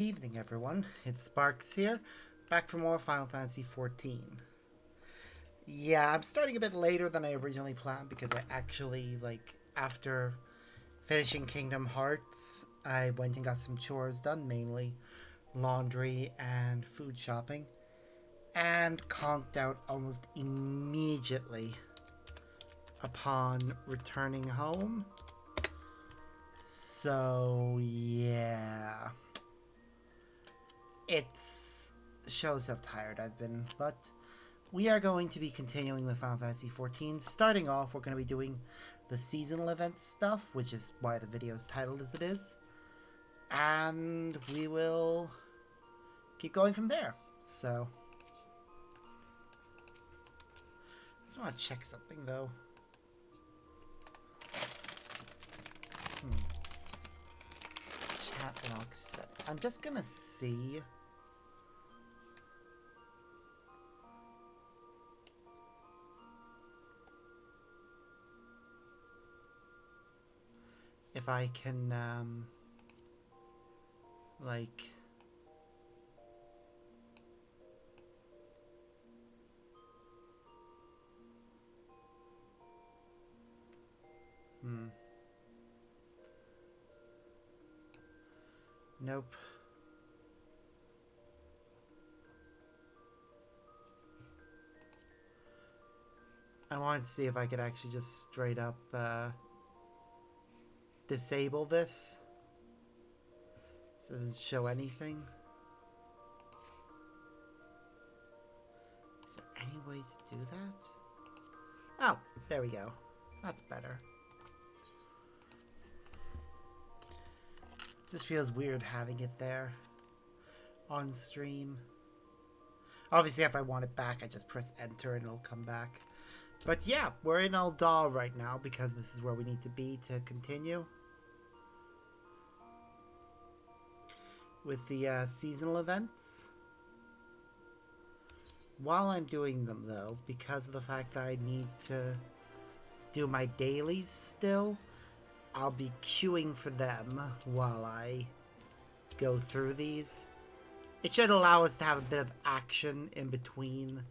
Evening, everyone. It's Sparks here, back for more Final Fantasy XIV. Yeah, I'm starting a bit later than I originally planned because I actually, after finishing Kingdom Hearts, I went and got some chores done, mainly laundry and food shopping, and conked out almost immediately upon returning home. So, yeah. It shows how tired I've been, but we are going to be continuing with Final Fantasy XIV. Starting off, we're going to be doing the seasonal event stuff, which is why the video is titled as it is. And we will keep going from there. So, I just want to check something, though. Chat log set. I'm just going to see... if I can, Nope. I wanted to see if I could actually just straight up, disable this. This doesn't show anything. Is there any way to do that? Oh, there we go. That's better. Just feels weird having it there on stream. Obviously, if I want it back, I just press enter and it'll come back. But yeah, we're in Ul'dah right now because this is where we need to be to continue with the seasonal events. While I'm doing them, though, because of the fact that I need to do my dailies still, I'll be queuing for them while I go through these. It should allow us to have a bit of action in between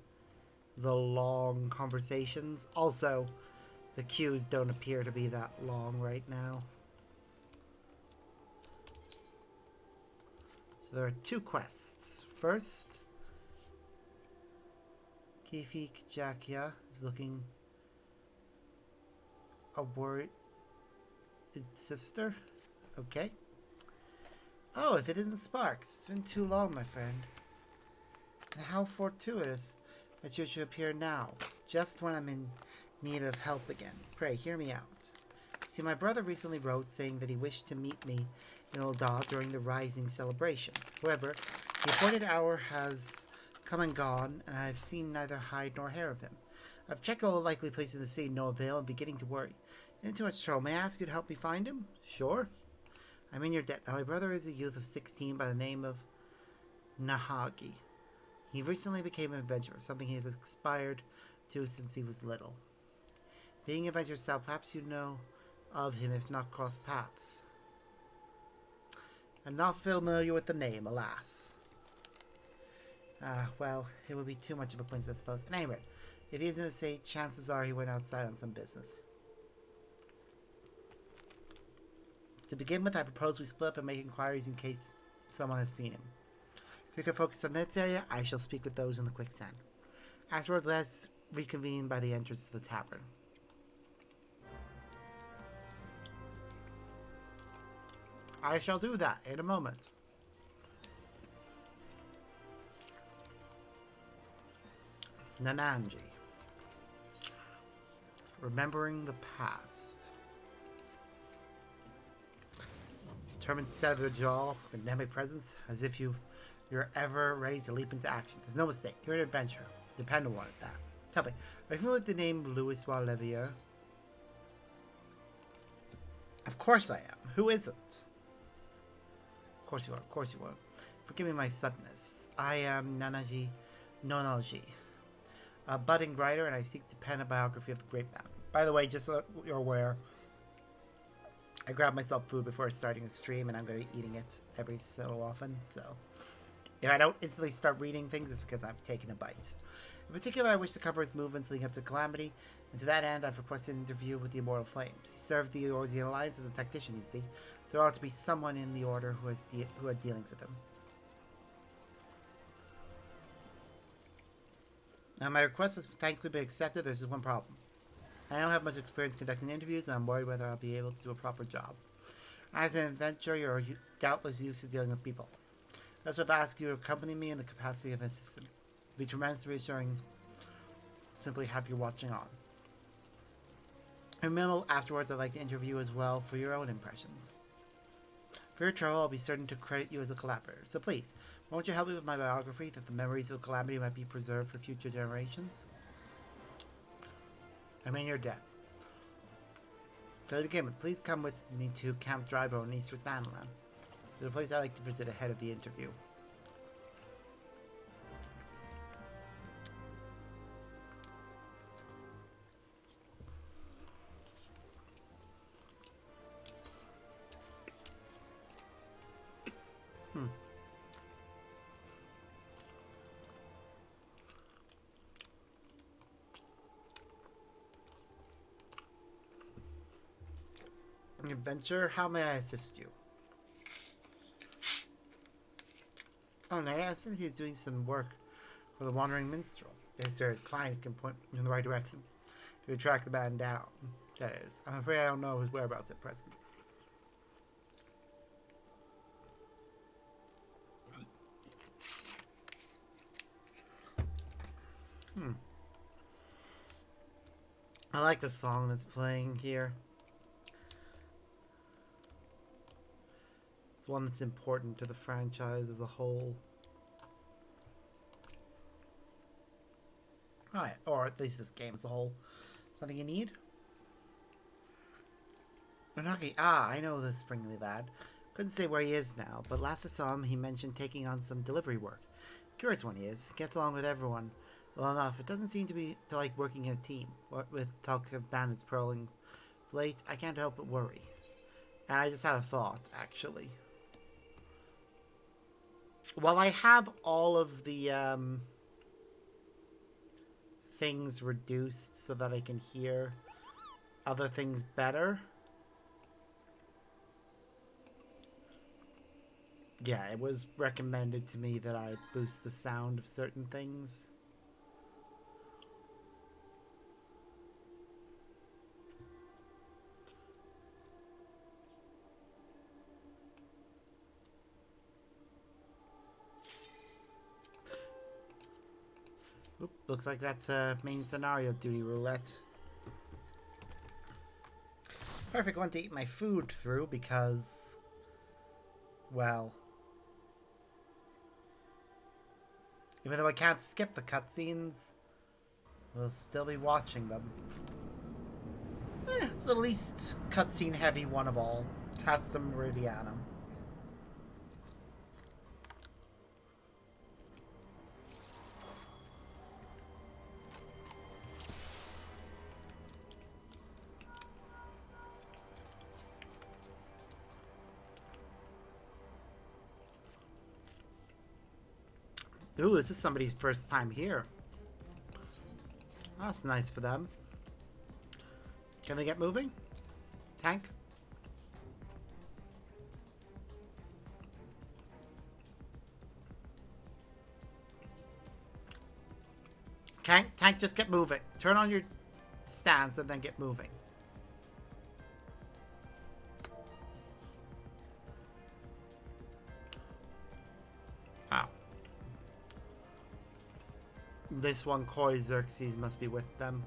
the long conversations. Also, the queues don't appear to be that long right now. So there are two quests. First, Kifik Jakia is looking a worried sister. Okay. Oh, if it isn't Sparks. It's been too long, my friend. And how fortuitous that you should appear now, just when I'm in need of help again. Pray, hear me out. See, my brother recently wrote saying that he wished to meet me in Ul'dah during the Rising celebration. However, the appointed hour has come and gone, and I have seen neither hide nor hair of him. I've checked all the likely places in the city, no avail, and beginning to worry. In too much trouble. May I ask you to help me find him? Sure. I'm in your debt. Now, my brother is a youth of 16 by the name of Nahagi. He recently became an adventurer, something he has aspired to since he was little. Being an adventurer yourself, perhaps you know of him if not crossed paths. I'm not familiar with the name, alas. Well, it would be too much of a coincidence, I suppose. At any rate, if he isn't to say, chances are he went outside on some business. To begin with, I propose we split up and make inquiries in case someone has seen him. If you can focus on this area, I shall speak with those in the quicksand. Afterward, let's reconvene by the entrance to the tavern. I shall do that in a moment. Nananji. Remembering the past. Determined set of the jaw, dynamic presence, as if you're ever ready to leap into action. There's no mistake. You're an adventurer. Depend on that. Tell me, are you familiar with the name Louis Levier? Of course I am. Who isn't? Of course you are. Of course you are. Forgive me my suddenness. I am Nanaji Nonoji, a budding writer, and I seek to pen a biography of the great man. By the way, just so you're aware, I grab myself food before starting the stream, and I'm going to be eating it every so often. So if I don't instantly start reading things, it's because I've taken a bite. In particular, I wish to cover his movements leading up to Calamity, and to that end, I've requested an interview with the Immortal Flames. He served the Orzian Alliance as a tactician, you see. There ought to be someone in the Order who had dealings with him. Now, my request has thankfully been accepted. There's just one problem. I don't have much experience conducting interviews, and I'm worried whether I'll be able to do a proper job. As an adventurer, you're doubtless used to dealing with people. That's what I ask you to accompany me in the capacity of an assistant. It'd be tremendously reassuring simply have you watching on. In minimal afterwards, I'd like to interview you as well for your own impressions. For your trouble, I'll be certain to credit you as a collaborator. So please, won't you help me with my biography that the memories of the Calamity might be preserved for future generations? I'm in your debt. To begin with, please come with me to Camp Drybone in East Thanalan. It's a place I like to visit ahead of the interview. Adventure, how may I assist you? Oh, no, I since he's doing some work for the Wandering Minstrel. Yes, sir, his client can point in the right direction to track the man down. That is, I'm afraid I don't know his whereabouts at present. I like the song that's playing here. It's one that's important to the franchise as a whole. Alright, or at least this game as a whole. Something you need? Unagi, I know this springly lad. Couldn't say where he is now, but last I saw him, he mentioned taking on some delivery work. Curious one he is. Gets along with everyone well enough. It doesn't seem to like working in a team. What with talk of bandits prowling late, I can't help but worry. And I just had a thought, actually. Well, I have all of the things reduced so that I can hear other things better. Yeah, it was recommended to me that I boost the sound of certain things. Oop, looks like that's a main scenario duty roulette. Perfect one to eat my food through because, well, even though I can't skip the cutscenes, we'll still be watching them. It's the least cutscene heavy one of all. Casta Meridianum. Ooh, this is somebody's first time here. That's nice for them. Can they get moving? Tank? Tank, just get moving. Turn on your stance and then get moving. Wow. This one, Koi Xerxes, must be with them.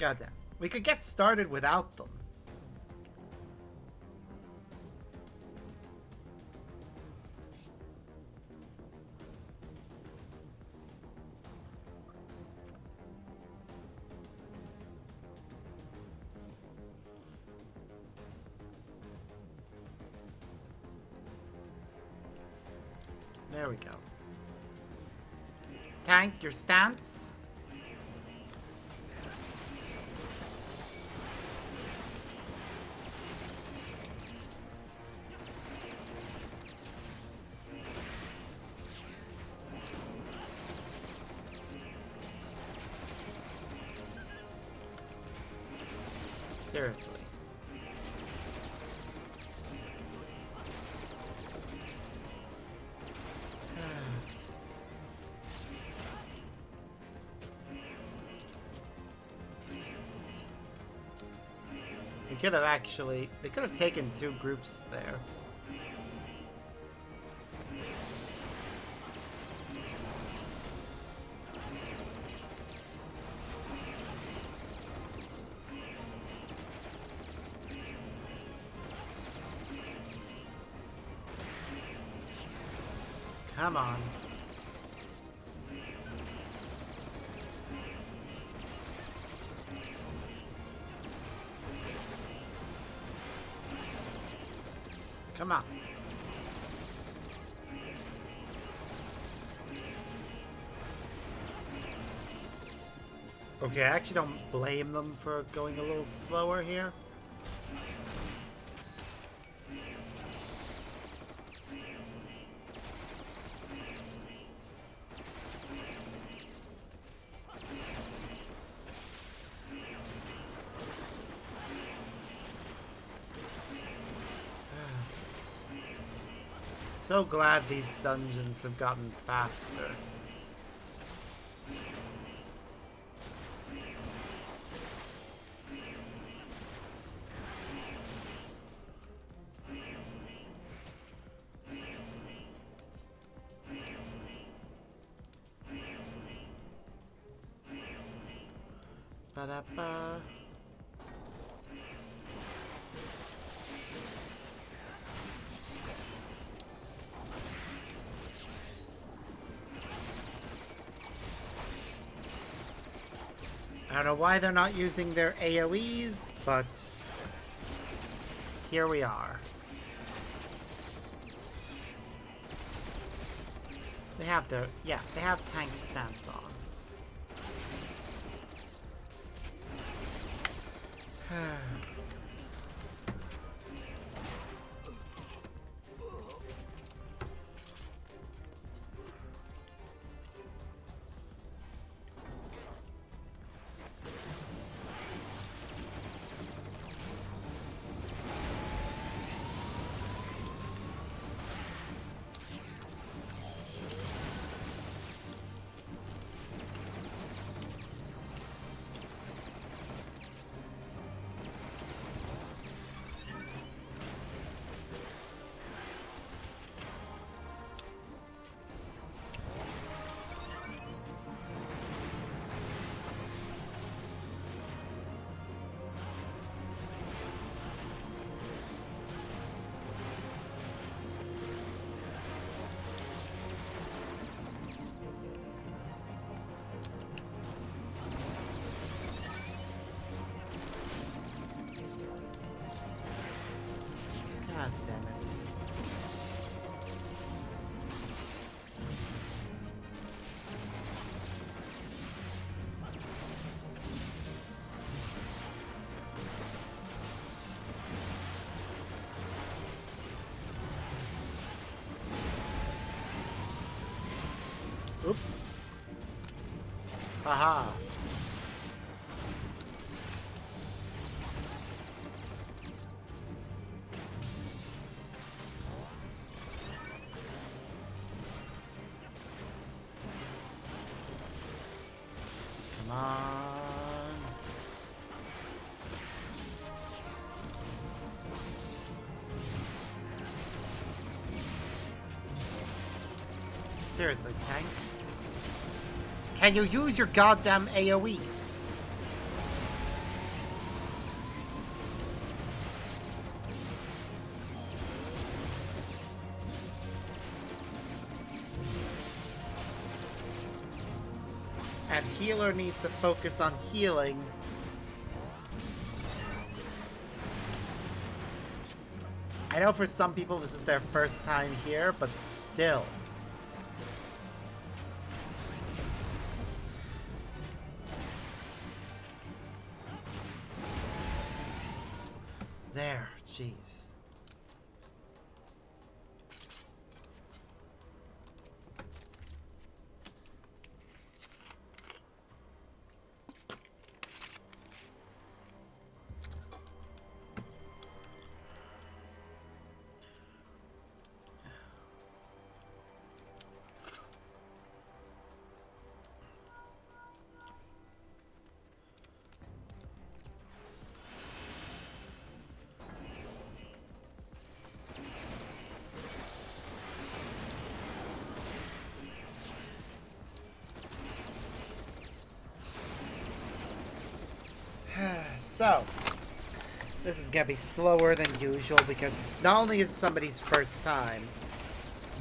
Goddamn. We could get started without them. There we go. Tank, your stance. Seriously. We could have actually... They could have taken 2 groups there. Come on. Come on. Okay, I actually don't blame them for going a little slower here. So glad these dungeons have gotten faster. Ba-da-ba. I don't know why they're not using their AoEs, but here we are. They have their, yeah, they have tank stance on. God damn it. Oop. Aha. Come on. Seriously, tank? Can you use your goddamn AoEs? And healer needs to focus on healing. I know for some people this is their first time here, but still. There, jeez. So, this is gonna be slower than usual because not only is it somebody's first time,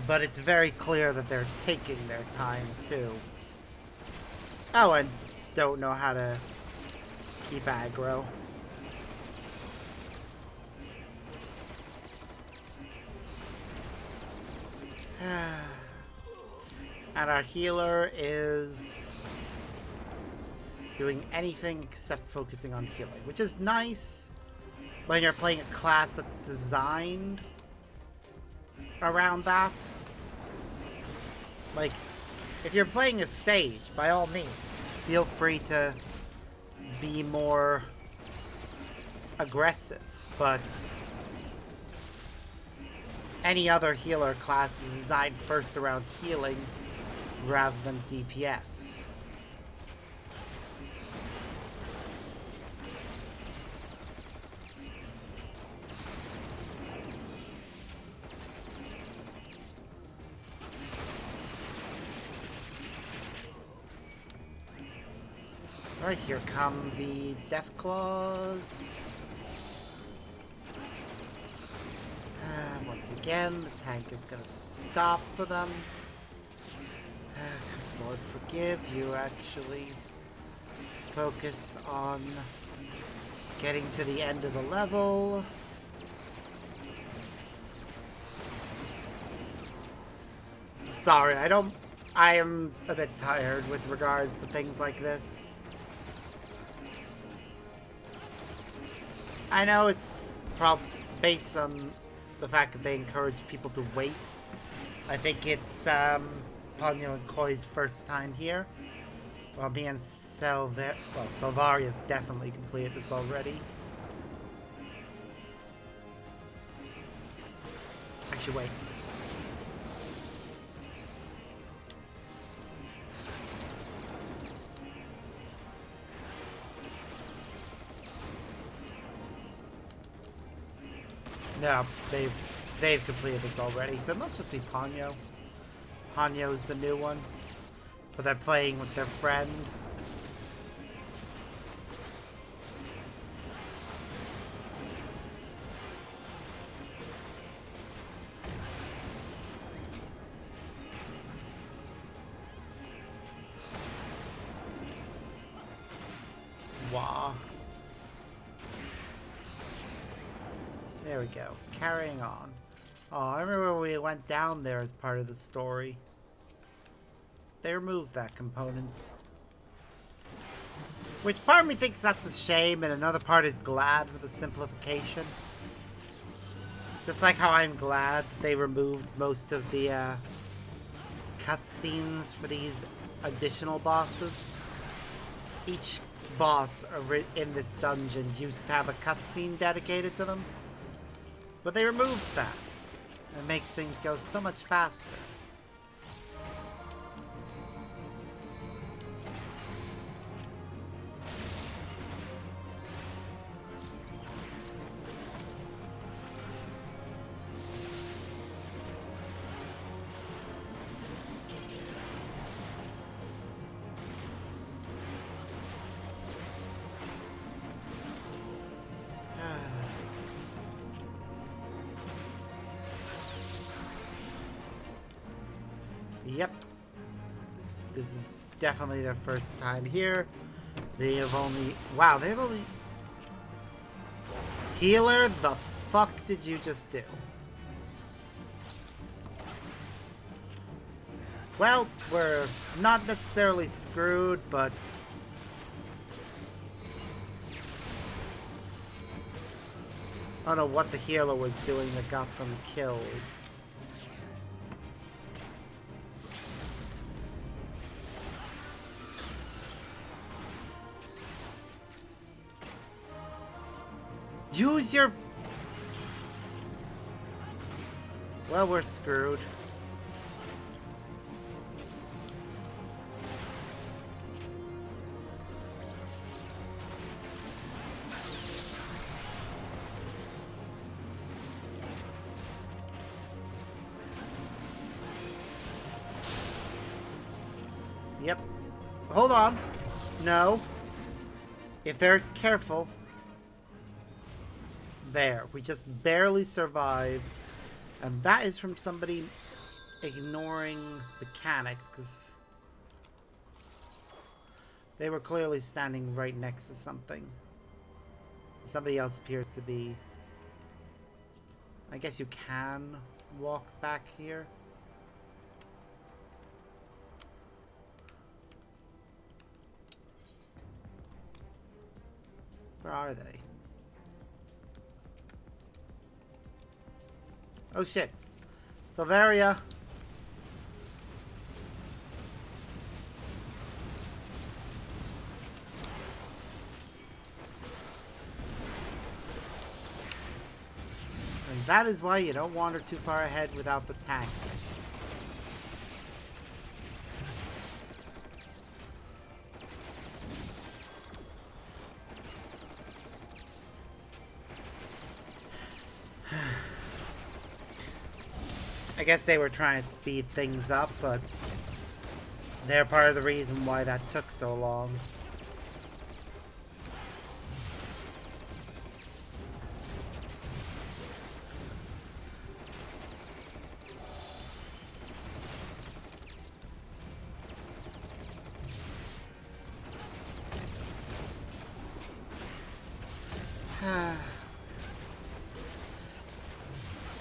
but it's very clear that they're taking their time too. Oh, and don't know how to keep aggro. And our healer is doing anything except focusing on healing, which is nice when you're playing a class that's designed around that. Like, if you're playing a sage, by all means, feel free to be more aggressive, but any other healer class is designed first around healing rather than DPS. Alright, here come the Death Claws. And once again, the tank is gonna stop for them. Because Lord forgive you, actually focus on getting to the end of the level. Sorry, I am a bit tired with regards to things like this. I know it's based on the fact that they encourage people to wait. I think it's Ponyo and Koi's first time here. Well, me and Salvarius definitely completed this already. Actually, wait. No, they've completed this already, so it must just be Ponyo. Ponyo's the new one, but they're playing with their friend. Wah. There we go. Carrying on. Oh, I remember when we went down there as part of the story. They removed that component. Which part of me thinks that's a shame, and another part is glad for the simplification. Just like how I'm glad they removed most of the cutscenes for these additional bosses. Each boss in this dungeon used to have a cutscene dedicated to them. But they removed that. It makes things go so much faster. Yep. This is definitely their first time here. They have only... Wow, they've only... Healer, the fuck did you just do? Well, we're not necessarily screwed, but... I don't know what the healer was doing that got them killed. Use your... Well, we're screwed. Yep. Hold on. No. If there's careful. There. We just barely survived. And that is from somebody ignoring mechanics, because they were clearly standing right next to something. Somebody else appears to be... I guess you can walk back here. Where are they? Oh shit. Silveria. And that is why you don't wander too far ahead without the tank. I guess they were trying to speed things up, but they're part of the reason why that took so long.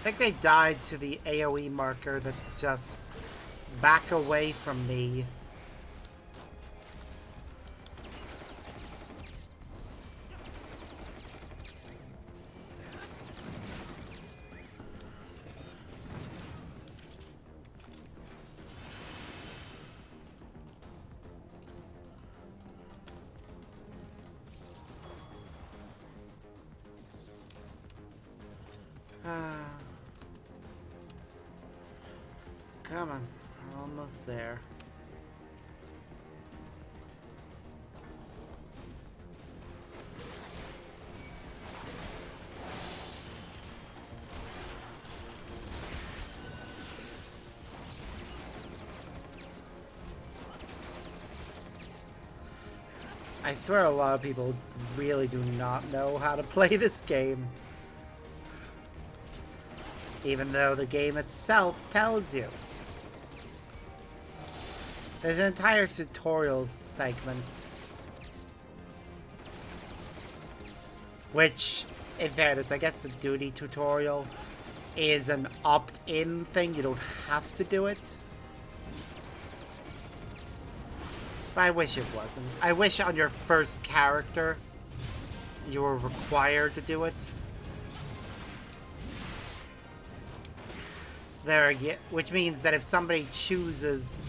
I think they died to the AoE marker that's just back away from me. Come on, we're almost there. I swear a lot of people really do not know how to play this game. Even though the game itself tells you. There's an entire tutorial segment. Which, in fairness, I guess the duty tutorial is an opt-in thing. You don't have to do it. But I wish it wasn't. I wish on your first character you were required to do it. There again, which means that if somebody chooses...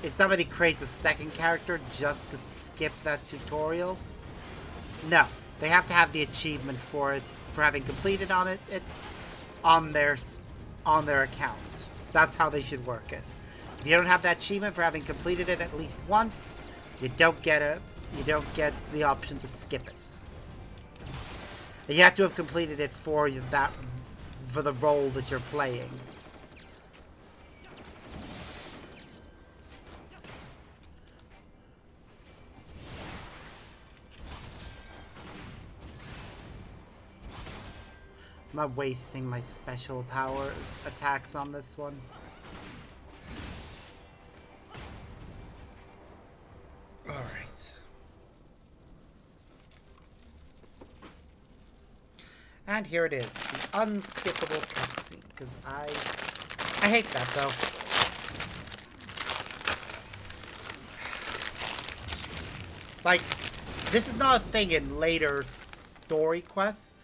If somebody creates a second character just to skip that tutorial, no. They have to have the achievement for it, for having completed on it on their account. That's how they should work it. If you don't have that achievement for having completed it at least once, you don't get the option to skip it. And you have to have completed it for the role that you're playing. I'm not wasting my special powers attacks on this one. And here it is, the unskippable cutscene. Because I hate that though. Like, this is not a thing in later story quests.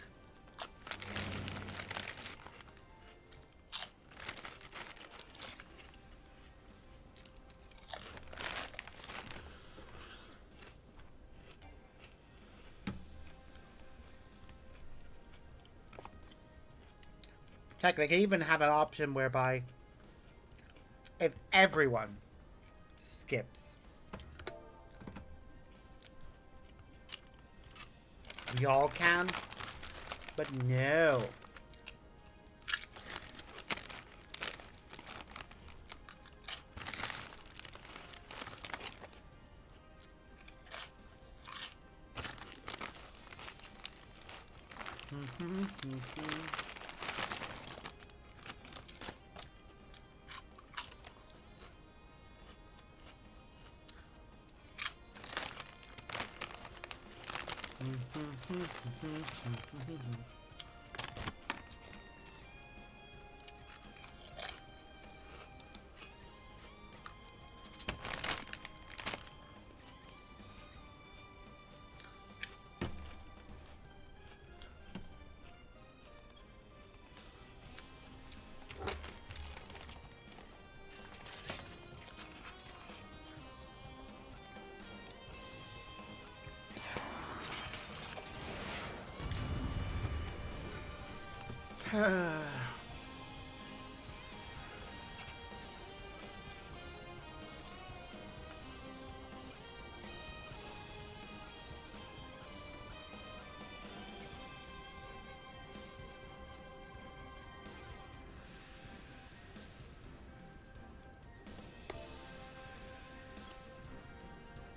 Heck, they can even have an option whereby if everyone skips, we all can, but no.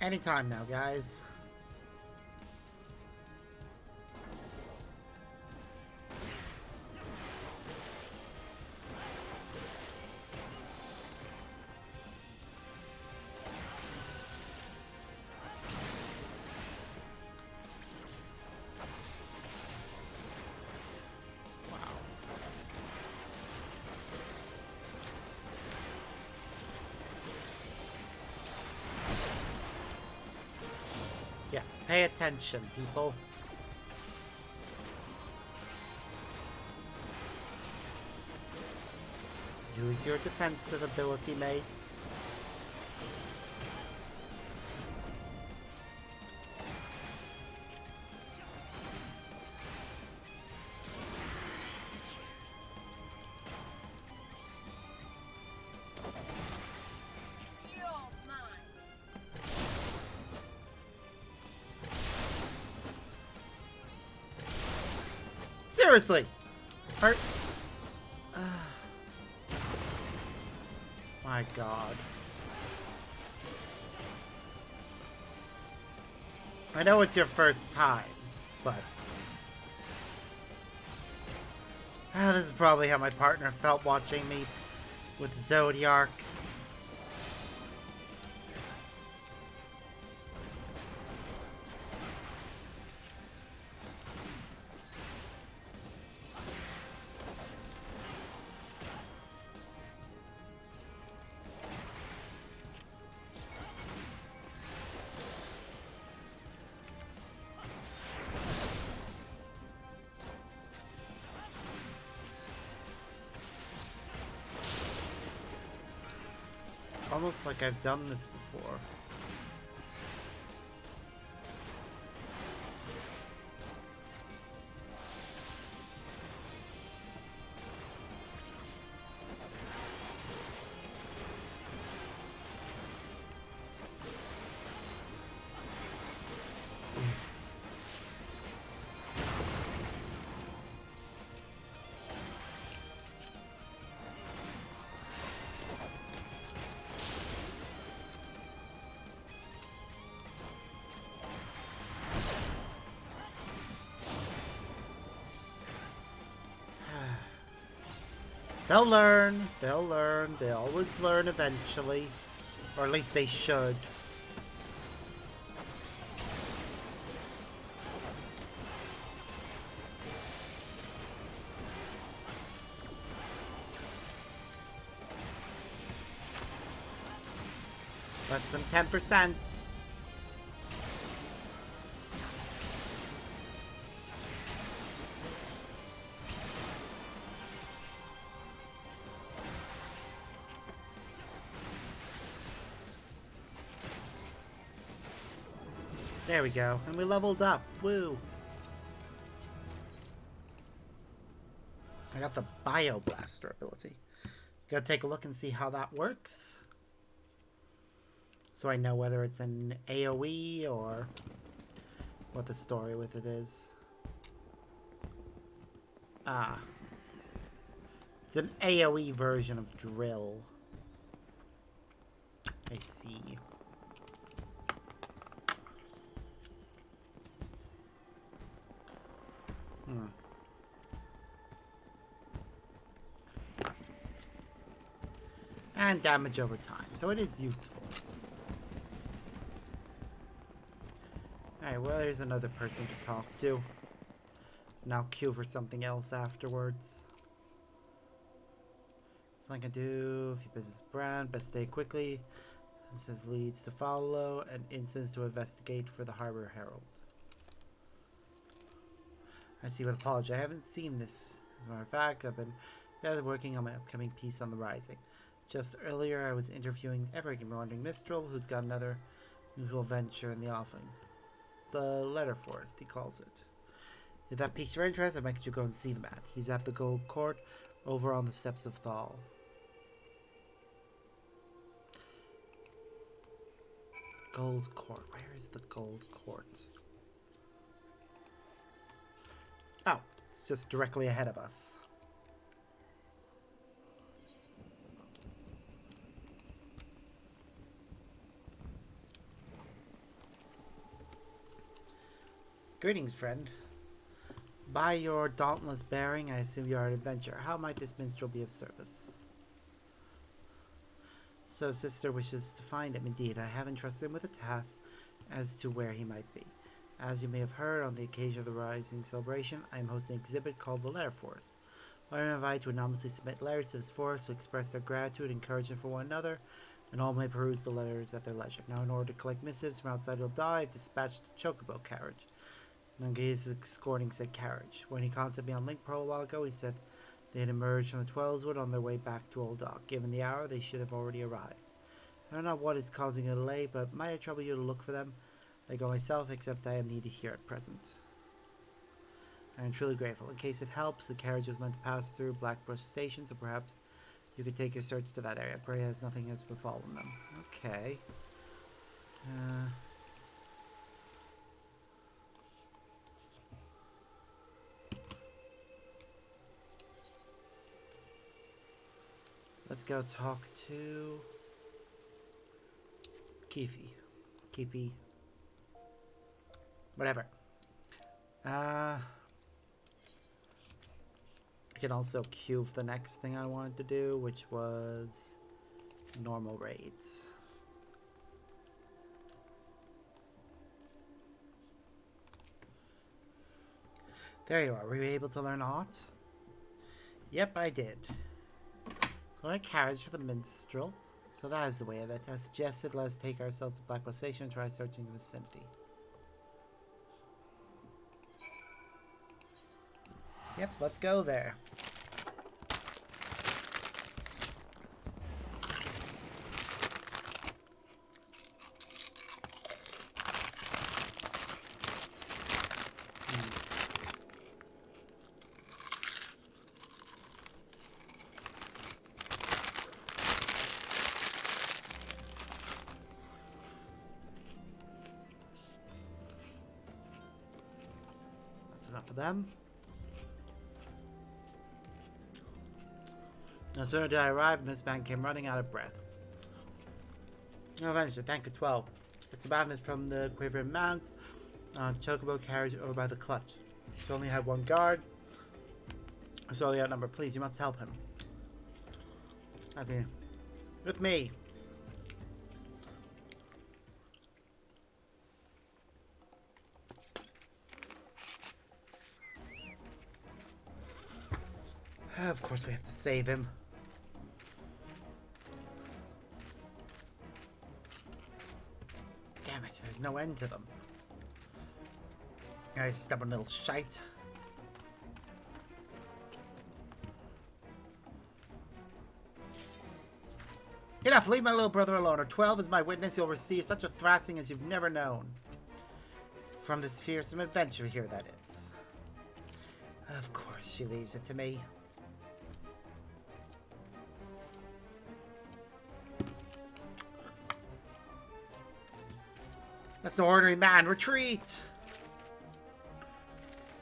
Anytime now, guys. Yeah, pay attention, people. Use your defensive ability, mate. Seriously! My God. I know it's your first time, but... this is probably how my partner felt watching me with Zodiark. Almost like I've done this before. They'll learn. They'll learn. They always learn eventually. Or at least they should. Less than 10%. There we go. And we leveled up. Woo. I got the Bio Blaster ability. Gotta take a look and see how that works. So I know whether it's an AoE or what the story with it is. Ah. It's an AoE version of Drill. I see. And damage over time, so it is useful. Alright, well, there's another person to talk to. And I'll queue for something else afterwards. So I can do a few business brand, best stay quickly. This says leads to follow, and incidents to investigate for the Harbor Herald. I see what apology. I haven't seen this. As a matter of fact, I've been working on my upcoming piece on the Rising. Just earlier, I was interviewing Everett Wandering Mistral, who's got another unusual venture in the offing. The Letter Forest, he calls it. If that piques your interest, I might get you go and see the man. He's at the Gold Court, over on the steps of Thal. Gold Court. Where is the Gold Court? Oh, it's just directly ahead of us. Greetings, friend. By your dauntless bearing, I assume you are an adventurer. How might this minstrel be of service? So, sister wishes to find him. Indeed, I have entrusted him with a task as to where he might be. As you may have heard, on the occasion of the Rising celebration, I am hosting an exhibit called the Letter Forest. I am invited to anonymously submit letters to this forest to express their gratitude and encouragement for one another, and all may peruse the letters at their leisure. Now, in order to collect missives from outside I've dispatched a chocobo carriage. Nungi is escorting said carriage. When he contacted me on Link Pro a while ago, he said they had emerged from the Twelveswood on their way back to Old Dock. Given the hour, they should have already arrived. I don't know what is causing a delay, but might I trouble you to look for them? I go myself, except I am needed here at present. I am truly grateful. In case it helps, the carriage was meant to pass through Blackbrush Station, so perhaps you could take your search to that area. Pray has nothing has befallen them. Okay. Let's go talk to Keefy. Whatever. I can also queue for the next thing I wanted to do, which was normal raids. There you are. Were you able to learn aught? Yep, I did. So a carriage for the minstrel. So that is the way of it. As suggested, let us take ourselves to Blackwell Station and try searching the vicinity. Yep, let's go there. Enough of them. No sooner did I arrive, and this man came running out of breath. No venture, tank of 12. It's abandoned from the Quivering Mount on Chocobo carriage over by the clutch. He only had one guard, so the outnumbered. Please, you must help him. I mean, with me. Of course, we have to save him. no end to them. I step on a little shite. Enough, leave my little brother alone, or 12 is my witness you'll receive such a thrashing as you've never known. From this fearsome adventure here, that is. Of course, she leaves it to me. That's the ordinary man. Retreat!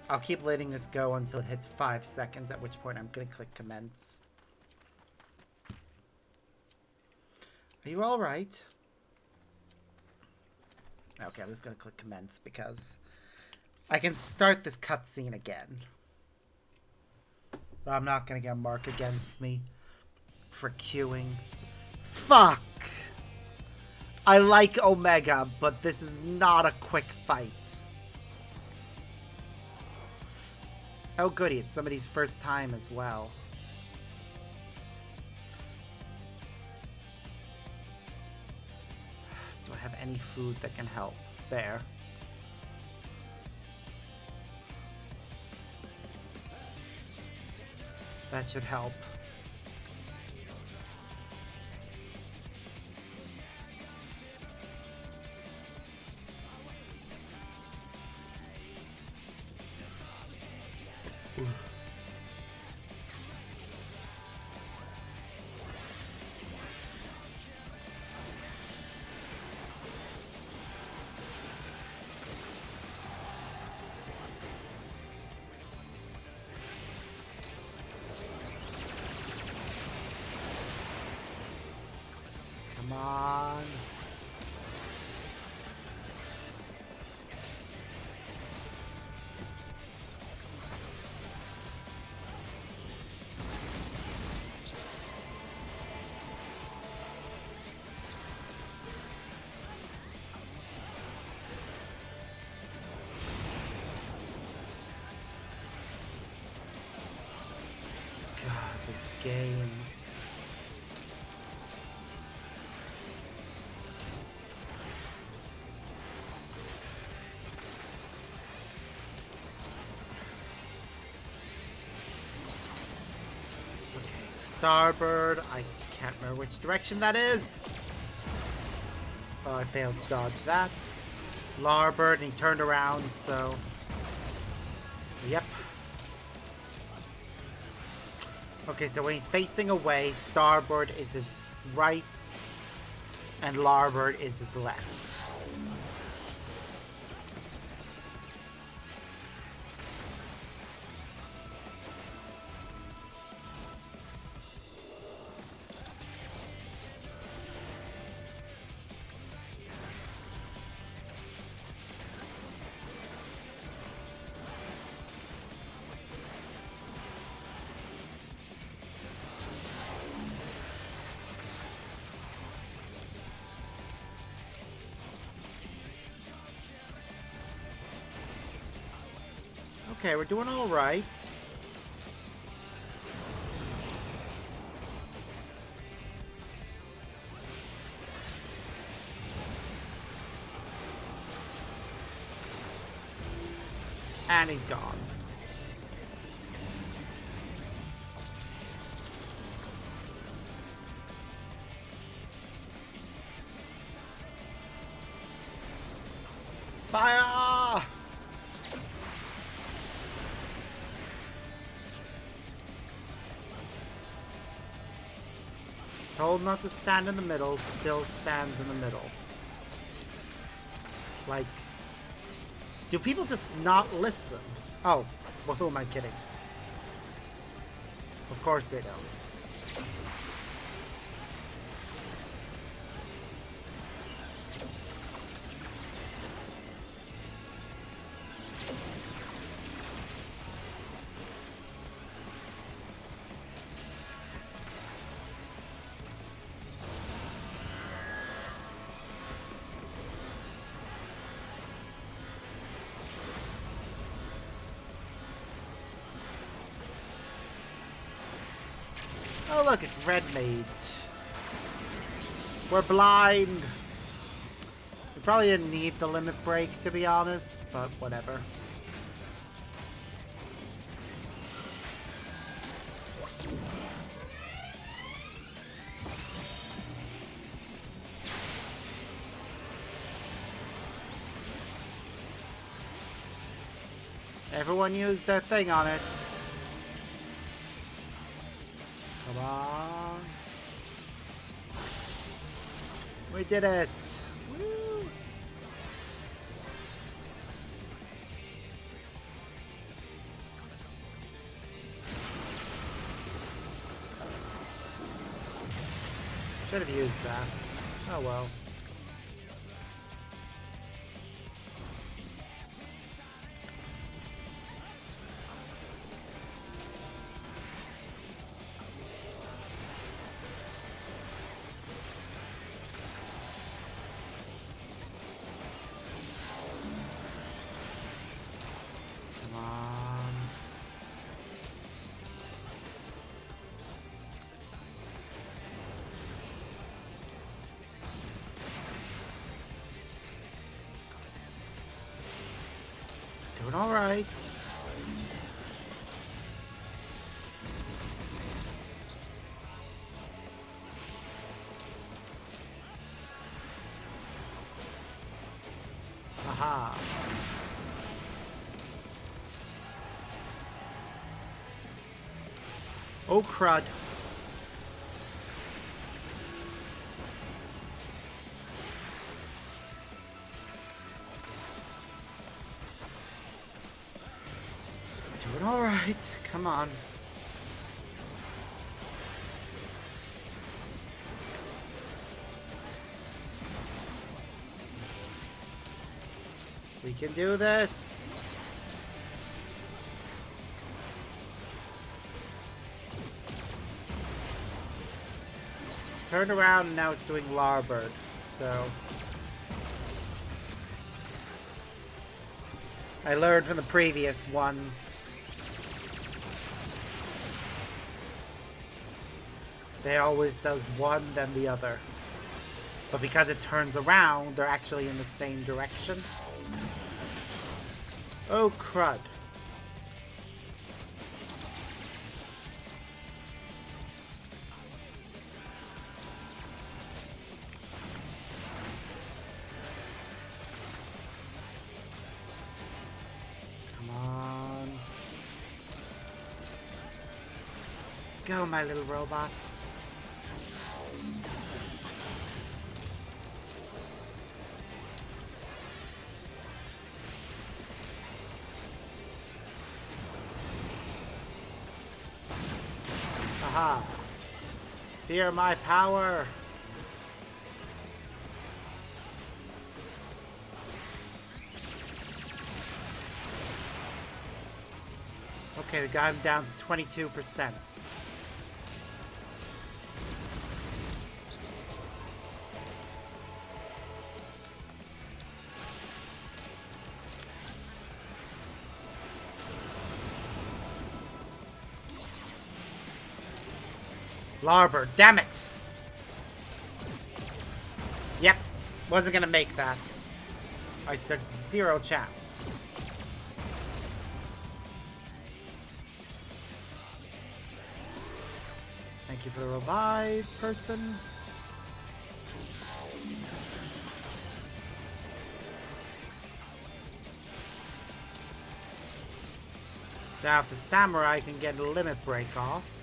I'll keep letting this go until it hits 5 seconds, at which point I'm going to click commence. Are you alright? Okay, I'm just going to click commence because I can start this cutscene again. But I'm not going to get a mark against me for queuing. Fuck! I like Omega, but this is not a quick fight. Oh goody, it's somebody's first time as well. Do I have any food that can help? There. That should help. Come on. God, this game. Starboard. I can't remember which direction that is. Oh, I failed to dodge that. Larboard, and he turned around, so... Yep. Okay, so when he's facing away, starboard is his right, and larboard is his left. Okay, we're doing all right. And he's gone. Fire! Told not to stand in the middle, still stands in the middle. Like, do people just not listen? Oh, well, who am I kidding? Of course they don't. Oh look, it's Red Mage. We're blind. We probably didn't need the limit break, to be honest, but whatever. Everyone used their thing on it. Come on. We did it. Woo. Should have used that. Oh well. Doing all right. Aha. Oh, crud. Doing all right. Come on. We can do this. It's turned around and now it's doing Larbird. So I learned from the previous one. They always does one, then the other. But because it turns around, they're actually in the same direction. Oh, crud. Come on. Go, my little robot. Aha. Fear my power. Okay, we got him down to 22%. Larber, damn it! Yep, wasn't gonna make that. I said 0 chance. Thank you for the revive, person. So now if the samurai can get a limit break off.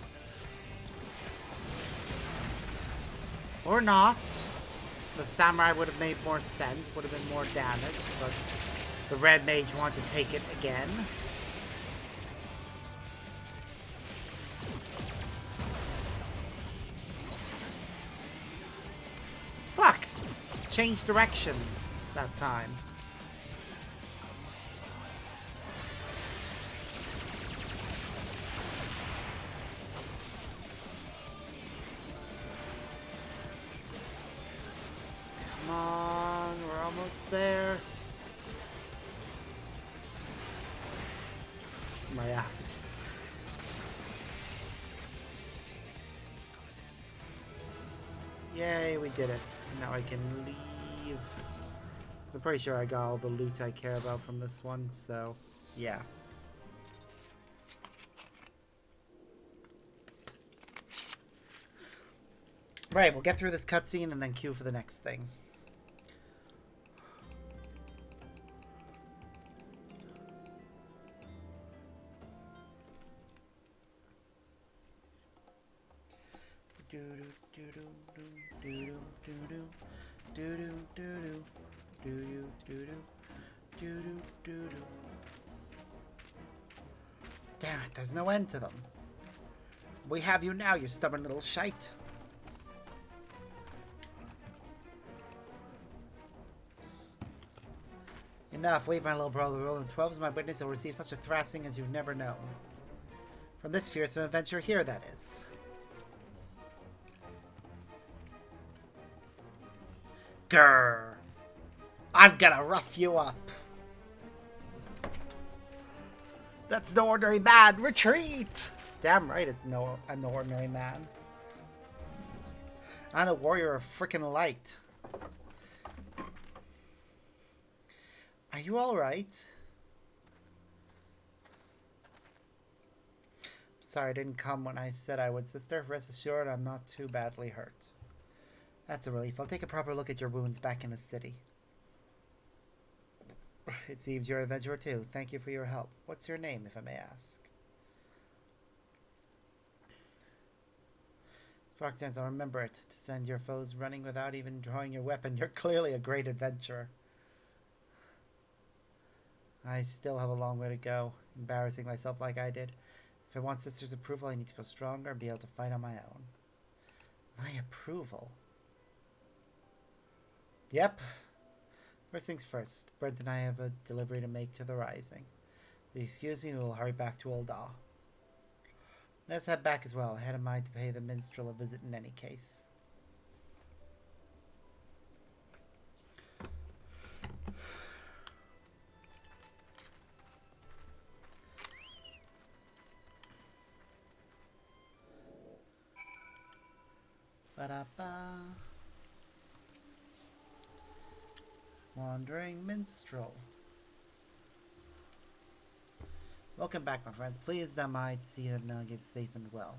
Or not. The samurai would have made more sense, would have been more damage, but the red mage wanted to take it again. Fuck! Change directions that time. Come on, we're almost there. My eyes. Yay, we did it. Now I can leave. I'm pretty sure I got all the loot I care about from this one, so yeah. Right, we'll get through this cutscene and then queue for the next thing. Damn it, there's no end to them. We have you now, you stubborn little shite. Enough, leave my little brother alone. 12 is my witness, he'll receive such a thrashing as you've never known. From this fearsome adventure here, that is. Grrr. I'm gonna rough you up. That's no ordinary man. Retreat! Damn right, I'm no ordinary man. I'm the warrior of frickin' light. Are you alright? Sorry I didn't come when I said I would, sister. Rest assured I'm not too badly hurt. That's a relief. I'll take a proper look at your wounds back in the city. It seems you're an adventurer too. Thank you for your help. What's your name, if I may ask? Sparktans, I'll remember it. To send your foes running without even drawing your weapon. You're clearly a great adventurer. I still have a long way to go, embarrassing myself like I did. If I want sister's approval, I need to go stronger and be able to fight on my own. My approval? Yep. First things first, Brent and I have a delivery to make to the Rising. If you excuse me, we'll hurry back to Ul'dah. Let's head back as well. I had in mind to pay the minstrel a visit in any case. Ba-da-ba. Wandering minstrel. Welcome back, my friends. Pleased am I to see that Nug is safe and well.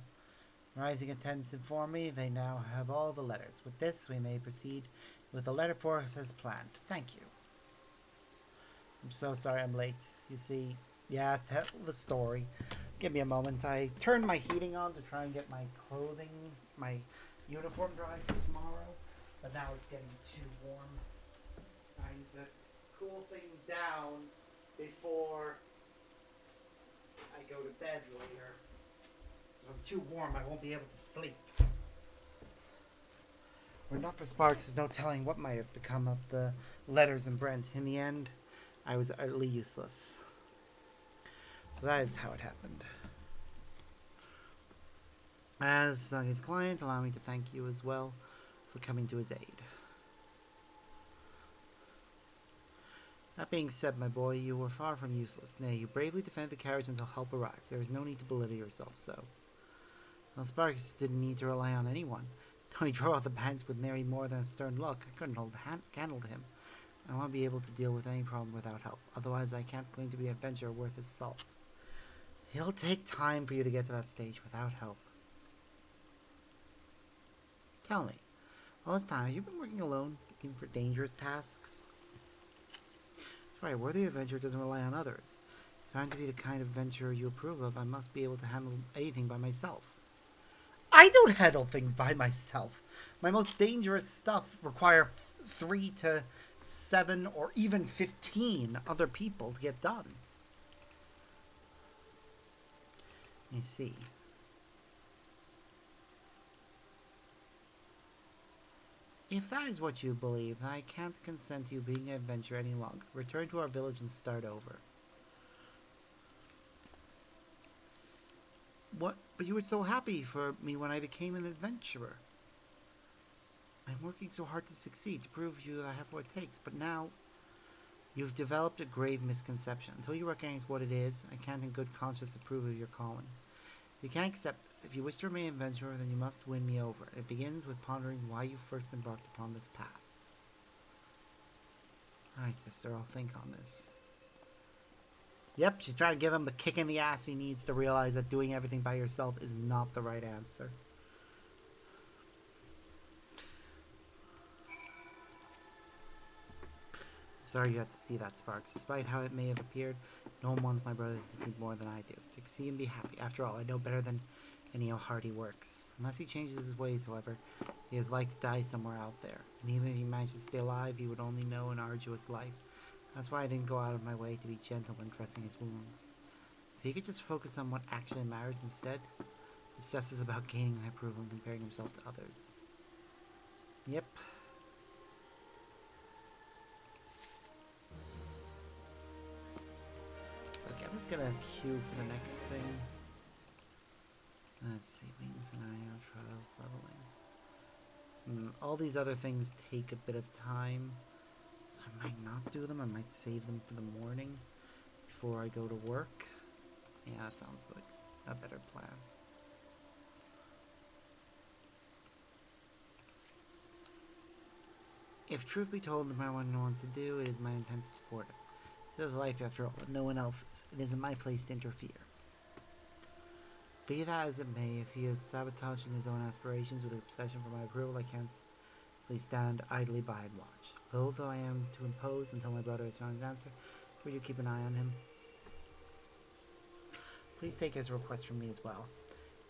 Rising attendants inform me they now have all the letters. With this, we may proceed with the letter force as planned. Thank you. I'm so sorry I'm late. You see, yeah, tell the story. Give me a moment. I turned my heating on to try and get my clothing, my uniform dry for tomorrow, but now it's getting too warm. I need to cool things down before I go to bed later. So if I'm too warm, I won't be able to sleep. Were not for Sparks, there's no telling what might have become of the letters and Brent. In the end, I was utterly useless. So that is how it happened. As his client, allow me to thank you as well for coming to his aid. That being said, my boy, you were far from useless. Nay, you bravely defended the carriage until help arrived. There is no need to belittle yourself so. Well, Sparks didn't need to rely on anyone. Though he drove off the banks with nary more than a stern look, I couldn't hold a candle to him. I want to be able to deal with any problem without help. Otherwise, I can't claim to be an adventurer worth his salt. It'll take time for you to get to that stage without help. Tell me, all this time, have you been working alone, even for dangerous tasks? That's right, a worthy adventurer doesn't rely on others. If I'm to be the kind of adventurer you approve of, I must be able to handle anything by myself. I don't handle things by myself. My most dangerous stuff require 3 to 7 or even 15 other people to get done. You see. If that is what you believe, then I can't consent to you being an adventurer any longer. Return to our village and start over. What? But you were so happy for me when I became an adventurer. I'm working so hard to succeed, to prove to you that I have what it takes, but now you've developed a grave misconception. Until you recognize what it is, I can't in good conscience approve of your calling. You can't accept this. If you wish to remain an adventurer, then you must win me over. It begins with pondering why you first embarked upon this path. Alright, sister, I'll think on this. Yep, she's trying to give him the kick in the ass he needs to realize that doing everything by yourself is not the right answer. Sorry you had to see that, Sparks. Despite how it may have appeared, no one wants my brothers to be more than I do. To see him be happy. After all, I know better than any how hard he works. Unless he changes his ways, however, he is like to die somewhere out there. And even if he managed to stay alive, he would only know an arduous life. That's why I didn't go out of my way to be gentle when dressing his wounds. If he could just focus on what actually matters instead, he obsesses about gaining my approval and comparing himself to others. Yep. Okay, I'm just gonna queue for the next thing. Let's see, main scenario, trials, leveling. All these other things take a bit of time, so I might not do them. I might save them for the morning before I go to work. Yeah, that sounds like a better plan. If truth be told, the marijuana wants to do, it is my intent to support it. It's his life after all, but no one else's. It isn't my place to interfere. Be that as it may, if he is sabotaging his own aspirations with obsession for my approval, I can't please stand idly by and watch. Although I am to impose until my brother has found his answer, will you keep an eye on him? Please take his request from me as well.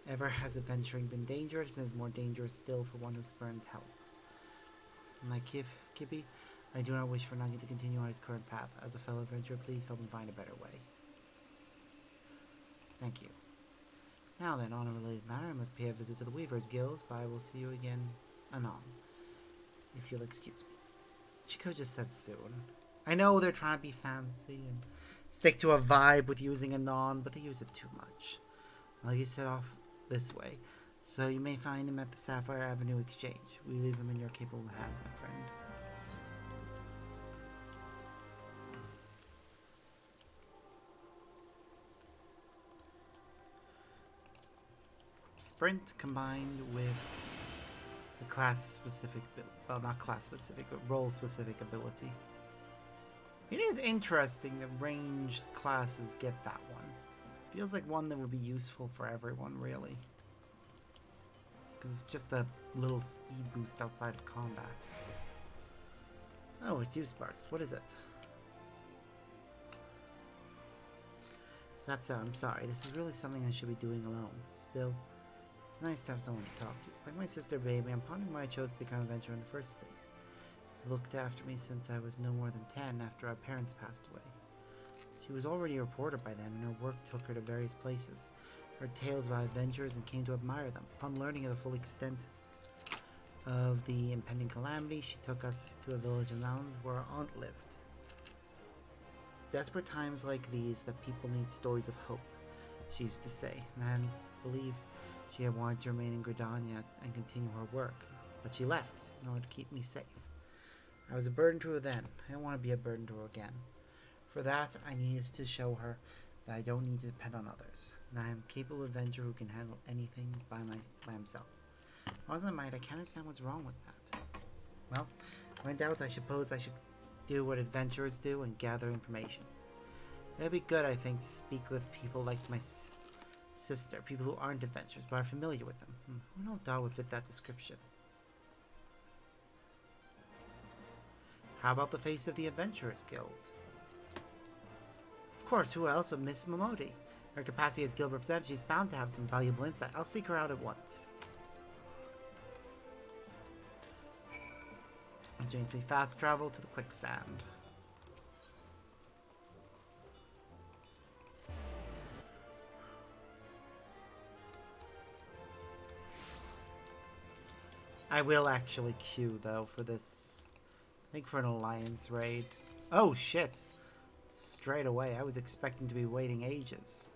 Ever has adventuring been dangerous, and is more dangerous still for one who spurns help. My Kippy, I do not wish for Nagi to continue on his current path. As a fellow adventurer, please help him find a better way. Thank you. Now then, on a related matter, I must pay a visit to the Weavers Guild, but I will see you again anon, if you'll excuse me. Chico just said soon. I know they're trying to be fancy and stick to a vibe with using anon, but they use it too much. Well, you set off this way, so you may find him at the Sapphire Avenue Exchange. We leave him in your capable hands, my friend. Sprint combined with the class-specific, well, not class-specific, but role-specific ability. It is interesting that ranged classes get that one. Feels like one that would be useful for everyone, really. Because it's just a little speed boost outside of combat. Oh, it's you, Sparks. What is it? That's I'm sorry. This is really something I should be doing alone. Still, it's nice to have someone to talk to. Like my sister Baby, I'm pondering why I chose to become an adventurer in the first place. She's looked after me since I was no more than 10 after our parents passed away. She was already a reporter by then, and her work took her to various places, heard tales about adventures, and came to admire them. Upon learning of the full extent of the impending calamity, she took us to a village in the mountains where our aunt lived. It's desperate times like these that people need stories of hope, she used to say, and I believe she had wanted to remain in Gridania and continue her work, but she left in order to keep me safe. I was a burden to her then. I don't want to be a burden to her again. For that, I needed to show her that I don't need to depend on others, and I am a capable adventurer who can handle anything by himself. Wasn't mind, I can't understand what's wrong with that. Well, when in doubt, I suppose I should do what adventurers do and gather information. It would be good, I think, to speak with people like my sister, people who aren't adventurers but are familiar with them. Who no doubt would fit that description. How about the face of the Adventurers Guild? Of course, who else but Miss Momodi? Her capacity as guild representative, she's bound to have some valuable insight. I'll seek her out at once. This means we fast travel to the quicksand. I will actually queue, though, for this. I think for an alliance raid. Oh, shit. Straight away. I was expecting to be waiting ages.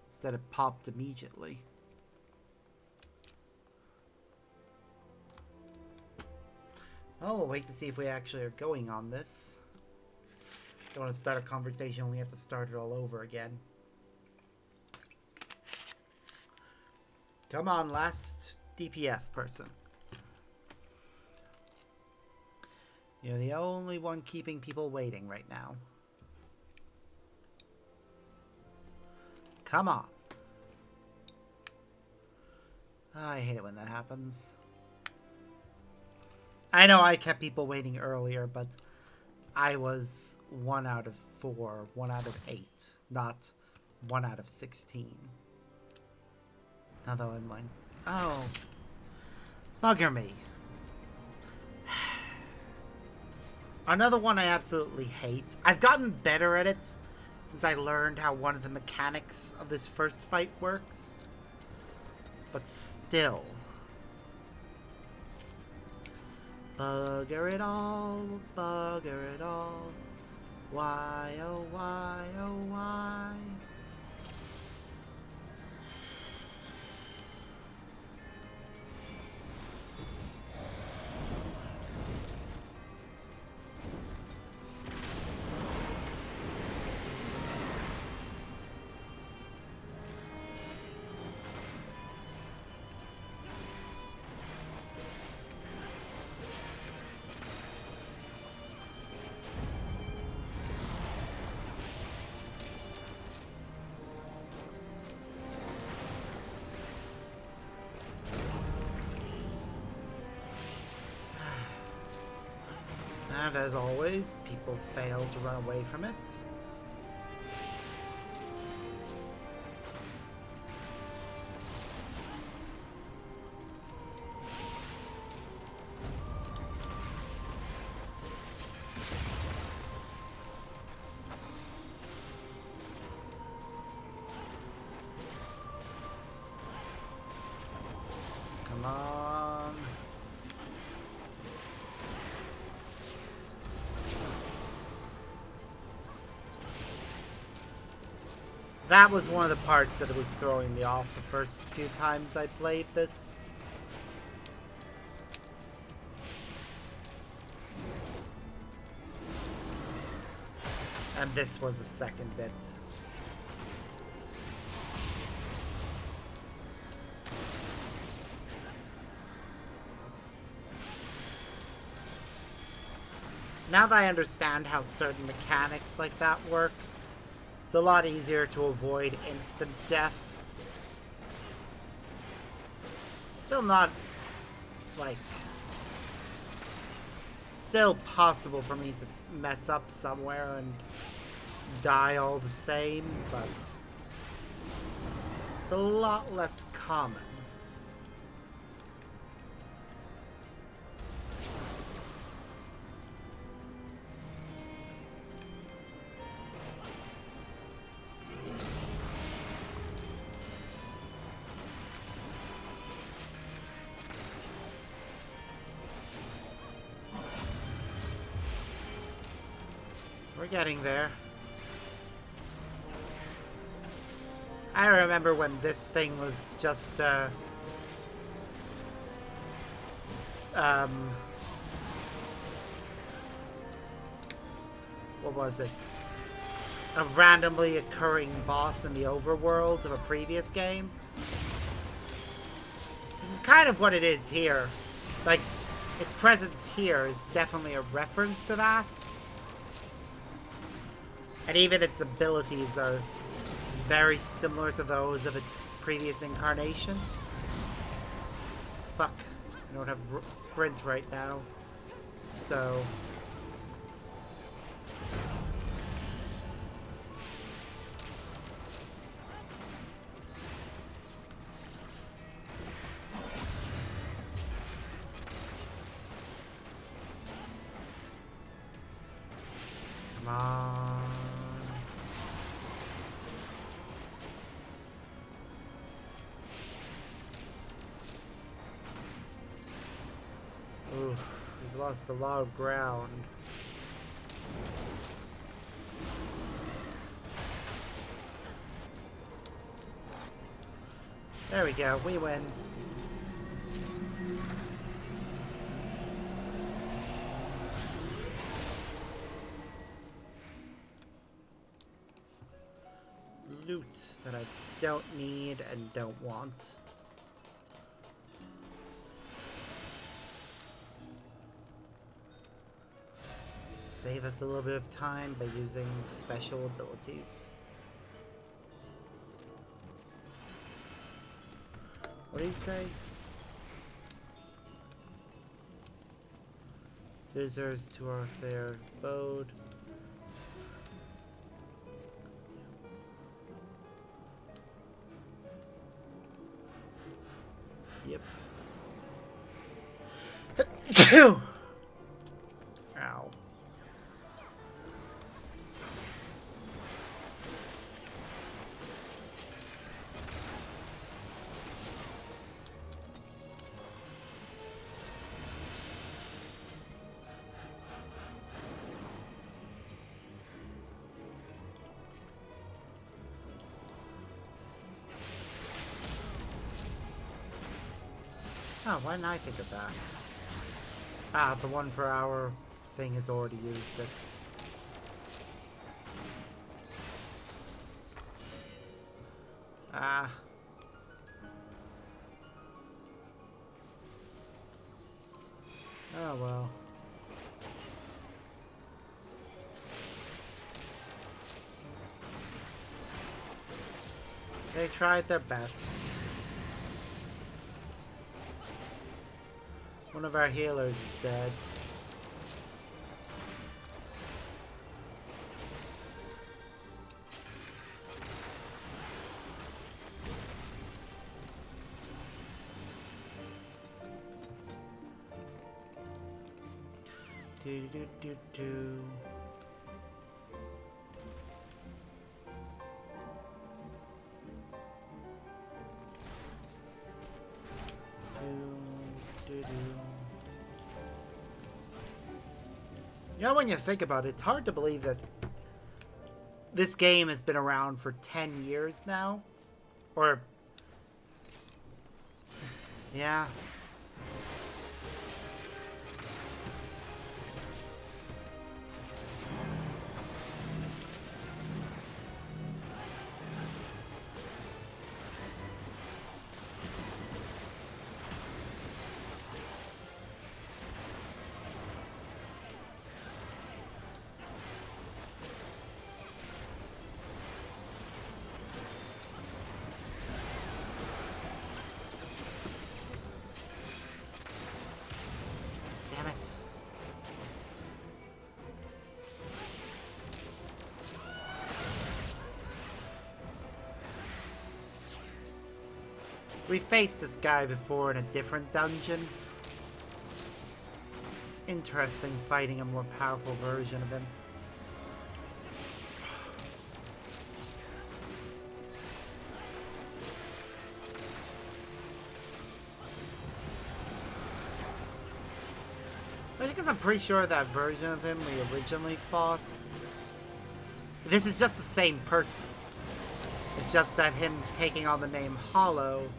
Instead it popped immediately. Oh, we'll wait to see if we actually are going on this. Don't want to start a conversation, only have to start it all over again. Come on, last DPS person. You're the only one keeping people waiting right now. Come on. Oh, I hate it when that happens. I know I kept people waiting earlier, but I was 1 out of 4, 1 out of 8, not 1 out of 16. Although I'm like, oh, bugger me. Another one I absolutely hate. I've gotten better at it since I learned how one of the mechanics of this first fight works. But still. Bugger it all, bugger it all. Why, oh why, oh why? And as always, people fail to run away from it. Come on. That was one of the parts that was throwing me off the first few times I played this. And this was a second bit. Now that I understand how certain mechanics like that work, it's a lot easier to avoid instant death. Still not, like, still possible for me to mess up somewhere and die all the same, but it's a lot less common. We're getting there. I remember when this thing was just, what was it? A randomly occurring boss in the overworld of a previous game. This is kind of what it is here. Like, its presence here is definitely a reference to that. And even its abilities are very similar to those of its previous incarnation. Fuck. I don't have sprint right now. So... Come on. Ooh, we've lost a lot of ground. There we go, we win. Loot that I don't need and don't want. save us a little bit of time by using special abilities. What do you say? Visitors to our fair abode. Yep. Ow. Oh, why didn't I think of that? Ah, the 1 per hour thing has already used it. Ah. Oh well. They tried their best. One of our healers is dead. Do do do do. You know, when you think about it, it's hard to believe that this game has been around for 10 years now. Or... yeah. Damn it. We faced this guy before in a different dungeon. It's interesting fighting a more powerful version of him. Because I'm pretty sure that version of him we originally fought. This is just the same person. It's just that him taking on the name Hollow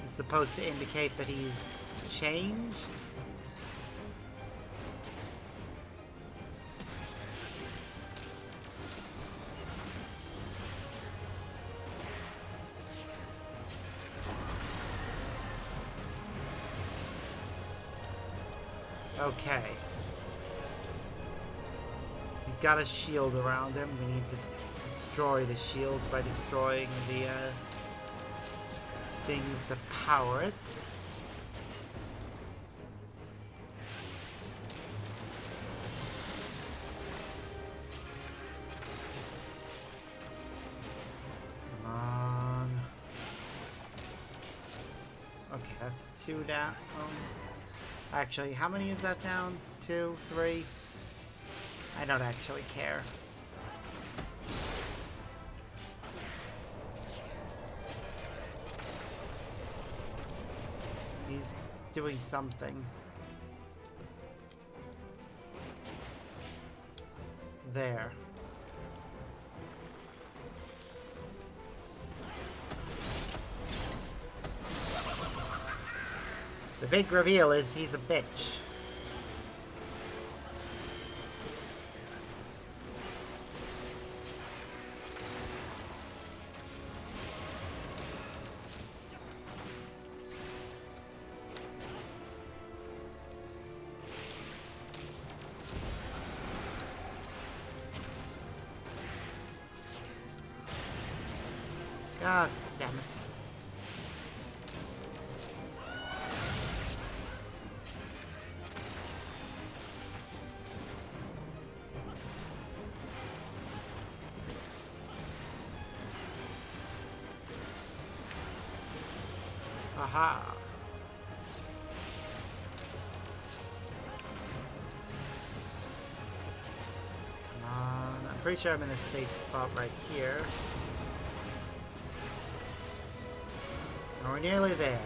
is supposed to indicate that he's changed. Okay. He's got a shield around him. We need to destroy the shield by destroying the things that power it. Come on. Okay, that's 2 down. Actually, how many is that down? 2, 3? I don't actually care. He's doing something. There. The big reveal is he's a bitch. God damn it. Aha. Come on. I'm pretty sure I'm in a safe spot right here. And we're nearly there.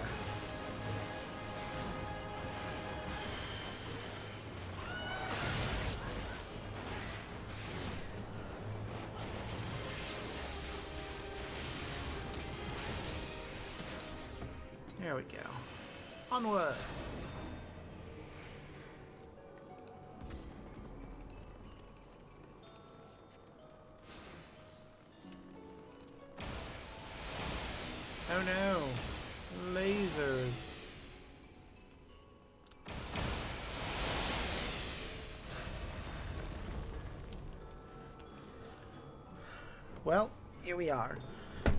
There we go. Onwards. Oh no. Lasers. Well, here we are.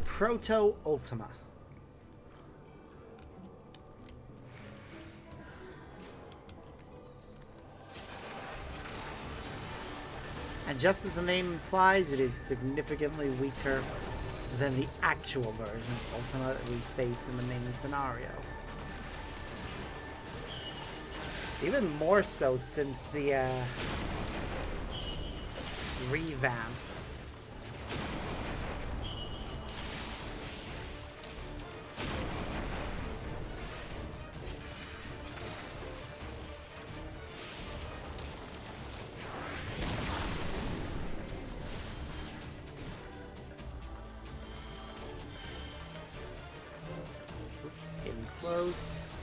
Proto Ultima. And just as the name implies, it is significantly weaker than the actual version of Ultima that we face in the main scenario. Even more so since the revamp. Close.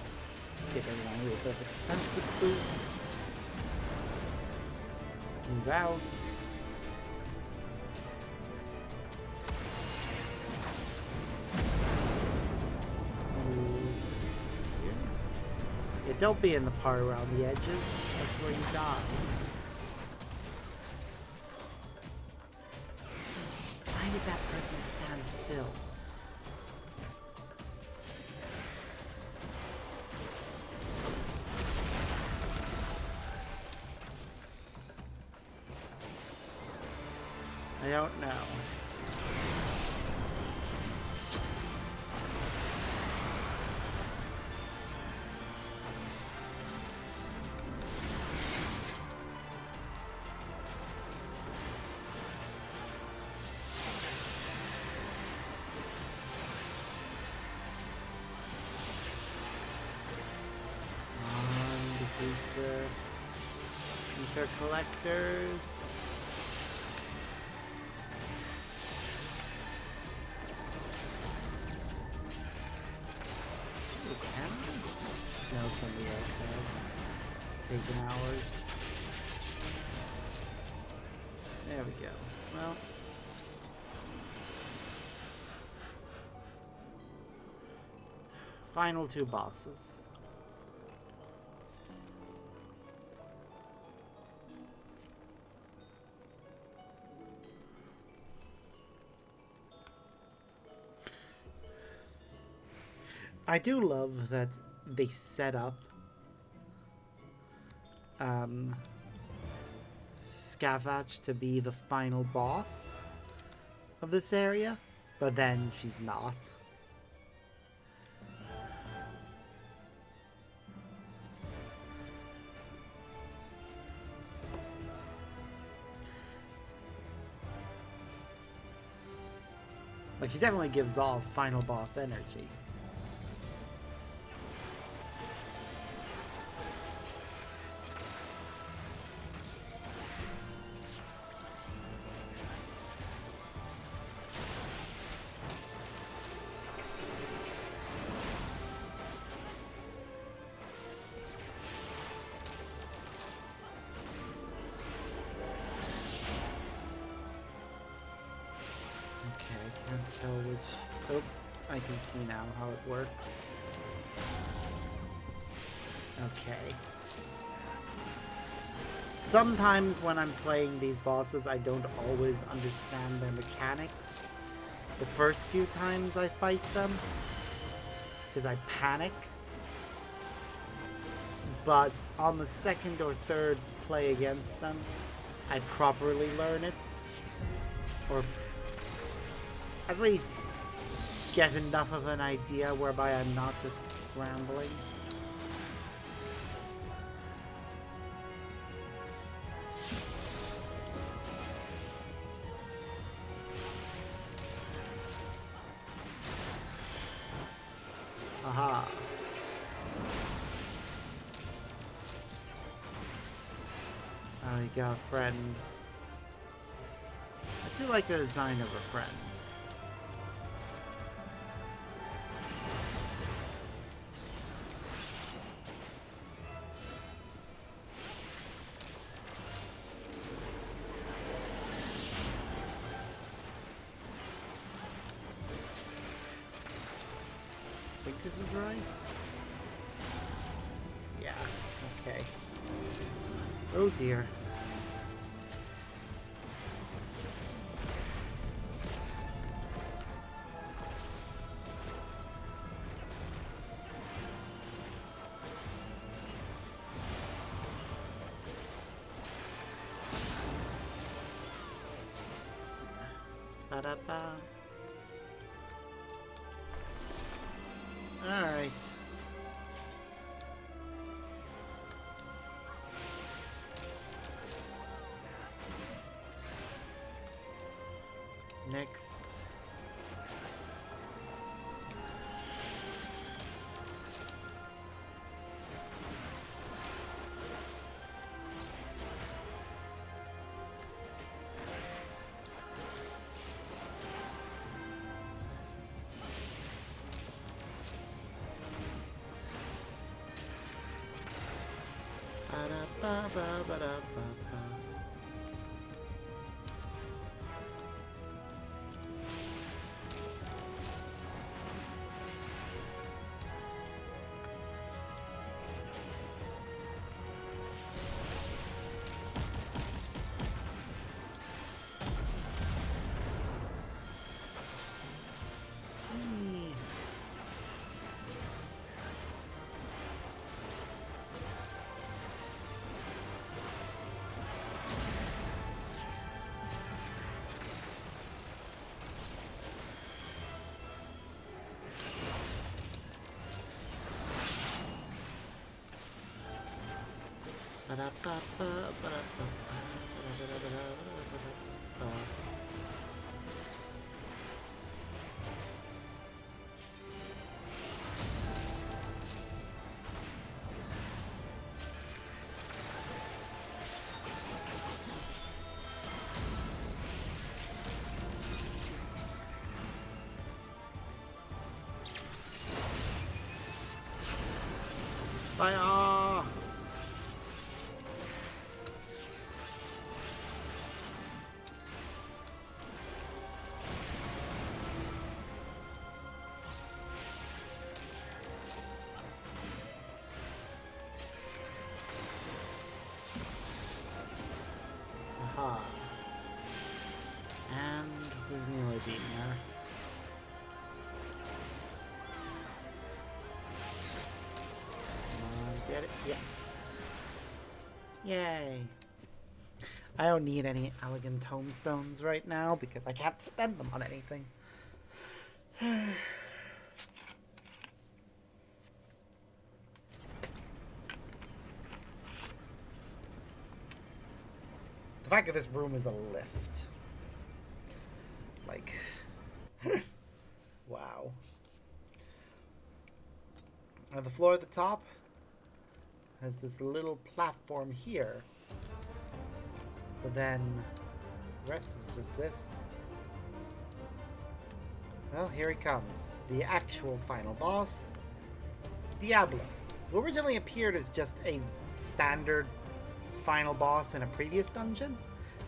Give everyone a little bit of a defensive boost. Move out. Move here. Yeah, don't be in the part around the edges. That's where you die. Why did that person stand still? I don't know. Defeat the collectors. No, somebody else has taken ours. There we go. Well, final two bosses. I do love that they set up Scavach to be the final boss of this area, but then she's not. Like, she definitely gives off final boss energy. Can't tell which... Oh, I can see now how it works. Okay. Sometimes when I'm playing these bosses, I don't always understand their mechanics. the first few times I fight them because I panic. But on the second or third play against them, I properly learn it. Or at least get enough of an idea whereby I'm not just scrambling. Aha. Oh, you got a friend. I do like the design of a friend. I think this is right. Yeah, okay. Oh dear. Ba-da-ba. All right. Next. Ba-da-ba-ba-ba-da-ba-ba. Fire! Aha. And we've nearly beaten her. Come on, get it? Yes. Yay. I don't need any elegant tombstones right now because I can't spend them on anything. The fact that this room is a lift. Like, wow. Now the floor at the top has this little platform here. But then the rest is just this. Well, here he comes. The actual final boss, Diablos, who originally appeared as just a standard final boss in a previous dungeon,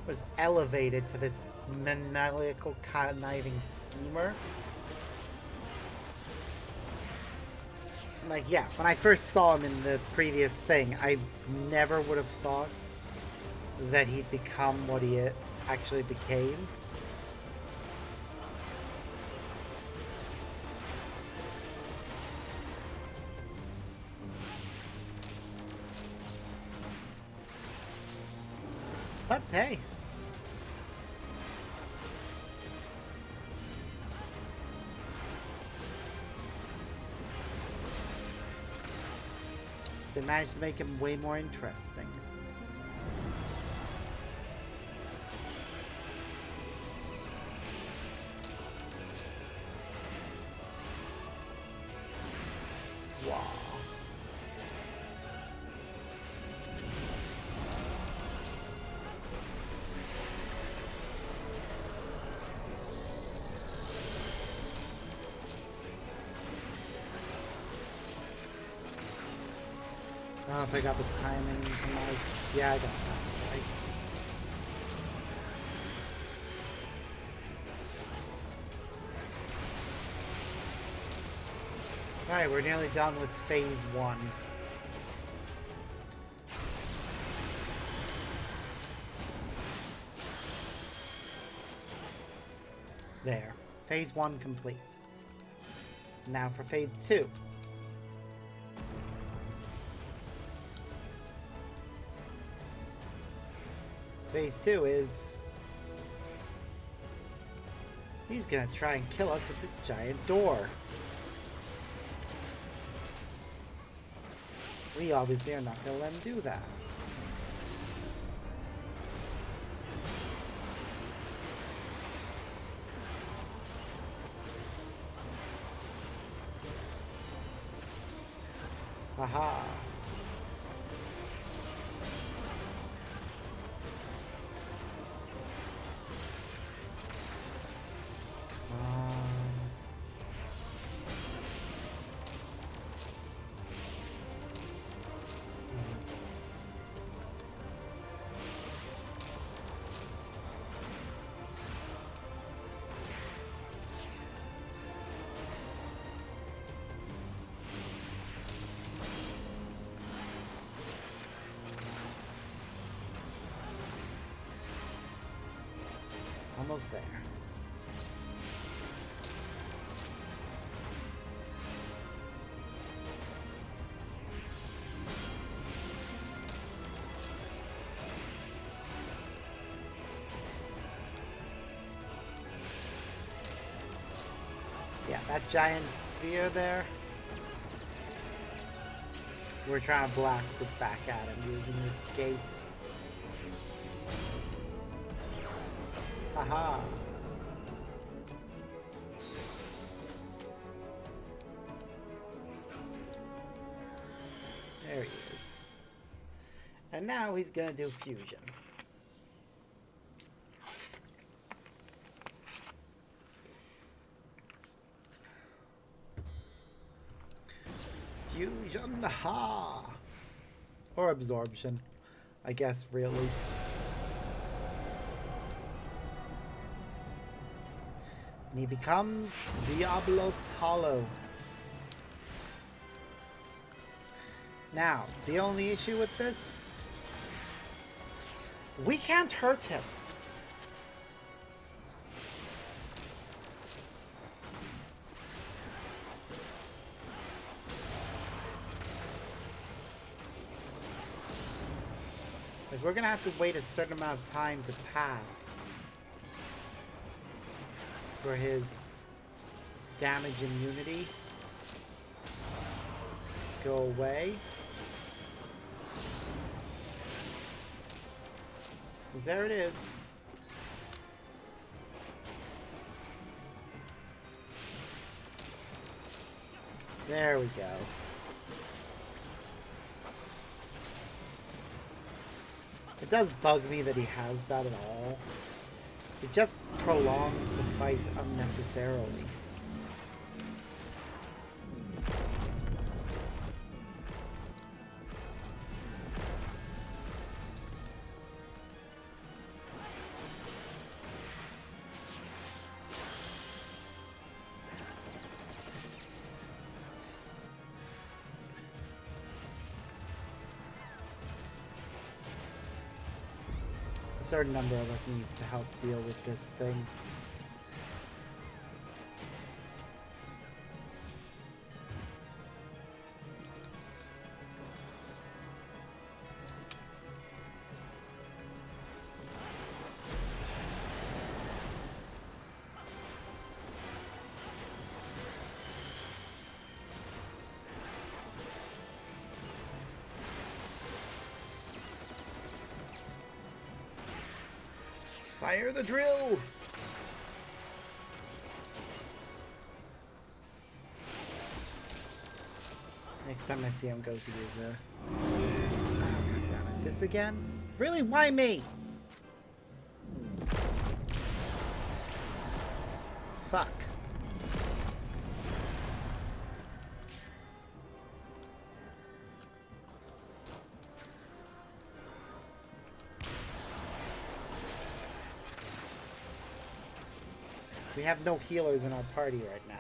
was elevated to this maniacal, conniving schemer. Like, yeah, when I first saw him in the previous thing, I never would have thought that he'd become what he actually became. hey. They managed to make him way more interesting. Wow. I don't know if I got the timing nice. Yeah, I got the timing right. Alright, we're nearly done with phase 1. There. Phase 1 complete. Now for phase 2. Phase 2 is... he's gonna try and kill us with this giant door. We obviously are not gonna let him do that. Haha. Almost there. Yeah, that giant sphere there. We're trying to blast it back at him using this gate. Haha. There he is. And now he's gonna do fusion. Fusion, ha! Or absorption, I guess, really. And he becomes Diablos Hollow. Now, the only issue with this, we can't hurt him. Like, we're gonna have to wait a certain amount of time to pass for his damage immunity to go away. Because there it is. There we go. It does bug me that he has that at all. It just prolongs the fight unnecessarily. A certain number of us needs to help deal with this thing. Fire the drill! Next time I see him go to use oh, God damn it. This again? Really? Why me? Fuck. We have no healers in our party right now.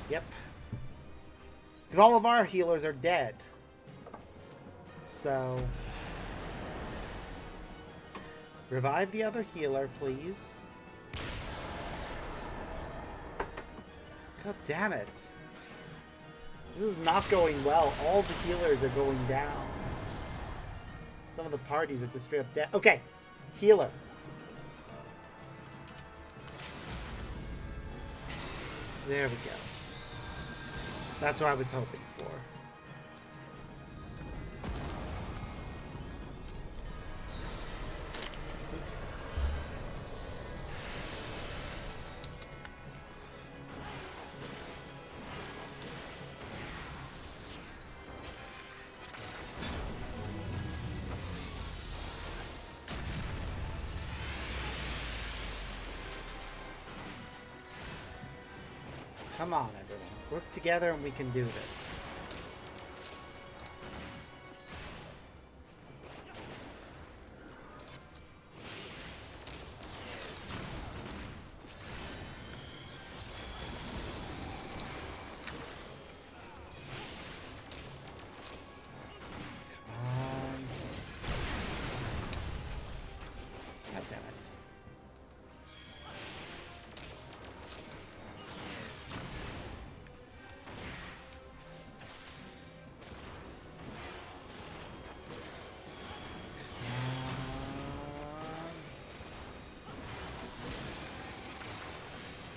Yep. Because all of our healers are dead. So... revive the other healer, please. God damn it. This is not going well. All the healers are going down. Some of the parties are just straight up dead. Okay. Healer. There we go. That's what I was hoping for. Oops. Come on, everyone. Work together and we can do this.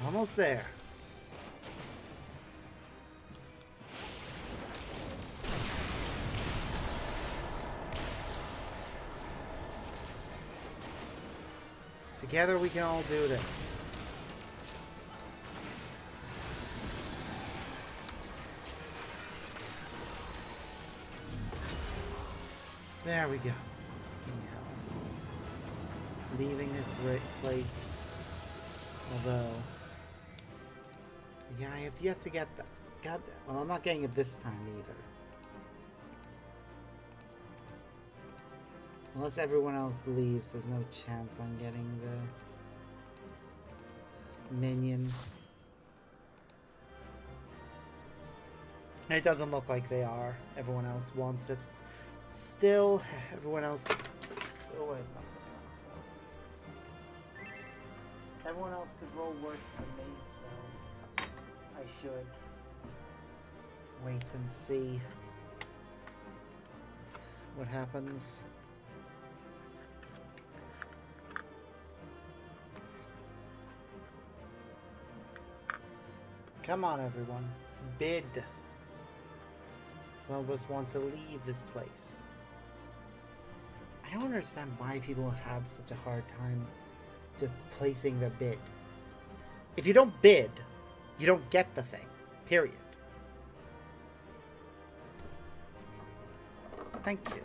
Almost there. Together we can all do this. There we go. Leaving this place. Although... yeah, I have yet to get that. God, well, I'm not getting it this time either. Unless everyone else leaves, there's no chance I'm getting the minion. It doesn't look like they are. Everyone else wants it. Still, everyone else... oh, where's not something on? Everyone else could roll worse than me, so I should wait and see what happens. Come on, everyone. Bid. Some of us want to leave this place. I don't understand why people have such a hard time just placing their bid. If you don't bid, you don't get the thing. Period. Thank you.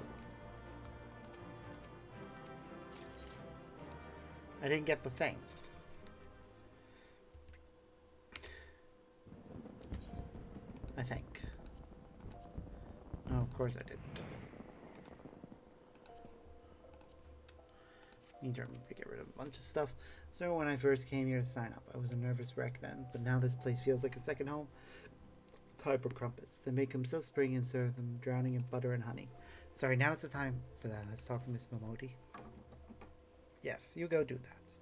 I didn't get the thing. I think. Oh, of course I didn't. Need to remember to get rid of a bunch of stuff. So when I first came here to sign up, I was a nervous wreck then, but now this place feels like a second home. Time for crumpets. They make them so springy and serve them, drowning in butter and honey. Sorry, now's the time for that. Let's talk to Miss Momodi. Yes, you go do that.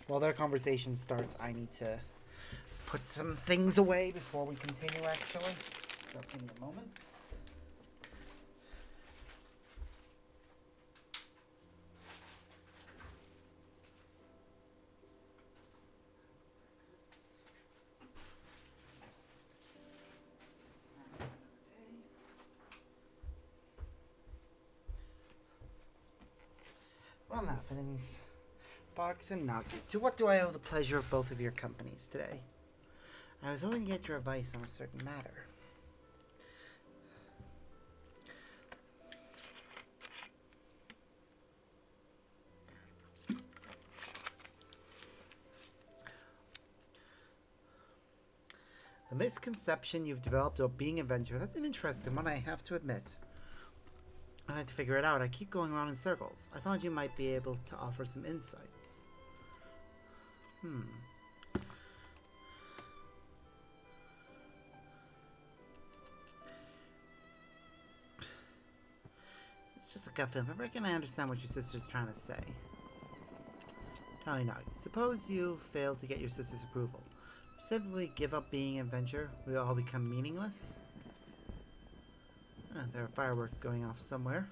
While their conversation starts, I need to put some things away before we continue, actually. So give me a moment. Well, now, Finn's Barks and Nagi. To what do I owe the pleasure of both of your companies today? I was hoping to get your advice on a certain matter. The misconception you've developed about being an adventurer, that's an interesting one, I have to admit. I'd like to figure it out. I keep going around in circles. I thought you might be able to offer some insights. It's just a gut feeling. I reckon I understand what your sister's trying to say. Tell me now, suppose you fail to get your sister's approval. Simply give up being an adventurer? Will it all become meaningless? There are fireworks going off somewhere.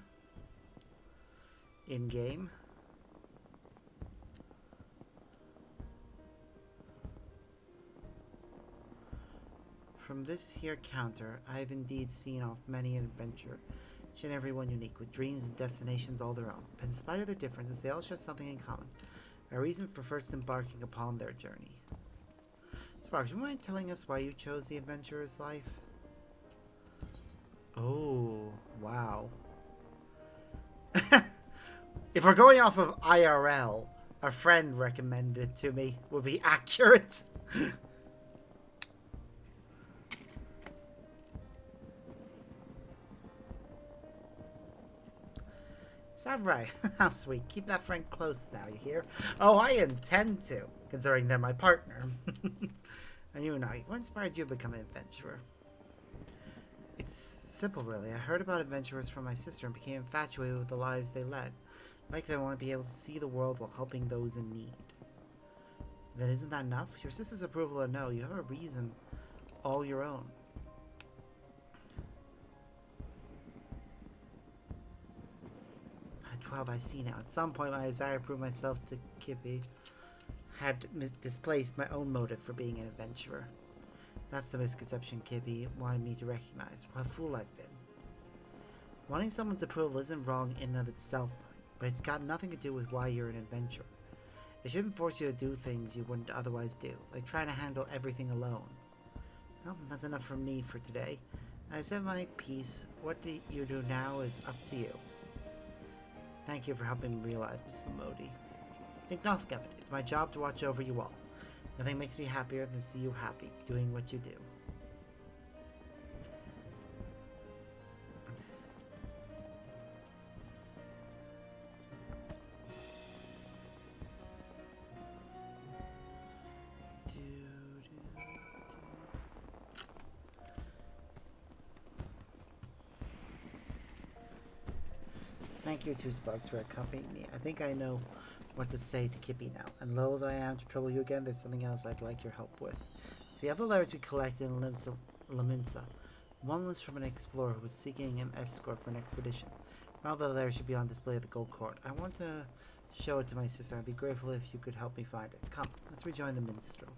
In-game. From this here counter, I have indeed seen off many an adventure, each and every one unique, with dreams and destinations all their own. But in spite of their differences, they all share something in common, a reason for first embarking upon their journey. Sparks, would you mind telling us why you chose the adventurer's life? Oh, wow. If we're going off of IRL, a friend recommended it to me would be accurate. Is that right? How sweet. Keep that friend close now, you hear? Oh, I intend to, considering they're my partner. And you and I, what inspired you to become an adventurer? It's simple, really. I heard about adventurers from my sister and became infatuated with the lives they led. Like they want to be able to see the world while helping those in need. Then isn't that enough? Your sister's approval or no, you have a reason all your own. At 12, I see now. At some point, my desire to prove myself to Kippy had displaced my own motive for being an adventurer. That's the misconception Kippy wanted me to recognize. What a fool I've been. Wanting someone's approval isn't wrong in and of itself, but it's got nothing to do with why you're an adventurer. It shouldn't force you to do things you wouldn't otherwise do, like trying to handle everything alone. Well, that's enough from me for today. I said my piece. What do you do now is up to you. Thank you for helping me realize, Miss Modi. Think nothing of it. It's my job to watch over you all. Nothing makes me happier than to see you happy, doing what you do. Thank you, Two Sparks, for accompanying me. I think I know what to say to Kippy now. And loath I am to trouble you again, there's something else I'd like your help with. So you have the letters we collected in Laminsa. One was from an explorer who was seeking an escort for an expedition. Now the letter should be on display at the Gold Court. I want to show it to my sister. I'd be grateful if you could help me find it. Come, let's rejoin the minstrel.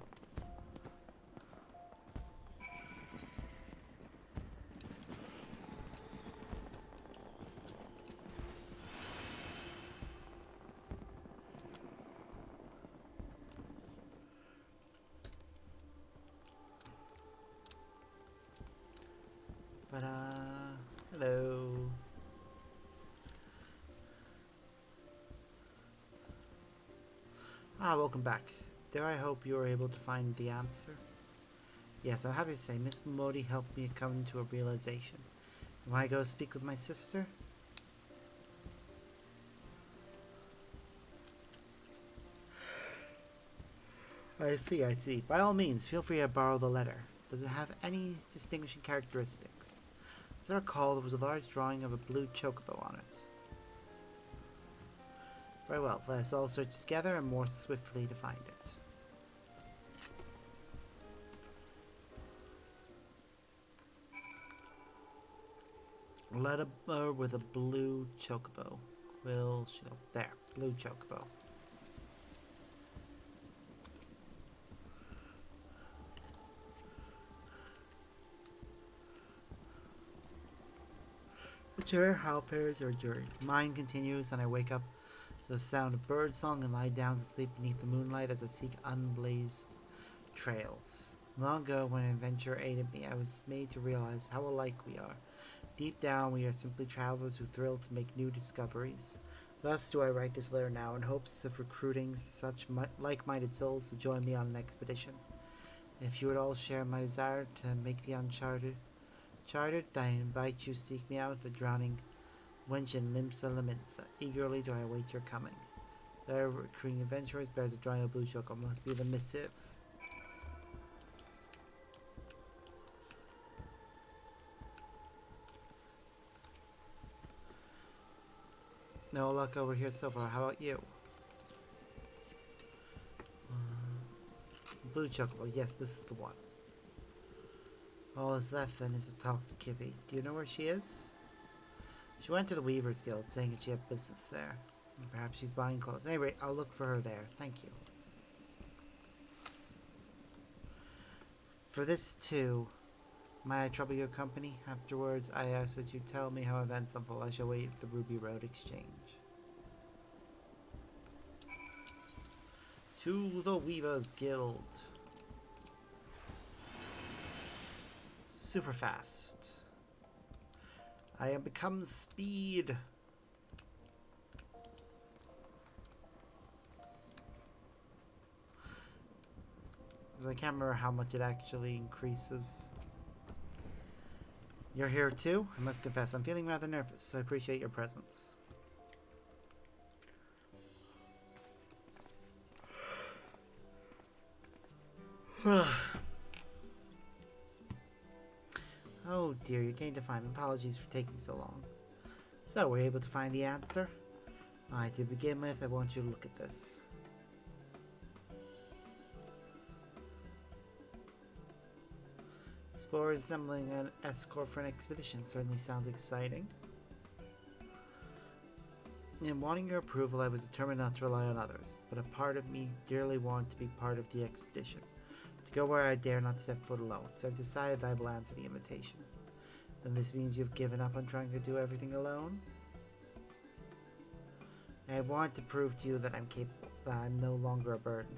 Hello. Welcome back. Dare I hope you were able to find the answer? Yes, I'm happy to say Miss Modi helped me come to a realization. When I go speak with my sister? I see. By all means, feel free to borrow the letter. Does it have any distinguishing characteristics? As I recall, there was a large drawing of a blue chocobo on it. Very well, let us all search together and more swiftly to find it. Letter with a blue chocobo. Will show. There, blue chocobo. Whichever how pairs are during. Mine continues and I wake up to the sound of birdsong and lie down to sleep beneath the moonlight as I seek unblazed trails. Long ago, when an adventurer aided me, I was made to realize how alike we are. Deep down, we are simply travelers who thrill to make new discoveries. Thus do I write this letter now in hopes of recruiting such like-minded souls to join me on an expedition. If you would all share my desire to make the uncharted, I invite you to seek me out, the drowning wench in Limsa Laminsa. Eagerly do I await your coming. There, recruiting adventurers bears a drawing of blue choco. Must be the missive. No luck over here so far. How about you? Blue chocobo. Yes, this is the one. All that's left then is to talk to Kippy. Do you know where she is? She went to the Weavers Guild, saying that she had business there. Perhaps she's buying clothes. Anyway, I'll look for her there. Thank you. For this, too, may I trouble your company? Afterwards, I ask that you tell me how events unfold. I shall wait at the Ruby Road Exchange. To the Weavers Guild. Super fast. I am become speed. I can't remember how much it actually increases. You're here too? I must confess, I'm feeling rather nervous, so I appreciate your presence. Oh dear, you came to find me. Apologies for taking so long. So, we're able to find the answer? Alright, to begin with, I want you to look at this. Explorers assembling an escort for an expedition certainly sounds exciting. In wanting your approval, I was determined not to rely on others, but a part of me dearly wanted to be part of the expedition, to go where I dare not step foot alone, so I've decided that I will answer the invitation. Then this means you've given up on trying to do everything alone? I want to prove to you that I'm capable, that I'm no longer a burden.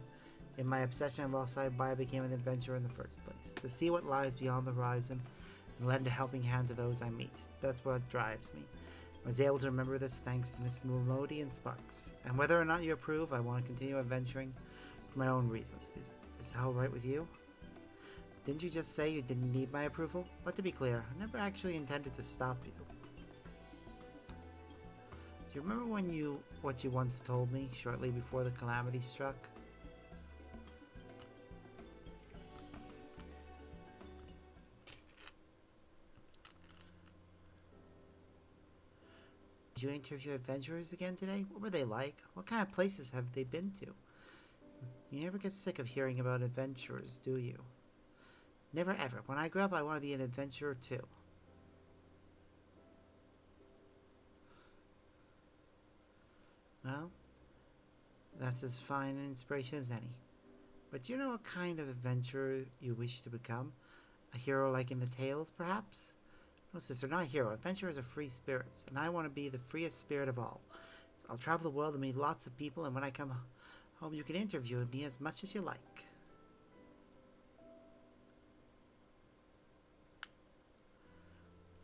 In my obsession, I lost sight of why I became an adventurer in the first place. To see what lies beyond the horizon and lend a helping hand to those I meet. That's what drives me. I was able to remember this thanks to Miss Melody and Sparks. And whether or not you approve, I want to continue adventuring for my own reasons. Is that alright with you? Didn't you just say you didn't need my approval? But to be clear, I never actually intended to stop you. Do you remember what you once told me shortly before the calamity struck? Did you interview adventurers again today? What were they like? What kind of places have they been to? You never get sick of hearing about adventurers, do you? Never ever. When I grow up, I want to be an adventurer too. Well, that's as fine an inspiration as any. But do you know what kind of adventurer you wish to become? A hero like in the tales, perhaps? No, sister, not a hero. Adventurers are free spirits, and I want to be the freest spirit of all. So I'll travel the world and meet lots of people, and when I come home, you can interview me as much as you like.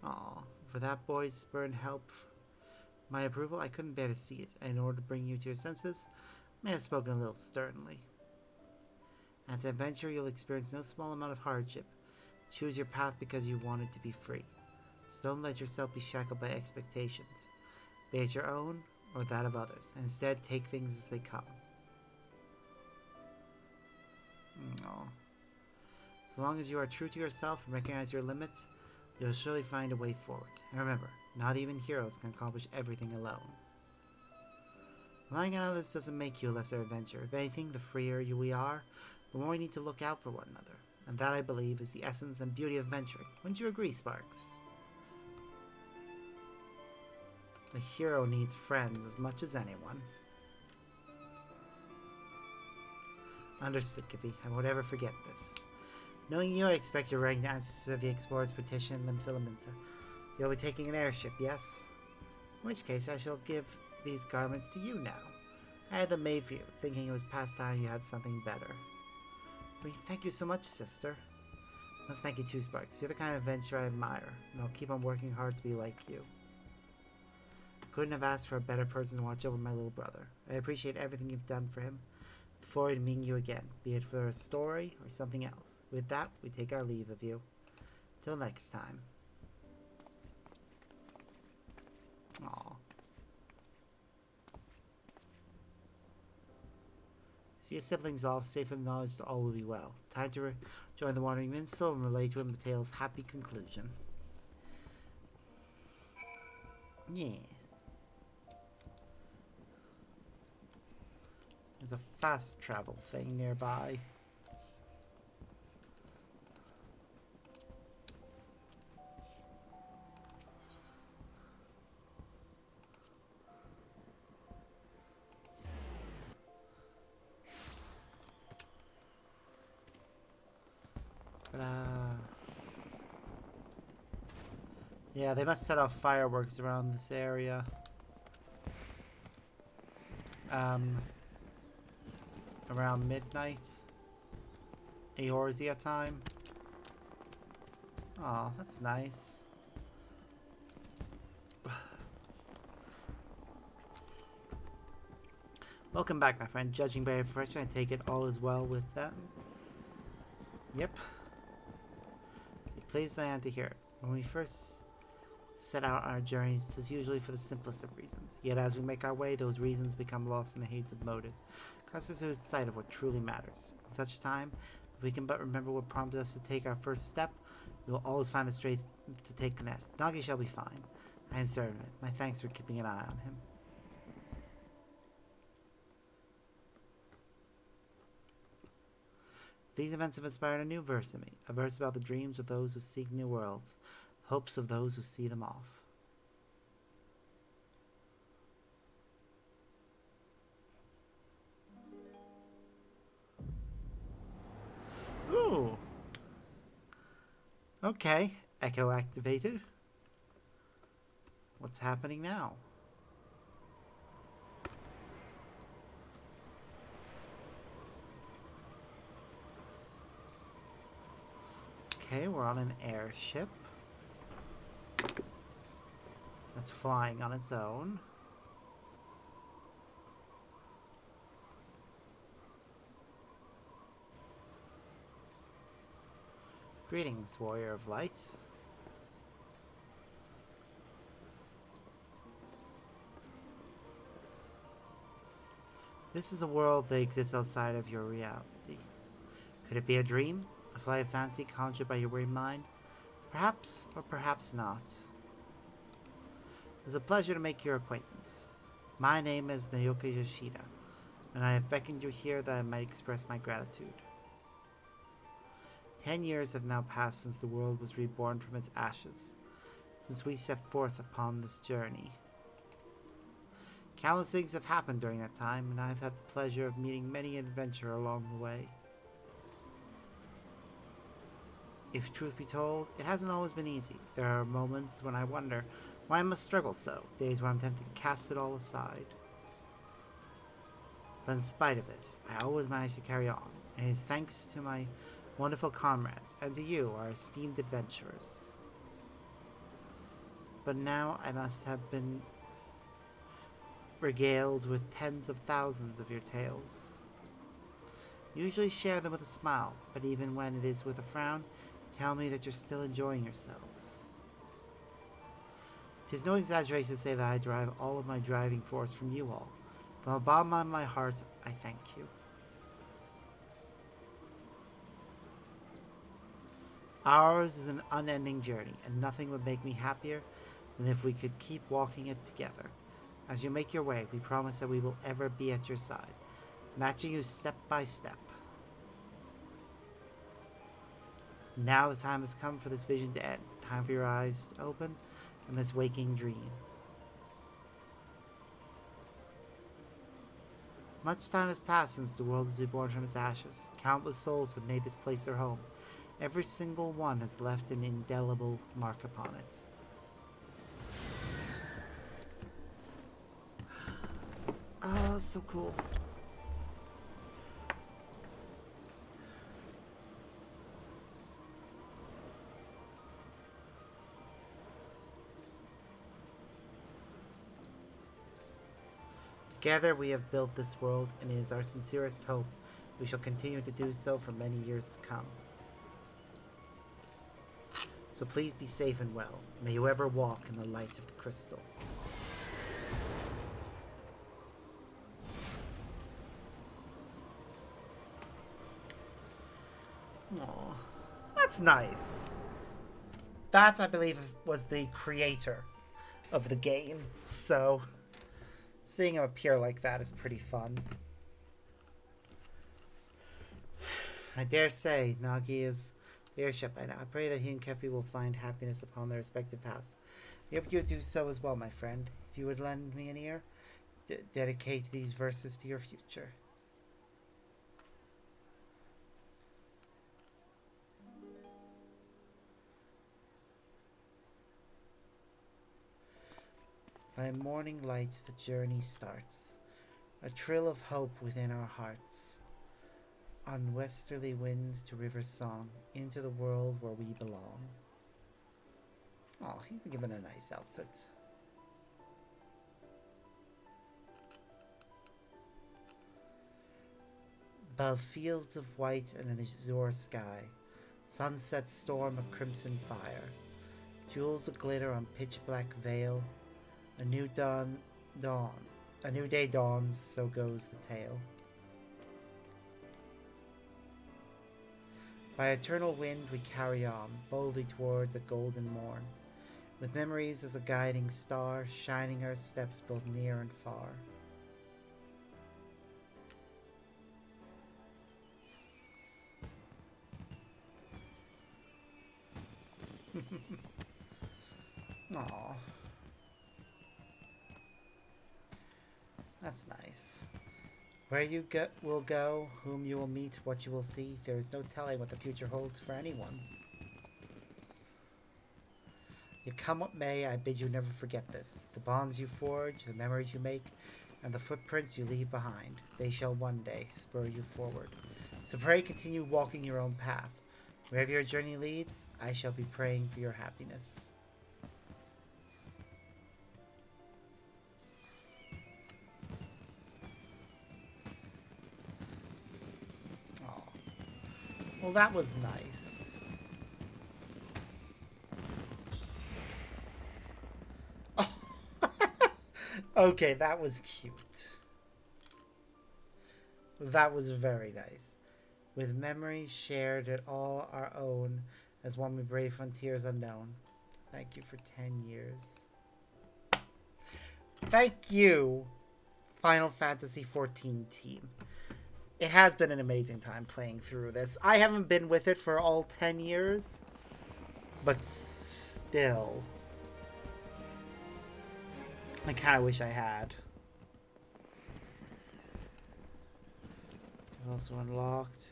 Aw, for that boy's spur and help my approval, I couldn't bear to see it. In order to bring you to your senses, I may have spoken a little sternly. As an adventurer, you'll experience no small amount of hardship. Choose your path because you want it to be free. So don't let yourself be shackled by expectations, be it your own or that of others. And instead, take things as they come. Aww. So long as you are true to yourself and recognize your limits, you'll surely find a way forward. And remember, not even heroes can accomplish everything alone. Relying on others doesn't make you a lesser adventurer. If anything, the freer we are, the more we need to look out for one another. And that, I believe, is the essence and beauty of venturing. Wouldn't you agree, Sparks? The hero needs friends as much as anyone. Understood, Kippy. I won't ever forget this. Knowing you, I expect you're writing the answers to the Explorer's petition in Limsa Laminsa. You'll be taking an airship, yes? In which case, I shall give these garments to you now. I had them made for you, thinking it was past time you had something better. Thank you so much, sister. Must thank you too, Sparks. You're the kind of adventurer I admire, and I'll keep on working hard to be like you. Couldn't have asked for a better person to watch over my little brother. I appreciate everything you've done for him. Look forward to meeting you again, be it for a story or something else. With that, we take our leave of you. Till next time. Aww. See your siblings off, safe in the knowledge that all will be well. Time to join the Wandering Minstrel and relate to him the tale's happy conclusion. Yeah. There's a fast travel thing nearby. Yeah, they must set off fireworks around this area. Around midnight. Eorzea time. Oh, that's nice. Welcome back, my friend. Judging by your reflection, I take it all is well with them. Yep. Pleased I am to hear it. When we first set out on our journeys, 'tis usually for the simplest of reasons. Yet as we make our way, those reasons become lost in the haze of motives, causing us to lose sight of what truly matters. In such time, if we can but remember what prompted us to take our first step, we will always find the strength to take the next. Nagi shall be fine. I am certain of it. My thanks for keeping an eye on him. These events have inspired a new verse in me, a verse about the dreams of those who seek new worlds, the hopes of those who see them off. Ooh. Okay, Echo activated. What's happening now? Okay, we're on an airship. That's flying on its own. Greetings, Warrior of Light. This is a world that exists outside of your reality. Could it be a dream? A flight of fancy conjured by your weary mind? Perhaps, or perhaps not. It is a pleasure to make your acquaintance. My name is Naoki Yoshida, and I have beckoned you here that I might express my gratitude. 10 years have now passed since the world was reborn from its ashes, since we set forth upon this journey. Countless things have happened during that time, and I have had the pleasure of meeting many an adventurer along the way. If truth be told, it hasn't always been easy. There are moments when I wonder why I must struggle so, days when I'm tempted to cast it all aside. But in spite of this, I always manage to carry on, and it is thanks to my wonderful comrades, and to you, our esteemed adventurers. But now I must have been regaled with tens of thousands of your tales. You usually share them with a smile, but even when it is with a frown, tell me that you're still enjoying yourselves. 'Tis no exaggeration to say that I derive all of my driving force from you all. From the bottom of my heart, I thank you. Ours is an unending journey, and nothing would make me happier than if we could keep walking it together. As you make your way, we promise that we will ever be at your side, matching you step by step. Now the time has come for this vision to end. Time for your eyes to open and this waking dream. Much time has passed since the world was reborn from its ashes. Countless souls have made this place their home. Every single one has left an indelible mark upon it. Oh, so cool. Together we have built this world, and it is our sincerest hope we shall continue to do so for many years to come. So please be safe and well. May you ever walk in the light of the crystal. Aww. That's nice. That, I believe, was the creator of the game. So, seeing him appear like that is pretty fun. I dare say Nagi is leadership by now. I pray that he and Kefi will find happiness upon their respective paths. I hope you would do so as well, my friend. If you would lend me an ear, dedicate these verses to your future. By morning light the journey starts, a trill of hope within our hearts. On westerly winds to river song, into the world where we belong. Oh, he's been given a nice outfit. Above fields of white and an azure sky, sunset storm a crimson fire, jewels a-glitter on pitch-black veil, a new a new day dawns, so goes the tale. By eternal wind we carry on, boldly towards a golden morn, with memories as a guiding star, shining our steps both near and far. Aww. That's nice. Where you will go, whom you will meet, what you will see, there is no telling what the future holds for anyone. You come what may, I bid you never forget this. The bonds you forge, the memories you make, and the footprints you leave behind, they shall one day spur you forward. So pray continue walking your own path. Wherever your journey leads, I shall be praying for your happiness. Oh, well, that was nice. Oh. Okay, that was cute. That was very nice. With memories shared at all our own, as one we brave frontiers unknown. Thank you for 10 years. Thank you, Final Fantasy XIV team. It has been an amazing time playing through this. I haven't been with it for all 10 years, but still. I kind of wish I had. Also unlocked.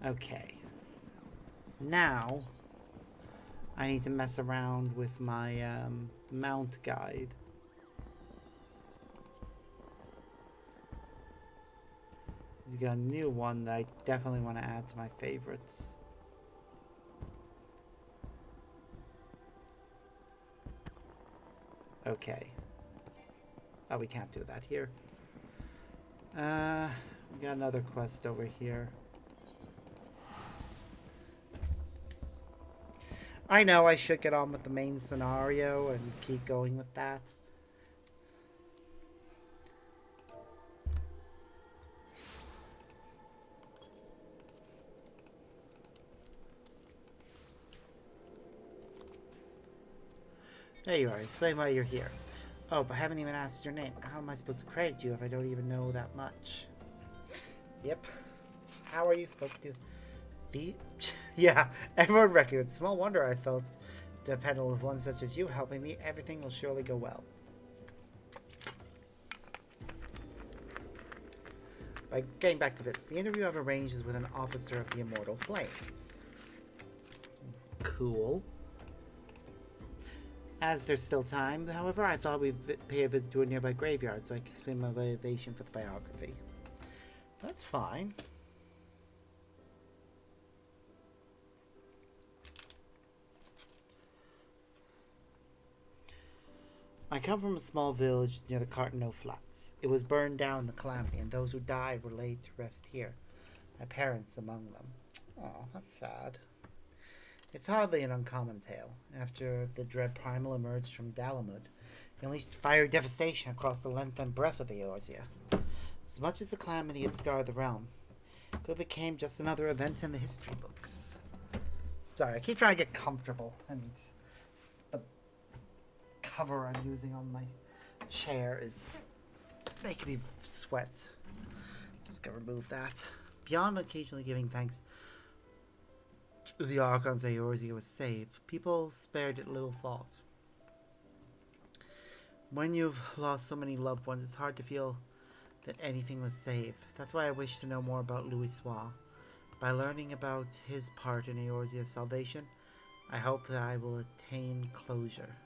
Okay. Now, I need to mess around with my mount guide. He's got a new one that I definitely want to add to my favorites. Okay. Oh, we can't do that here. We got another quest over here. I know I should get on with the main scenario and keep going with that. There you are. Explain why you're here. Oh, but I haven't even asked your name. How am I supposed to credit you if I don't even know that much? Yep. How are you supposed to do? Yeah, everyone recognized. Small wonder I felt dependent with one such as you helping me. Everything will surely go well. By getting back to business, the interview I've arranged is with an officer of the Immortal Flames. Cool. As there's still time, however, I thought we'd pay a visit to a nearby graveyard so I can explain my motivation for the biography. That's fine. I come from a small village near the Cartano Flats. It was burned down in the calamity, and those who died were laid to rest here. My parents among them. Oh, that's sad. It's hardly an uncommon tale. After the dread primal emerged from Dalamud, it unleashed fiery devastation across the length and breadth of Eorzea. As much as the calamity had scarred the realm, it became just another event in the history books. Sorry, I keep trying to get comfortable, and the cover I'm using on my chair is making me sweat. Just gotta remove that. Beyond occasionally giving thanks to the Archons that Eorzea was saved, people spared it little thought. When you've lost so many loved ones, it's hard to feel that anything was saved. That's why I wish to know more about Louis Soir. By learning about his part in Eorzea's salvation, I hope that I will attain closure.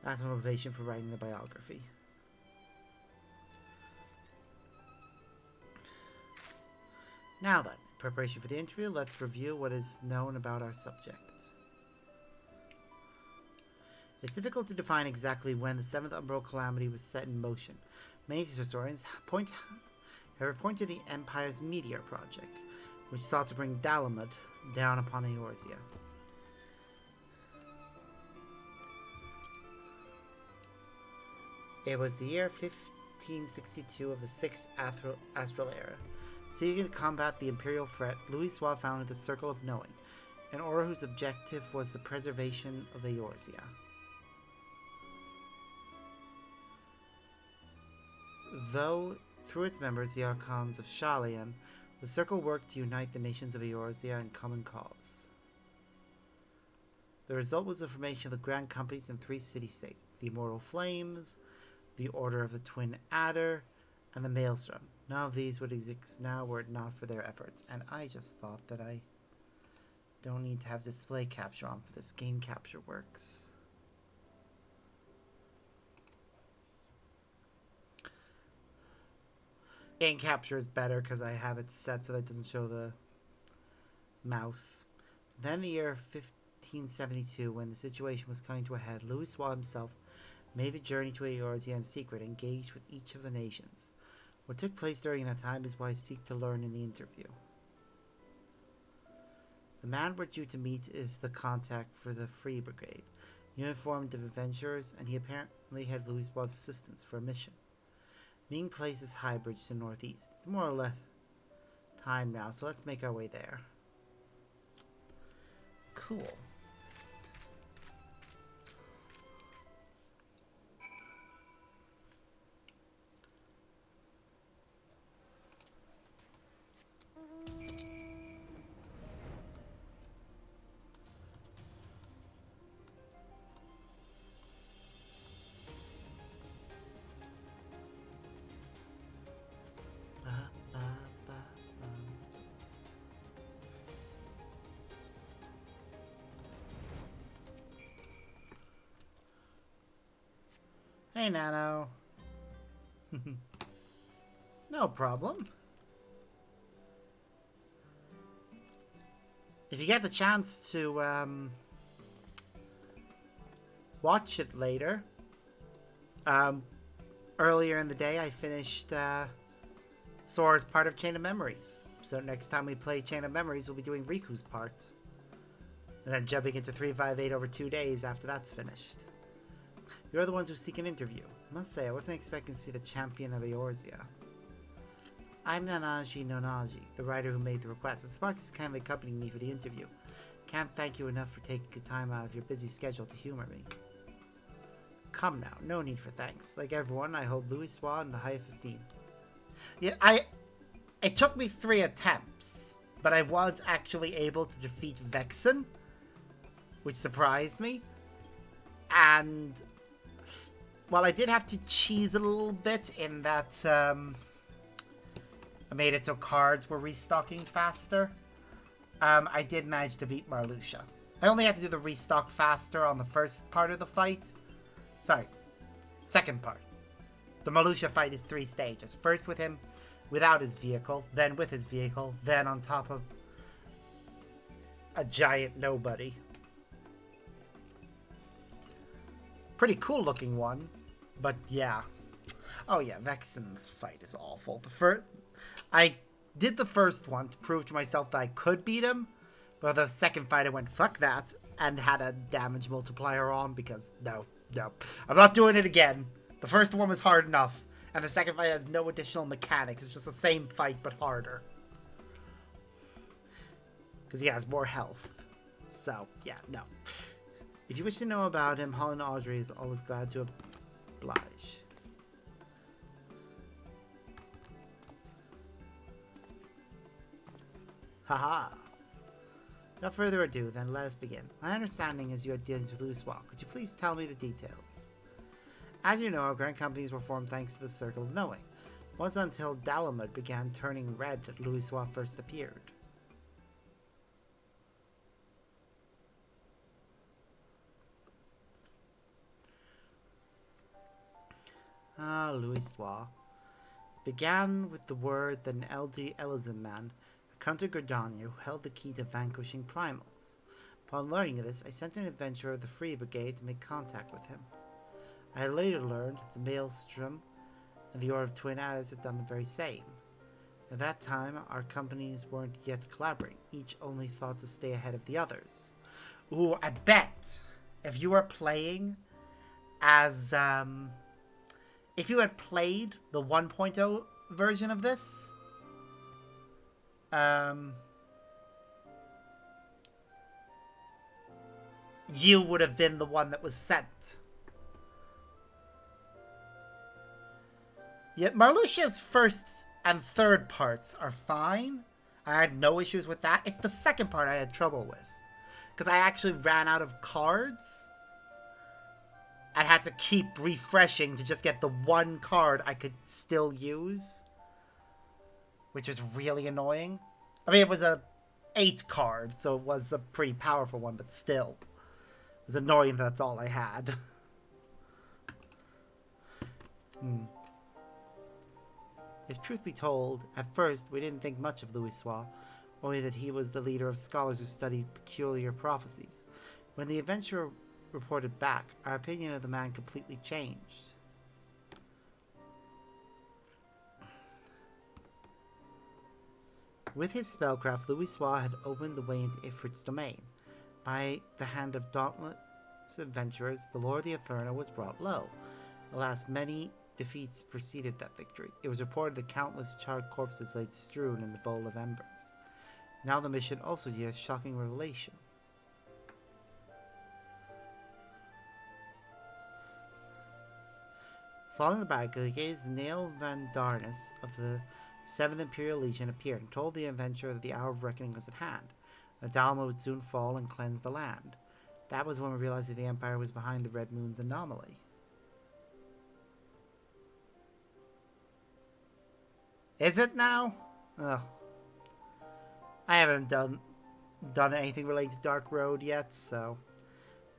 That's my motivation for writing the biography. Now then, in preparation for the interview, let's review what is known about our subject. It's difficult to define exactly when the Seventh Umbral Calamity was set in motion. Many historians have pointed to the Empire's Meteor Project, which sought to bring Dalamud down upon Eorzea. It was the year 1562 of the 6th Astral Era. Seeking to combat the Imperial threat, Louis Soir founded the Circle of Knowing, an order whose objective was the preservation of Eorzea. Though, through its members, the Archons of Shalien, the Circle worked to unite the nations of Eorzea in common cause. The result was the formation of the Grand Companies in 3 city-states, the Immortal Flames, the Order of the Twin Adder, and the Maelstrom. None of these would exist now were it not for their efforts, and I just thought that I don't need to have display capture on for this. Game capture works. Game capture is better because I have it set so that it doesn't show the mouse. Then the year 1572, when the situation was coming to a head, Louis Soir himself made the journey to Eorzea in secret, engaged with each of the nations. What took place during that time is what I seek to learn in the interview. The man we're due to meet is the contact for the Free Brigade, uniformed of adventurers, and he apparently had Louis Soir's assistance for a mission. Ming Place is Highbridge to northeast. It's more or less time now, so let's make our way there. Cool. Hey, Nano. No problem. If you get the chance to watch it later, earlier in the day I finished Sora's part of Chain of Memories. So next time we play Chain of Memories, we'll be doing Riku's part. And then jumping into 358 over 2 days after that's finished. You're the ones who seek an interview. I must say, I wasn't expecting to see the champion of Eorzea. I'm Nanaji Nonaji, the writer who made the request, and Spark is kindly accompanying me for the interview. Can't thank you enough for taking good time out of your busy schedule to humor me. Come now, no need for thanks. Like everyone, I hold Louis Soir in the highest esteem. Yeah, it took me 3 attempts, but I was actually able to defeat Vexen, which surprised me. And while I did have to cheese it a little bit in that I made it so cards were restocking faster. I did manage to beat Marluxia. I only had to do the restock faster on the first part of the fight. Sorry, second part. The Marluxia fight is 3 stages. First with him without his vehicle, then with his vehicle, then on top of a giant nobody. Pretty cool looking one, but yeah. Oh yeah, Vexen's fight is awful. I did the first one to prove to myself that I could beat him, but the second fight I went, fuck that, and had a damage multiplier on because no. I'm not doing it again. The first one was hard enough, and the second fight has no additional mechanics. It's just the same fight, but harder. Because he has more health. So, yeah, no. If you wish to know about him, Holland Audrey is always glad to oblige. Haha. Without further ado, then let us begin. My understanding is you are dealing with Louisoix. Could you please tell me the details? As you know, our grand companies were formed thanks to the Circle of Knowing. It wasn't until Dalamud began turning red that Louisoix first appeared. Louisoix began with the word that an elderly Elizan man had come to Gridania who held the key to vanquishing primals. Upon learning of this, I sent an adventurer of the Free Brigade to make contact with him. I had later learned that the Maelstrom and the Order of Twin Adders had done the very same. At that time, our companies weren't yet collaborating. Each only thought to stay ahead of the others. Ooh, I bet if you were playing as, if you had played the 1.0 version of this, you would have been the one that was sent. Yet Marluxia's first and third parts are fine. I had no issues with that. It's the second part I had trouble with. Because I actually ran out of cards. And had to keep refreshing to just get the one card I could still use. Which was really annoying. I mean, it was a 8 card, so it was a pretty powerful one, but still. It was annoying that that's all I had. If truth be told, at first we didn't think much of Louisoix, only that he was the leader of scholars who studied peculiar prophecies. When the adventurer reported back, our opinion of the man completely changed. With his spellcraft, Louisoix had opened the way into Ifrit's domain. By the hand of dauntless adventurers, the Lord of the Inferno was brought low. Alas, many defeats preceded that victory. It was reported that countless charred corpses lay strewn in the bowl of embers. Now the mission also yields shocking revelation. Following the barricades, Nail Van Darnus of the 7th Imperial Legion appeared and told the adventurer that the hour of reckoning was at hand. The Dalma would soon fall and cleanse the land. That was when we realized that the Empire was behind the Red Moon's anomaly. Is it now? Ugh. I haven't done anything related to Dark Road yet, so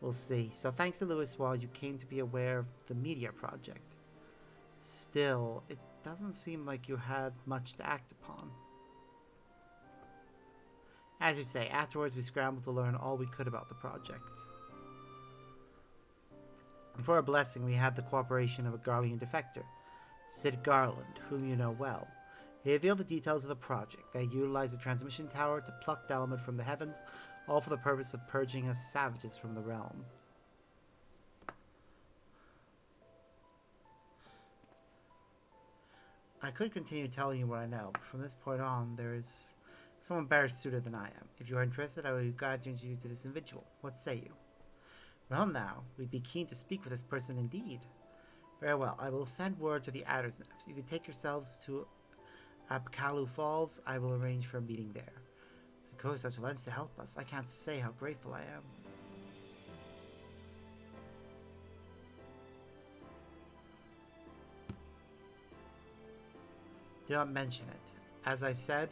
we'll see. So thanks to Louisoix, you came to be aware of the media project. Still, it doesn't seem like you had much to act upon. As you say, afterwards we scrambled to learn all we could about the project. And for a blessing, we had the cooperation of a Garlean defector, Sid Garland, whom you know well. He revealed the details of the project. They utilized a transmission tower to pluck Dalamud from the heavens, all for the purpose of purging us savages from the realm. I could continue telling you what I know, but from this point on, there is someone better suited than I am. If you are interested, I will be glad to introduce you to this individual. What say you? Well now, we'd be keen to speak with this person indeed. Very well, I will send word to the Adders. If you can take yourselves to Apkalu Falls, I will arrange for a meeting there. To go to such lengths to help us, I can't say how grateful I am. Do not mention it. As I said,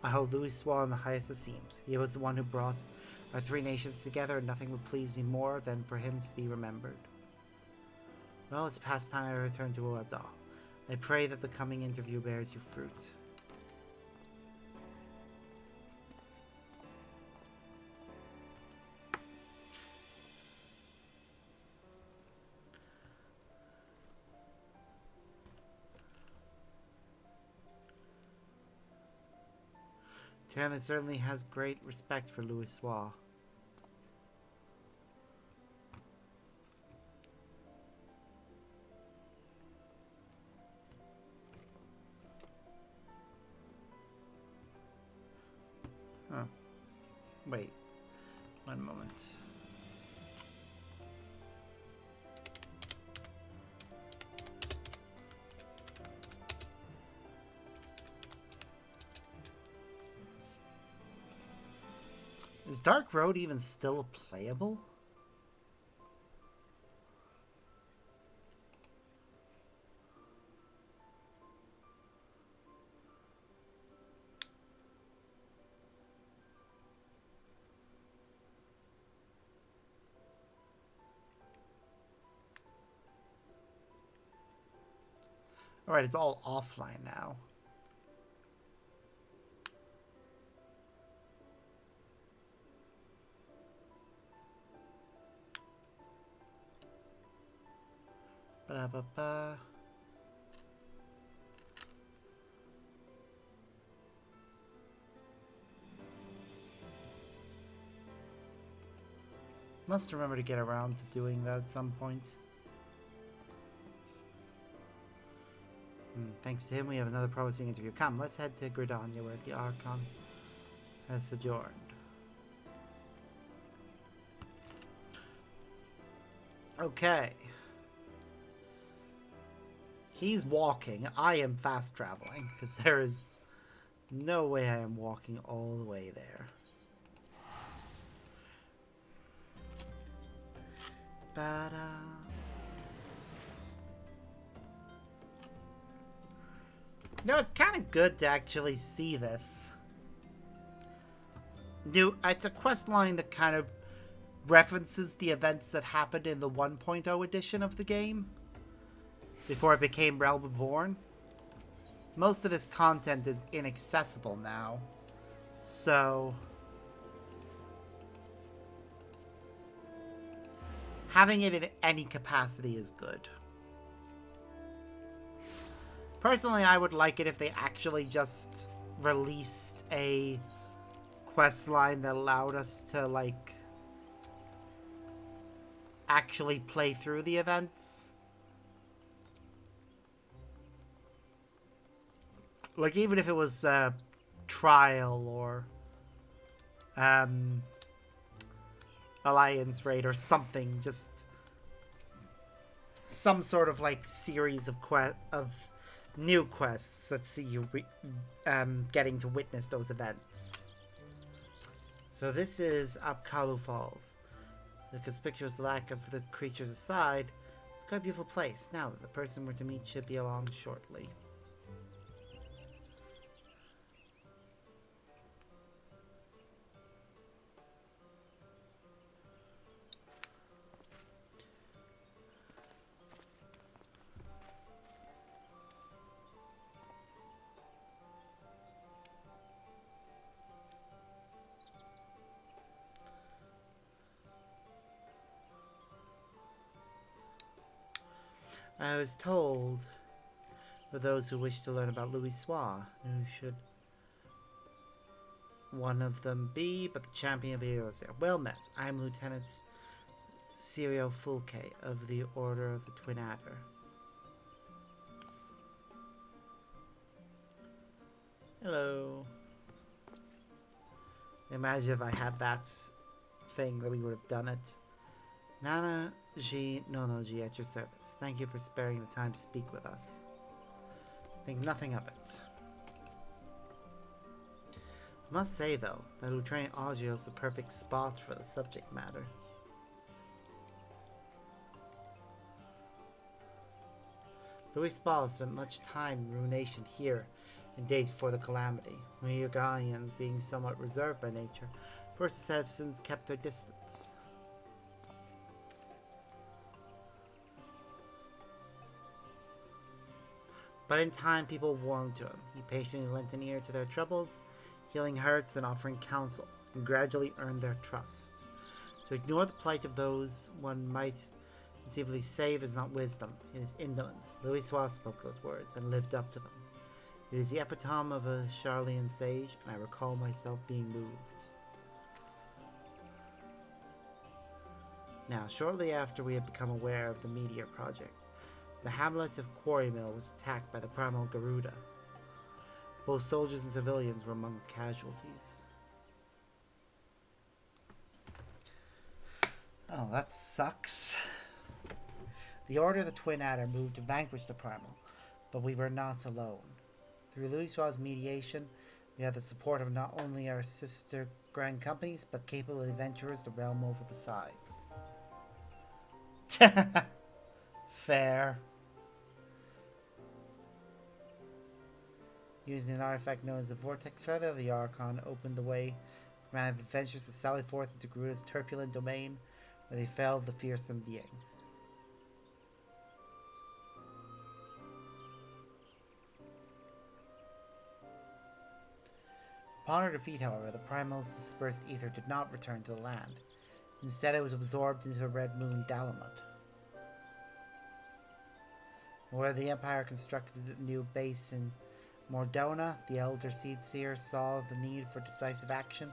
I hold Louis Swan in the highest esteem. He was the one who brought our three nations together, and nothing would please me more than for him to be remembered. Well, it's past time I return to Uadal. I pray that the coming interview bears you fruit. Tyranna certainly has great respect for Louis Swan. Huh. Wait. One moment. Is Dark Road even still playable? Alright, it's all offline now. Ba-da-ba-ba. Must remember to get around to doing that at some point. Thanks to him, we have another promising interview. Come, let's head to Gridania, where the Archon has sojourned. Okay. He's walking. I am fast traveling, because there is no way I am walking all the way there. Ba-da. No, it's kind of good to actually see this. It's a quest line that kind of references the events that happened in the 1.0 edition of the game before it became Realm Reborn. Most of this content is inaccessible now, so having it in any capacity is good. Personally, I would like it if they actually just released a quest line that allowed us to, like, actually play through the events. Like, even if it was Trial or Alliance Raid or something, just some sort of, like, series of new quests that see you getting to witness those events. So this is Apkalu Falls. The conspicuous lack of the creatures aside, it's quite a beautiful place. Now, the person we're to meet should be along shortly. I was told, for those who wish to learn about Louis Swan, who should one of them be but the champion of heroes there. Well met. I am Lieutenant Sirio Fulke of the Order of the Twin Adder. Hello. Imagine if I had that thing that we would have done it. Nana Ji Nonoji at your service. Thank you for sparing the time to speak with us. Think nothing of it. I must say, though, that Lieutenant Augio is the perfect spot for the subject matter. Louis Spall spent much time in ruination here in days before the calamity, we Ugarians, being somewhat reserved by nature, first assassins kept their distance. But in time, people warmed to him. He patiently lent an ear to their troubles, healing hurts and offering counsel, and gradually earned their trust. To ignore the plight of those one might conceivably save is not wisdom, it is indolence. Louis Suave spoke those words and lived up to them. It is the epitome of a Charlean sage, and I recall myself being moved. Now, shortly after we had become aware of the Meteor Project, the hamlet of Quarry Mill was attacked by the primal Garuda. Both soldiers and civilians were among the casualties. Oh, that sucks. The Order of the Twin Adder moved to vanquish the primal, but we were not alone. Through Louisoix's mediation, we had the support of not only our sister grand companies, but capable adventurers the realm over besides. Fair. Using an artifact known as the Vortex Feather, the Archon opened the way for man of adventurers to sally forth into Garuda's turbulent domain, where they felled the fearsome being. Upon her defeat, however, the Primal's dispersed ether did not return to the land. Instead, it was absorbed into the Red Moon Dalamud, where the Empire constructed a new base in Mordona. The Elder Seedseer saw the need for decisive action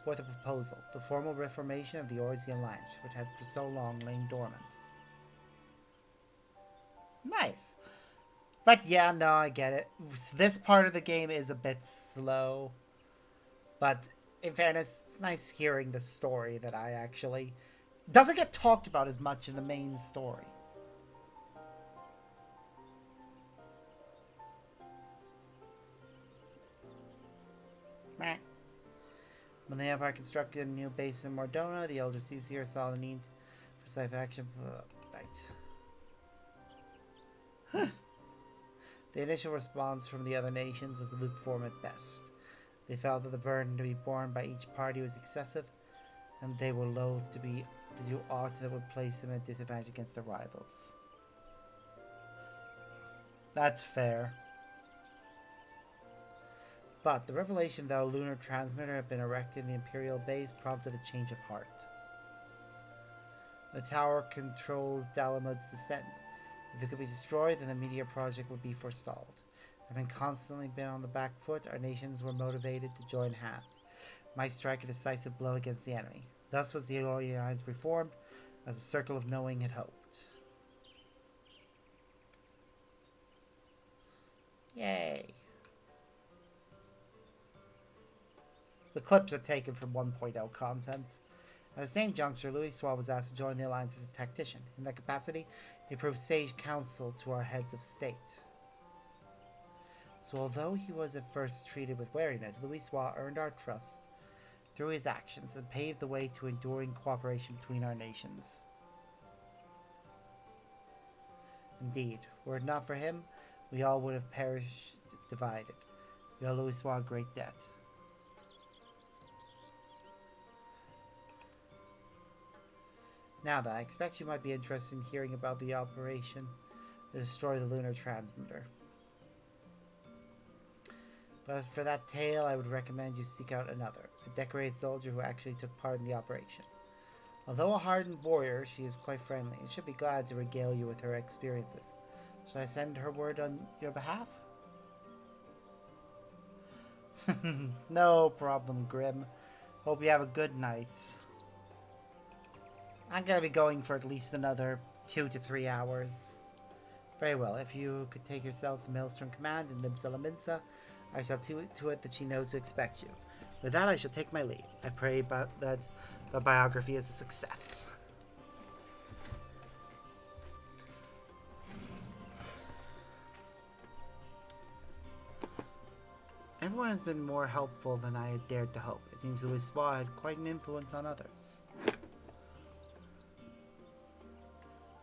with a proposal, the formal reformation of the Orsian Alliance, which had for so long lain dormant. Nice. But yeah, no, I get it. This part of the game is a bit slow. But in fairness, it's nice hearing the story that I actually... doesn't get talked about as much in the main story. Meh. When the Empire constructed a new base in Mordona, the Elder Seedseer saw the need for decisive action. Right. The initial response from the other nations was lukewarm at best. They felt that the burden to be borne by each party was excessive, and they were loath to do aught that would place them at a disadvantage against their rivals. That's fair. But the revelation that a lunar transmitter had been erected in the Imperial base prompted a change of heart. The tower controlled Dalamud's descent. If it could be destroyed, then the Meteor Project would be forestalled. Having constantly been on the back foot, our nations were motivated to join hands, might strike a decisive blow against the enemy. Thus was the Alliance reformed, as the Circle of Knowing had hoped. Yay! The clips are taken from 1.0 content. At the same juncture, Louis Suave was asked to join the Alliance as a tactician. In that capacity, he proved sage counsel to our heads of state. So although he was at first treated with wariness, Louis Suave earned our trust through his actions and paved the way to enduring cooperation between our nations. Indeed, were it not for him, we all would have perished divided. We owe Louis Suave a great debt. Now then, I expect you might be interested in hearing about the operation to destroy the lunar transmitter. But for that tale, I would recommend you seek out another, a decorated soldier who actually took part in the operation. Although a hardened warrior, she is quite friendly and should be glad to regale you with her experiences. Shall I send her word on your behalf? No problem, Grim. Hope you have a good night. I'm going to be going for at least another 2 to 3 hours. Very well, if you could take yourselves to Maelstrom Command in Limsa, I shall see to it that she knows to expect you. With that, I shall take my leave. I pray that the biography is a success. Everyone has been more helpful than I had dared to hope. It seems Louis Suave had quite an influence on others.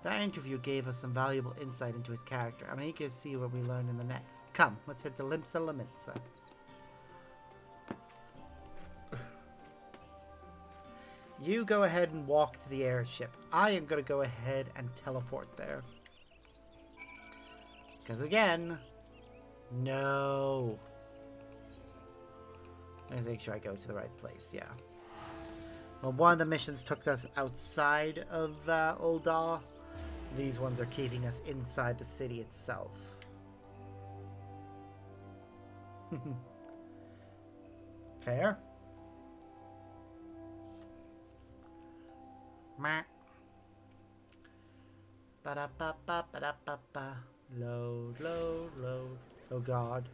That interview gave us some valuable insight into his character. I'm eager to see what we learn in the next. Come, let's head to Limsa Lamitsa. You go ahead and walk to the airship. I am going to go ahead and teleport there. Because again, no. Let's make sure I go to the right place, yeah. Well, one of the missions took us outside of Ul'dah. These ones are keeping us inside the city itself. Fair? Meh. Ba-da-ba-ba, ba-da-ba-ba. Load, load, load. Oh god.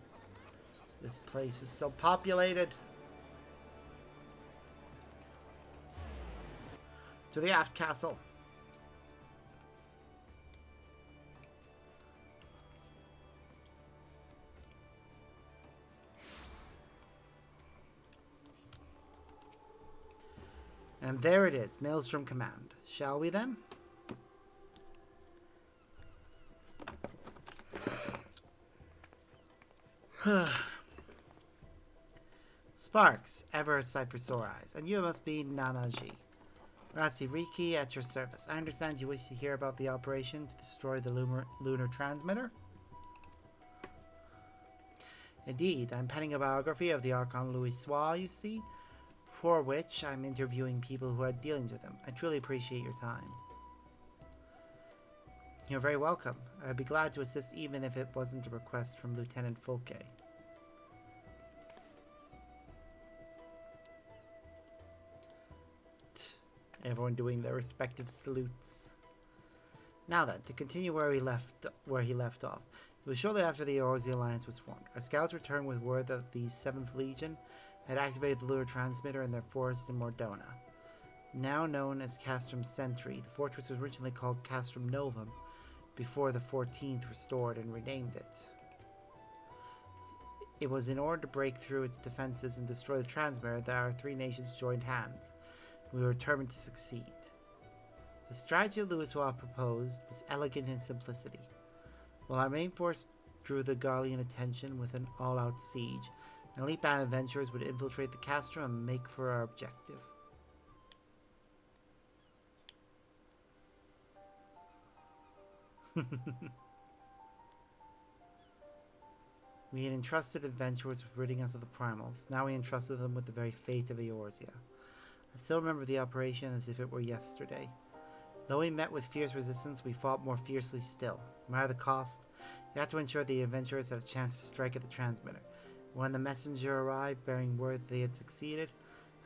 This place is so populated. To the aft castle. And there it is, Maelstrom Command. Shall we then? Sparks, ever a sight for sore eyes. And you must be Nanaji. Rasi Riki at your service. I understand you wish to hear about the operation to destroy the lunar transmitter? Indeed, I'm penning a biography of the Archon Louis Soir, you see, for which I'm interviewing people who had dealings with him. I truly appreciate your time. You're very welcome. I'd be glad to assist even if it wasn't a request from Lieutenant Fulke. Everyone doing their respective salutes. Now then, to continue where he left off. It was shortly after the Eorzea Alliance was formed. Our scouts returned with word that the 7th Legion had activated the lunar transmitter in their forest in Mordona. Now known as Castrum Sentry, the fortress was originally called Castrum Novum before the 14th restored and renamed it. It was in order to break through its defenses and destroy the transmitter that our three nations joined hands. We were determined to succeed. The strategy Louis Soir proposed was elegant in simplicity. While our main force drew the Garlean attention with an all-out siege, an elite band of adventurers would infiltrate the castrum and make for our objective. We had entrusted adventurers with ridding us of the primals. Now we entrusted them with the very fate of Eorzea. I still remember the operation as if it were yesterday. Though we met with fierce resistance, we fought more fiercely still. No matter the cost, we had to ensure the adventurers had a chance to strike at the transmitter. When the messenger arrived, bearing word they had succeeded,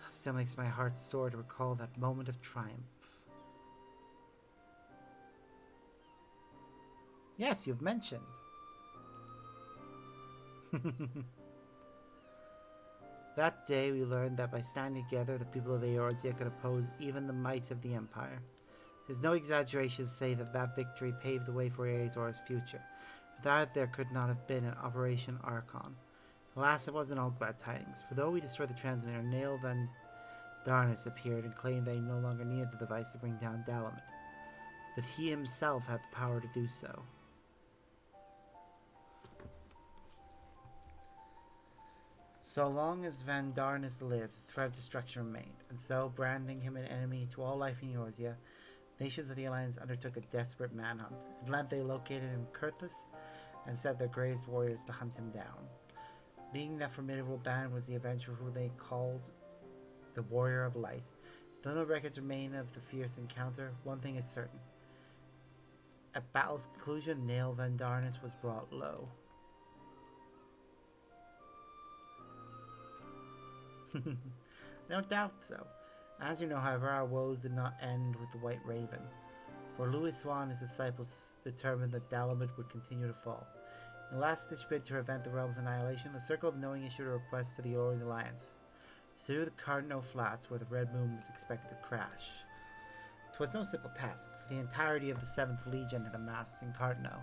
it still makes my heart sore to recall that moment of triumph. Yes, you've mentioned. That day we learned that by standing together, the people of Eorzea could oppose even the might of the Empire. It is no exaggeration to say that that victory paved the way for Azor's future. Without it, there could not have been an Operation Archon. Alas, it wasn't all glad tidings, for though we destroyed the transmitter, Nail Van Darnus appeared and claimed that he no longer needed the device to bring down Dalamud, that he himself had the power to do so. So long as Van Darnus lived, the threat of destruction remained, and so, branding him an enemy to all life in Eorzea, nations of the Alliance undertook a desperate manhunt. At length they located him in Kurthus and set their greatest warriors to hunt him down. Leading that formidable band was the adventurer who they called the Warrior of Light. Though no records remain of the fierce encounter, one thing is certain. At battle's conclusion, Nail Van Darnus was brought low. No doubt so. As you know, however, our woes did not end with the White Raven, for Louis Soir and his disciples determined that Dalamud would continue to fall. In the last-ditch bid to prevent the realm's annihilation, the Circle of Knowing issued a request to the Eorzea Alliance to the Cardinal Flats, where the Red Moon was expected to crash. 'Twas no simple task, for the entirety of the 7th Legion had amassed in Cardinal.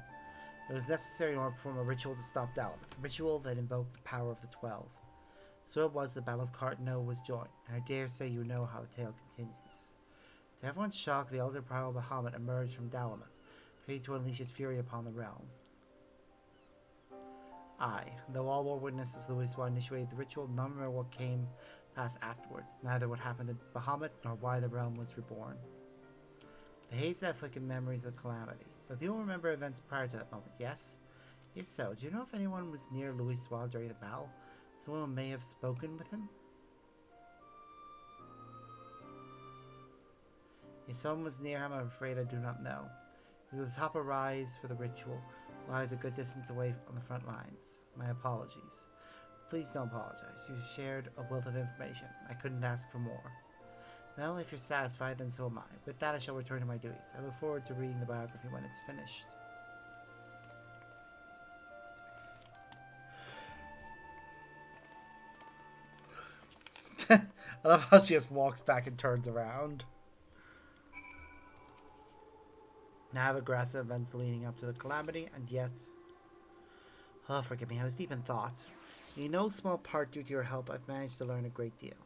It was necessary in order to perform a ritual to stop Dalamud, a ritual that invoked the power of the 12. So it was the Battle of Cartano was joined, and I dare say you know how the tale continues. To everyone's shock, the elder primal Bahamut emerged from Dalaman, ready to unleash his fury upon the realm. Though all were witnesses, Louis initiated the ritual, none remember what came past afterwards, neither what happened to Bahamut nor why the realm was reborn. The haze had flickered memories of calamity, but people remember events prior to that moment, yes? If so, do you know if anyone was near Louis during the battle? Someone may have spoken with him? If someone was near him, I'm afraid I do not know. He was atop a rise for the ritual, lies a good distance away on the front lines. My apologies. Please don't apologize. You shared a wealth of information. I couldn't ask for more. Well, if you're satisfied, then so am I. With that, I shall return to my duties. I look forward to reading the biography when it's finished. I love how she just walks back and turns around. Now I have aggressive events leading up to the calamity, and yet... Oh, forgive me, I was deep in thought. In no small part due to your help, I've managed to learn a great deal.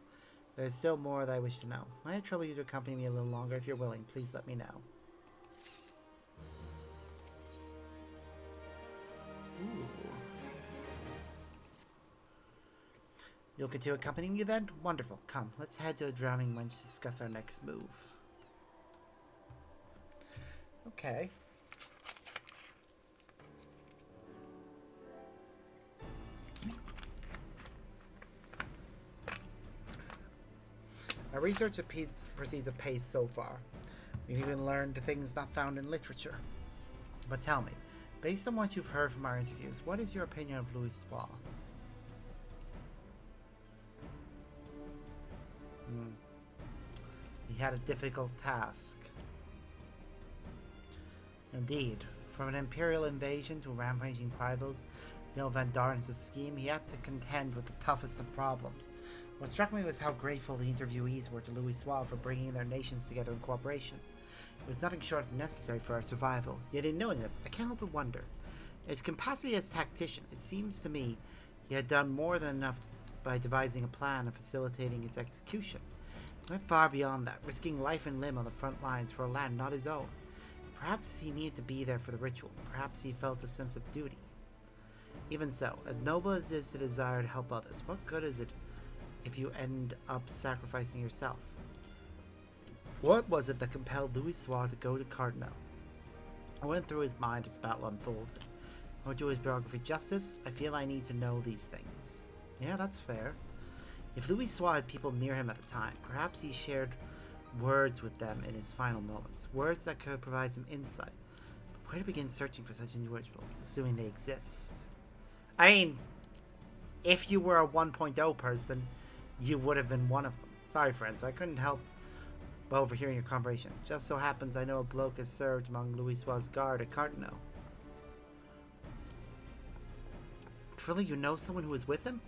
There is still more that I wish to know. Might I trouble you to accompany me a little longer? If you're willing, please let me know. Ooh. You'll continue accompanying me then? Wonderful. Come, let's head to the Drowning Wench to discuss our next move. Okay. Our research proceeds apace so far. We've even learned things not found in literature. But tell me, based on what you've heard from our interviews, what is your opinion of Louis Spa? He had a difficult task. Indeed, from an imperial invasion to rampaging rivals, Neil Van Darn's scheme, he had to contend with the toughest of problems. What struck me was how grateful the interviewees were to Louis Suave for bringing their nations together in cooperation. It was nothing short of necessary for our survival, yet in knowing this, I can't help but wonder. In his capacity as tactician, it seems to me he had done more than enough by devising a plan and facilitating its execution. He went far beyond that, risking life and limb on the front lines for a land not his own. Perhaps he needed to be there for the ritual. Perhaps he felt a sense of duty. Even so, as noble as it is to desire to help others, what good is it if you end up sacrificing yourself? What was it that compelled Louis Suave to go to Cardinal? I went through his mind as the battle unfolded. I would do his biography justice. I feel I need to know these things. Yeah, that's fair. If Louis Suave had people near him at the time, perhaps he shared words with them in his final moments. Words that could provide some insight. But where to begin searching for such individuals, assuming they exist? I mean, if you were a 1.0 person, you would have been one of them. Sorry, friends, I couldn't help but overhearing your conversation. Just so happens I know a bloke has served among Louis Suave's guard at Cardinal. Truly, you know someone who was with him?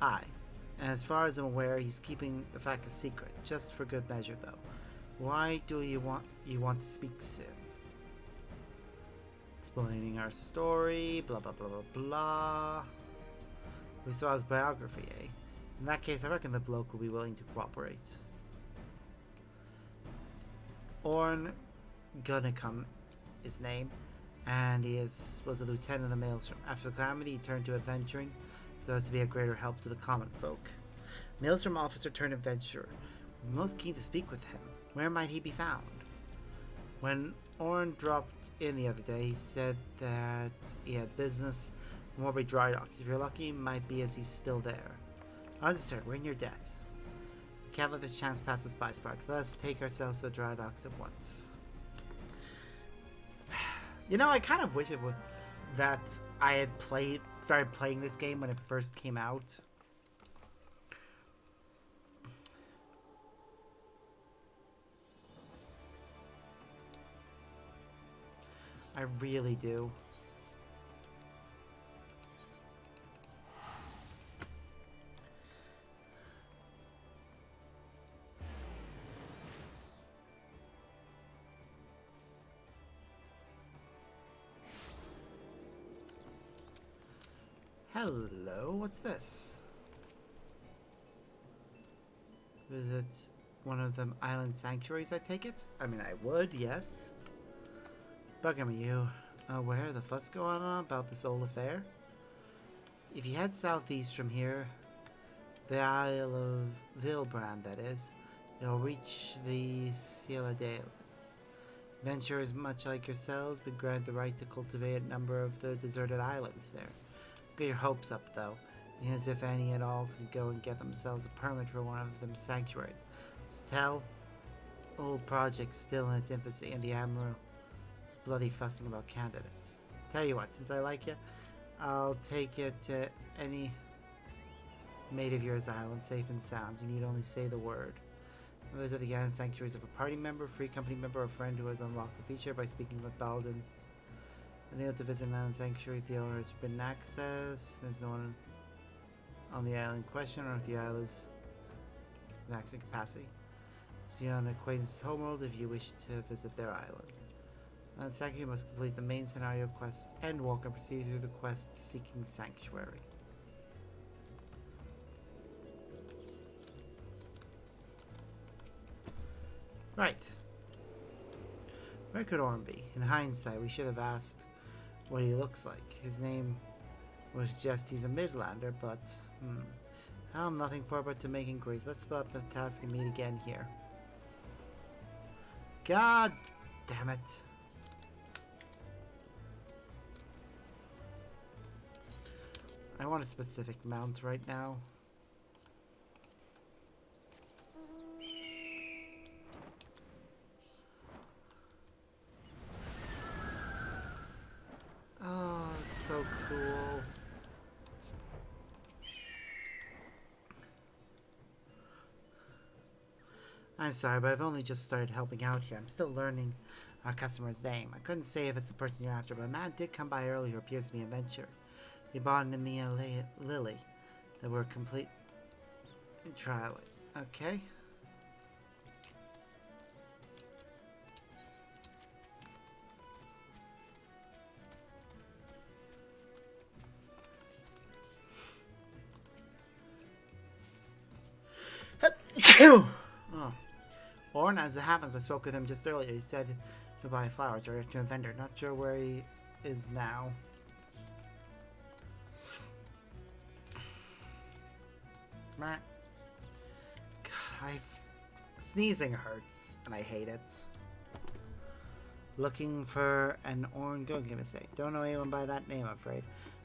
Aye. And as far as I'm aware, he's keeping the fact a secret, just for good measure, though. Why do you want to speak soon? Explaining our story, blah blah blah blah blah. We saw his biography, eh? In that case, I reckon the bloke will be willing to cooperate. Orn Gunnacum, his name, and he was a lieutenant of the Maelstrom. After the calamity, he turned to adventuring, so as to be a greater help to the common folk. Maelstrom officer turned adventurer. We're most keen to speak with him. Where might he be found? When Orn dropped in the other day, he said that he had business in Warby Dry Dock. If you're lucky, it might be as he's still there. Sir, we're in your debt. We can't let this chance pass us by, Sparks. Let us take ourselves to the dry docks at once. You know, I kind of wish it would that I had started playing this game when it first came out. I really do. Hello, what's this? Visit one of them island sanctuaries, I take it? I mean, I would, yes. Bugger me, you. Where the fuss going on about this old affair? If you head southeast from here, the Isle of Vilbrand, that is, you'll reach the Cieladelis. Adventurers much like yourselves been granted the right to cultivate a number of the deserted islands there. Get your hopes up, though, as if any at all could go and get themselves a permit for one of them sanctuaries. Tell, old project's still in its infancy, and the Admiral is bloody fussing about candidates. Tell you what, since I like you, I'll take you to any mate of yours island, safe and sound. You need only say the word. Visit the island sanctuaries of a party member, free company member, or friend who has unlocked the feature by speaking with Baldwin. Unable to visit an island sanctuary, the owner has forbidden access. There's no one on the island in question, or if the island is maximum capacity. See on the acquaintance homeworld if you wish to visit their island. On sanctuary, you must complete the main scenario quest Endwalker and proceed through the quest seeking sanctuary. Right. Where could Orm be? In hindsight, we should have asked what he looks like. His name was just he's a Midlander, but I'll nothing for but to make inquiries. Let's split up the task and meet again here. God damn it. I want a specific mount right now. Oh, it's so cool. I'm sorry, but I've only just started helping out here. I'm still learning our customer's name. I couldn't say if it's the person you're after, but a man did come by earlier who appears to be an adventurer. He bought into me and Lily that were complete trial. Okay. Oh. Orn, as it happens, I spoke with him just earlier. He said to buy flowers or to a vendor. Not sure where he is now. God, sneezing hurts, and I hate it. Looking for an Orn. Go give me a sec. Don't know anyone by that name, I'm afraid.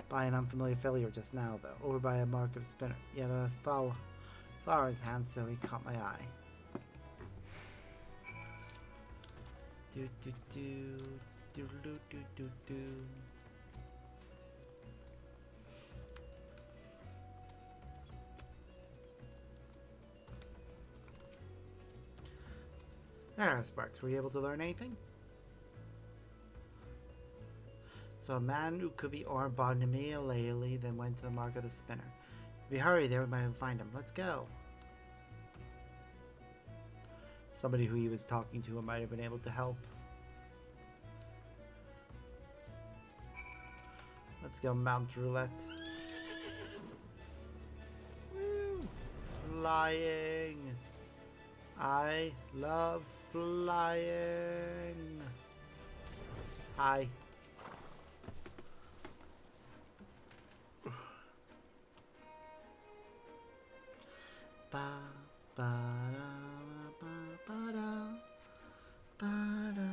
By an unfamiliar figure just now, though. Over by a mark of spinner. He had a flower in his hand, so he caught my eye. Do do do do do do do do. Ah, Sparks, were you able to learn anything? So a man who could be Orn bought into me lately, then went to the mark of the spinner. If we hurry there, we might find him. Let's go. Somebody who he was talking to might have been able to help. Let's go Mount Roulette. Woo! Flying. I love flying. Hi. Ba ba da ba ba da ba da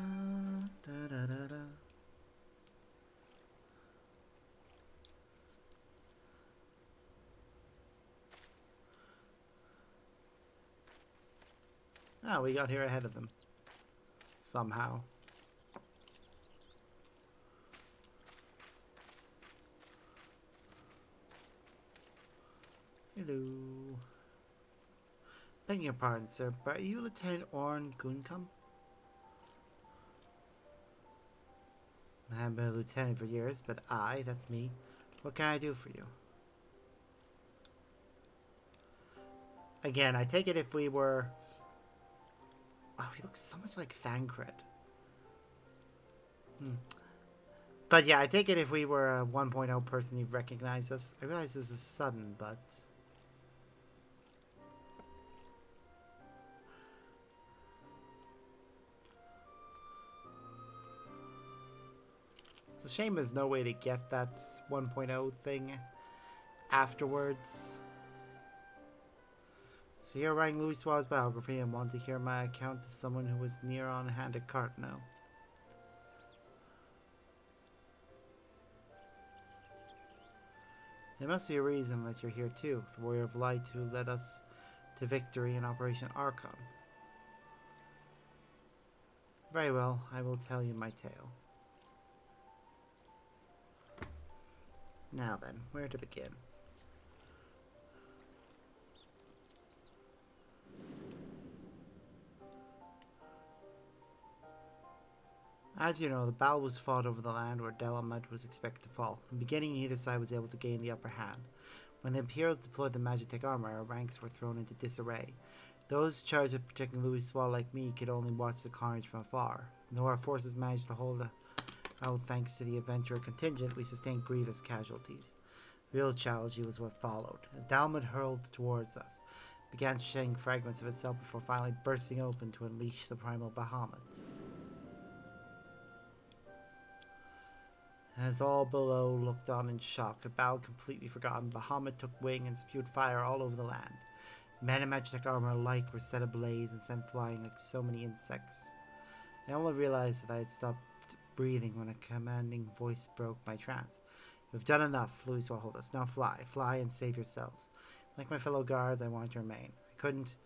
da da da da. Ah, we got here ahead of them. Somehow. Hello. Begging your pardon, sir, but are you Lieutenant Orn Guncum? I haven't been a lieutenant for years, but that's me. What can I do for you? Again, I take it if we were... Wow, he looks so much like Thancred. But yeah, I take it if we were a 1.0 person, you'd recognize us. I realize this is sudden, but... a shame there's no way to get that 1.0 thing afterwards. So you're writing Louis Suarez's biography and want to hear my account to someone who was near on hand at Cartno. There must be a reason that you're here too, the warrior of light who led us to victory in Operation Archon. Very well, I will tell you my tale. Now then, where to begin? As you know, the battle was fought over the land where Delamed was expected to fall. In the beginning, neither side was able to gain the upper hand. When the Imperials deployed the Magitech armor, our ranks were thrown into disarray. Those charged with protecting Louis Suave like me could only watch the carnage from afar. Though our forces managed to hold out thanks to the adventurer contingent, we sustained grievous casualties. Real tragedy was what followed. As Delamed hurled towards us, it began shedding fragments of itself before finally bursting open to unleash the primal Bahamut. As all below looked on in shock, the battle completely forgotten, Bahamut took wing and spewed fire all over the land. Men in Magitech armor alike were set ablaze and sent flying like so many insects. I only realized that I had stopped breathing when a commanding voice broke my trance. "You have done enough," Louis will hold us. "Now fly. Fly and save yourselves." Like my fellow guards, I wanted to remain. I couldn't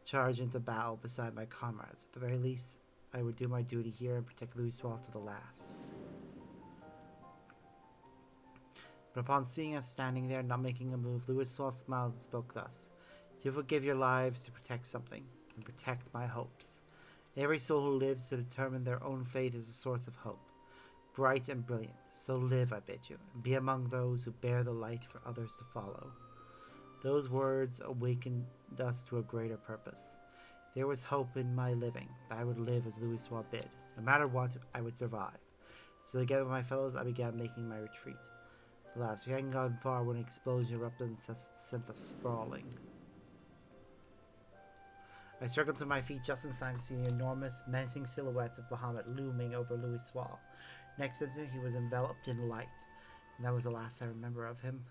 charge into battle beside my comrades. At the very least, I would do my duty here and protect Louis Suave to the last. But upon seeing us standing there, not making a move, Louis Suave smiled and spoke thus. "You will give your lives to protect something, and protect my hopes. Every soul who lives to determine their own fate is a source of hope, bright and brilliant. So live, I bid you, and be among those who bear the light for others to follow." Those words awakened us to a greater purpose. There was hope in my living, that I would live as Louis Suave bid. No matter what, I would survive. So together with my fellows, I began making my retreat. Alas, we hadn't gone far when an explosion erupted and sent us sprawling. I struggled to my feet just in time to see the enormous, menacing silhouette of Bahamut looming over Louis Suave. Next instant, he was enveloped in light, and that was the last I remember of him.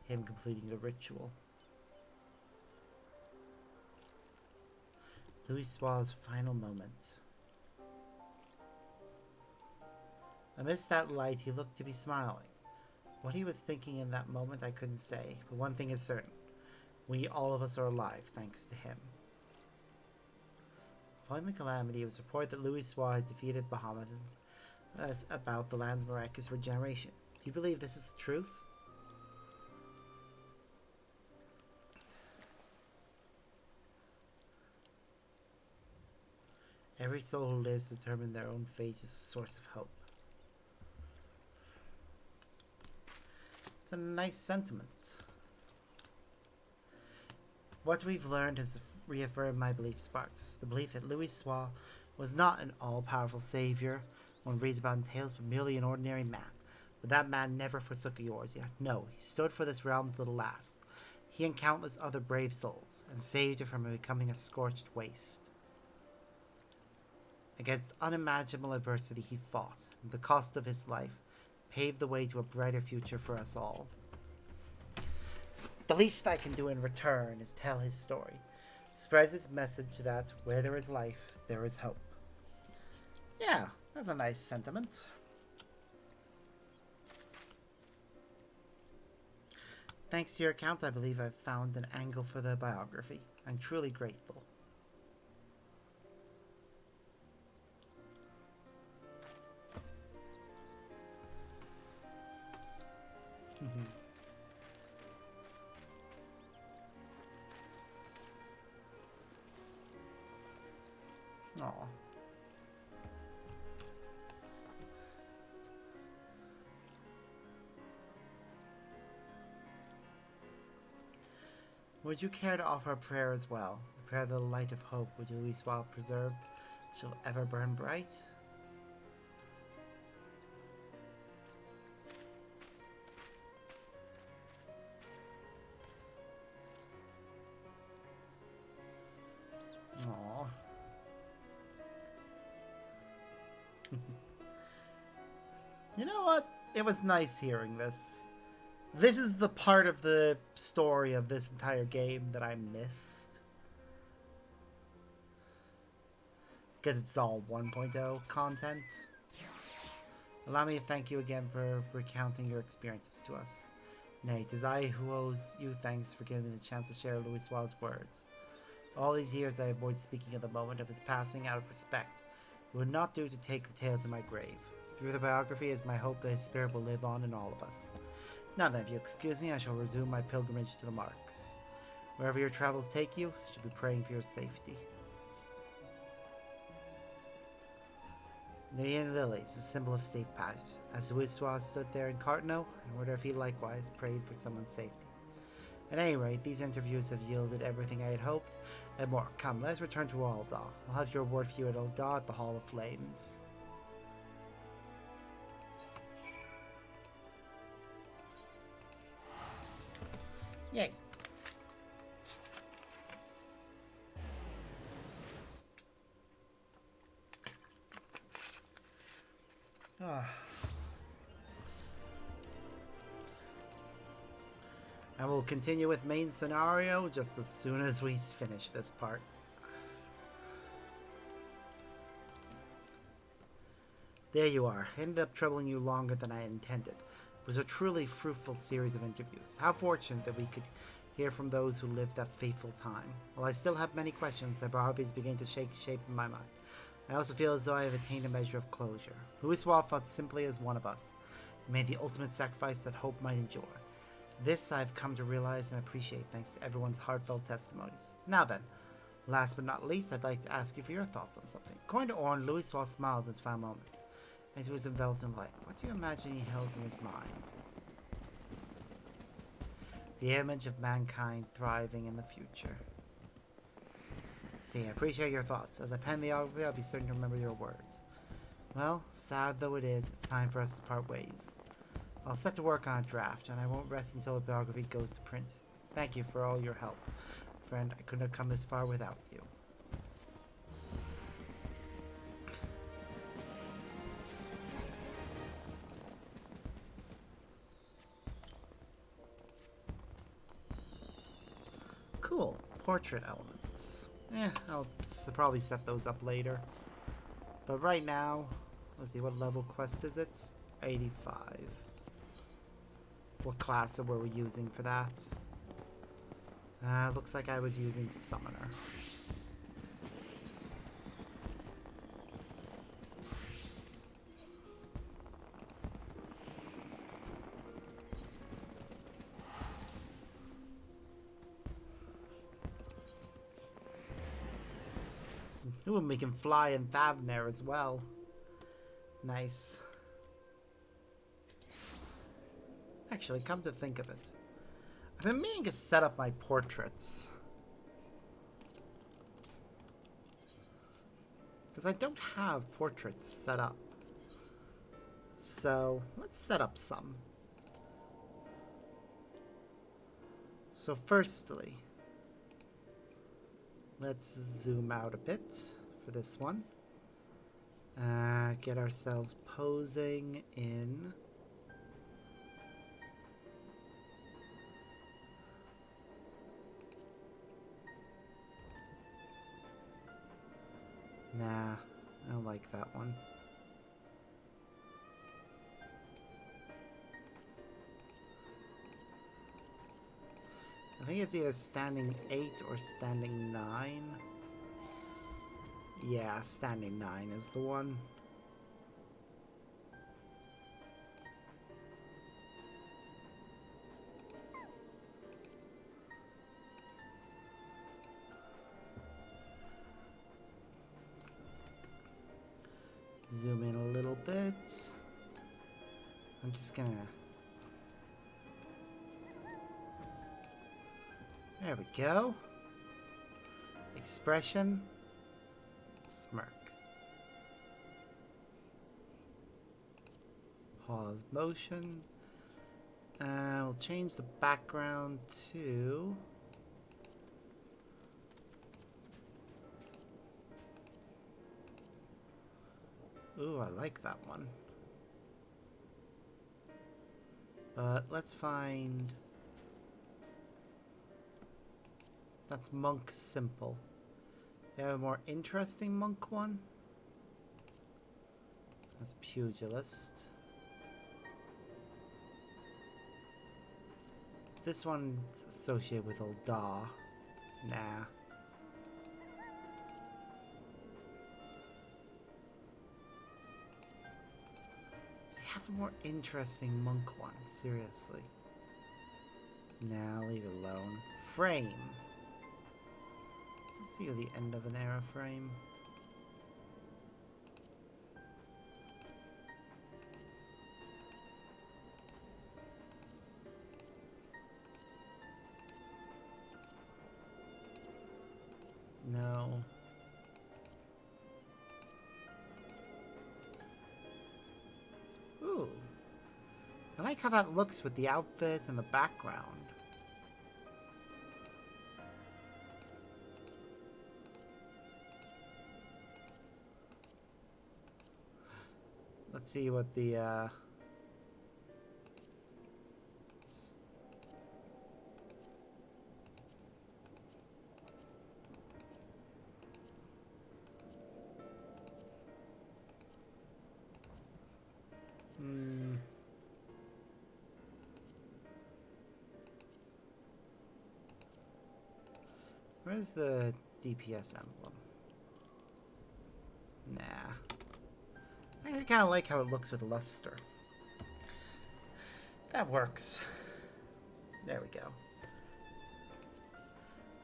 Him completing the ritual. Louis Suave's final moment. Amidst that light, he looked to be smiling. What he was thinking in that moment, I couldn't say, but one thing is certain. We, all of us, are alive, thanks to him. Following the calamity, it was reported that Louis Suave defeated Bahamut about the land's miraculous regeneration. Do you believe this is the truth? Every soul who lives to determine their own fate is a source of hope. It's a nice sentiment. What we've learned has reaffirmed my belief, Sparks. The belief that Louis Suave was not an all-powerful savior one reads about in tales, but merely an ordinary man. But that man never forsook Eorzea. No, he stood for this realm to the last. He and countless other brave souls, and saved it from becoming a scorched waste. Against unimaginable adversity he fought, and the cost of his life paved the way to a brighter future for us all. The least I can do in return is tell his story. Spreads his message that where there is life, there is hope. Yeah, that's a nice sentiment. Thanks to your account, I believe I've found an angle for the biography. I'm truly grateful. Aw. Would you care to offer a prayer as well? The prayer of the light of hope, which Louis Suave preserved, shall ever burn bright? Aww. You know what? It was nice hearing this. This is the part of the story of this entire game that I missed. Because it's all 1.0 content. Allow me to thank you again for recounting your experiences to us. Nay, 'tis I who owes you thanks for giving me the chance to share Louis Wall's words. All these years I avoided speaking at the moment of his passing out of respect. It would not do to take the tale to my grave. Through the biography is my hope that his spirit will live on in all of us. Now then, if you excuse me, I shall resume my pilgrimage to the marks. Wherever your travels take you, I shall be praying for your safety. The Inn Lilies, a symbol of safe passage. As Wiswa stood there in Cartno, I wonder if he likewise prayed for someone's safety. At any rate, these interviews have yielded everything I had hoped, and more. Come, let's return to Alda. I'll have your word for you at Alda at the Hall of Flames. Yay. And we'll continue with main scenario just as soon as we finish this part. There you are. Ended up troubling you longer than I intended. It was a truly fruitful series of interviews. How fortunate that we could hear from those who lived that fateful time. While I still have many questions, their biographies begin to take shape in my mind. I also feel as though I have attained a measure of closure. Louis Wall fought simply as one of us. He made the ultimate sacrifice that hope might endure. This I've come to realize and appreciate thanks to everyone's heartfelt testimonies. Now then, last but not least, I'd like to ask you for your thoughts on something. According to Orn, Louis Wall smiled in his final moments, as he was enveloped in light. What do you imagine he held in his mind? The image of mankind thriving in the future. See, I appreciate your thoughts. As I pen the biography, I'll be certain to remember your words. Well, sad though it is, it's time for us to part ways. I'll set to work on a draft, and I won't rest until the biography goes to print. Thank you for all your help. Friend, I couldn't have come this far without you. Cool. Portrait elements. I'll probably set those up later. But right now, let's see, what level quest is it? 85. What class were we using for that? Looks like I was using Summoner. Ooh, and we can fly in Thavner as well. Nice. Actually, come to think of it, I've been meaning to set up my portraits. Because I don't have portraits set up. So, let's set up some. So firstly, let's zoom out a bit for this one. Get ourselves posing in... Nah, I don't like that one. I think it's either standing 8 or standing 9. Yeah, standing 9 is the one. Zoom in a little bit. I'm just gonna... There we go. Expression. Smirk. Pause motion. We'll change the background to... Ooh, I like that one. But let's find... That's Monk Simple. They have a more interesting monk one. That's Pugilist. This one's associated with Old Daw. Nah. They have a more interesting monk one, seriously. Nah, leave it alone. Frame. Let's see the end of an era frame. No. Ooh. I like how that looks with the outfits and the background. Let's see what the, Where's the DPS emblem? Nah. I kind of like how it looks with luster. That works. There we go.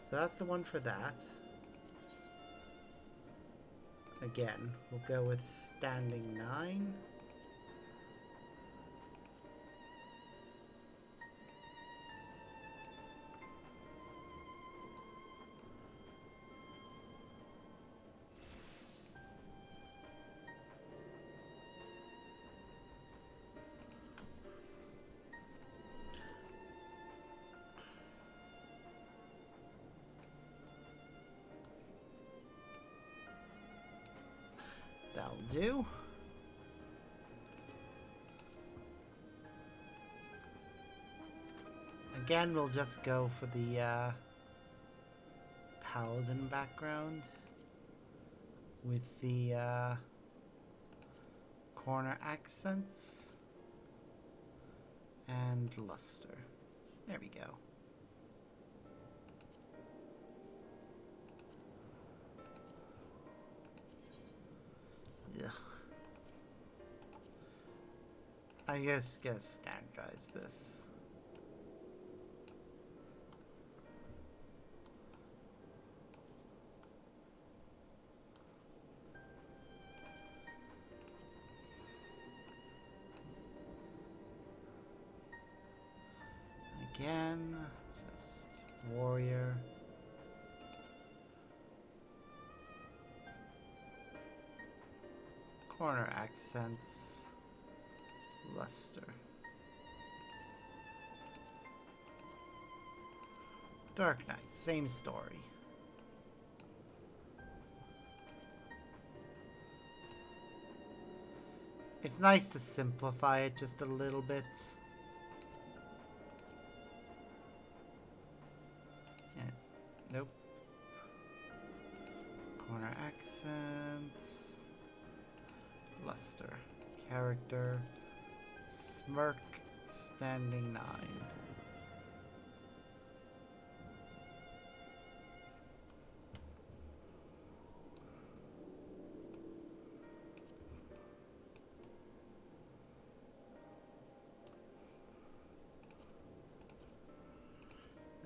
So that's the one for that. Again, we'll go with standing 9. That'll do. Again, we'll just go for the paladin background with the corner accents and luster. There we go. Ugh. I'm just gonna standardize this. Again, just warrior. Corner accents, luster. Dark Knight, same story. It's nice to simplify it just a little bit. Yeah. Nope. Corner accents. Luster. Character. Smirk. Standing 9.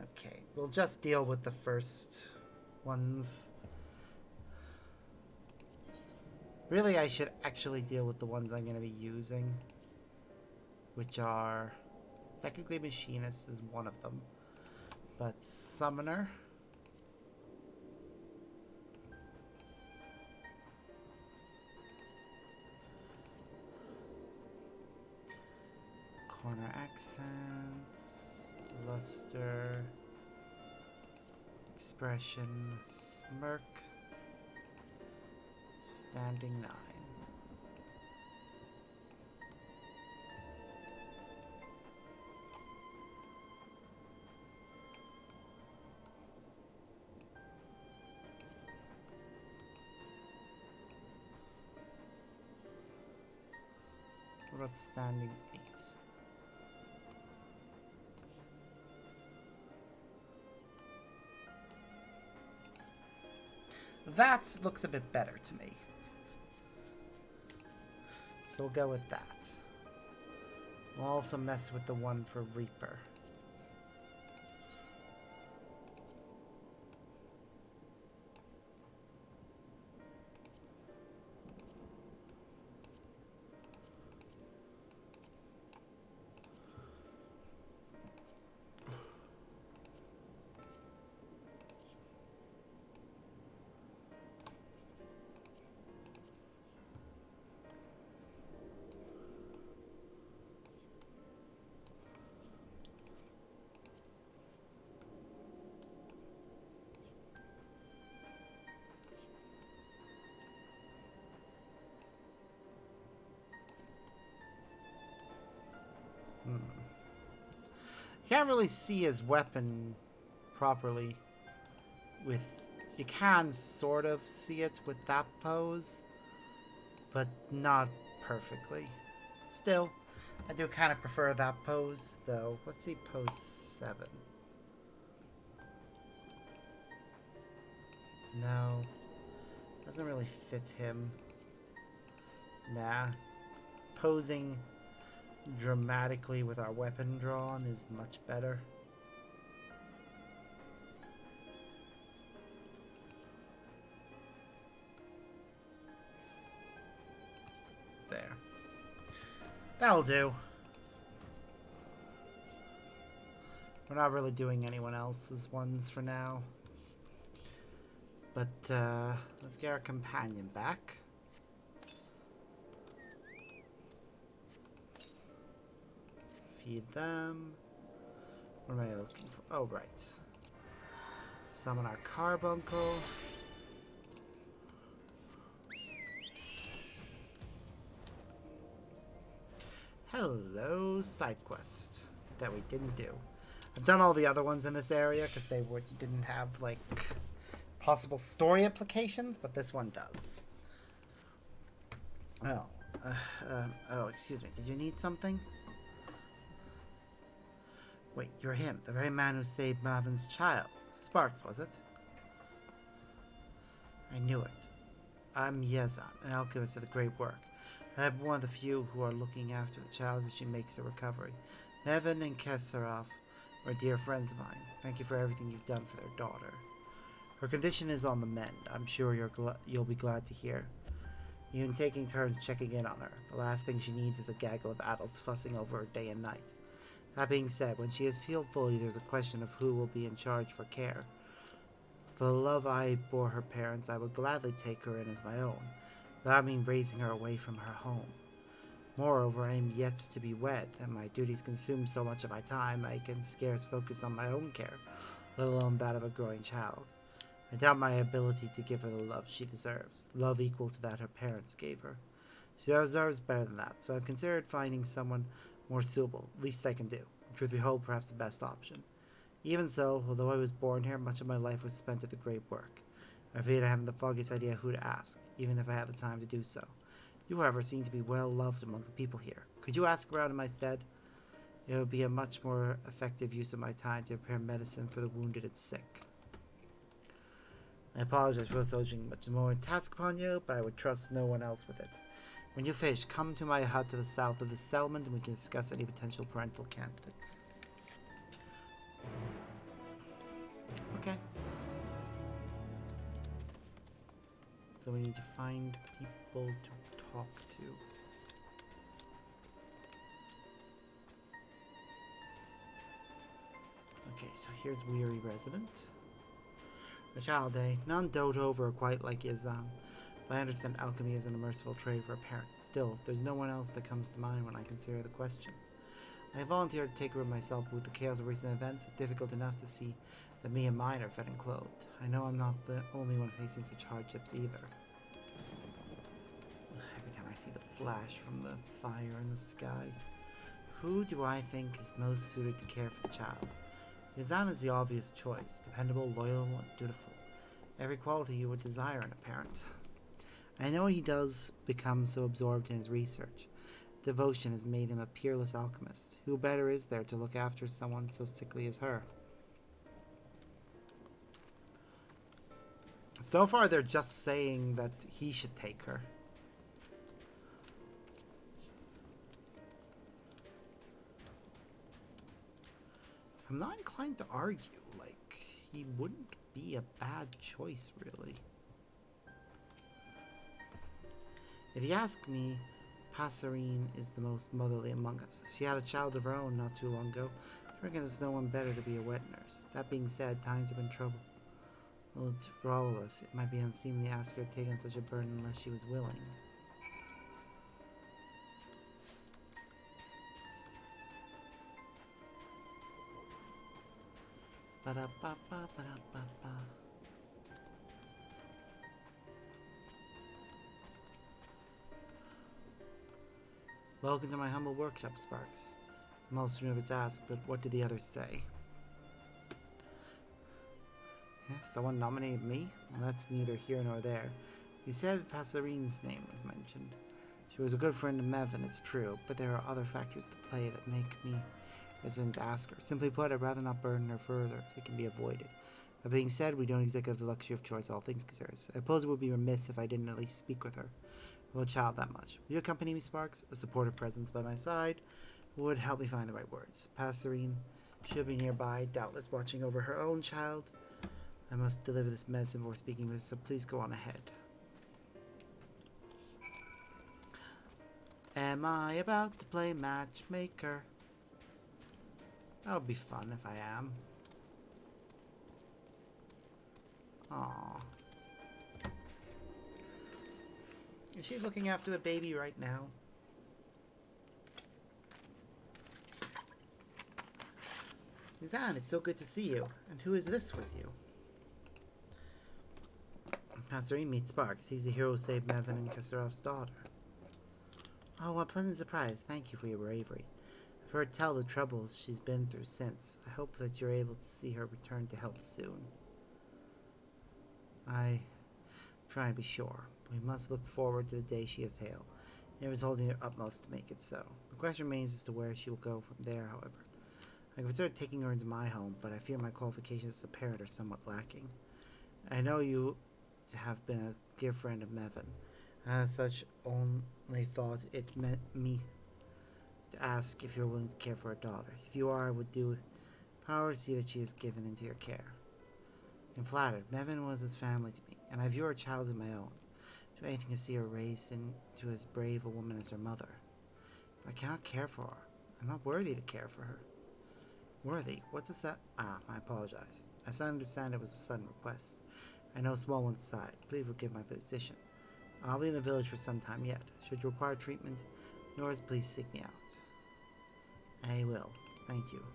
Okay, we'll just deal with the first ones. Really, I should actually deal with the ones I'm going to be using, which are technically Machinist is one of them, but Summoner, Corner Accents, Luster, Expression, Smirk, Standing 9. What about standing 8? That looks a bit better to me. So we'll go with that. We'll also mess with the one for Reaper. Can't really see his weapon properly with... You can sort of see it with that pose, but not perfectly. Still, I do kind of prefer that pose, though. Let's see pose 7. No. Doesn't really fit him. Nah. Posing dramatically with our weapon drawn is much better. There. That'll do. We're not really doing anyone else's ones for now. But let's get our companion back. Feed them. What am I looking for? Oh, right. Summon our carbuncle. Hello, side quest that we didn't do. I've done all the other ones in this area because they didn't have like possible story implications, but this one does. Oh, oh, excuse me. Did you need something? Wait, you're him, the very man who saved Marvin's child. Sparks, was it? I knew it. I'm Yezan, an alchemist of the great work. I am one of the few who are looking after the child as she makes her recovery. Nevin and Kesarov are dear friends of mine. Thank you for everything you've done for their daughter. Her condition is on the mend. I'm sure you'll be glad to hear. You've been taking turns checking in on her. The last thing she needs is a gaggle of adults fussing over her day and night. That being said, when she is healed fully, there's a question of who will be in charge for care. For the love I bore her parents, I would gladly take her in as my own, without mean raising her away from her home. Moreover, I am yet to be wed, and my duties consume so much of my time I can scarce focus on my own care, let alone that of a growing child. I doubt my ability to give her the love she deserves, love equal to that her parents gave her. She deserves better than that, so I've considered finding someone more suitable, least I can do. Truth be told, perhaps the best option. Even so, although I was born here, much of my life was spent at the great work. I feared I haven't the foggiest idea who to ask, even if I had the time to do so. You, however, seem to be well loved among the people here. Could you ask around in my stead? It would be a much more effective use of my time to prepare medicine for the wounded and sick. I apologize for urging much more task upon you, but I would trust no one else with it. When you finish, come to my hut to the south of the settlement and we can discuss any potential parental candidates. Okay. So we need to find people to talk to. Okay, so here's Weary Resident. A child, eh? None dote over quite like Yazan. I understand alchemy is an unmerciful trade for a parent. Still, there's no one else that comes to mind when I consider the question. I volunteered to take a room myself, but with the chaos of recent events, it's difficult enough to see that me and mine are fed and clothed. I know I'm not the only one facing such hardships either. Every time I see the flash from the fire in the sky, who do I think is most suited to care for the child? Yazan is the obvious choice, dependable, loyal, and dutiful. Every quality you would desire in a parent. I know he does become so absorbed in his research. At devotion has made him a peerless alchemist. Who better is there to look after someone so sickly as her? So far, they're just saying that he should take her. I'm not inclined to argue. Like, he wouldn't be a bad choice, really. If you ask me, Passerine is the most motherly among us. She had a child of her own not too long ago. I reckon there's no one better to be a wet nurse. That being said, times have been troubled. Well, for all of us, it might be unseemly to ask her to take on such a burden unless she was willing. Ba-da-ba-ba-ba-da-ba-ba. Welcome to my humble workshop, Sparks. Most nervous asked, but what did the others say? Yes, someone nominated me? Well, that's neither here nor there. You said Passerine's name was mentioned. She was a good friend of Mevin, it's true, but there are other factors to play that make me hesitant to ask her. Simply put, I'd rather not burden her further if it can be avoided. That being said, we don't exactly have the luxury of choice, all things considered. I suppose it would be remiss if I didn't at least speak with her. Little child, that much. Will you accompany me, Sparks? A supportive presence by my side would help me find the right words. Passerine should be nearby, doubtless watching over her own child. I must deliver this medicine before speaking with her, so please go on ahead. Am I about to play matchmaker? That would be fun if I am. Aww. She's looking after the baby right now. Zan, it's so good to see you. And who is this with you? Passerine meets Sparks. He's the hero who saved Mevin and Kassarov's daughter. Oh, what a pleasant surprise. Thank you for your bravery. I've heard tell the troubles she's been through since. I hope that you're able to see her return to health soon. I try to be sure. We must look forward to the day she is hale. Eva is holding her utmost to make it so. The question remains as to where she will go from there, however. I considered taking her into my home, but I fear my qualifications as a parent are somewhat lacking. I know you to have been a dear friend of Mevin. As such, only thought it meant me to ask if you're willing to care for a daughter. If you are, I would do power to see that she is given into your care. I'm flattered. Mevin was as family to me, and I view her child as my own. I do anything to see her raised into as brave a woman as her mother. But I cannot care for her. I'm not worthy to care for her. Worthy? What does that... Ah, I apologize. As I understand, it was a sudden request. I know small one's size. Please forgive my position. I'll be in the village for some time yet. Should you require treatment, yours, please seek me out. I will. Thank you.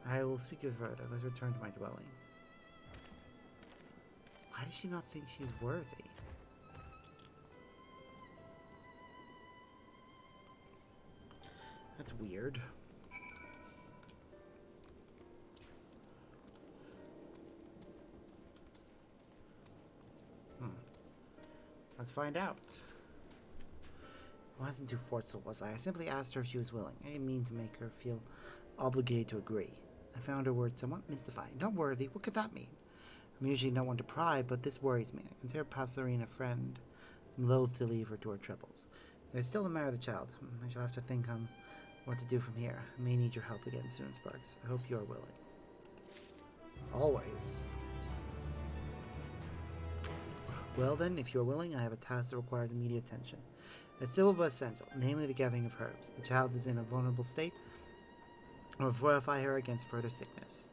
I will speak with her further. Let's return to my dwelling. Why does she not think she's worthy? That's weird. Let's find out. I wasn't too forceful, was I? I simply asked her if she was willing. I didn't mean to make her feel obligated to agree. I found her words somewhat mystifying. Not worthy? What could that mean? I'm usually no one to pry, but this worries me. I consider Passerine a friend. I'm loath to leave her to her troubles. There's still the matter of the child. I shall have to think on what to do from here. I may need your help again soon, Sparks. I hope you are willing. Always. Well then, if you are willing, I have a task that requires immediate attention. It's still but essential, namely the gathering of herbs. The child is in a vulnerable state. I will fortify her against further sickness.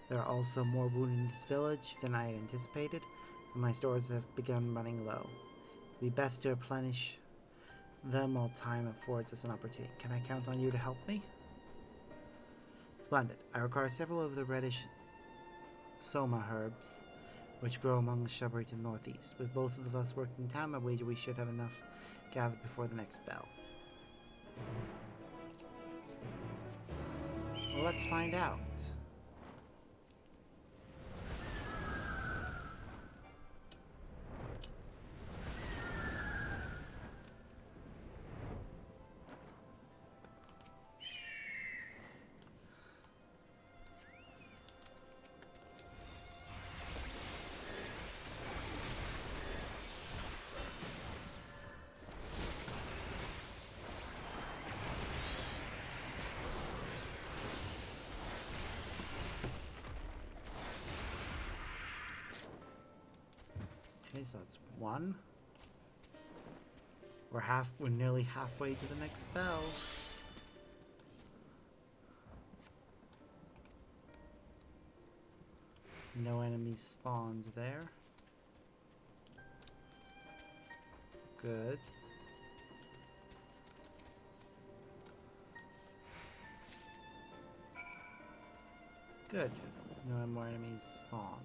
There are also more wounded in this village than I had anticipated, and my stores have begun running low. It would be best to replenish them while time affords us an opportunity. Can I count on you to help me? Splendid. I require several of the reddish soma herbs, which grow among the shrubbery to the northeast. With both of us working in town, I wager we should have enough gathered before the next bell. Well, let's find out. Okay, so that's one. We're nearly halfway to the next bell. No enemies spawned there. Good. Good. No more enemies spawned.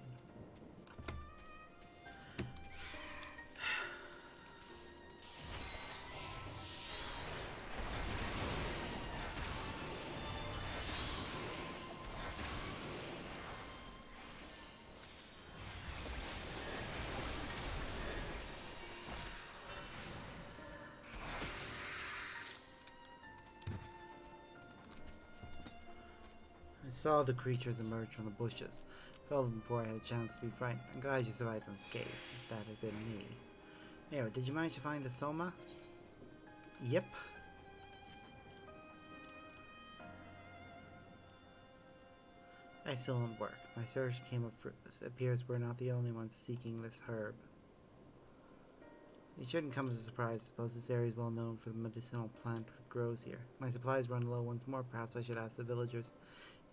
I saw the creatures emerge from the bushes. Fell them before I had a chance to be frightened. I'm glad you survived unscathed. If that had been me. Anyway, did you manage to find the Soma? Yep. Excellent work. My search came up fruitless. It appears we're not the only ones seeking this herb. It shouldn't come as a surprise. I suppose this area is well known for the medicinal plant that grows here. My supplies run low once more. Perhaps I should ask the villagers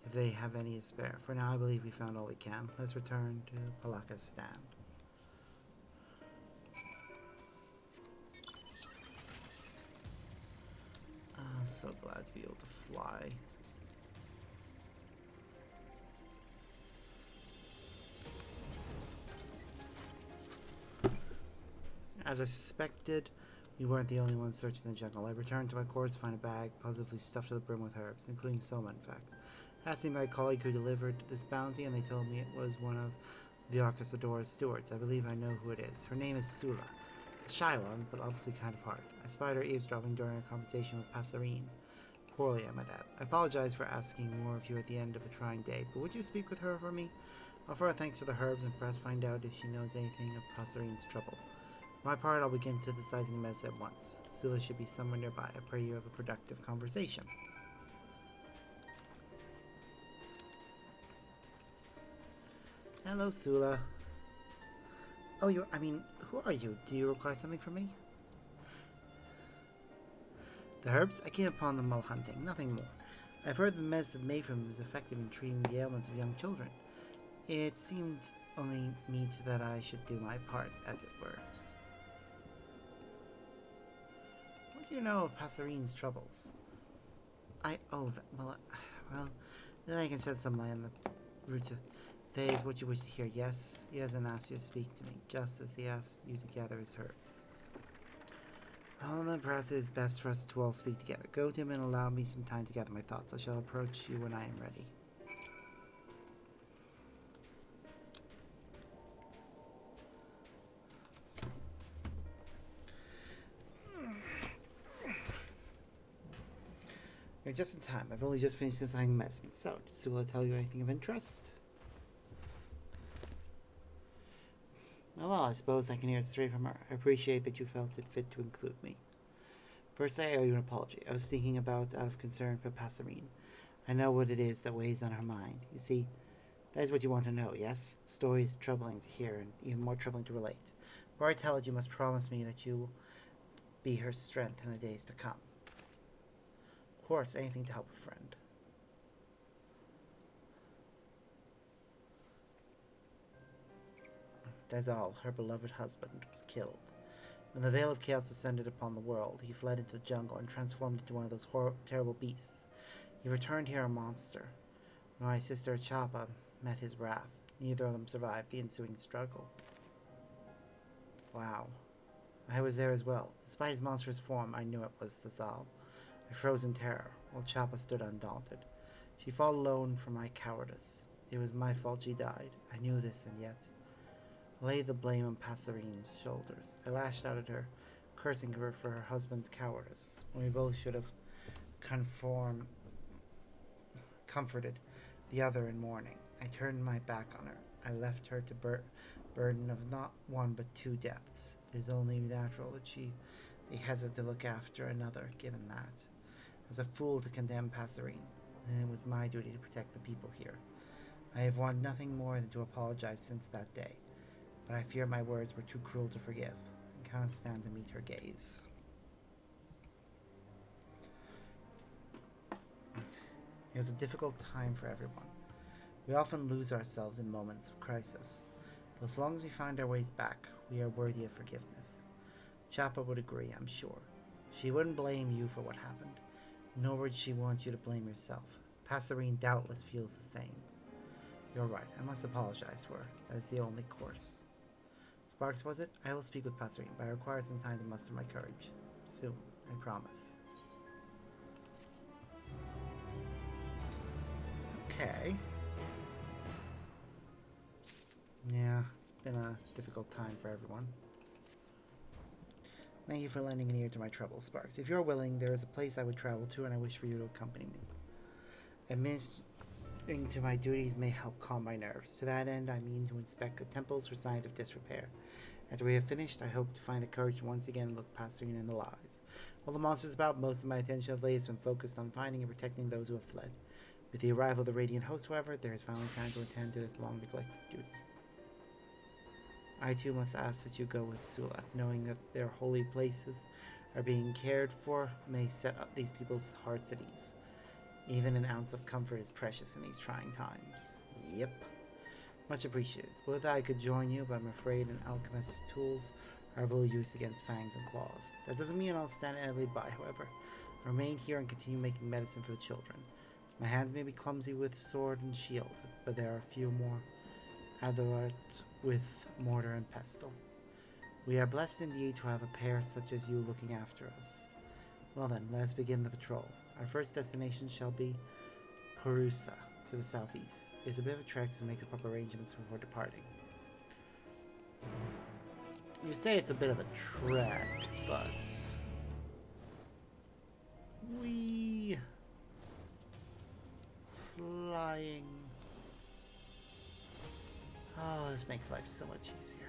if they have any to spare. For now, I believe we found all we can. Let's return to Palaka's stand. So glad to be able to fly. As I suspected, we weren't the only ones searching the jungle. I returned to my quarters to find a bag positively stuffed to the brim with herbs, including Soma, in fact. Asking my colleague who delivered this bounty, and they told me it was one of the Arcasadora's stewards. I believe I know who it is. Her name is Sula. A shy one, but obviously kind of hard. I spied her eavesdropping during a conversation with Passerine. Poorly, I might add. I apologize for asking more of you at the end of a trying day, but would you speak with her for me? Offer her thanks for the herbs and perhaps find out if she knows anything of Passerine's trouble. For my part, I'll begin synthesizing the meds at once. Sula should be somewhere nearby. I pray you have a productive conversation. Hello, Sula. Oh, who are you? Do you require something from me? The herbs? I came upon them while hunting, nothing more. I've heard the medicine made from them is effective in treating the ailments of young children. It seemed only meet that I should do my part, as it were. What do you know of Passerine's troubles? Then I can shed some light on the root to... That is what you wish to hear, yes? He hasn't asked you to speak to me, just as he asked you to gather his herbs. Well, then perhaps it is best for us to all speak together. Go to him and allow me some time to gather my thoughts. I shall approach you when I am ready. You're just in time. I've only just finished designing medicine. So, did Sula tell you anything of interest? Well, I suppose I can hear it straight from her. I appreciate that you felt it fit to include me. First, I owe you an apology. I was thinking out of concern for Passerine. I know what it is that weighs on her mind. You see, that is what you want to know, yes? The story is troubling to hear and even more troubling to relate. Before I tell it, you must promise me that you will be her strength in the days to come. Of course, anything to help a friend. That's all. Her beloved husband was killed. When the veil of chaos descended upon the world, he fled into the jungle and transformed into one of those terrible beasts. He returned here a monster. When my sister Chapa met his wrath, neither of them survived the ensuing struggle. Wow. I was there as well. Despite his monstrous form, I knew it was Thazal. I froze in terror, while Chapa stood undaunted. She fought alone for my cowardice. It was my fault she died. I knew this, and yet... laid the blame on Passerine's shoulders. I lashed out at her, cursing her for her husband's cowardice, when we both should have comforted the other in mourning. I turned my back on her. I left her to burden of not one but two deaths. It is only natural that she be hesitant to look after another, given that. I was a fool to condemn Passerine, and it was my duty to protect the people here. I have wanted nothing more than to apologize since that day. but I fear my words were too cruel to forgive, and can't stand to meet her gaze. It was a difficult time for everyone. We often lose ourselves in moments of crisis, but as long as we find our ways back, we are worthy of forgiveness. Chappa would agree, I'm sure. She wouldn't blame you for what happened, nor would she want you to blame yourself. Passerine doubtless feels the same. You're right, I must apologize to her. That is the only course. Sparks, was it? I will speak with Passerine, but I require some time to muster my courage. Soon, I promise. Okay. Yeah, it's been a difficult time for everyone. Thank you for lending an ear to my troubles, Sparks. If you're willing, there is a place I would travel to, and I wish for you to accompany me. Administering to my duties may help calm my nerves. To that end, I mean to inspect the temples for signs of disrepair. After we have finished, I hope to find the courage to once again look Passerine in the eyes. While the monsters about, most of my attention of late has been focused on finding and protecting those who have fled. With the arrival of the Radiant Host, however, there is finally time to attend to this long-neglected duty. I too must ask that you go with Sula, knowing that their holy places are being cared for may set up these people's hearts at ease. Even an ounce of comfort is precious in these trying times. Yep. Much appreciated. Would that I could join you, but I'm afraid an alchemist's tools are of little use against fangs and claws. That doesn't mean I'll stand idly by, however. I'll remain here and continue making medicine for the children. My hands may be clumsy with sword and shield, but there are a few more adept with mortar and pestle. We are blessed indeed to have a pair such as you looking after us. Well then, let us begin the patrol. Our first destination shall be Perusa, to the southeast. It's a bit of a trek, so make the proper arrangements before departing. You say it's a bit of a trek, but we flying. Oh, this makes life so much easier.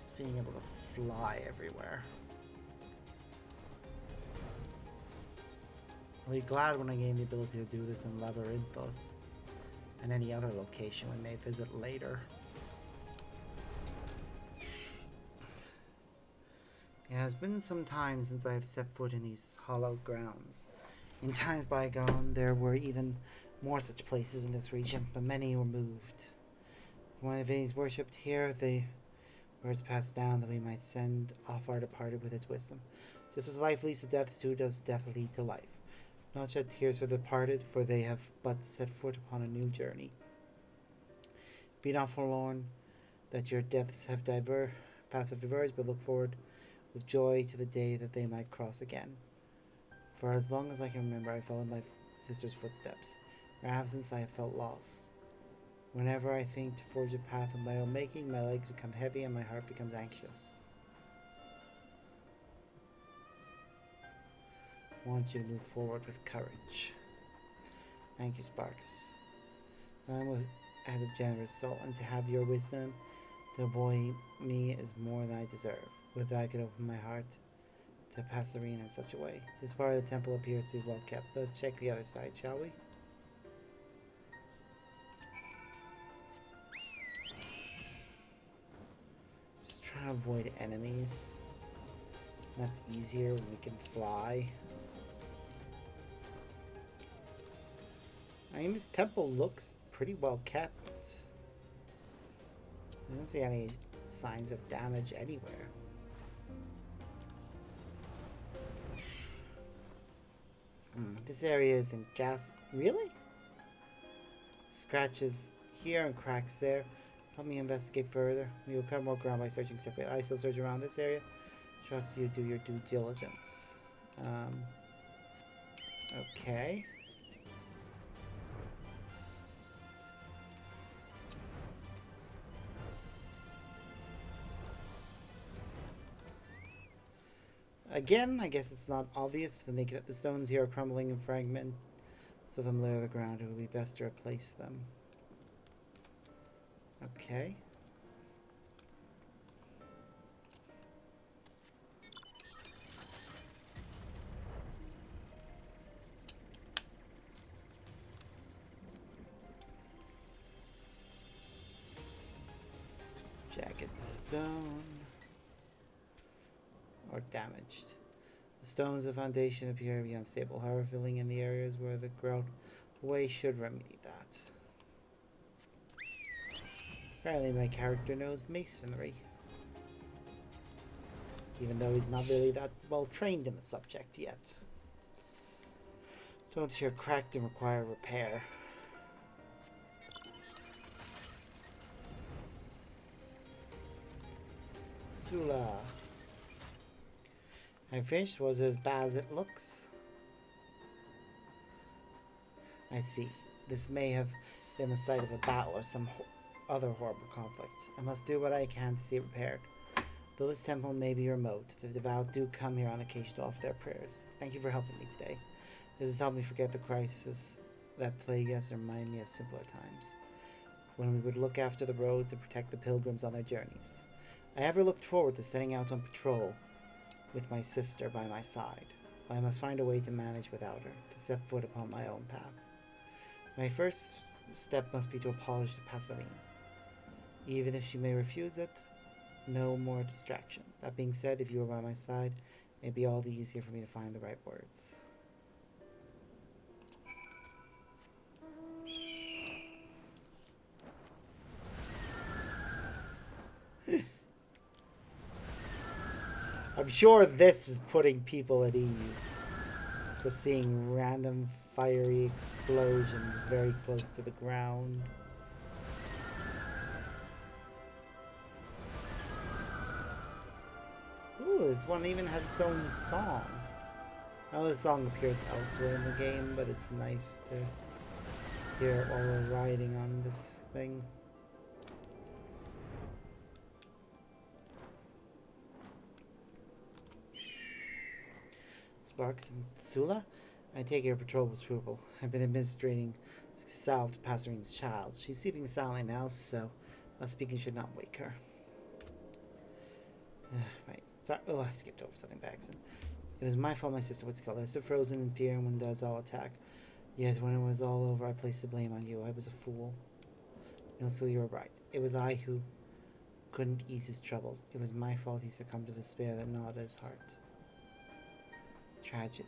Just being able to fly everywhere. I'll be glad when I gain the ability to do this in Labyrinthos and any other location we may visit later. It has been some time since I have set foot in these hallowed grounds. In times bygone, there were even more such places in this region, but many were moved. When the Veins worshipped here, the words passed down that we might send off our departed with its wisdom. Just as life leads to death, so does death lead to life. Not shed tears for the departed, for they have but set foot upon a new journey. Be not forlorn that your depths have paths have diverged, but look forward with joy to the day that they might cross again. For as long as I can remember, I followed my sister's footsteps. In her absence, I have felt lost. Whenever I think to forge a path of my own making, my legs become heavy and my heart becomes anxious. I want you to move forward with courage. Thank you, Sparks. Man has a generous soul, and to have your wisdom to buoy me is more than I deserve. Would that I could open my heart to Passerine in such a way. This part of the temple appears to be well kept. Let's check the other side, shall we? Just trying to avoid enemies. That's easier when we can fly. I mean, this temple looks pretty well kept. I don't see any signs of damage anywhere. This area is in gas. Really? Scratches here and cracks there. Help me investigate further. We will cover more ground by searching separately. I still search around this area. Trust you do your due diligence. Okay. Again, I guess it's not obvious. The stones here are crumbling and fragments of them lay on the ground. It would be best to replace them. Okay. Ingot stone. Or damaged. The stones of the foundation appear to be unstable. However, filling in the areas where the grout away should remedy that. Apparently my character knows masonry. Even though he's not really that well trained in the subject yet. Stones here cracked and require repair. Sula. I finished. Was as bad as it looks. I see. This may have been the site of a battle or some other horrible conflict. I must do what I can to see it repaired. Though this temple may be remote, the devout do come here on occasion to offer their prayers. Thank you for helping me today. This has helped me forget the crisis that plague us and remind me of simpler times, when we would look after the roads and protect the pilgrims on their journeys. I ever looked forward to setting out on patrol with my sister by my side, but I must find a way to manage without her, to set foot upon my own path. My first step must be to abolish the Passerine. Even if she may refuse it, no more distractions. That being said, if you are by my side, it may be all the easier for me to find the right words. I'm sure this is putting people at ease. Just seeing random fiery explosions very close to the ground. Ooh, this one even has its own song. I know this song appears elsewhere in the game, but it's nice to hear it while we're riding on this thing. Sparks and Sula? I take your patrol was fruitful. I've been administrating salve to Passerine's child. She's sleeping soundly now, so us speaking should not wake her. Right. Sorry. Oh, I skipped over something by accident. It was my fault my sister was killed. I stood frozen in fear when Dazal attacked. Yet when it was all over, I placed the blame on you. I was a fool. No, so you were right. It was I who couldn't ease his troubles. It was my fault he succumbed to the despair that gnawed at his heart. Tragedy.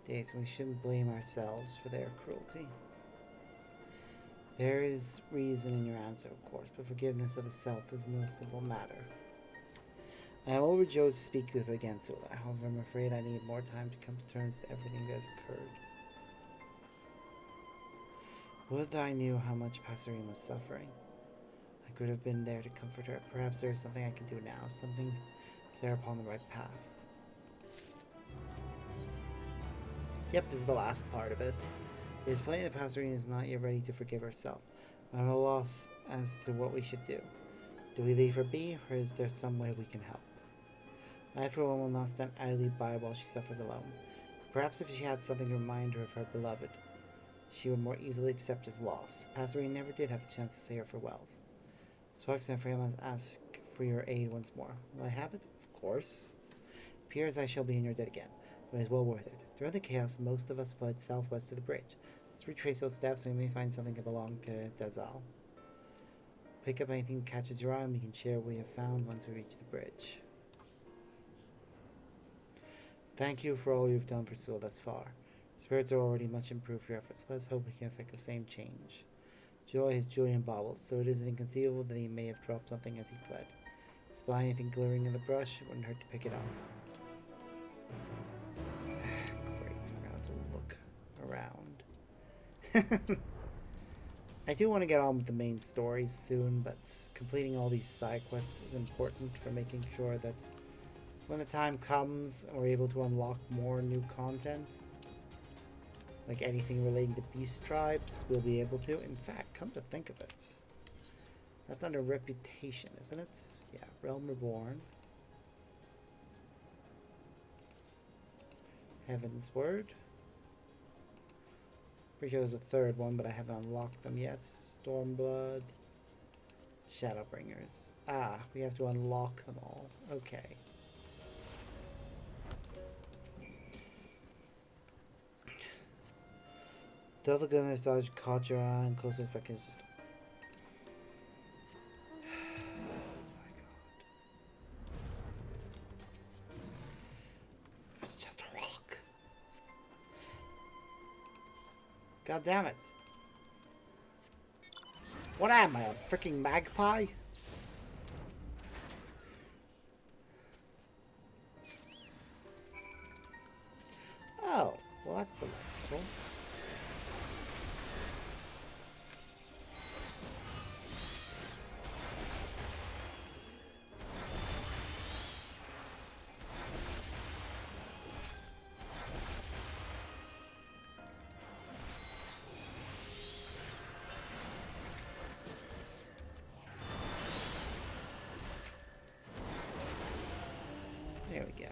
Days when we shouldn't blame ourselves for their cruelty. There is reason in your answer, of course, but forgiveness of the self is no simple matter. I am overjoyed to speak with you again, Sula. However, I'm afraid I need more time to come to terms with everything that has occurred. Would I knew how much Passerine was suffering. I could have been there to comfort her. Perhaps there is something I can do now, something to set her upon the right path. Yep, this is the last part of this. It is plain that Passerine is not yet ready to forgive herself. I'm at a loss as to what we should do. Do we leave her be, or is there some way we can help? I, for one, will not stand idly by while she suffers alone. Perhaps if she had something to remind her of her beloved, she would more easily accept his loss. Passerine never did have a chance to say her farewells. Sparks, I'm afraid I must ask for your aid once more. Will I have it? Of course. It appears I shall be in your debt again, but it is well worth it. Throughout the chaos, most of us fled southwest to the bridge. Let's retrace those steps and we may find something that belongs to Dazal. Pick up anything that catches your eye and we can share what we have found once we reach the bridge. Thank you for all you've done for Sula thus far. Spirits are already much improved for your efforts. Let's hope we can affect the same change. Joy is joy in baubles, so it isn't inconceivable that he may have dropped something as he fled. Spy anything glittering in the brush, it wouldn't hurt to pick it up. Great, so we're going to look around. I do want to get on with the main story soon, but completing all these side quests is important for making sure that when the time comes and we're able to unlock more new content, like anything relating to beast tribes, we'll be able to. In fact, come to think of it, that's under reputation, isn't it? Yeah, Realm Reborn. Heaven's Word. Pretty sure there's a third one, but I haven't unlocked them yet. Stormblood. Shadowbringers. Ah, we have to unlock them all. Okay. The other good massage caught your eye and closer inspection is just God damn it. What am I, a freaking magpie? Oh, well that's delightful. There we go.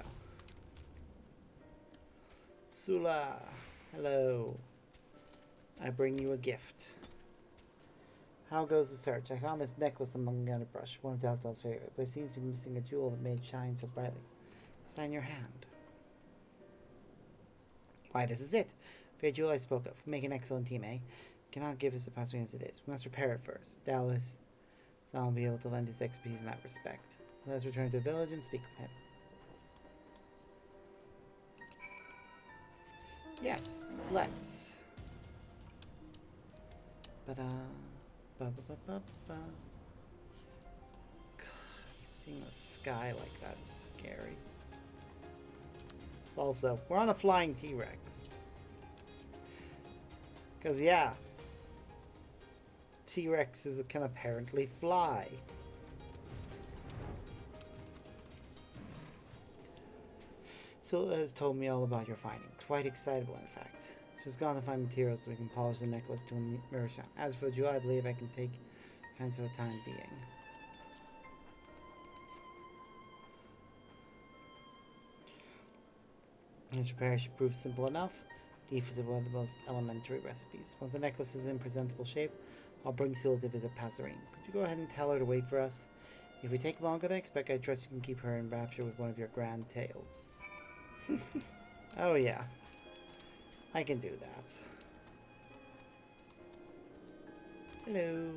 Sula, hello. I bring you a gift. How goes the search? I found this necklace among the underbrush, one of Dalsdale's favorite, but it seems to be missing a jewel that made it shine so brightly. Sign your hand. Why, this is it. Fair jewel I spoke of. Make an excellent team, eh? Cannot give us the password as it is. We must repair it first. Dallas will be able to lend his expertise in that respect. Let us return to the village and speak with him. Yes, let's. Ba-da. Ba-ba-ba-ba-ba. God, seeing the sky like that is scary. Also, we're on a flying T-Rex. Because, yeah, T-Rexes can apparently fly. Sula has told me all about your finding. Quite excitable, in fact. She's gone to find materials so we can polish the necklace to a mirror shine. As for the jewel, I believe I can take kinds for the time being. This repair should prove simple enough. Deef is one of the most elementary recipes. Once the necklace is in presentable shape, I'll bring Sula to visit Passerine. Could you go ahead and tell her to wait for us? If we take longer than I expect, I trust you can keep her in rapture with one of your grand tales. Oh yeah, I can do that. Hello.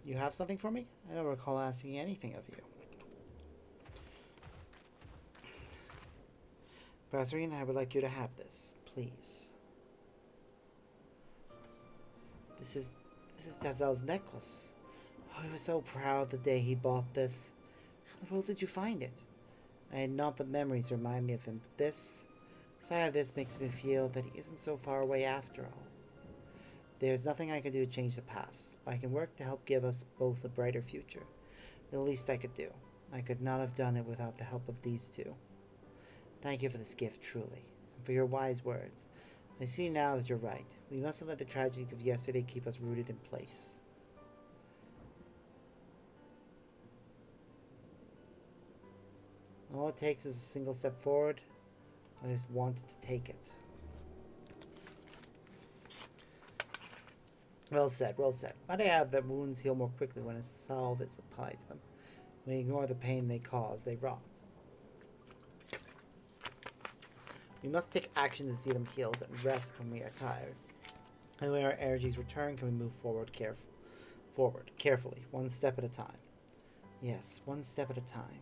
You have something for me? I don't recall asking anything of you. Passerine, I would like you to have this, please. This is Dazel's necklace. Oh, he was so proud the day he bought this. How in the world did you find it? I had naught but memories to remind me of him, but this, sight of this makes me feel that he isn't so far away after all. There's nothing I can do to change the past, but I can work to help give us both a brighter future. The least I could do. I could not have done it without the help of these two. Thank you for this gift, truly, and for your wise words. I see now that you're right. We mustn't let the tragedies of yesterday keep us rooted in place. All it takes is a single step forward. I just wanted to take it. Well said, well said. Might I add that wounds heal more quickly when a salve is applied to them. When we ignore the pain they cause, they rot. We must take action to see them healed and rest when we are tired. And when our energies return, can we move forward carefully, one step at a time. Yes, one step at a time.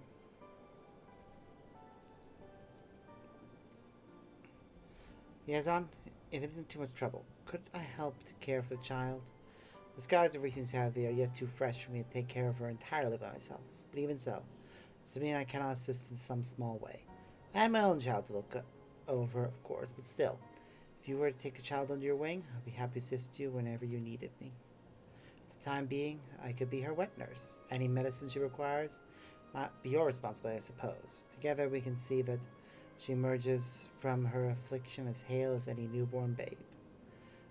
Yazan, if it isn't too much trouble, could I help to care for the child? The scars of recent tragedy are yet too fresh for me to take care of her entirely by myself. But even so, does it mean I cannot assist in some small way? I have my own child to look over, of course, but still, if you were to take a child under your wing, I'd be happy to assist you whenever you needed me. For the time being, I could be her wet nurse. Any medicine she requires might be your responsibility, I suppose. Together we can see that she emerges from her affliction as hale as any newborn babe.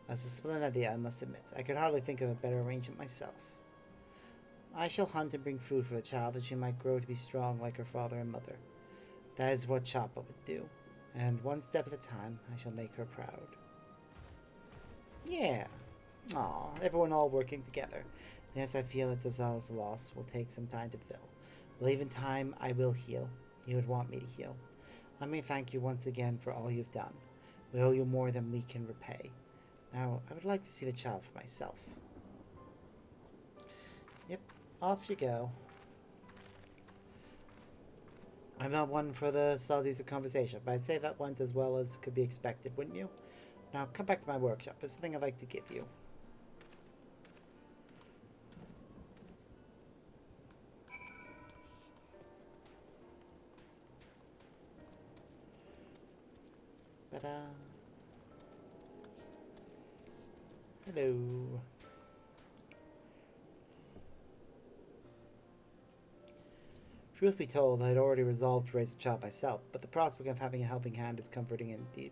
That's a splendid idea, I must admit. I could hardly think of a better arrangement myself. I shall hunt and bring food for the child, that she might grow to be strong like her father and mother. That is what Choppa would do, and one step at a time, I shall make her proud. Yeah. Aw, everyone all working together. Yes, I feel that Dazel's loss will take some time to fill. But even time, I will heal. You would want me to heal. Let me thank you once again for all you've done. We owe you more than we can repay. Now, I would like to see the child for myself. Yep, off you go. I'm not one for the subtleties of conversation, but I'd say that went as well as could be expected, wouldn't you? Now, come back to my workshop. There's something I'd like to give you. Ta-da. Hello. Truth be told, I had already resolved to raise a child myself, but the prospect of having a helping hand is comforting indeed.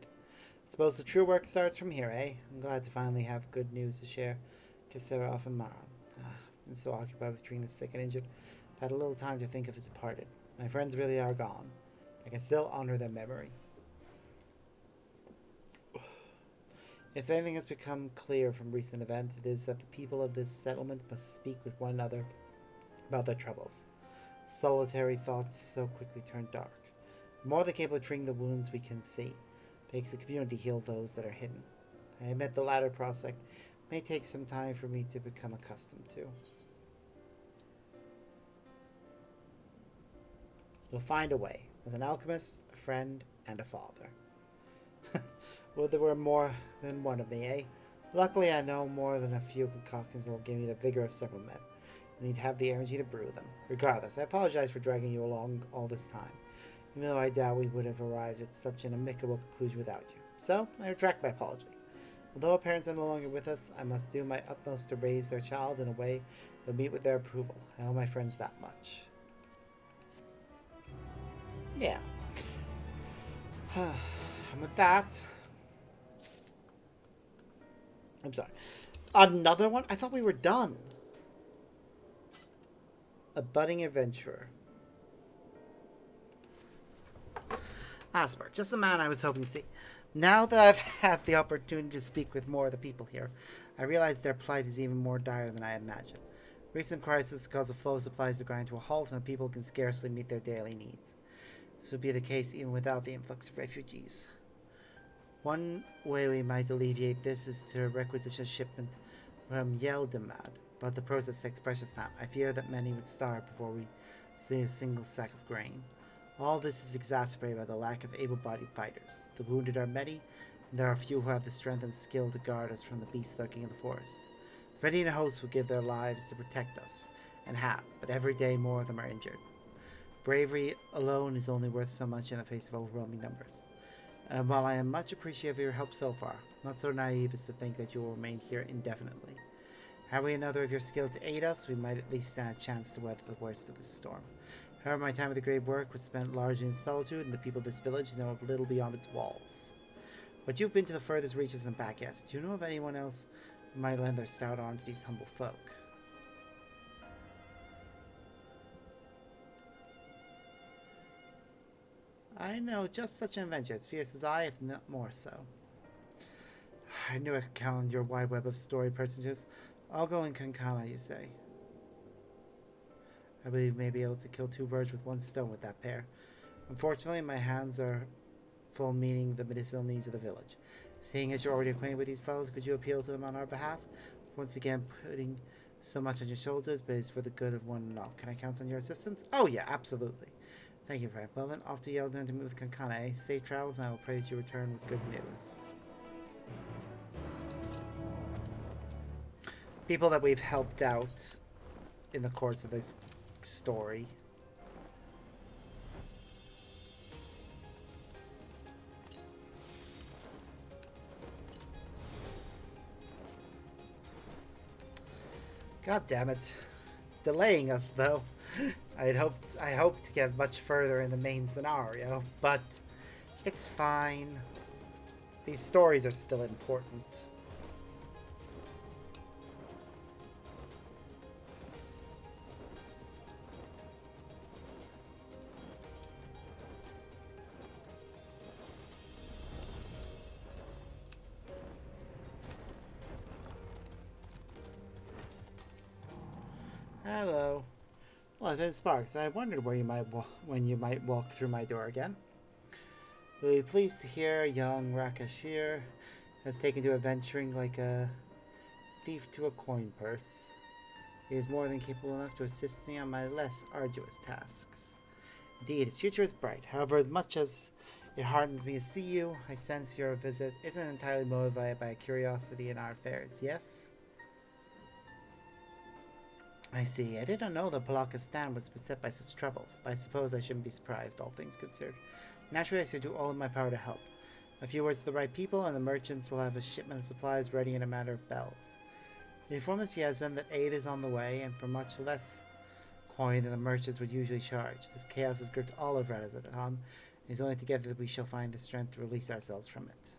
Suppose the true work starts from here, eh? I'm glad to finally have good news to share. Kisera off and Mara. I've been so occupied with treating the sick and injured, I've had a little time to think of the departed. My friends really are gone. I can still honor their memory. If anything has become clear from recent events, it is that the people of this settlement must speak with one another about their troubles. Solitary thoughts so quickly turn dark. The more they're capable of treating the wounds we can see, makes the community heal those that are hidden. I admit the latter prospect may take some time for me to become accustomed to. You'll find a way, as an alchemist, a friend, and a father. Well, there were more than one of me, eh? Luckily, I know more than a few concoctions that will give me the vigor of several men, and you'd have the energy to brew them. Regardless, I apologize for dragging you along all this time, even though I doubt we would have arrived at such an amicable conclusion without you. So, I retract my apology. Although our parents are no longer with us, I must do my utmost to raise their child in a way that will meet with their approval. I owe my friends that much. Yeah. And with that... I'm sorry. Another one? I thought we were done. A budding adventurer. Asper, just the man I was hoping to see. Now that I've had the opportunity to speak with more of the people here, I realize their plight is even more dire than I imagined. Recent crisis caused the flow of supplies to grind to a halt, and people can scarcely meet their daily needs. This would be the case even without the influx of refugees. One way we might alleviate this is to requisition a shipment from Yeldamad, but the process takes precious time. I fear that many would starve before we see a single sack of grain. All this is exacerbated by the lack of able-bodied fighters. The wounded are many, and there are few who have the strength and skill to guard us from the beasts lurking in the forest. Freddy and a host would give their lives to protect us, and have, but every day more of them are injured. Bravery alone is only worth so much in the face of overwhelming numbers. While I am much appreciative of your help so far, I'm not so naive as to think that you will remain here indefinitely. Had we another of your skill to aid us, we might at least stand a chance to weather the worst of this storm. However, my time with the great work was spent largely in solitude, and the people of this village know of little beyond its walls. But you've been to the furthest reaches and back, yes. Do you know of anyone else who might lend their stout arm to these humble folk? I know just such an adventure, as fierce as I, if not more so. I knew I could count on your wide web of story personages. I'll go in Kankana, you say. I believe we may be able to kill two birds with one stone with that pair. Unfortunately, my hands are full meeting the medicinal needs of the village. Seeing as you're already acquainted with these fellows, could you appeal to them on our behalf? Once again, putting so much on your shoulders, but it's for the good of one and all. Can I count on your assistance? Oh yeah, absolutely. Thank you, Frank. Well then, off to Yeldon to meet with Kankana, eh? Safe travels, and I will pray that you return with good news. People that we've helped out in the course of this story. God damn it. It's delaying us though. I hoped to get much further in the main scenario, but it's fine. These stories are still important. Hello. Well, I've been Sparks. I wondered where you might when you might walk through my door again. You'll be pleased to hear young Rakashir has taken to adventuring like a thief to a coin purse. He is more than capable enough to assist me on my less arduous tasks. Indeed, his future is bright. However, as much as it hardens me to see you, I sense your visit isn't entirely motivated by curiosity in our affairs, yes? I see. I did not know that Palaka's stand was beset by such troubles, but I suppose I shouldn't be surprised, all things considered. Naturally, I should do all in my power to help. A few words to the right people, and the merchants will have a shipment of supplies ready in a matter of bells. Inform the Yezan that aid is on the way, and for much less coin than the merchants would usually charge. This chaos has gripped all of Radazat-ham, and it is only together that we shall find the strength to release ourselves from it.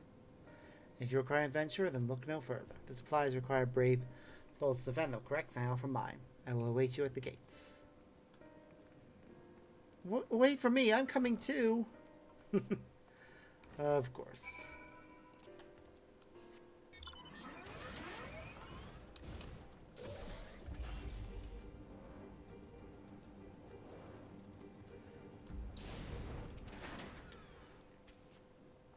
If you require an adventure, then look no further. The supplies require brave souls to defend them, correct? I offer mine. I will await you at the gates. Wait for me, I'm coming too! Of course.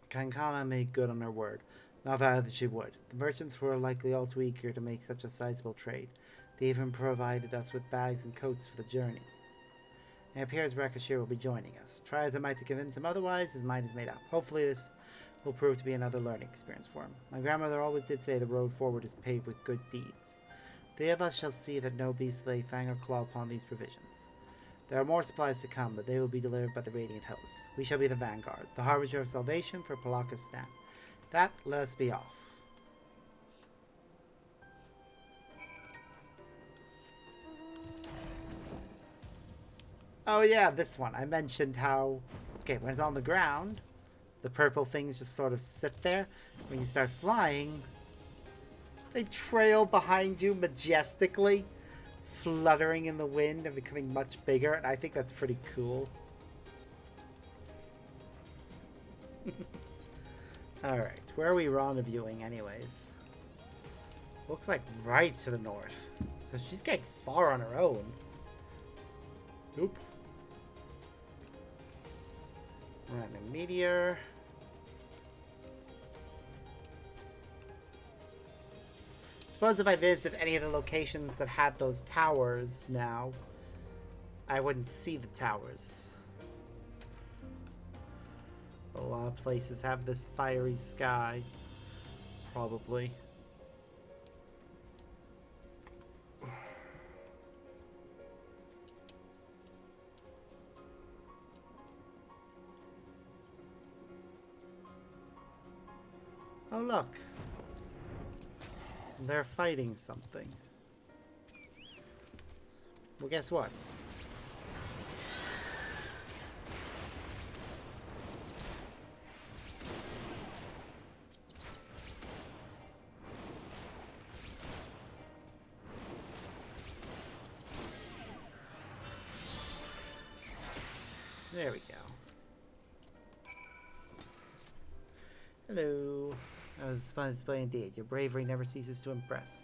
Kankana made good on her word. Not that she would. The merchants were likely all too eager to make such a sizable trade. They even provided us with bags and coats for the journey. It appears Rakashir will be joining us. Try as I might to convince him otherwise, his mind is made up. Hopefully this will prove to be another learning experience for him. My grandmother always did say the road forward is paved with good deeds. The of us shall see that no beast lay fang or claw upon these provisions. There are more supplies to come, but they will be delivered by the Radiant Host. We shall be the vanguard, the harbinger of salvation for Palaka's stand. That, let us be off. Oh yeah, this one. I mentioned how, okay, when it's on the ground, the purple things just sort of sit there. When you start flying, they trail behind you majestically, fluttering in the wind and becoming much bigger, and I think that's pretty cool. Alright, where are we rendezvousing anyways? Looks like right to the north. So she's getting far on her own. Oop. Random meteor. Suppose if I visited any of the locations that had those towers now, I wouldn't see the towers. A lot of places have this fiery sky. Probably. Oh, look. They're fighting something. Well, guess what? There we go. Hello. That was a splendid display indeed. Your bravery never ceases to impress.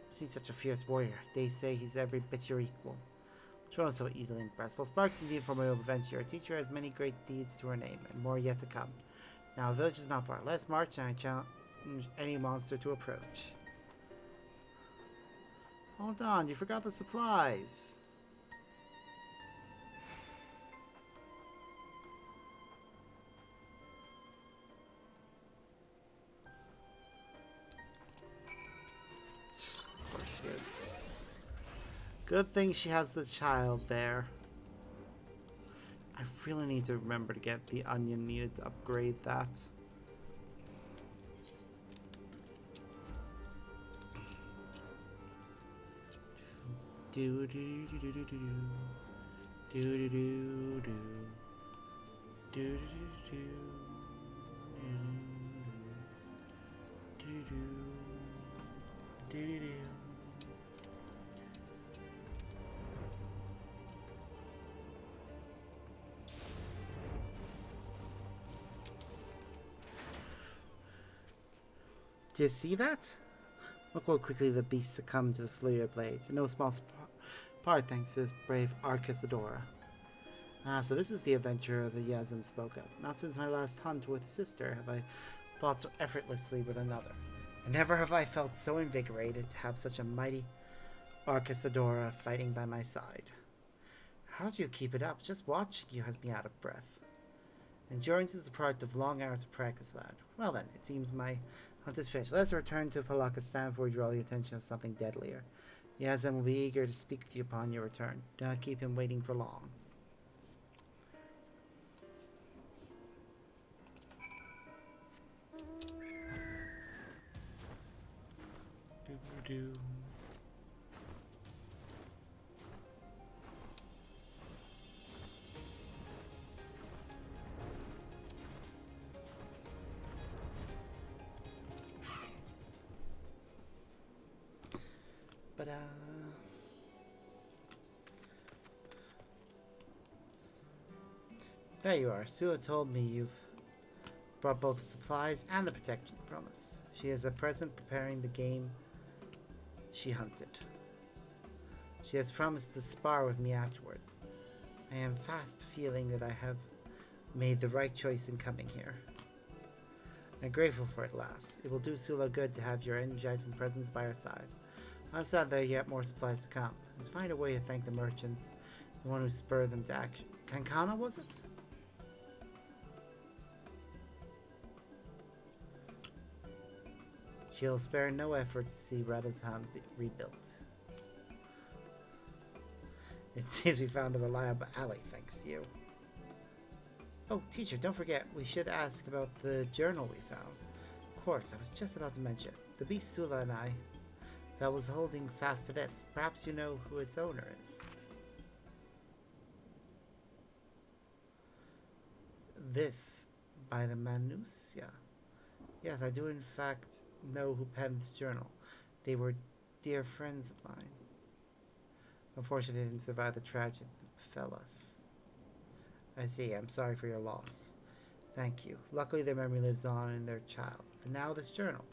See such a fierce warrior. They say he's every bit your equal. Trono's so easily impressed. Well, Sparks indeed formidable adventure. Our teacher has many great deeds to her name, and more yet to come. Now, the village is not far. Let's march, and I challenge any monster to approach. Hold on, you forgot the supplies. Good thing she has the child there. I really need to remember to get the onion needed to upgrade that. Do do do do do do do do do do do do do do. Do you see that? Look how quickly the beast succumbed to the flurry of blades. In no small part thanks to this brave Arcasadora. Ah, so this is the adventure the Yazan spoke of. Not since my last hunt with sister have I fought so effortlessly with another. And never have I felt so invigorated to have such a mighty Arcasadora fighting by my side. How do you keep it up? Just watching you has me out of breath. Endurance is the product of long hours of practice, lad. Well then, it seems my hunt is finished. Let us return to Palakistan before we draw the attention of something deadlier. Yazan will be eager to speak to you upon your return. Do not keep him waiting for long. But there you are. Sula told me you've brought both the supplies and the protection you promised. She is at present preparing the game she hunted. She has promised to spar with me afterwards. I am fast feeling that I have made the right choice in coming here. I'm grateful for it, lass. It will do Sula good to have your energizing presence by her side. Outside there are yet more supplies to come. Let's find a way to thank the merchants, the one who spurred them to action. Kankana, was it? She'll spare no effort to see Radazhan rebuilt. It seems we found a reliable ally, thanks to you. Oh, teacher, don't forget, we should ask about the journal we found. Of course, I was just about to mention it. The beast Sula and I that was holding fast to this. Perhaps you know who its owner is. This by the Manusia. Yes, I do in fact know who penned this journal. They were dear friends of mine. Unfortunately, they didn't survive the tragedy that befell us. I see. I'm sorry for your loss. Thank you. Luckily, their memory lives on in their child. And now this journal.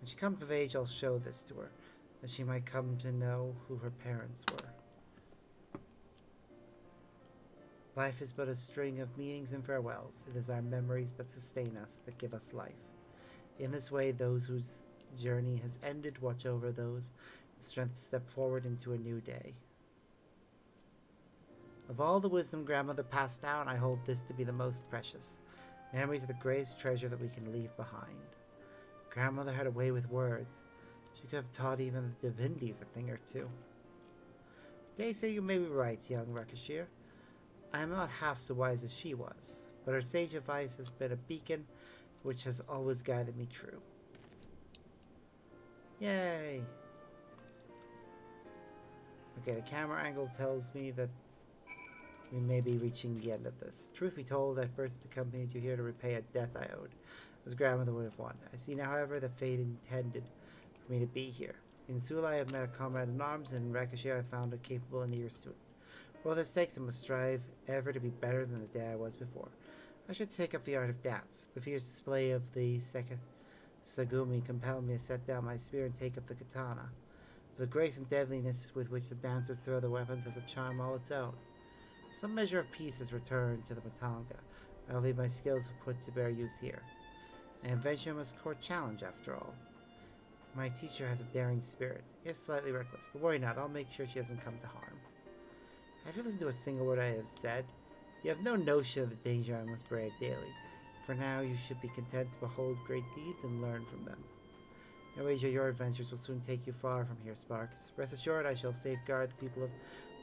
When she comes of age, I'll show this to her, that she might come to know who her parents were. Life is but a string of meetings and farewells. It is our memories that sustain us, that give us life. In this way, those whose journey has ended watch over those with strength to step forward into a new day. Of all the wisdom grandmother passed down, I hold this to be the most precious. Memories are the greatest treasure that we can leave behind. Grandmother had a way with words. She could have taught even the divinities a thing or two. They say you may be right, young Rakashir. I am not half so wise as she was, but her sage advice has been a beacon which has always guided me true. Yay! Okay, the camera angle tells me that we may be reaching the end of this. Truth be told, I first accompanied you here to repay a debt I owed, as grandmother would have won. I see now, however, that fate intended for me to be here. In Sula I have met a comrade in arms, and in Rakashir I found a capable and eager student. For all their sakes, I must strive ever to be better than the day I was before. I should take up the art of dance. The fierce display of the second Sagumi compelled me to set down my spear and take up the katana. The grace and deadliness with which the dancers throw their weapons has a charm all its own. Some measure of peace has returned to the Matanga. I believe my skills will put to bear use here. An adventure must court challenge, after all. My teacher has a daring spirit. Yes, slightly reckless, but worry not, I'll make sure she doesn't come to harm. Have you listened to a single word I have said? You have no notion of the danger I must brave daily. For now, you should be content to behold great deeds and learn from them. No wager your adventures will soon take you far from here, Sparks. Rest assured I shall safeguard the people of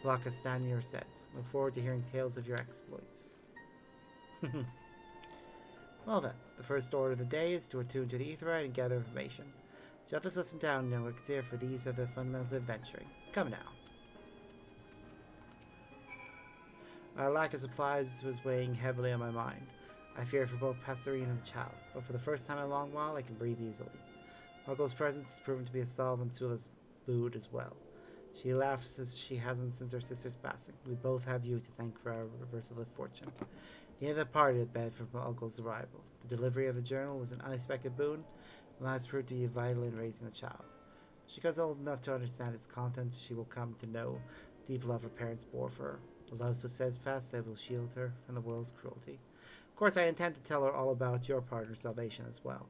Palakistan in your set. Look forward to hearing tales of your exploits. Well then, the first order of the day is to attune to the Aetheryte and gather information. Jot this lesson down, young Wixir, for these are the fundamentals of adventuring. Come now. Our lack of supplies was weighing heavily on my mind. I feared for both Passerine and the child, but for the first time in a long while I can breathe easily. Uncle's presence has proven to be a solve in Sula's mood as well. She laughs as she hasn't since her sister's passing. We both have you to thank for our reversal of fortune. Neither party had bed from Uncle's arrival. The delivery of the journal was an unexpected boon, and last proved to be vital in raising the child. When she gets old enough to understand its contents, she will come to know the deep love her parents bore for her. A love so steadfast that will shield her from the world's cruelty. Of course, I intend to tell her all about your partner's salvation as well.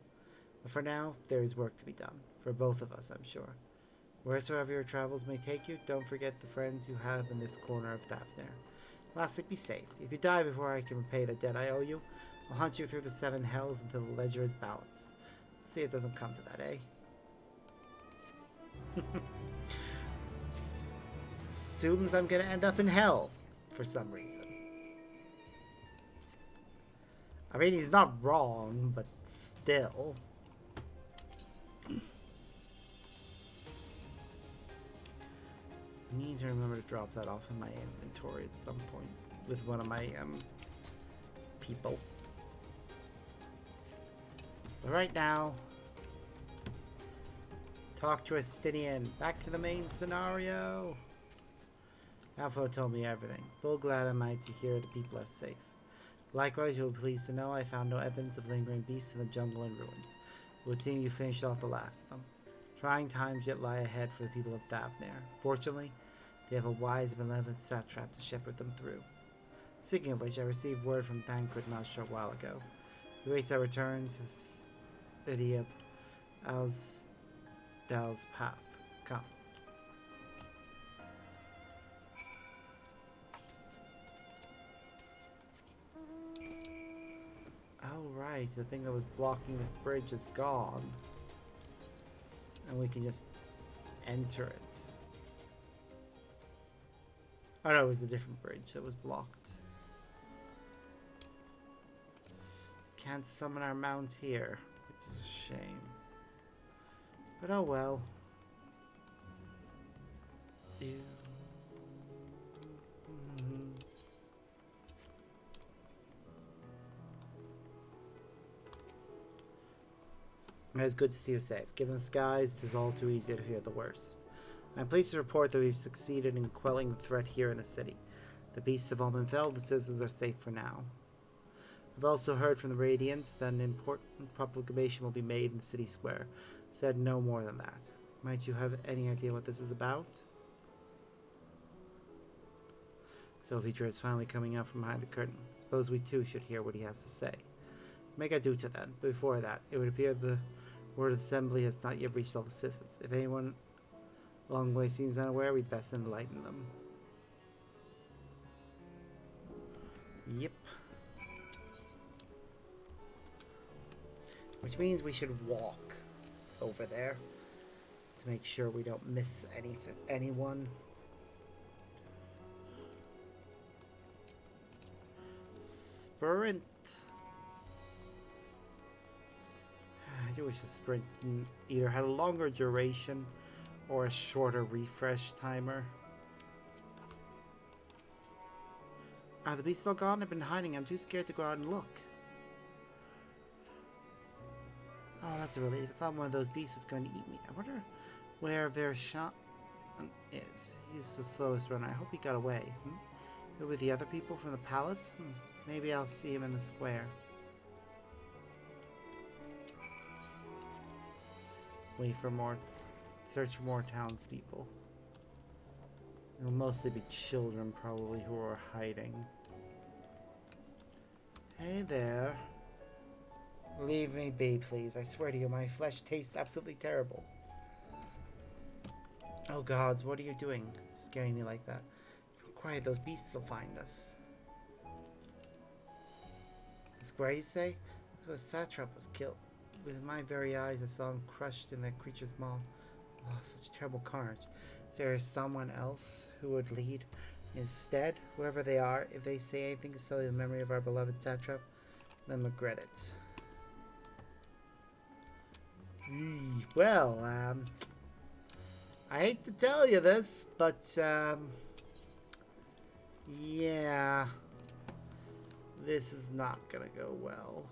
But for now, there is work to be done. For both of us, I'm sure. Wheresoever your travels may take you, don't forget the friends you have in this corner of Daphne. Lastly, be safe. If you die before I can repay the debt I owe you, I'll hunt you through the 7 hells until the ledger is balanced. See, it doesn't come to that, eh? Assumes I'm gonna end up in hell for some reason. I mean, he's not wrong, but still. I need to remember to drop that off in my inventory at some point with one of my people. But right now, talk to Estinian. Back to the main scenario. Alpha told me everything. Full glad am I to hear the people are safe. Likewise, you will be pleased to know I found no evidence of lingering beasts in the jungle and ruins. It would seem you finished off the last of them. Trying times yet lie ahead for the people of Daphne. Fortunately, they have a wise and benevolent satrap to shepherd them through. Speaking of which, I received word from Thancred not a short while ago. He waits our return to the city of Alsdal's path. Come. Alright, the thing that was blocking this bridge is gone. And we can just enter it. Oh no, it was a different bridge that was blocked. Can't summon our mount here, which is a shame. But oh well. It's good to see you safe. Given the skies, 'tis all too easy to fear the worst. I'm pleased to report that we've succeeded in quelling the threat here in the city. The beasts have all been felled, the citizens are safe for now. I've also heard from the Radiant that an important proclamation will be made in the city square. Said no more than that. Might you have any idea what this is about? Sylvitra is finally coming out from behind the curtain. Suppose we too should hear what he has to say. Make I do to then. Before that, it would appear the word assembly has not yet reached all the citizens. If anyone along the way seems unaware, we'd best enlighten them. Yep. Which means we should walk over there to make sure we don't miss anyone. Sprint. I do wish the sprint either had a longer duration or a shorter refresh timer. Are the beasts all gone? I've been hiding. I'm too scared to go out and look. Oh, that's a relief. I thought one of those beasts was going to eat me. I wonder where Vershawn is. He's the slowest runner. I hope he got away. Who with the other people from the palace? Maybe I'll see him in the square. Wait for more. Search for more townspeople. It'll mostly be children, probably, who are hiding. Hey there. Leave me be, please. I swear to you, my flesh tastes absolutely terrible. Oh gods, what are you doing? Scaring me like that. If we're quiet, those beasts will find us. The square, you say? So a satrap was killed. With my very eyes, I saw him crushed in that creature's maw. Oh, such terrible carnage. Is there someone else who would lead instead? Whoever they are, if they say anything to sully the memory of our beloved satrap, let them regret it. Well, I hate to tell you this, but, yeah, this is not gonna go well.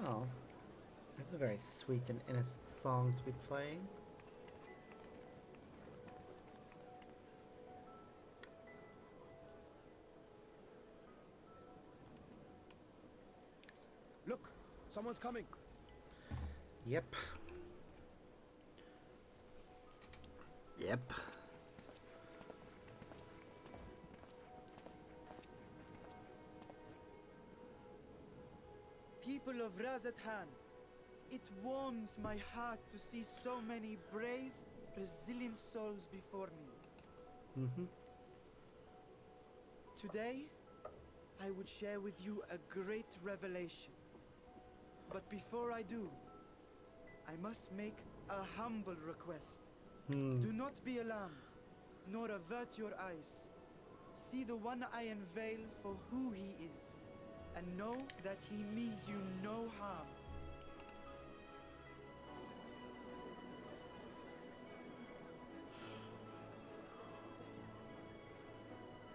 Oh, that's a very sweet and innocent song to be playing. Someone's coming. Yep. Yep. People of Razathan, it warms my heart to see so many brave, resilient souls before me. Mm-hmm. Today, I would share with you a great revelation. But before I do, I must make a humble request. Do not be alarmed, nor avert your eyes. See the one I unveil for who he is, and know that he means you no harm.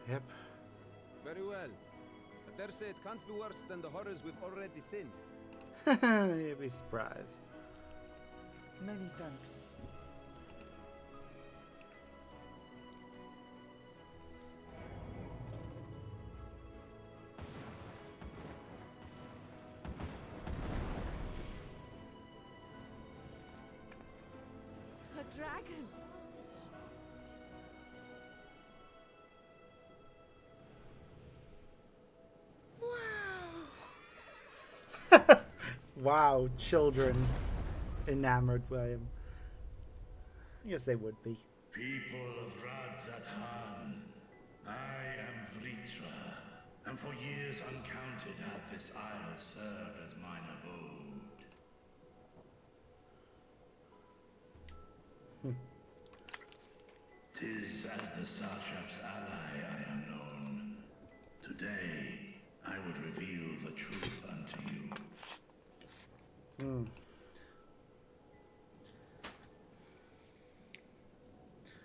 Yep. Very well. I dare say it can't be worse than the horrors we've already seen. You'd be surprised. Many thanks. A dragon! Wow, children enamored by him. I guess they would be. People of Razathan, I am Vritra, and for years uncounted hath this isle served as mine abode. Tis as the Satrap's ally I am known. Today, I would reveal the truth unto you.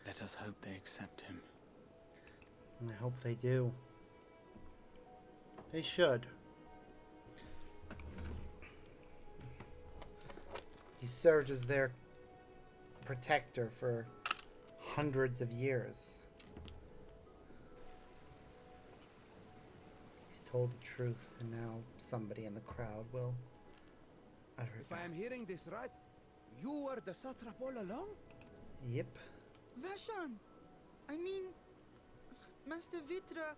Let us hope they accept him. And I hope they do. They should. He served as their protector for hundreds of years. He's told the truth, and now somebody in the crowd will utter it. If I am hearing this right, you were the satrap all along? Yep. Vashan! I mean, Master Vitra,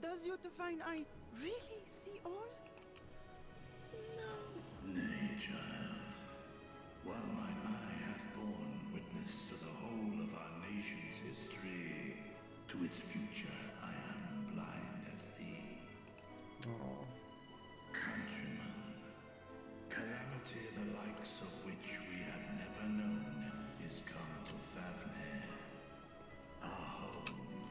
does your divine eye really see all? No. Nay, child. While mine eye hath borne witness to the whole of our nation's history, to its future I am blind as thee. Oh. Countryman, calamity the likes of which we have never known is come to Favne, our home.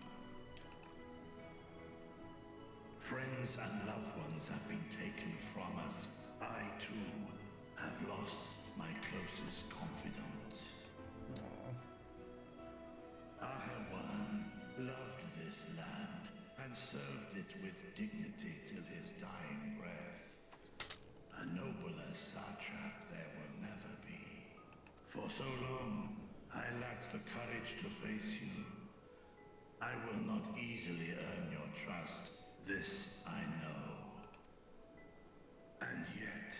Friends and loved ones have been taken from us. I too have lost my closest confidant. Ahawan loved this land and served it with dignity till his dying breath. A nobler satrap there will never be. For so long, I lacked the courage to face you. I will not easily earn your trust, this I know. And yet,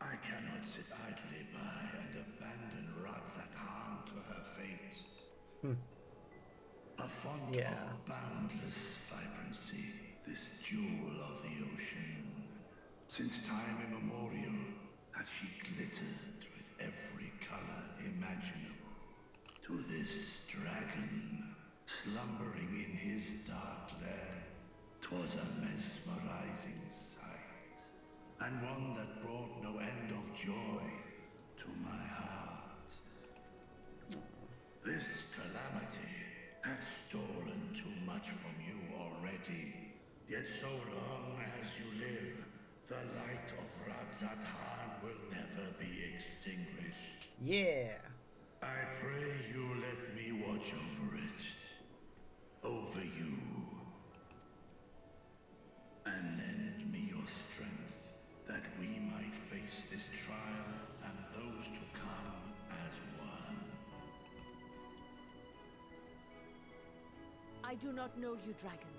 I cannot sit idly by and abandon Razathan to her fate. A font of boundless vibrancy, this jewel of the ocean. Since time immemorial, hath she glittered with every color imaginable. To this dragon, slumbering in his dark lair, 'twas a mesmerizing sight, and one that brought no end of joy to my heart. This calamity hath stolen too much from you already, yet so long as you live, the light of Razathan will never be extinguished. Yeah. I pray you let me watch over it. Over you. And lend me your strength, that we might face this trial and those to come as one. I do not know you, dragon,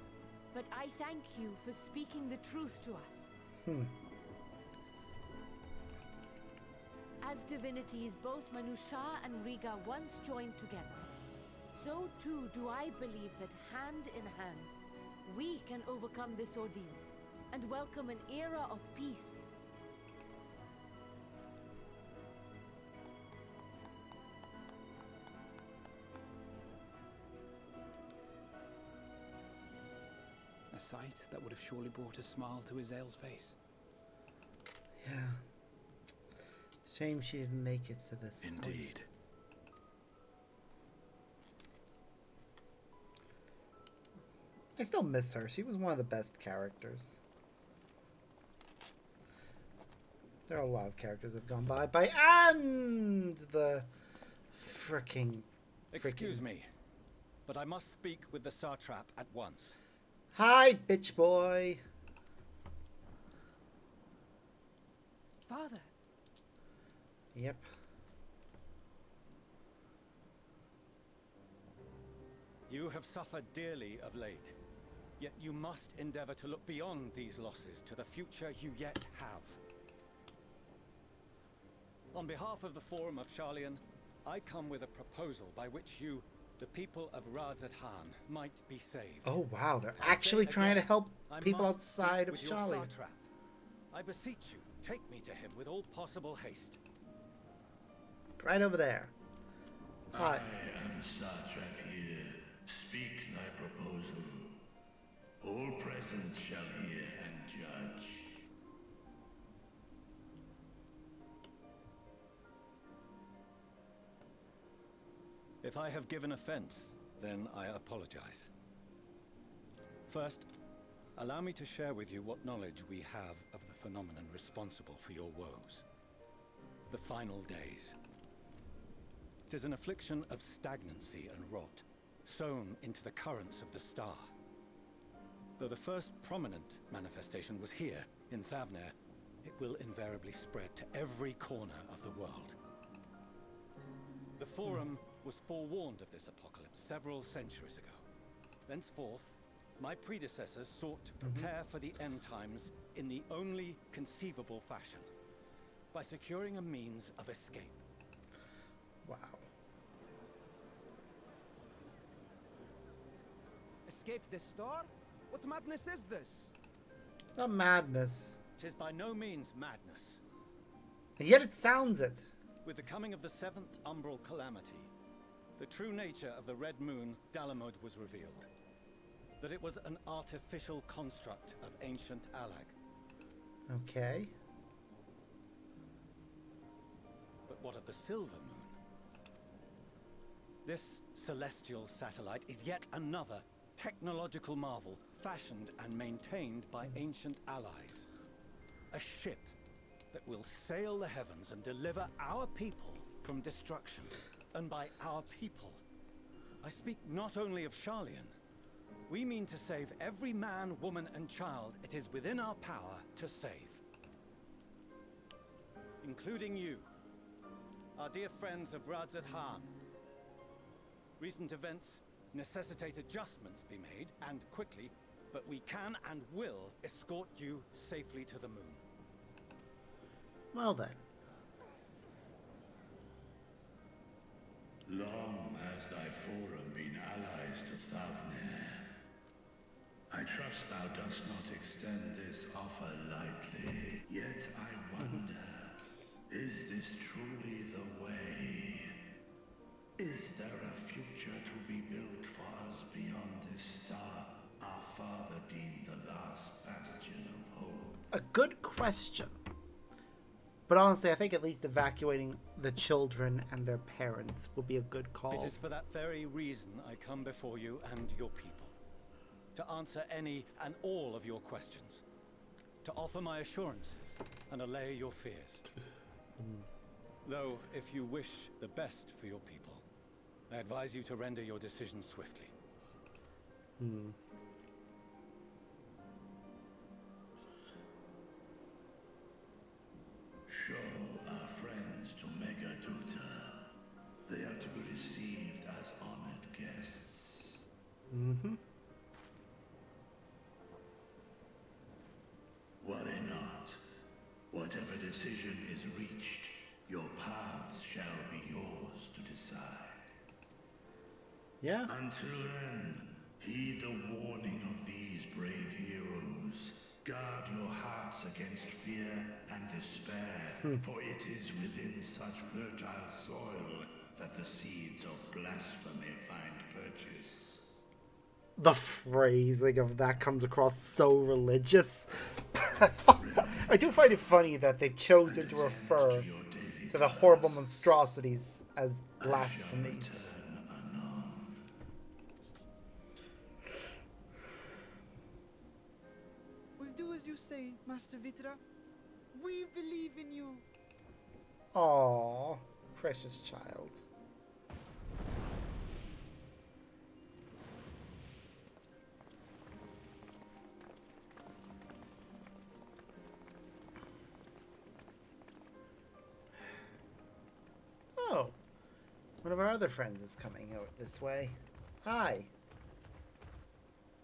but I thank you for speaking the truth to us. As divinities, both Manusha and Riga once joined together. So too do I believe that hand in hand, we can overcome this ordeal and welcome an era of peace. A sight that would have surely brought a smile to Azael's face. Yeah. Shame she didn't make it to this point. Indeed. I still miss her. She was one of the best characters. There are a lot of characters that have gone by and the fricking. Excuse me, but I must speak with the Satrap at once. Hi, bitch boy. Father. Yep. You have suffered dearly of late, yet you must endeavor to look beyond these losses to the future you yet have. On behalf of the Forum of Sharlayan, I come with a proposal by which you, the people of Radzat Han, might be saved. Oh wow, they're I say actually trying to again, help I people must outside speak of with your Sharlayan. Satrap. I beseech you, take me to him with all possible haste. Right over there. I am Satrap here. Speak thy proposal. All present shall hear and judge. If I have given offense, then I apologize. First, allow me to share with you what knowledge we have of the phenomenon responsible for your woes. The final days. 'Tis an affliction of stagnancy and rot, sown into the currents of the star. Though the first prominent manifestation was here, in Thavner, it will invariably spread to every corner of the world. The Forum was forewarned of this apocalypse several centuries ago. Thenceforth, my predecessors sought to prepare for the end times in the only conceivable fashion, by securing a means of escape. Wow. Escape the star? What madness is this? It's not madness. 'Tis by no means madness. And yet it sounds it. With the coming of the seventh umbral calamity, the true nature of the Red Moon, Dalamud, was revealed. That it was an artificial construct of ancient Alag. Okay. But what of the Silver Moon? This celestial satellite is yet another technological marvel fashioned and maintained by ancient allies. A ship that will sail the heavens and deliver our people from destruction. And by our people, I speak not only of Sharlayan. We mean to save every man, woman, and child it is within our power to save. Including you, our dear friends of Radzat Han. Recent events necessitate adjustments be made, and quickly, but we can and will escort you safely to the moon. Well then. Long has thy forum been allies to Thavner. I trust thou dost not extend this offer lightly. Yet I wonder, is this truly the way? Is there a future to be built for us beyond this star our father deemed the last bastion of hope? A good question. But honestly, I think at least evacuating the children and their parents would be a good call. It is for that very reason I come before you and your people. To answer any and all of your questions. To offer my assurances and allay your fears. Though, if you wish the best for your people, I advise you to render your decision swiftly. Show our friends to Megaduta. They are to be received as honored guests. Worry not. Whatever decision is reached, your Yeah? Until then, heed the warning of these brave heroes. Guard your hearts against fear and despair, for it is within such fertile soil that the seeds of blasphemy find purchase. The phrasing of that comes across so religious. I do find it funny that they've chosen to refer to the horrible monstrosities as blasphemies. We'll do as you say, Master Vitra. We believe in you. Aww, precious child. Oh, one of our other friends is coming out this way. Hi.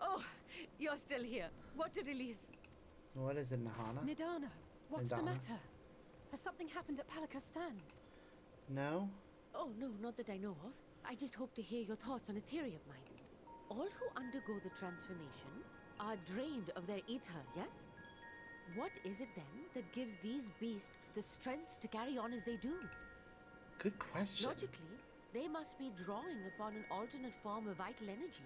Oh, you're still here. What a relief. What is it, Nahana? Nidana, what's the Nidana? matter? Has something happened at Palika's stand? No? Oh, no, not that I know of. I just hope to hear your thoughts on a theory of mine. All who undergo the transformation are drained of their ether, yes? What is it then that gives these beasts the strength to carry on as they do? Good question. Logically, they must be drawing upon an alternate form of vital energy.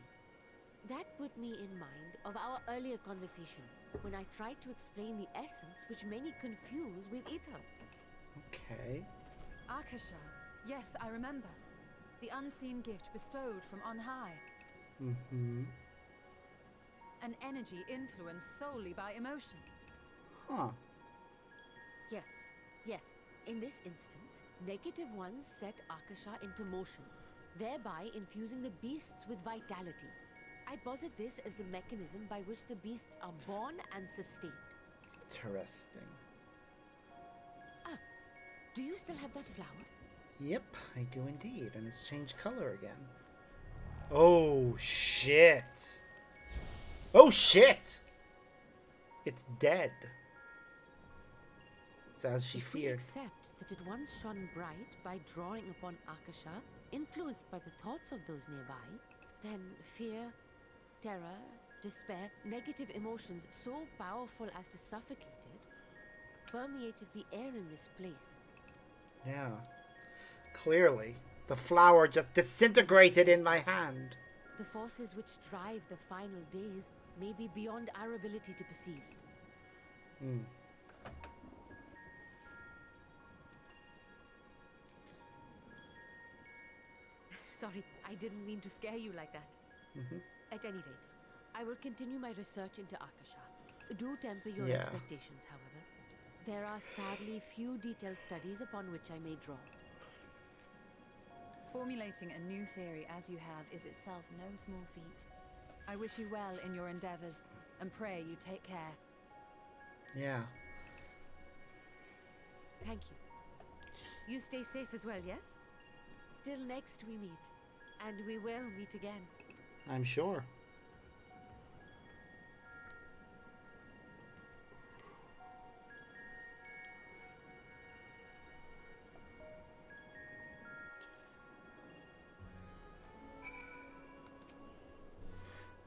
That put me in mind of our earlier conversation, when I tried to explain the essence which many confuse with ether. Okay. Akasha. Yes, I remember. The unseen gift bestowed from on high. Mm-hmm. An energy influenced solely by emotion. Huh. Yes, yes. In this instance, negative ones set Akasha into motion, thereby infusing the beasts with vitality. I posit this as the mechanism by which the beasts are born and sustained. Interesting. Ah, do you still have that flower? Yep, I do indeed, and it's changed color again. Oh, shit. Oh, shit! It's dead. It's as she If we feared. accept that it once shone bright by drawing upon Akasha, influenced by the thoughts of those nearby, then fear, terror, despair, negative emotions so powerful as to suffocate it, permeated the air in this place. Yeah. Clearly. The flower just disintegrated in my hand. The forces which drive the final days may be beyond our ability to perceive. Hmm. Sorry, I didn't mean to scare you like that. At any rate, I will continue my research into Akasha. Do temper your Yeah. expectations, however. There are sadly few detailed studies upon which I may draw. Formulating a new theory as you have is itself no small feat. I wish you well in your endeavors, and pray you take care. Yeah. Thank you. You stay safe as well, yes? Till next we meet. And we will meet again. I'm sure.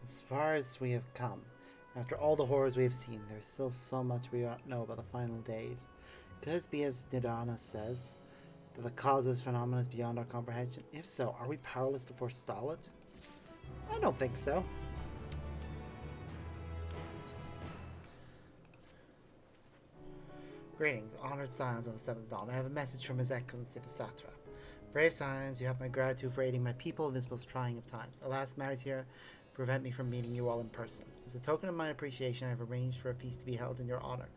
As far as we have come, after all the horrors we have seen, there's still so much we don't know about the final days. Could it be as Nidana says, that the cause of this phenomenon is beyond our comprehension? If so, are we powerless to forestall it? I don't think so. Greetings, honored scions of the Seventh Dawn. I have a message from His Excellency the Satrap. Brave scions, you have my gratitude for aiding my people in this most trying of times. Alas, matters here prevent me from meeting you all in person. As a token of my appreciation, I have arranged for a feast to be held in your honor.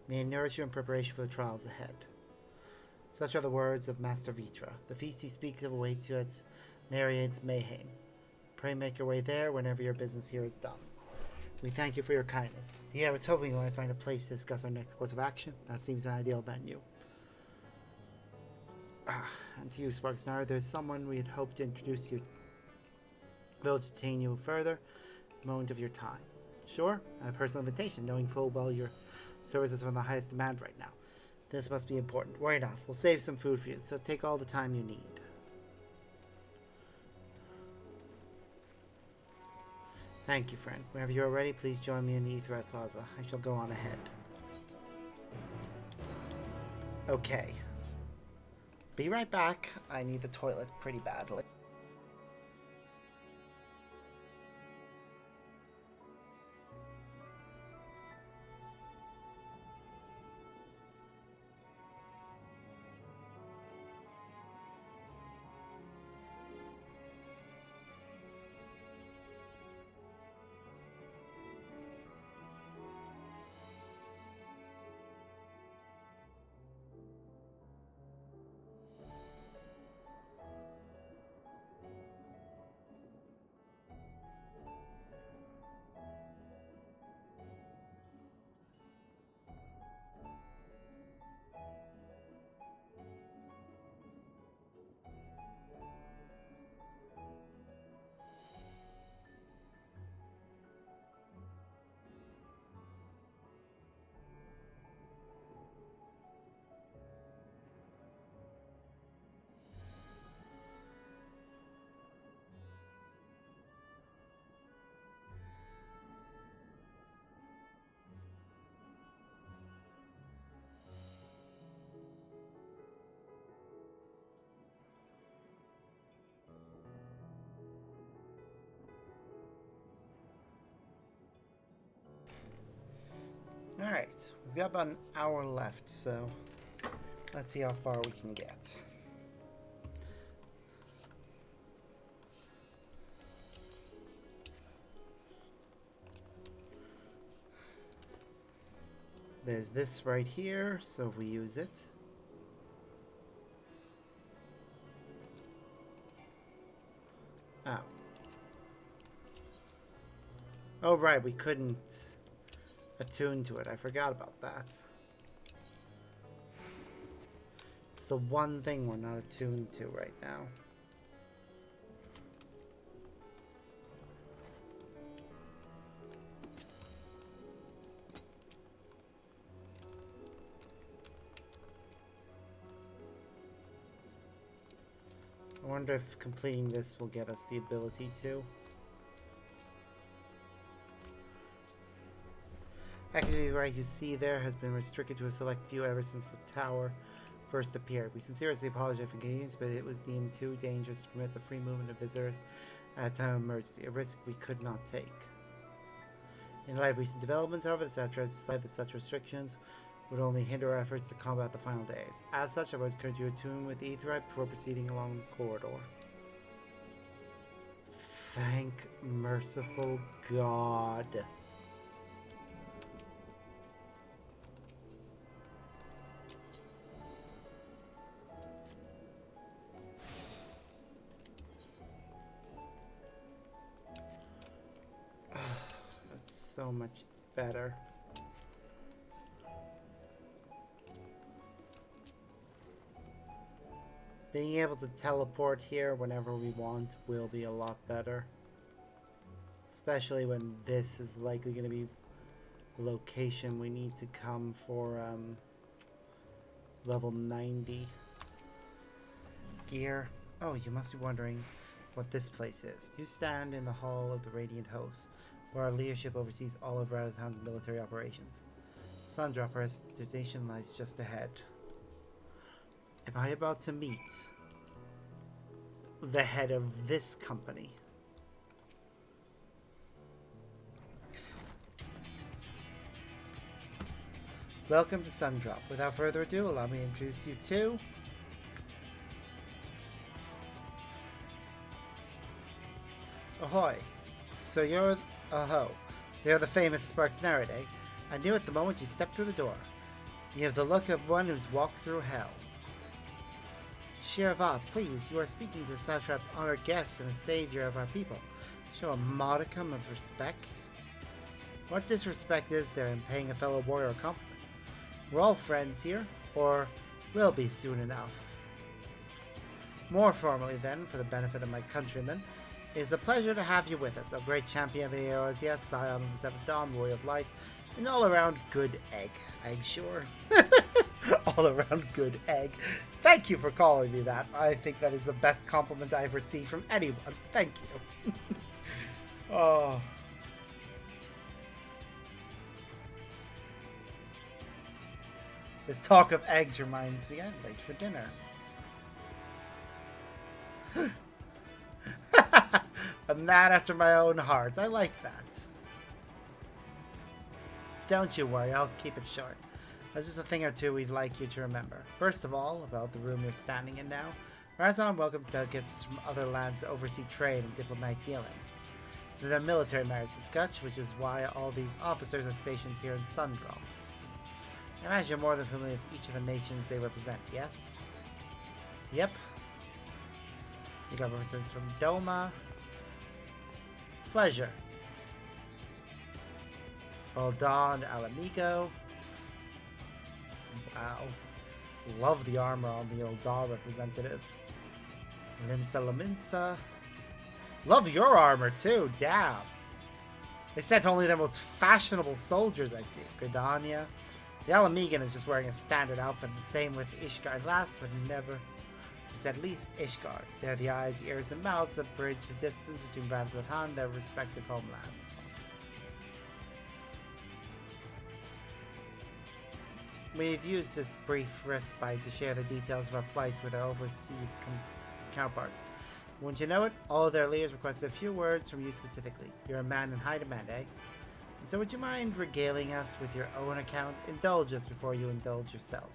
May I nourish you in preparation for the trials ahead. Such are the words of Master Vitra. The feast he speaks of awaits you at Mariade's Mayhem. Pray make your way there whenever your business here is done. We thank you for your kindness. Yeah, I was hoping we might find a place to discuss our next course of action. That seems an ideal venue. And to you, Sparksnar, there's someone we had hoped to introduce you. We'll detain you further, a moment of your time. Sure, a personal invitation, knowing full well your services are on the highest demand right now. This must be important. Worry not, we'll save some food for you, so take all the time you need. Thank you, friend. Whenever you are ready, please join me in the Aetheryte Plaza. I shall go on ahead. Okay. Be right back. I need the toilet pretty badly. Alright, we've got about an hour left, so let's see how far we can get. There's this right here, so if we use it. Oh. Oh right, we couldn't attune to it. I forgot about that. It's the one thing we're not attuned to right now. I wonder if completing this will get us the ability to. Actually, right, you see there has been restricted to a select few ever since the tower first appeared. We sincerely apologize for inconvenience, but it was deemed too dangerous to permit the free movement of visitors at a time of emergency, a risk we could not take. In light of recent developments, however, the Satra has decided that such restrictions would only hinder our efforts to combat the final days. As such, I would encourage you to attune with Aetheryte before proceeding along the corridor. Thank merciful God. That's so much better. Being able to teleport here whenever we want will be a lot better. Especially when this is likely going to be the location we need to come for level 90 gear. Oh, you must be wondering what this place is. You stand in the Hall of the Radiant Host, where our leadership oversees all of Radotan's military operations. Sundropper station lies just ahead. Am I about to meet the head of this company? Welcome to Sundrop. Without further ado, allow me to introduce you to Ahoy. So you're the famous Sparks Narrate, eh? I knew it the moment you stepped through the door. You have the look of one who's walked through hell. Shirva, please, you are speaking to the Satrap's honored guest and the savior of our people. Show a modicum of respect. What disrespect is there in paying a fellow warrior a compliment? We're all friends here, or will be soon enough. More formally then, for the benefit of my countrymen, it is a pleasure to have you with us, a great champion of AOS, yes, Scion of the Seventh Dawn, Warrior of Light, an all-around good egg, I'm sure. All-around good egg. Thank you for calling me that. I think that is the best compliment I've received from anyone. Thank you. Oh, This talk of eggs reminds me I'm late for dinner. A man after my own heart. I like that. Don't you worry, I'll keep it short. There's just a thing or two we'd like you to remember. First of all, about the room you're standing in now. Razon welcomes delegates from other lands to oversee trade and diplomatic dealings. There are military matters to discuss, which is why all these officers are stationed here in Sundral. I imagine you're more than familiar with each of the nations they represent, yes? Yep. You got representatives from Doma. Pleasure. Aldon Alamigo. Wow. Love the armor on the Aldon representative. Limsa Laminsa. Love your armor too, damn. They sent only their most fashionable soldiers, I see. Gridania. The Alamigan is just wearing a standard outfit, the same with Ishgard last, but never at least Ishgard. They are the eyes, ears, and mouths that bridge the distance between Ravzatan and their respective homelands. We've used this brief respite to share the details of our plights with our overseas counterparts. Wouldn't you know it, all of their leaders requested a few words from you specifically. You're a man in high demand, eh? And so would you mind regaling us with your own account? Indulge us before you indulge yourself.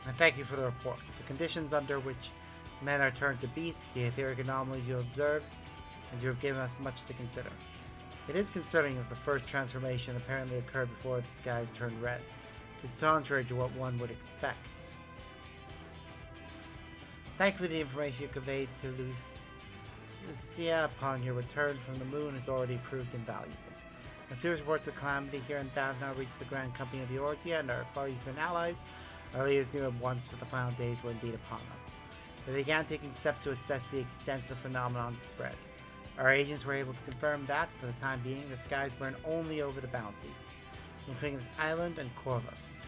And thank you for the report. The conditions under which men are turned to beasts, the etheric anomalies you observed, and you have given us much to consider. It is concerning that the first transformation apparently occurred before the skies turned red. It's contrary to what one would expect. Thankfully, the information you conveyed to Lucia upon your return from the moon has already proved invaluable. As soon as reports of calamity here in Thavnar reached the Grand Company of Eorzea and our Far Eastern allies, our leaders knew at once that the final days were indeed upon us. They began taking steps to assess the extent of the phenomenon's spread. Our agents were able to confirm that, for the time being, the skies burn only over the Bounty, including this island and Corvus.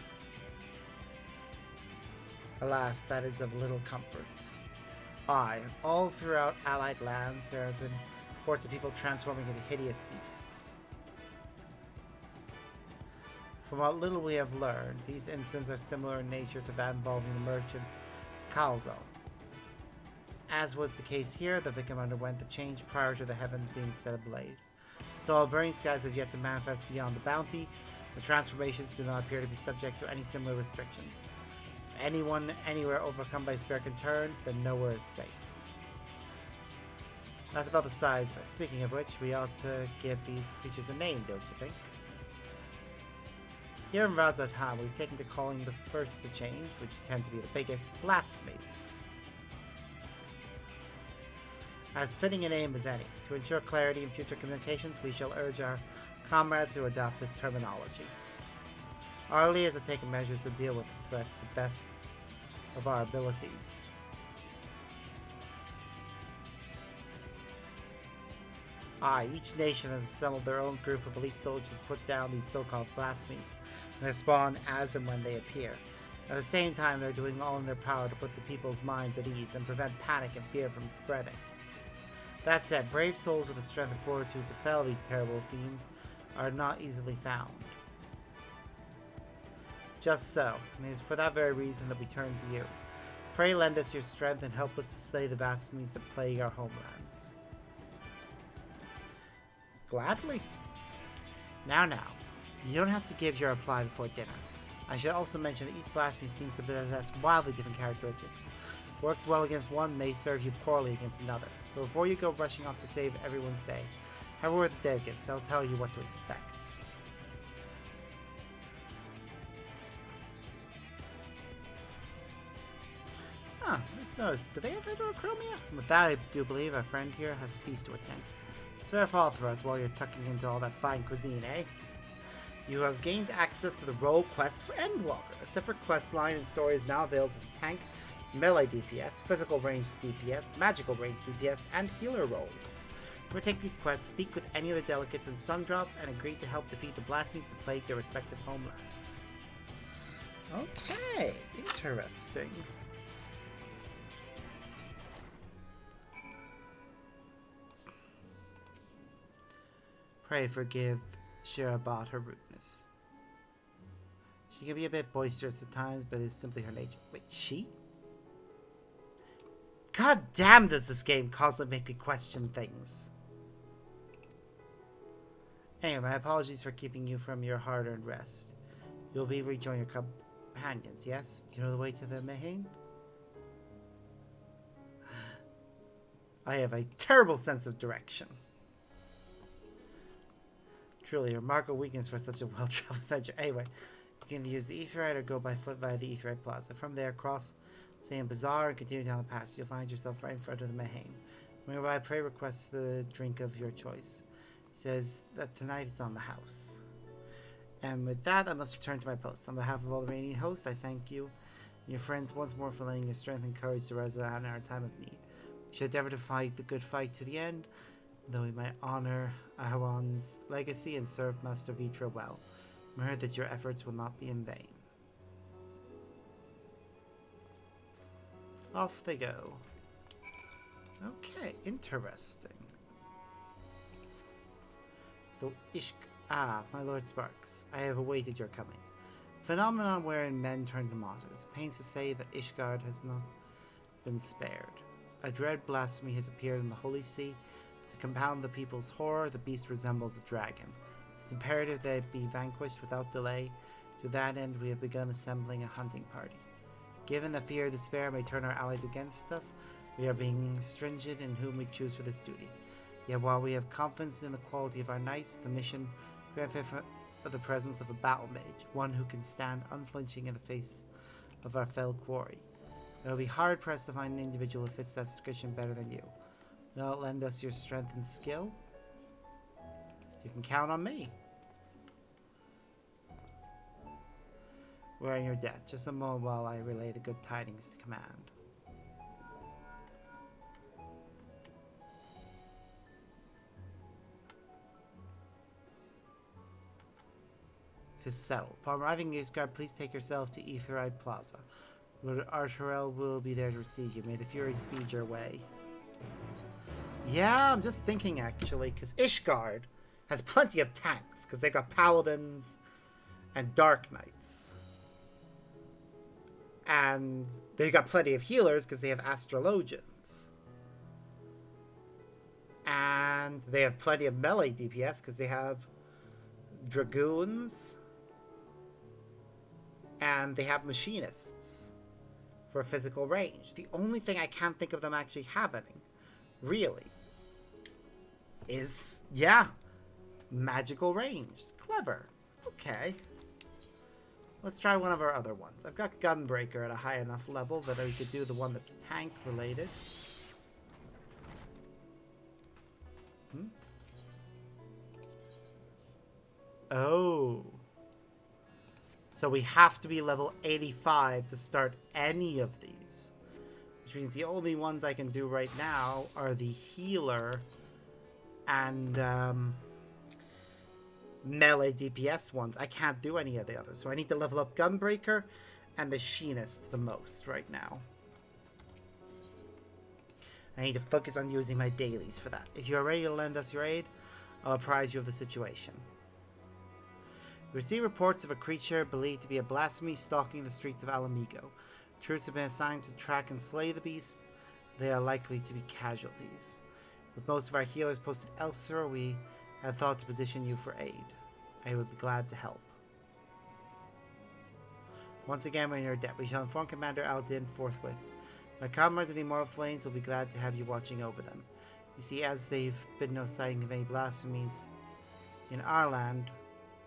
Alas, that is of little comfort. Aye, all throughout allied lands there have been reports of people transforming into hideous beasts. From what little we have learned, these incidents are similar in nature to that involving the merchant Kalzo. As was the case here, the victim underwent the change prior to the heavens being set ablaze. So while burning skies have yet to manifest beyond the Bounty, the transformations do not appear to be subject to any similar restrictions. If anyone anywhere overcome by spirit can turn, then nowhere is safe. That's about the size of it. Speaking of which, we ought to give these creatures a name, don't you think? Here in Ravzatan, we've taken to calling the first to change, which tend to be the biggest, blasphemies. As fitting a name as any. To ensure clarity in future communications, we shall urge our comrades to adopt this terminology. Our leaders have taken measures to deal with the threat to the best of our abilities. Aye, each nation has assembled their own group of elite soldiers to put down these so-called blasphemies, and they spawn as and when they appear. At the same time, they're doing all in their power to put the people's minds at ease and prevent panic and fear from spreading. That said, brave souls with the strength and fortitude to fell these terrible fiends are not easily found. Just so, and it is for that very reason that we turn to you. Pray lend us your strength and help us to slay the blasphemies that plague our homelands. Gladly. Now, you don't have to give your reply before dinner. I should also mention that each blasphemy seems to possess wildly different characteristics. Works well against one may serve you poorly against another, so before you go rushing off to save everyone's day, have a word with the delegates. They'll tell you what to expect. Just noticed, do they have heterochromia? With that, I do believe our friend here has a feast to attend. Spare fall for us while you're tucking into all that fine cuisine, eh? You have gained access to the role quest for Endwalker. A separate quest line and story is now available for tank, melee DPS, physical range DPS, magical range DPS, and healer roles. To take these quests, speak with any of the delegates in Sundrop and agree to help defeat the blasphemies to plague their respective homelands. Okay, interesting. Pray forgive Shirabat her rudeness. She can be a bit boisterous at times, but it's simply her nature. Wait, she? God damn, does this game constantly make me question things. Anyway, my apologies for keeping you from your hard-earned rest. You'll be rejoining your companions, yes? Do you know the way to the Mehane? I have a terrible sense of direction. Truly a remarkable weakness for such a well-traveled adventure. Anyway, you can use the Aetheryte or go by foot via the Aetheryte Plaza. From there, cross Sand Bazaar and continue down the pass. You'll find yourself right in front of the Mehane. Whenever pray request the drink of your choice. He says that tonight it's on the house. And with that, I must return to my post. On behalf of all the remaining hosts, I thank you and your friends once more for lending your strength and courage to rise out in our time of need. We should endeavor to fight the good fight to the end, though we might honor Ahawan's legacy and serve Master Vitra well. Remember that your efforts will not be in vain. Off they go. Okay, interesting. So, my Lord Sparks, I have awaited your coming. Phenomenon wherein men turn to monsters. Pains to say that Ishgard has not been spared. A dread blasphemy has appeared in the Holy See. To compound the people's horror, the beast resembles a dragon. It is imperative that it be vanquished without delay. To that end, we have begun assembling a hunting party. Given that fear and despair may turn our allies against us, we are being stringent in whom we choose for this duty. Yet while we have confidence in the quality of our knights, the mission benefits from the presence of a battle mage, one who can stand unflinching in the face of our fell quarry. It will be hard-pressed to find an individual who fits that description better than you. Will it lend us your strength and skill? You can count on me. We're in your debt. Just a moment while I relay the good tidings to command. To settle. Upon arriving in Ishgard, please take yourself to Aetheryte Plaza. Lord Arturel will be there to receive you. May the Fury speed your way. Yeah, I'm just thinking actually, because Ishgard has plenty of tanks, because they got Paladins and Dark Knights. And they got plenty of healers, because they have Astrologians. And they have plenty of melee DPS, because they have Dragoons. And they have Machinists for physical range. The only thing I can't think of them actually having, really, is, yeah, magical range. Clever. Okay. Let's try one of our other ones. I've got Gunbreaker at a high enough level that I could do the one that's tank related. Oh. So we have to be level 85 to start any of these. Which means the only ones I can do right now are the healer and melee DPS ones. I can't do any of the others. So I need to level up Gunbreaker and Machinist the most right now. I need to focus on using my dailies for that. If you are ready to lend us your aid, I'll apprise you of the situation. We receive reports of a creature believed to be a blasphemy stalking the streets of Alamigo. Troops have been assigned to track and slay the beast. They are likely to be casualties. With most of our healers posted elsewhere, we had thought to position you for aid. I would be glad to help. Once again, we're in your debt. We shall inform Commander Aldin forthwith. My comrades of the Immortal Flames will be glad to have you watching over them. You see, as they've been no sighting of any blasphemies in our land,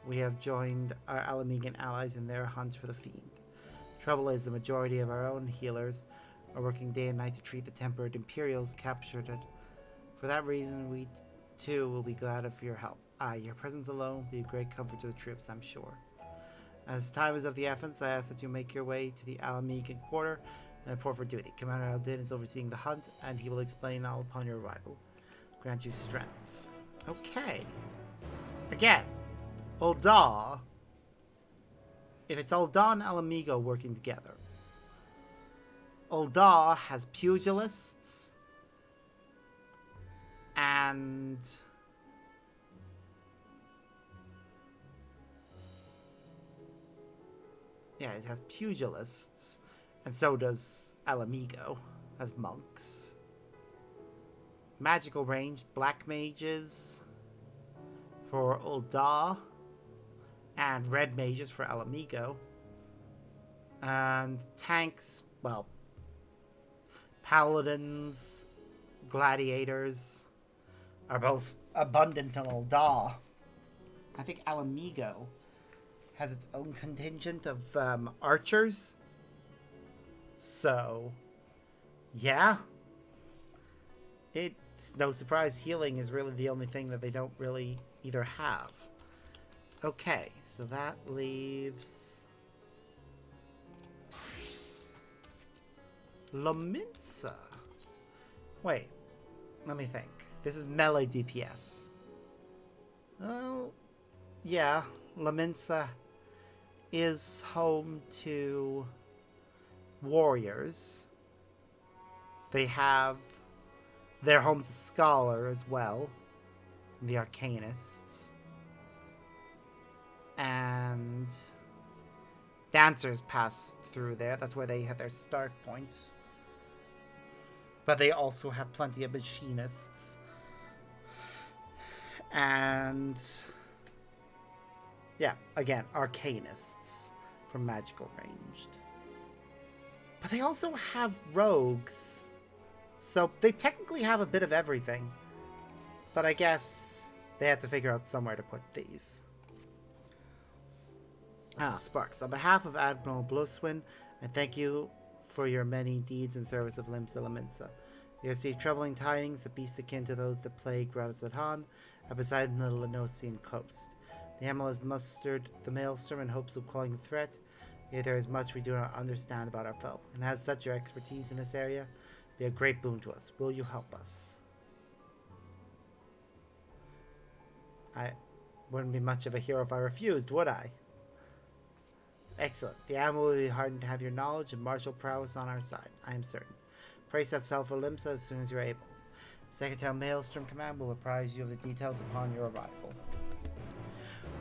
we have joined our Alamigan allies in their hunt for the fiend. Trouble is, the majority of our own healers are working day and night to treat the tempered Imperials captured it. For that reason, we too will be glad of your help. Your presence alone will be a great comfort to the troops, I'm sure. As time is of the essence, I ask that you make your way to the Alamigan quarter and report for duty. Commander Aldin is overseeing the hunt, and he will explain all upon your arrival. Grant you strength. Okay. Again. Ul'dah, if it's Ul'dah and Alamigo working together, Ul'dah has pugilists and Yeah, it has pugilists. And so does Alamigo as monks. Magical range, black mages for Ul'dah. And red mages for Alamigo. And tanks, well, paladins, gladiators are both abundant in Ul'dah. I think Alamigo has its own contingent of archers. So, yeah. It's no surprise healing is really the only thing that they don't really either have. Okay, so that leaves Lominsa. Wait, let me think. This is melee DPS. Oh, yeah. Lominsa is home to warriors. They're home to Scholar as well. The Arcanists. And Dancers passed through there. That's where they had their start point. But they also have plenty of machinists. And yeah, again, arcanists from magical ranged. But they also have rogues. So they technically have a bit of everything. But I guess they had to figure out somewhere to put these. Sparks. On behalf of Admiral Bloswin, I thank you for your many deeds in service of Limsa Laminsa. You receive troubling tidings, the beast akin to those that plague Radazadhan, are beside the Lenosian coast. The Hamel has mustered the Maelstrom in hopes of quelling the threat, yet there is much we do not understand about our foe, and as such your expertise in this area be a great boon to us. Will you help us? I wouldn't be much of a hero if I refused, would I? Excellent. The Admiral will be heartened to have your knowledge and martial prowess on our side, I am certain. Pray set sail for Limsa as soon as you're able. Secretary Maelstrom Command will apprise you of the details upon your arrival.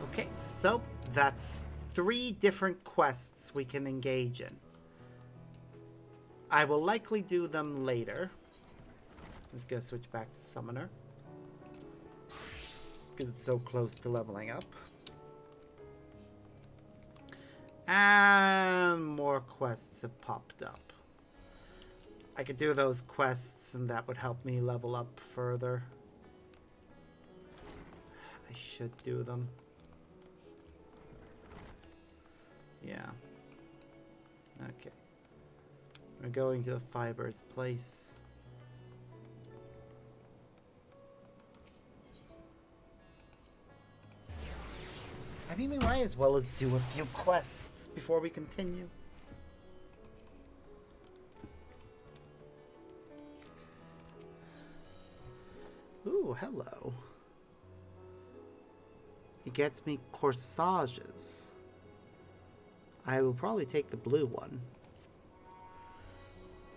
Okay, so that's 3 different quests we can engage in. I will likely do them later. Let's go switch back to Summoner. Because it's so close to leveling up. And more quests have popped up. I could do those quests and that would help me level up further. I should do them. Yeah. Okay. We're going to the Fibers place. I mean, we might as well as do a few quests before we continue. Ooh, hello. It gets me corsages. I will probably take the blue one.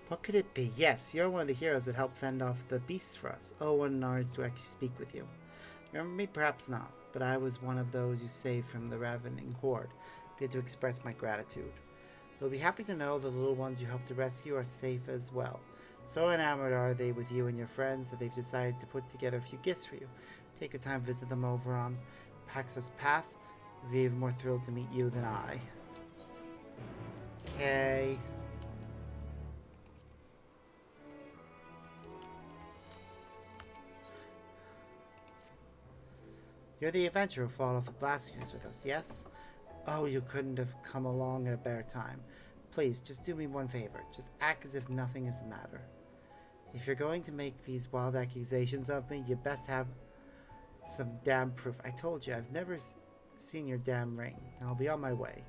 What could it be? Yes, you're one of the heroes that helped fend off the beasts for us. Oh, what an honor to actually speak with you. Remember me? Perhaps not, but I was one of those you saved from the ravening horde. Be able to express my gratitude. They'll be happy to know the little ones you helped to rescue are safe as well. So enamored are they with you and your friends that they've decided to put together a few gifts for you. Take a time to visit them over on Paxos Path. They'll be even more thrilled to meet you than I. Okay. You're the adventurer who fought off the Blasters with us, yes? Oh, you couldn't have come along at a better time. Please, just do me one favor. Just act as if nothing is the matter. If you're going to make these wild accusations of me, you best have some damn proof. I told you, I've never seen your damn ring. I'll be on my way.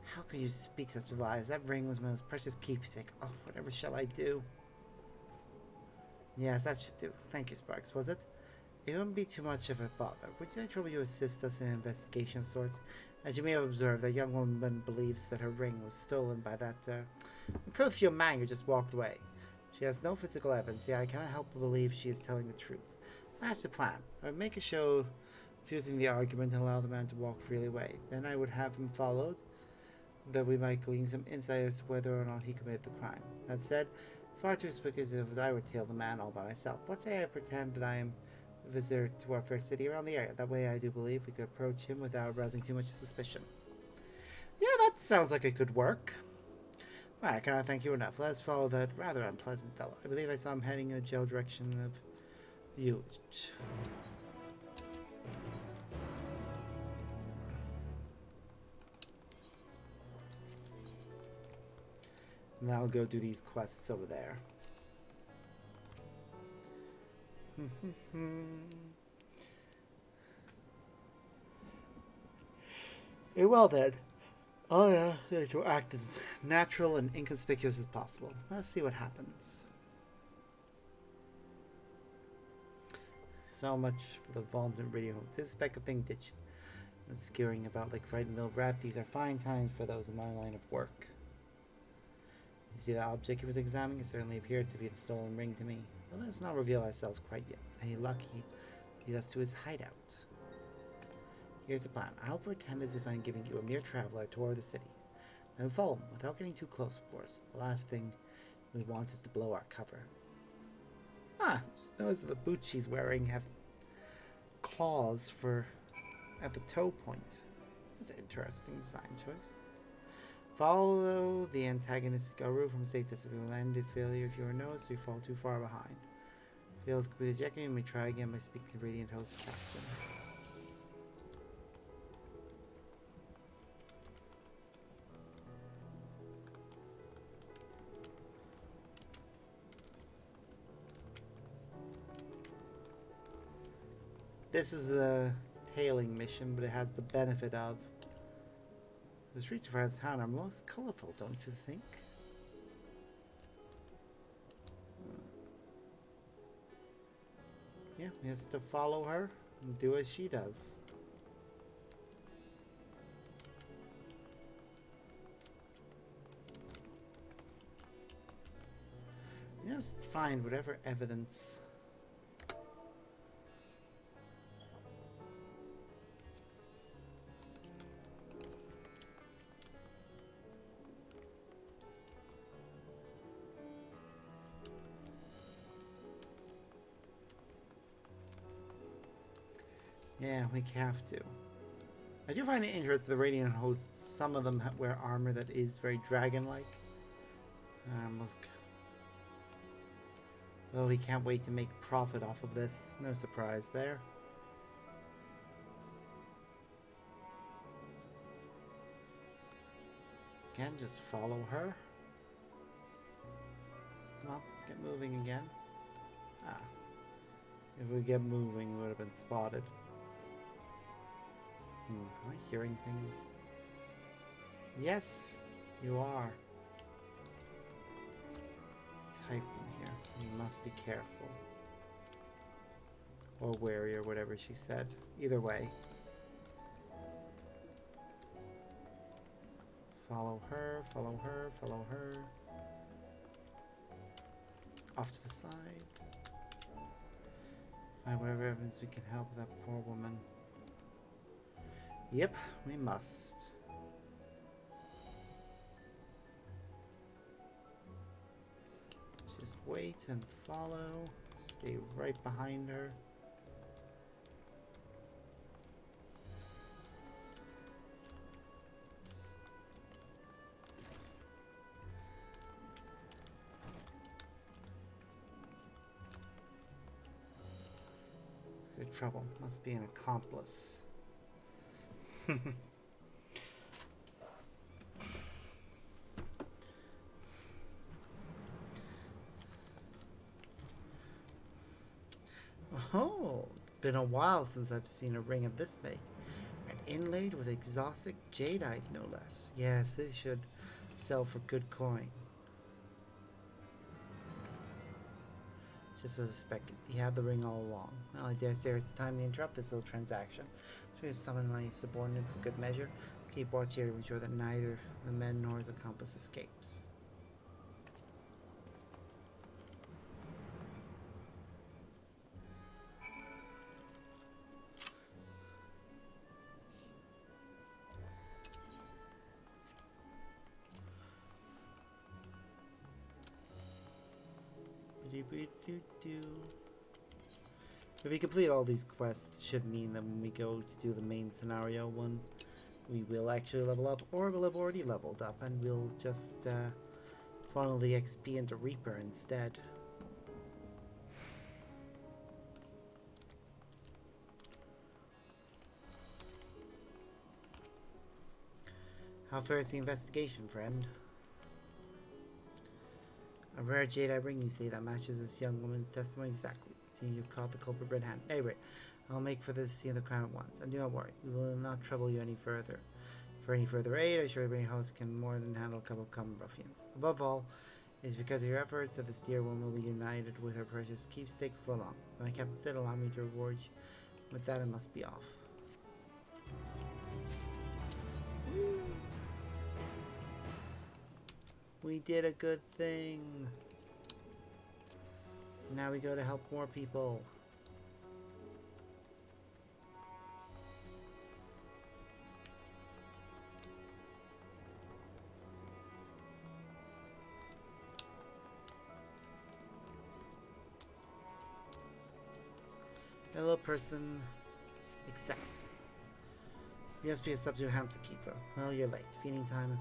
How could you speak such lies? That ring was my most precious keepsake. Oh, whatever shall I do? Yes, that should do. Thank you, Sparks, was it? It wouldn't be too much of a bother. Would you trouble you assist us in an investigation of sorts? As you may have observed, that young woman believes that her ring was stolen by that uncouth man who just walked away. She has no physical evidence, yet I cannot help but believe she is telling the truth. So that's the plan. I would make a show fusing the argument and allow the man to walk freely away. Then I would have him followed, that we might glean some insight as to whether or not he committed the crime. That said, far too speculative as I would tail the man all by myself. What say I pretend that I am a visitor to our fair city around the area? That way I do believe we could approach him without arousing too much suspicion. Yeah, that sounds like it could work. I cannot thank you enough. Let's follow that rather unpleasant fellow. I believe I saw him heading in the jail direction of you. And I'll go do these quests over there. Well then, I'll to act as natural and inconspicuous as possible. Let's see what happens. So much for the Vaulted Radio. This speck of thing ditch. And skewering about like frightened little rat. These are fine times for those in my line of work. You see the object he was examining? It certainly appeared to be the stolen ring to me. But let's not reveal ourselves quite yet. Any luck, he lead us to his hideout. Here's the plan. I'll pretend as if I'm giving you a mere traveler a tour of the city. Then follow him without getting too close, of course. The last thing we want is to blow our cover. Just notice that the boots she's wearing have claws at the toe point. That's an interesting design choice. Follow the antagonistic Garu from state to we will end in failure if you are noticed we fall too far behind. Failed to complete the checking, and we try again by speaking to Radiant Host Captain. This is a tailing mission, but it has the benefit of the streets of our town are most colorful, don't you think? Yeah, we have to follow her and do as she does. Just find whatever evidence. Yeah, we have to. I do find it interesting the Radiant hosts, some of them wear armor that is very dragon-like. Though he can't wait to make profit off of this. No surprise there. Again, just follow her. Come on, get moving again. If we get moving, we would have been spotted. Am I hearing things? Yes, you are. It's typhoon here. You must be careful. Or wary, or whatever she said. Either way. Follow her, follow her, follow her. Off to the side. Find whatever evidence we can help that poor woman. Yep, we must. Just wait and follow. Stay right behind her. Good trouble. Must be an accomplice. Oh, been a while since I've seen a ring of this make. And inlaid with exotic jadeite, no less. Yes, this should sell for good coin. Just as expected, he had the ring all along. Well, I dare say it's time to interrupt this little transaction. Should I summon my subordinate for good measure? Keep watch here to ensure that neither the men nor his accomplice escapes. If we complete all these quests, should mean that when we go to do the main scenario one, we will actually level up, or we'll have already leveled up and we'll just funnel the XP into Reaper instead. How far is the investigation, friend? A rare jade I bring, you say, that matches this young woman's testimony exactly. Seeing you've caught the culprit red-handed. Anyway, I'll make for this scene of the crime at once. And do not worry, we will not trouble you any further. For any further aid, I assure you, your host can more than handle a couple of common ruffians. Above all, it is because of your efforts that this dear woman will be united with her precious keepsake for long. My captain still allow me to reward you. With that, I must be off. Woo. We did a good thing. Now we go to help more people. Hello, person. Accept. You must be a substitute hamster keeper. Well, you're late. Feeding time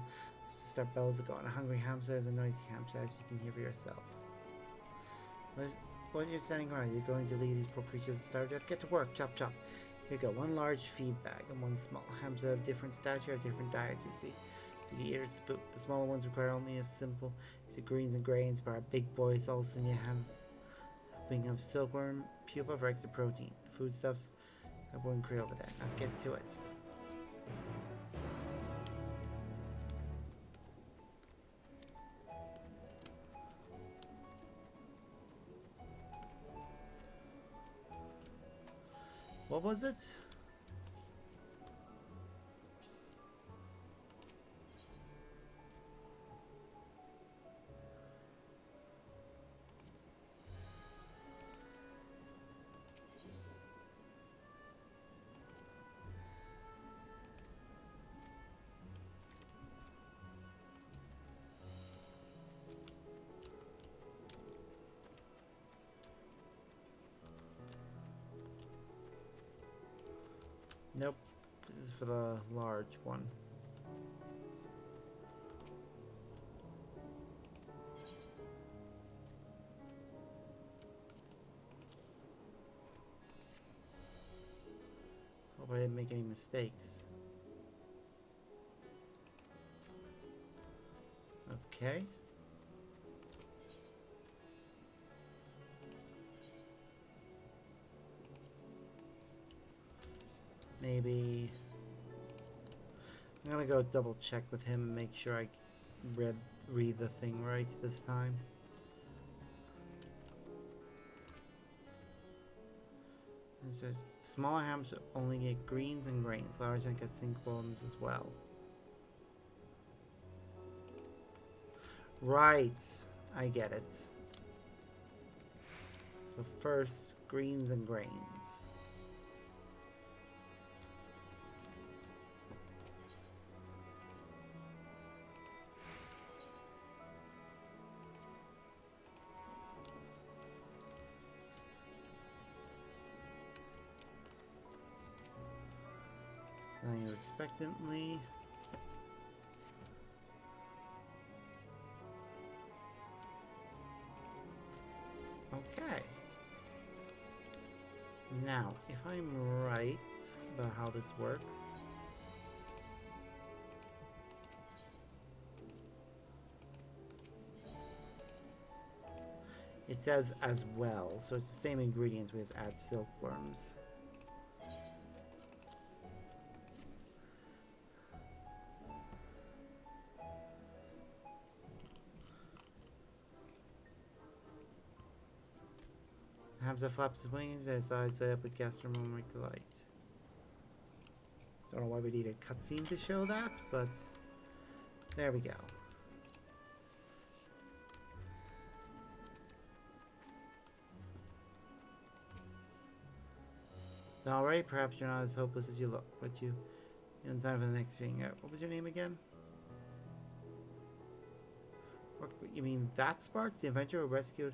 is to start bells are going. A hungry hamster is a noisy hamster, as you can hear for yourself. When you're standing around, you're going to leave these poor creatures to starve death. Get to work. Chop, chop. Here you go. One large feed bag and one small. Hamsters of different stature, have different diets, you see. The eaters spook. The smaller ones require only a simple greens and grains, but our big boys also need a wing of silkworm pupa for extra protein. The foodstuffs have one crate over there. Now get to it. What was it? Nope. This is for the large one. Hope I didn't make any mistakes. Okay. Maybe I'm gonna go double check with him and make sure I read the thing right this time. It says smaller hams only get greens and grains. Large ones get silkworms as well. Right, I get it. So first, greens and grains. Eyeing you expectantly. Okay. Now, if I'm right about how this works, it says as well, so it's the same ingredients. We just add silkworms. Hamza flaps his wings and his eyes light up with gastronomic delight. Don't know why we need a cutscene to show that, but there we go. So alright, perhaps you're not as hopeless as you look, but you're in time for the next thing. What was your name again? What, you mean that Sparks, the adventurer who rescued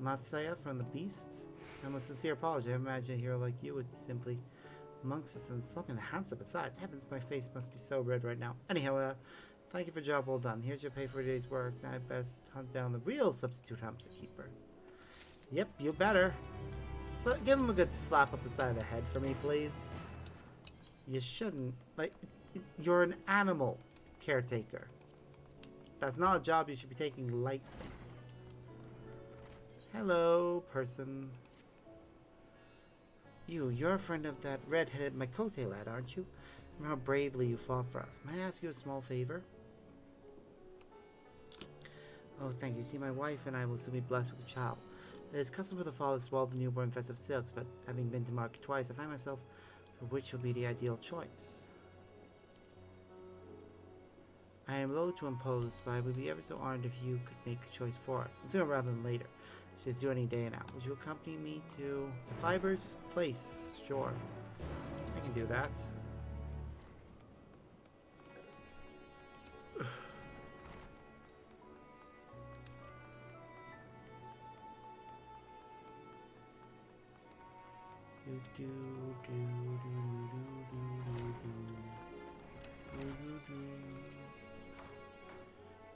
Matsaya from the Beasts. My most sincere apology. I imagine a hero like you would simply amongst us and something that harms up besides. Heavens, my face must be so red right now. Anyhow, thank you for a job well done. Here's your pay for a day's work. Now I best hunt down the real substitute Hamsa Keeper. Yep, you better. So give him a good slap up the side of the head for me, please. You shouldn't. Like, you're an animal caretaker. That's not a job you should be taking lightly. Hello, person. You're a friend of that red-headed Makote lad, aren't you? Remember how bravely you fought for us. May I ask you a small favor? Oh, thank you. See, my wife and I will soon be blessed with a child. It is custom for the father to swallow the newborn festive silks, but having been to market twice, I find myself for which will be the ideal choice. I am loath to impose, but I would be ever so honored if you could make a choice for us, and sooner rather than later. Just do any day now. Would you accompany me to the Fibers place? Sure. I can do that.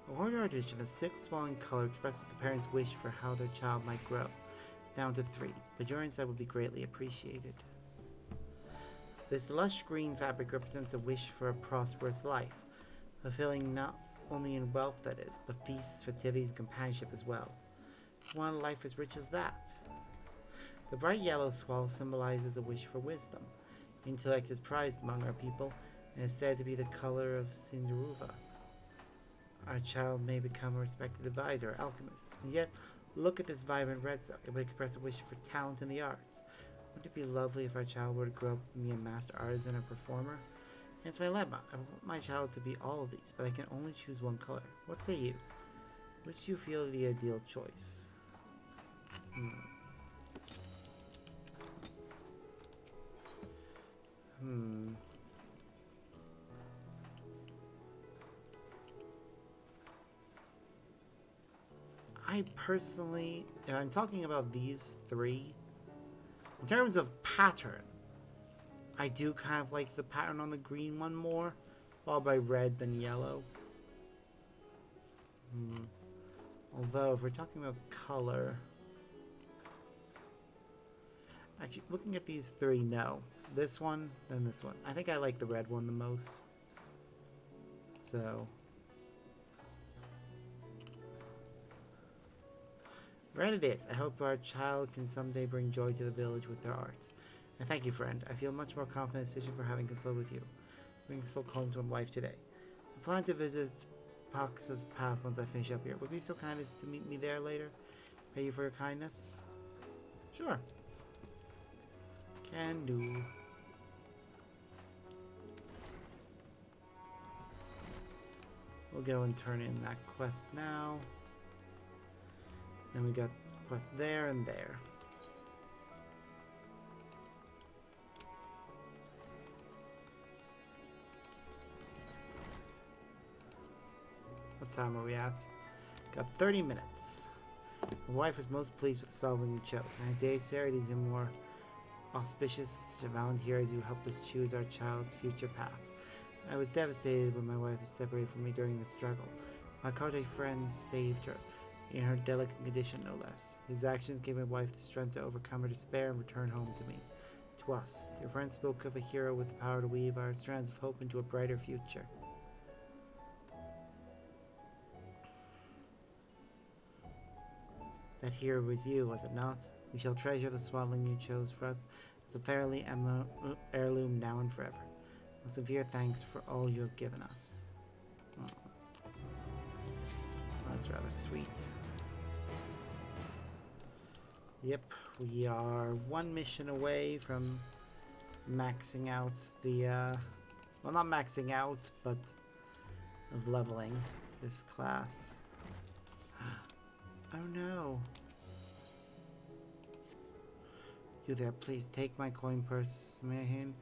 A Warrior edition, the sixth swelling color expresses the parents' wish for how their child might grow, down to 3, but your insight would be greatly appreciated. This lush green fabric represents a wish for a prosperous life, fulfilling not only in wealth, that is, but feasts, festivities, and companionship as well. You want a life as rich as that? The bright yellow swirl symbolizes a wish for wisdom. Intellect is prized among our people, and is said to be the color of Cinderuva. Our child may become a respected advisor or alchemist, and yet, look at this vibrant red zone. It would express a wish for talent in the arts. Wouldn't it be lovely if our child were to grow up to be a master artisan or performer? Hence my lemma. I want my child to be all of these, but I can only choose one color. What say you? Which do you feel the ideal choice? I personally, I'm talking about these 3. In terms of pattern, I do kind of like the pattern on the green one more, followed by red then yellow. Although, if we're talking about color, actually, looking at these 3, no. This one, then this one. I think I like the red one the most. So, red it is. I hope our child can someday bring joy to the village with their art. And thank you, friend. I feel much more confident in the decision for having consulted with you. We can still home to my wife today. I plan to visit Pax's path once I finish up here. Would you be so kind as to meet me there later? Pay you for your kindness? Sure. Can do. We'll go and turn in that quest now. Then we got quests there and there. What time are we at? Got 30 minutes. My wife was most pleased with the solving you chose. And I dare say these are more auspicious such a volunteer as you helped us choose our child's future path. I was devastated when my wife was separated from me during the struggle. My Kote friend saved her, in her delicate condition no less. His actions gave my wife the strength to overcome her despair and return home to me. To us, your friend spoke of a hero with the power to weave our strands of hope into a brighter future. That hero was you, was it not? We shall treasure the swaddling you chose for us as a fairly heirloom now and forever. Most severe thanks for all you have given us. Oh. That's rather sweet. Yep, we are one mission away from maxing out the, well, not maxing out, but of leveling this class. Oh no. You there, please take my coin purse, Mehin.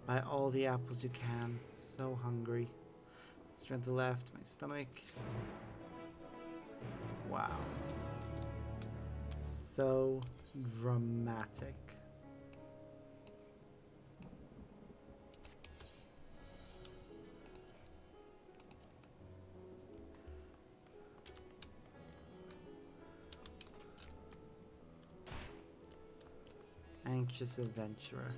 Buy all the apples you can. So hungry. Strength left, my stomach. Wow. so dramatic. Anxious adventurer.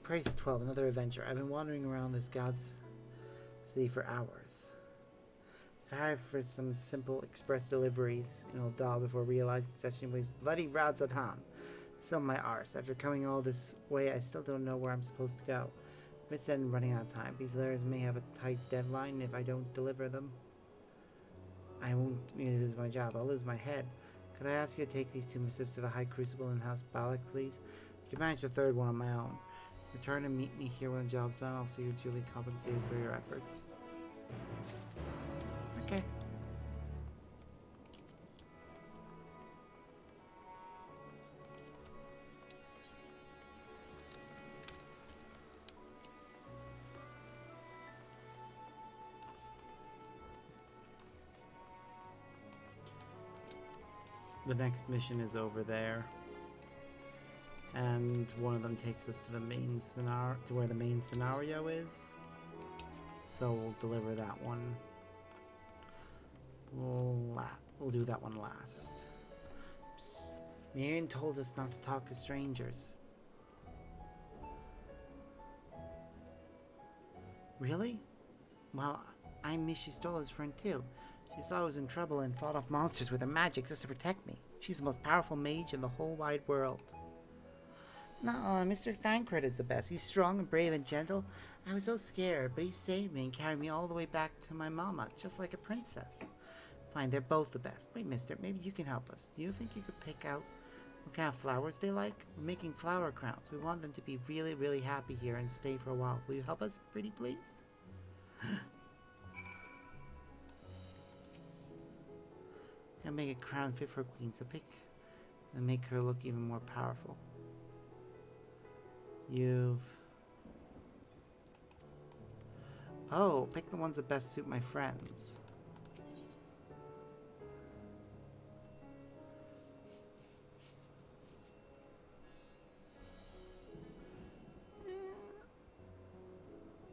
Praise 12, another adventure. I've been wandering around this god's city for hours. So I hired for some simple express deliveries in Oldal before realizing the session was bloody Radzatan. Still my arse. After coming all this way, I still don't know where I'm supposed to go. With then running out of time. These letters may have a tight deadline. If I don't deliver them, I won't merely lose my job, I'll lose my head. Could I ask you to take these 2 missives to the High Crucible in House Balak, please? You can manage the 3rd one on my own. Return and meet me here when the job's done. I'll see you duly compensated for your efforts. Okay. The next mission is over there. And one of them takes us to the main scenario, to where the main scenario is. So we'll deliver that one. We'll do that one last. Marion told us not to talk to strangers. Really? Well, I'm Miss Stola's friend too. She saw I was in trouble and fought off monsters with her magic just to protect me. She's the most powerful mage in the whole wide world. No, Mr. Thancred is the best. He's strong and brave and gentle. I was so scared, but he saved me and carried me all the way back to my mama, just like a princess. Fine, they're both the best. Wait, mister, maybe you can help us. Do you think you could pick out what kind of flowers they like? We're making flower crowns. We want them to be really, really happy here and stay for a while. Will you help us, pretty please? Gotta make a crown fit for a queen, so pick and make her look even more powerful. Oh, pick the ones that best suit my friends.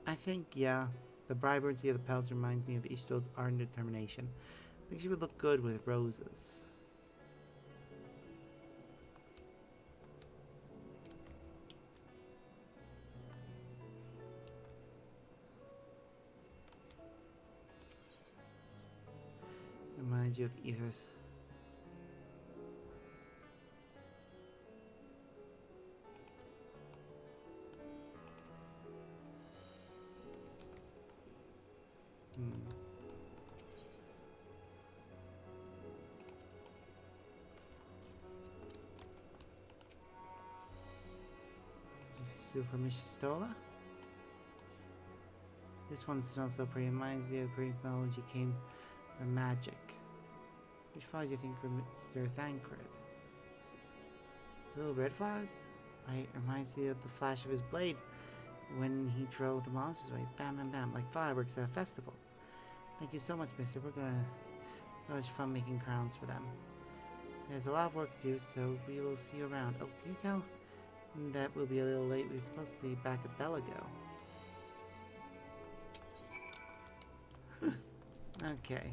I think, yeah. The vibrancy of the petals reminds me of Ishtol's art and determination. I think she would look good with roses. Reminds you of Ether's. For Miss Stola? This one smells so pretty. Reminds me of the brief melody came from magic. Which flowers do you think were Mr. Thancred? Little red flowers? Right, reminds me of the flash of his blade when he drove the monsters away. Bam, bam, bam, like fireworks at a festival. Thank you so much, mister. We're gonna so much fun making crowns for them. There's a lot of work to do, so we will see you around. Oh, can you tell that we'll be a little late? We're supposed to be back at Belago. Okay.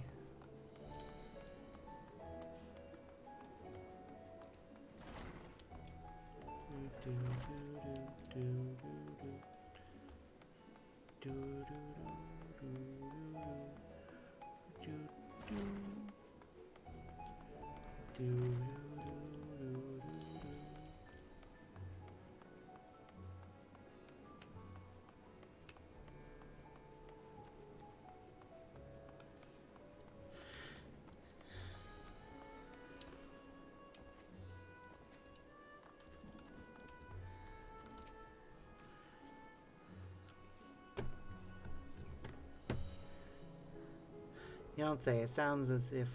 You don't say. It sounds as if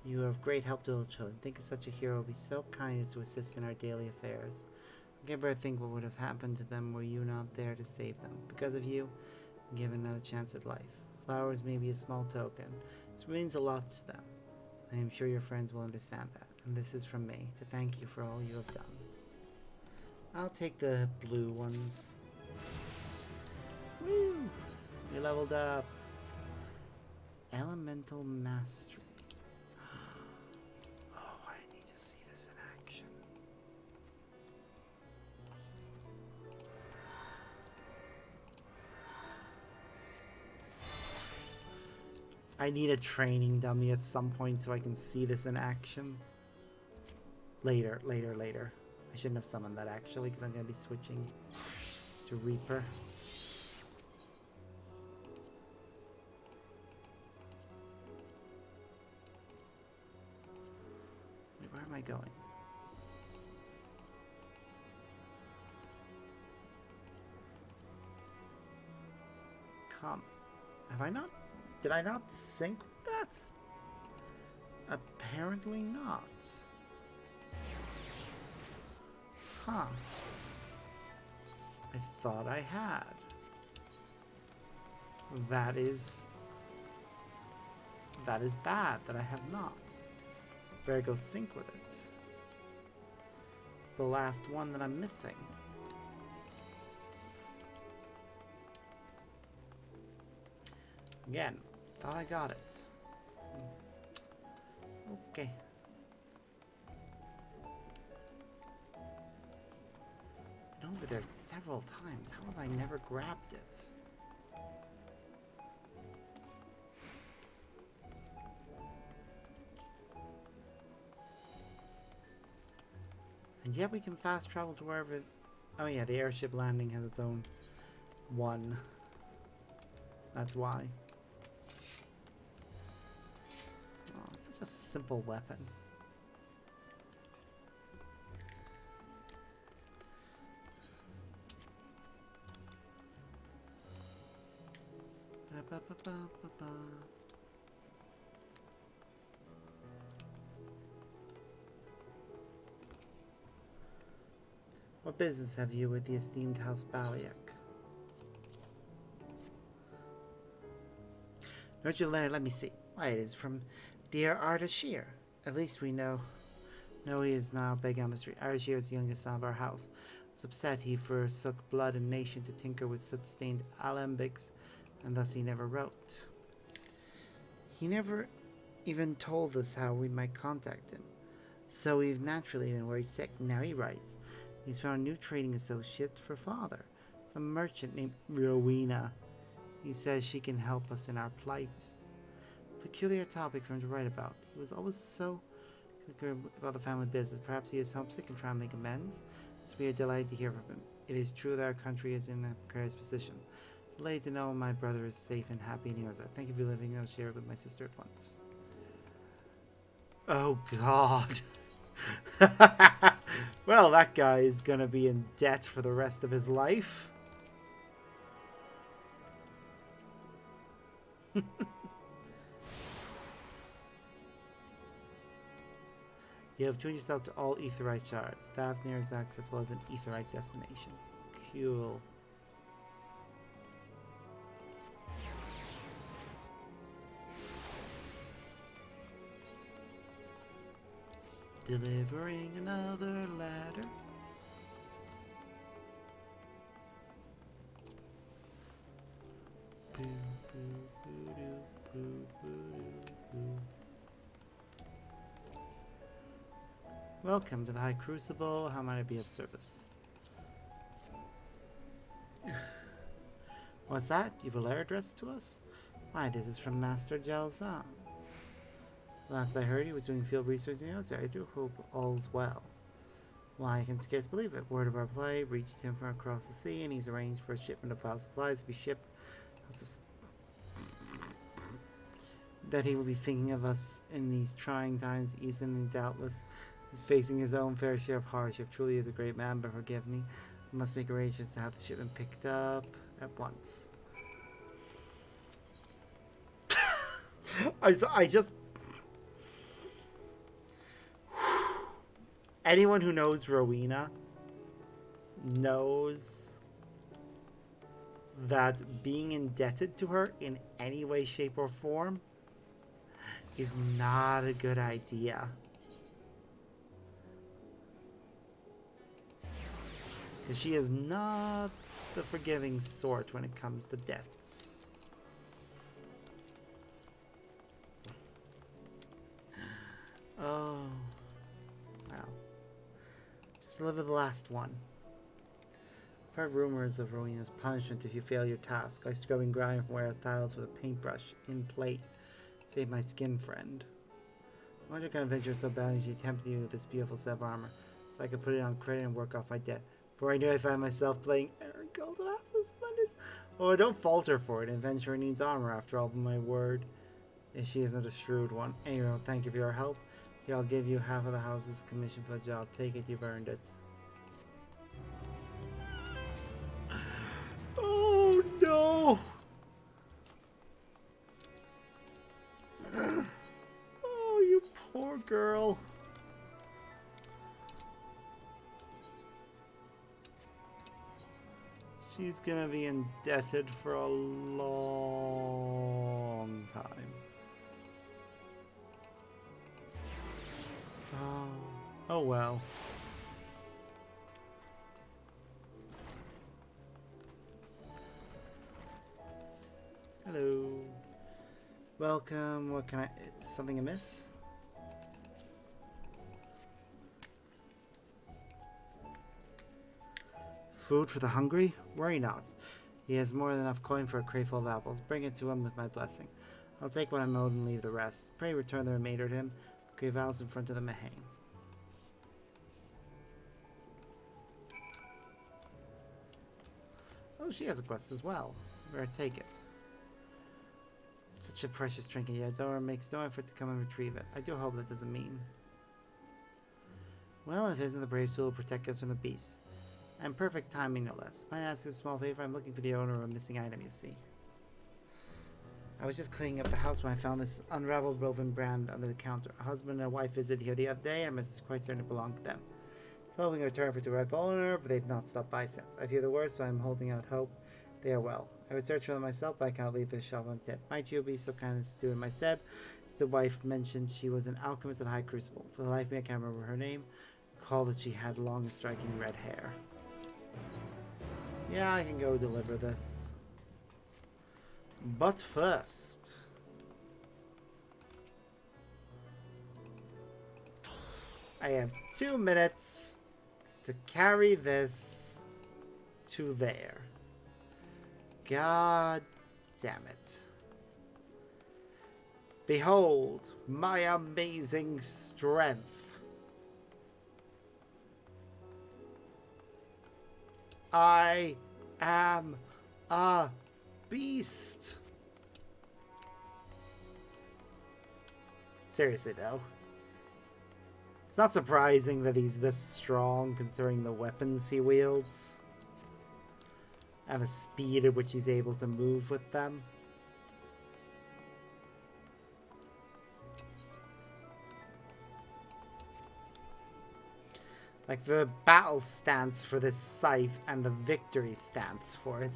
you are of great help to little children. Think of such a hero would be so kind as to assist in our daily affairs. I can better think what would have happened to them were you not there to save them. Because of you, I'm given another chance at life. Flowers may be a small token. This means a lot to them. I am sure your friends will understand that. And this is from me to thank you for all you have done. I'll take the blue ones. Woo! We leveled up. Elemental Mastery. Oh, I need to see this in action. I need a training dummy at some point so I can see this in action. Later. I shouldn't have summoned that actually because I'm going to be switching to Reaper. Wait, where am I going? Come. Have I not? Did I not sync with that? Apparently not. Huh. I thought I had. That is bad that I have not. Better go sync with it. It's the last one that I'm missing. Again, thought I got it. Okay. Been over there several times. How have I never grabbed it? And yet we can fast travel to wherever... Oh yeah, the airship landing has its own one. That's why. Oh, it's such a simple weapon. What business have you with the esteemed House Baliak? Don't you let me see. Why, it is from dear Ardashir. At least we know he is now begging on the street. Ardashir is the youngest son of our house. Was upset he forsook blood and nation to tinker with soot-stained alembics, and thus he never wrote. He never even told us how we might contact him. So we've naturally been worried sick. Now he writes. He's found a new trading associate for father. Some merchant named Rowena. He says she can help us in our plight. Peculiar topic for him to write about. He was always so concerned about the family business. Perhaps he is homesick and trying to make amends. It's be a delight to hear from him. It is true that our country is in a precarious position. Delighted to know my brother is safe and happy in yours. Thank you for living. I'll share it with my sister at once. Oh God. Well, that guy is gonna be in debt for the rest of his life. You have tuned yourself to all aetherite shards. Fafnir is accessible as an aetherite destination. Cool. Delivering another ladder. Boo, boo, boo, doo, boo, boo, boo. Welcome to the High Crucible. How might I be of service? What's that? You've a letter addressed to us? Why, this is from Master Jalzan. Last I heard, he was doing field research in Yosa. I do hope all's well. Why, I can scarce believe it. Word of our plight reached him from across the sea, and he's arranged for a shipment of foul supplies to be shipped. That he will be thinking of us in these trying times, easily doubtless is facing his own fair share of hardship. Truly is a great man, but forgive me. I must make arrangements to have the shipment picked up at once. I just... Anyone who knows Rowena knows that being indebted to her in any way, shape, or form is not a good idea. Because she is not the forgiving sort when it comes to debts. Oh. Well. Just deliver the last one. I've heard rumors of Rowena's punishment if you fail your task, like scrubbing ground from warehouse tiles with a paintbrush in plate. Save my skin friend. I wonder what kind of adventure so badly she tempted you with this beautiful set of armor, so I could put it on credit and work off my debt. Before I knew, I found myself playing Aaron Cult of Acid Splendors. Oh, don't falter for it. An adventurer needs armor, after all, my word. If she isn't a shrewd one. Anyway, thank you for your help. Here, I'll give you half of the house's commission for the job. Take it, you've earned it. Oh, no! Oh, you poor girl. She's gonna be indebted for a long time. Oh well. Hello. Welcome. What can I... Something amiss? Food for the hungry? Worry not. He has more than enough coin for a crate full of apples. Bring it to him with my blessing. I'll take what I'm owed and leave the rest. Pray return the remainder to him. Grave vows in front of the Mahang. Oh, she has a quest as well. Better take it. Such a precious trinket, yet Zora makes no effort to come and retrieve it. I do hope that doesn't mean. Well, if it isn't the brave soul will protect us from the beast. And perfect timing, no less. Might I ask you a small favor? I'm looking for the owner of a missing item, you see. I was just cleaning up the house when I found this unraveled woven brand under the counter. A husband and a wife visited here the other day. I'm quite certain it belonged to them. So hoping to return for the rightful owner, but they've not stopped by since. I fear the worst, but I'm holding out hope. They are well. I would search for them myself, but I cannot leave the shop undead. Might you be so kind as to do it myself? The wife mentioned she was an alchemist at High Crucible. For the life of me, I can't remember her name. Recall that she had long, striking red hair. Yeah, I can go deliver this. But first... I have 2 minutes to carry this to there. God damn it. Behold my amazing strength. I am a beast. Seriously though. It's not surprising that he's this strong considering the weapons he wields. And the speed at which he's able to move with them. Like, the battle stance for this scythe and the victory stance for it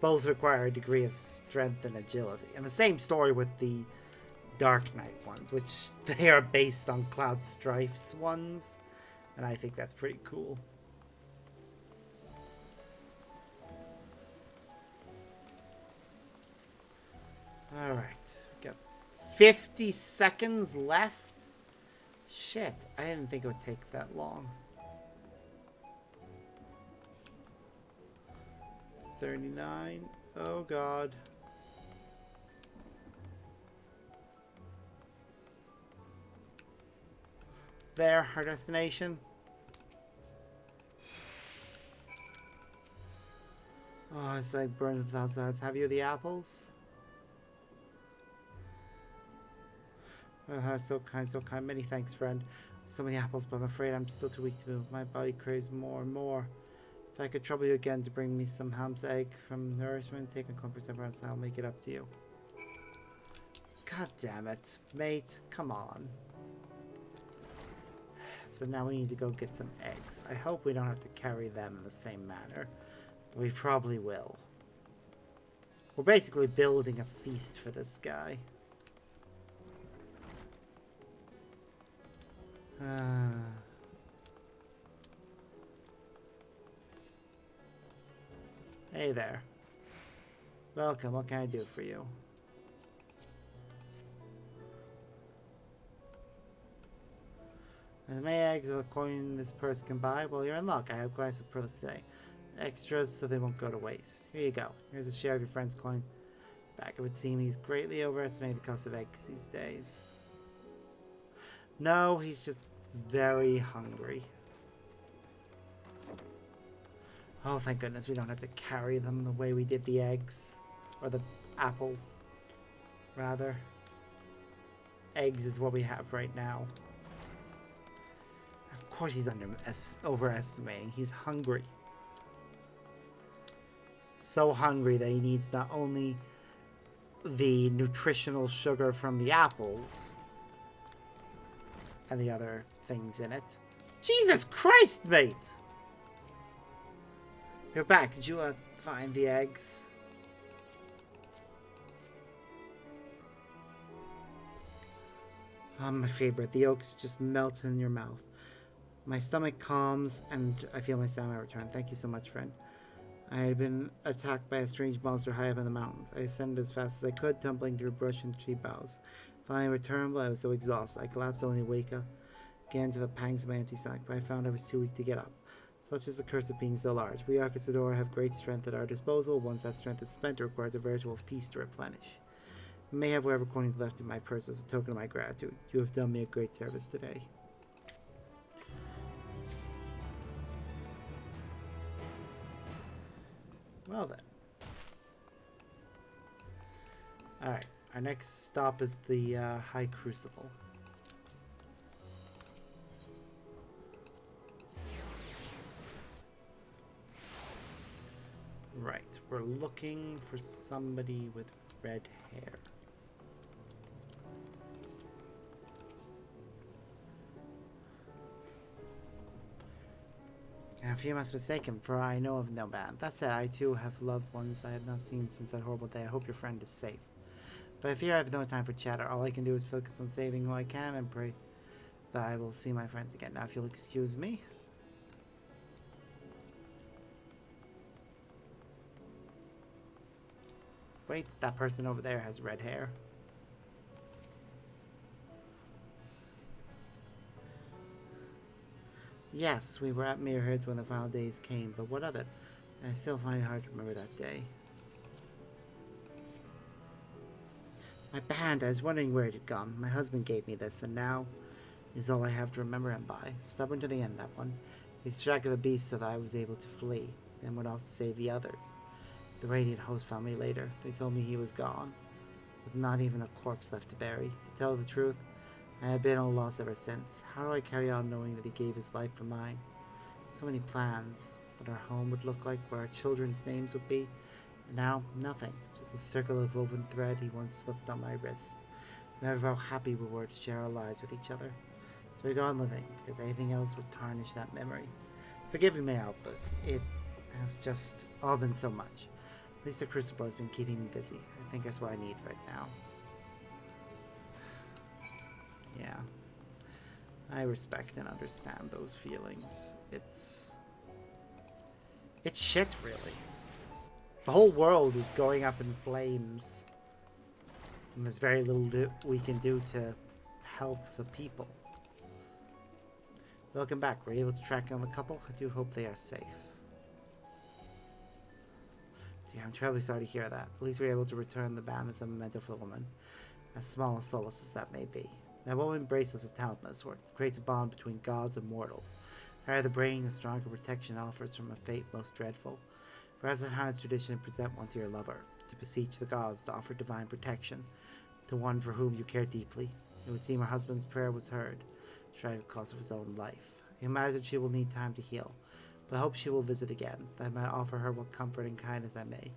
both require a degree of strength and agility. And the same story with the Dark Knight ones, which they are based on Cloud Strife's ones. And I think that's pretty cool. Alright, we got 50 seconds left. Shit, I didn't think it would take that long. 39. Oh god. There, our destination. Oh, it's like burns of thousand hearts. Have you the apples? Oh, so kind, so kind. Many thanks, friend. So many apples, but I'm afraid I'm still too weak to move. My body craves more and more. If I could trouble you again to bring me some ham's egg from nourishment, take a comfort somewhere else, I'll make it up to you. God damn it. Mate, come on. So now we need to go get some eggs. I hope we don't have to carry them in the same manner. But we probably will. We're basically building a feast for this guy. Hey there. Welcome. What can I do for you? As many eggs of a coin this purse can buy, well, you're in luck. I have quite a surplus today. Extras so they won't go to waste. Here you go. Here's a share of your friend's coin. Back, it would seem he's greatly overestimated the cost of eggs these days. No, he's just very hungry. Oh, thank goodness we don't have to carry them the way we did the eggs. Or the apples, rather. Eggs is what we have right now. Of course he's overestimating. He's hungry. So hungry that he needs not only the nutritional sugar from the apples and the other things in it. Jesus Christ, mate! You're back. Did you find the eggs? My favorite. The yolks just melt in your mouth. My stomach calms, and I feel my stamina return. Thank you so much, friend. I had been attacked by a strange monster high up in the mountains. I ascended as fast as I could, tumbling through brush and tree boughs. Finally returned, but I was so exhausted. I collapsed only to wake up again to the pangs of my empty stomach, but I found I was too weak to get up. Such is the curse of being so large. We Arcasador have great strength at our disposal. Once that strength is spent, it requires a veritable feast to replenish. I may have whatever coins left in my purse as a token of my gratitude. You have done me a great service today. Well then. Alright, our next stop is the High Crucible. Right, we're looking for somebody with red hair. And fear must mistaken, for I know of no man. That said, I too have loved ones I have not seen since that horrible day. I hope your friend is safe. But I fear I have no time for chatter. All I can do is focus on saving who I can and pray that I will see my friends again. Now, if you'll excuse me. Wait, that person over there has red hair. Yes, we were at Mirrorheads when the final days came, but what of it? I still find it hard to remember that day. My band, I was wondering where it had gone. My husband gave me this, and now is all I have to remember him by. Stubborn to the end, that one. He distracted the beast so that I was able to flee, then went off to save the others. The Radiant host found me later. They told me he was gone, with not even a corpse left to bury. To tell the truth, I have been at a loss ever since. How do I carry on knowing that he gave his life for mine? So many plans. What our home would look like, where our children's names would be. And now, nothing. Just a circle of woven thread he once slipped on my wrist. Never how happy we were to share our lives with each other. So we go on living, because anything else would tarnish that memory. Forgive me my outburst. It has just all been so much. At least the Crucible has been keeping me busy. I think that's what I need right now. Yeah. I respect and understand those feelings. It's shit, really. The whole world is going up in flames. And there's very little we can do to help the people. Welcome back. We're able to track down the couple. I do hope they are safe. Yeah, I'm terribly sorry to hear that. At least we're able to return the band as a memento for the woman. As small a solace as that may be. That woman embraces a talisman sword, creates a bond between gods and mortals. The higher the brain, the stronger protection offers from a fate most dreadful. Perhaps it has tradition to present one to your lover, to beseech the gods to offer divine protection to one for whom you care deeply. It would seem her husband's prayer was heard, despite the cost of his own life. I imagine she will need time to heal, but I hope she will visit again, that I might offer her what comfort and kindness I may.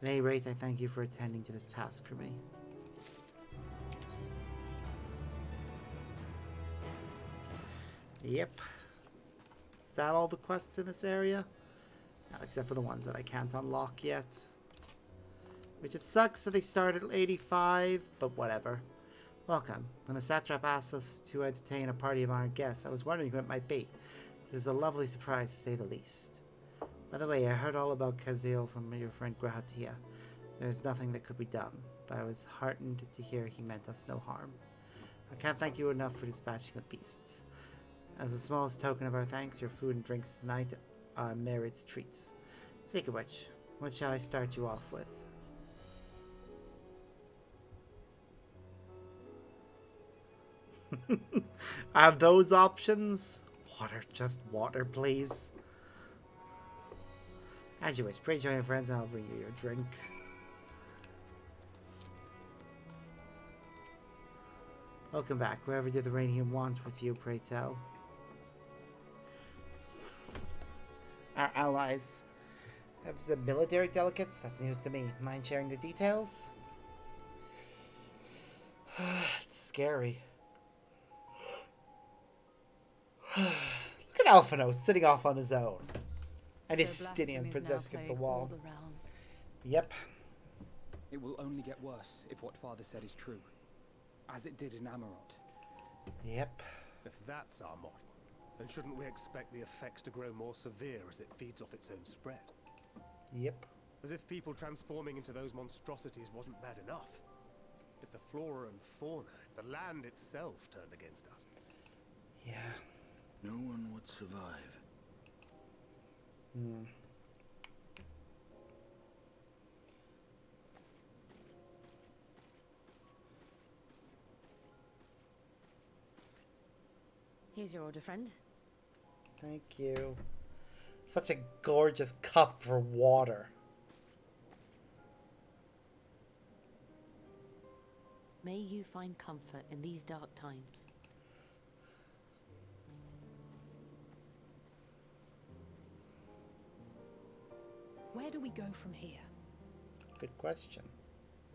At any rate, I thank you for attending to this task for me. Yep. Is that all the quests in this area? Not except for the ones that I can't unlock yet. Which just sucks that they start at 85, but whatever. Welcome. When the satrap asked us to entertain a party of honored guests, I was wondering who it might be. This is a lovely surprise to say the least. By the way, I heard all about Kazil from your friend Grahatia. There's nothing that could be done, but I was heartened to hear he meant us no harm. I can't thank you enough for dispatching the beasts. As the smallest token of our thanks, your food and drinks tonight are Merit's treats. Speaking of which, what shall I start you off with? I have those options. Water, just water, please. As you wish. Pray join your friends and I'll bring you your drink. Welcome back. Wherever did the Radiant want with you, pray tell? Our allies have some military delegates. That's news to me. Mind sharing the details? It's scary. Look at Alphino sitting off on his own. And his Stinian possessing of the wall. Yep. It will only get worse if what Father said is true. As it did in Amarot. Yep. If that's our model, then shouldn't we expect the effects to grow more severe as it feeds off its own spread? Yep. As if people transforming into those monstrosities wasn't bad enough. If the flora and fauna, if the land itself turned against us. Yeah. No one would survive. Hmm. Here's your order, friend. Thank you. Such a gorgeous cup for water. May you find comfort in these dark times. Where do we go from here? Good question.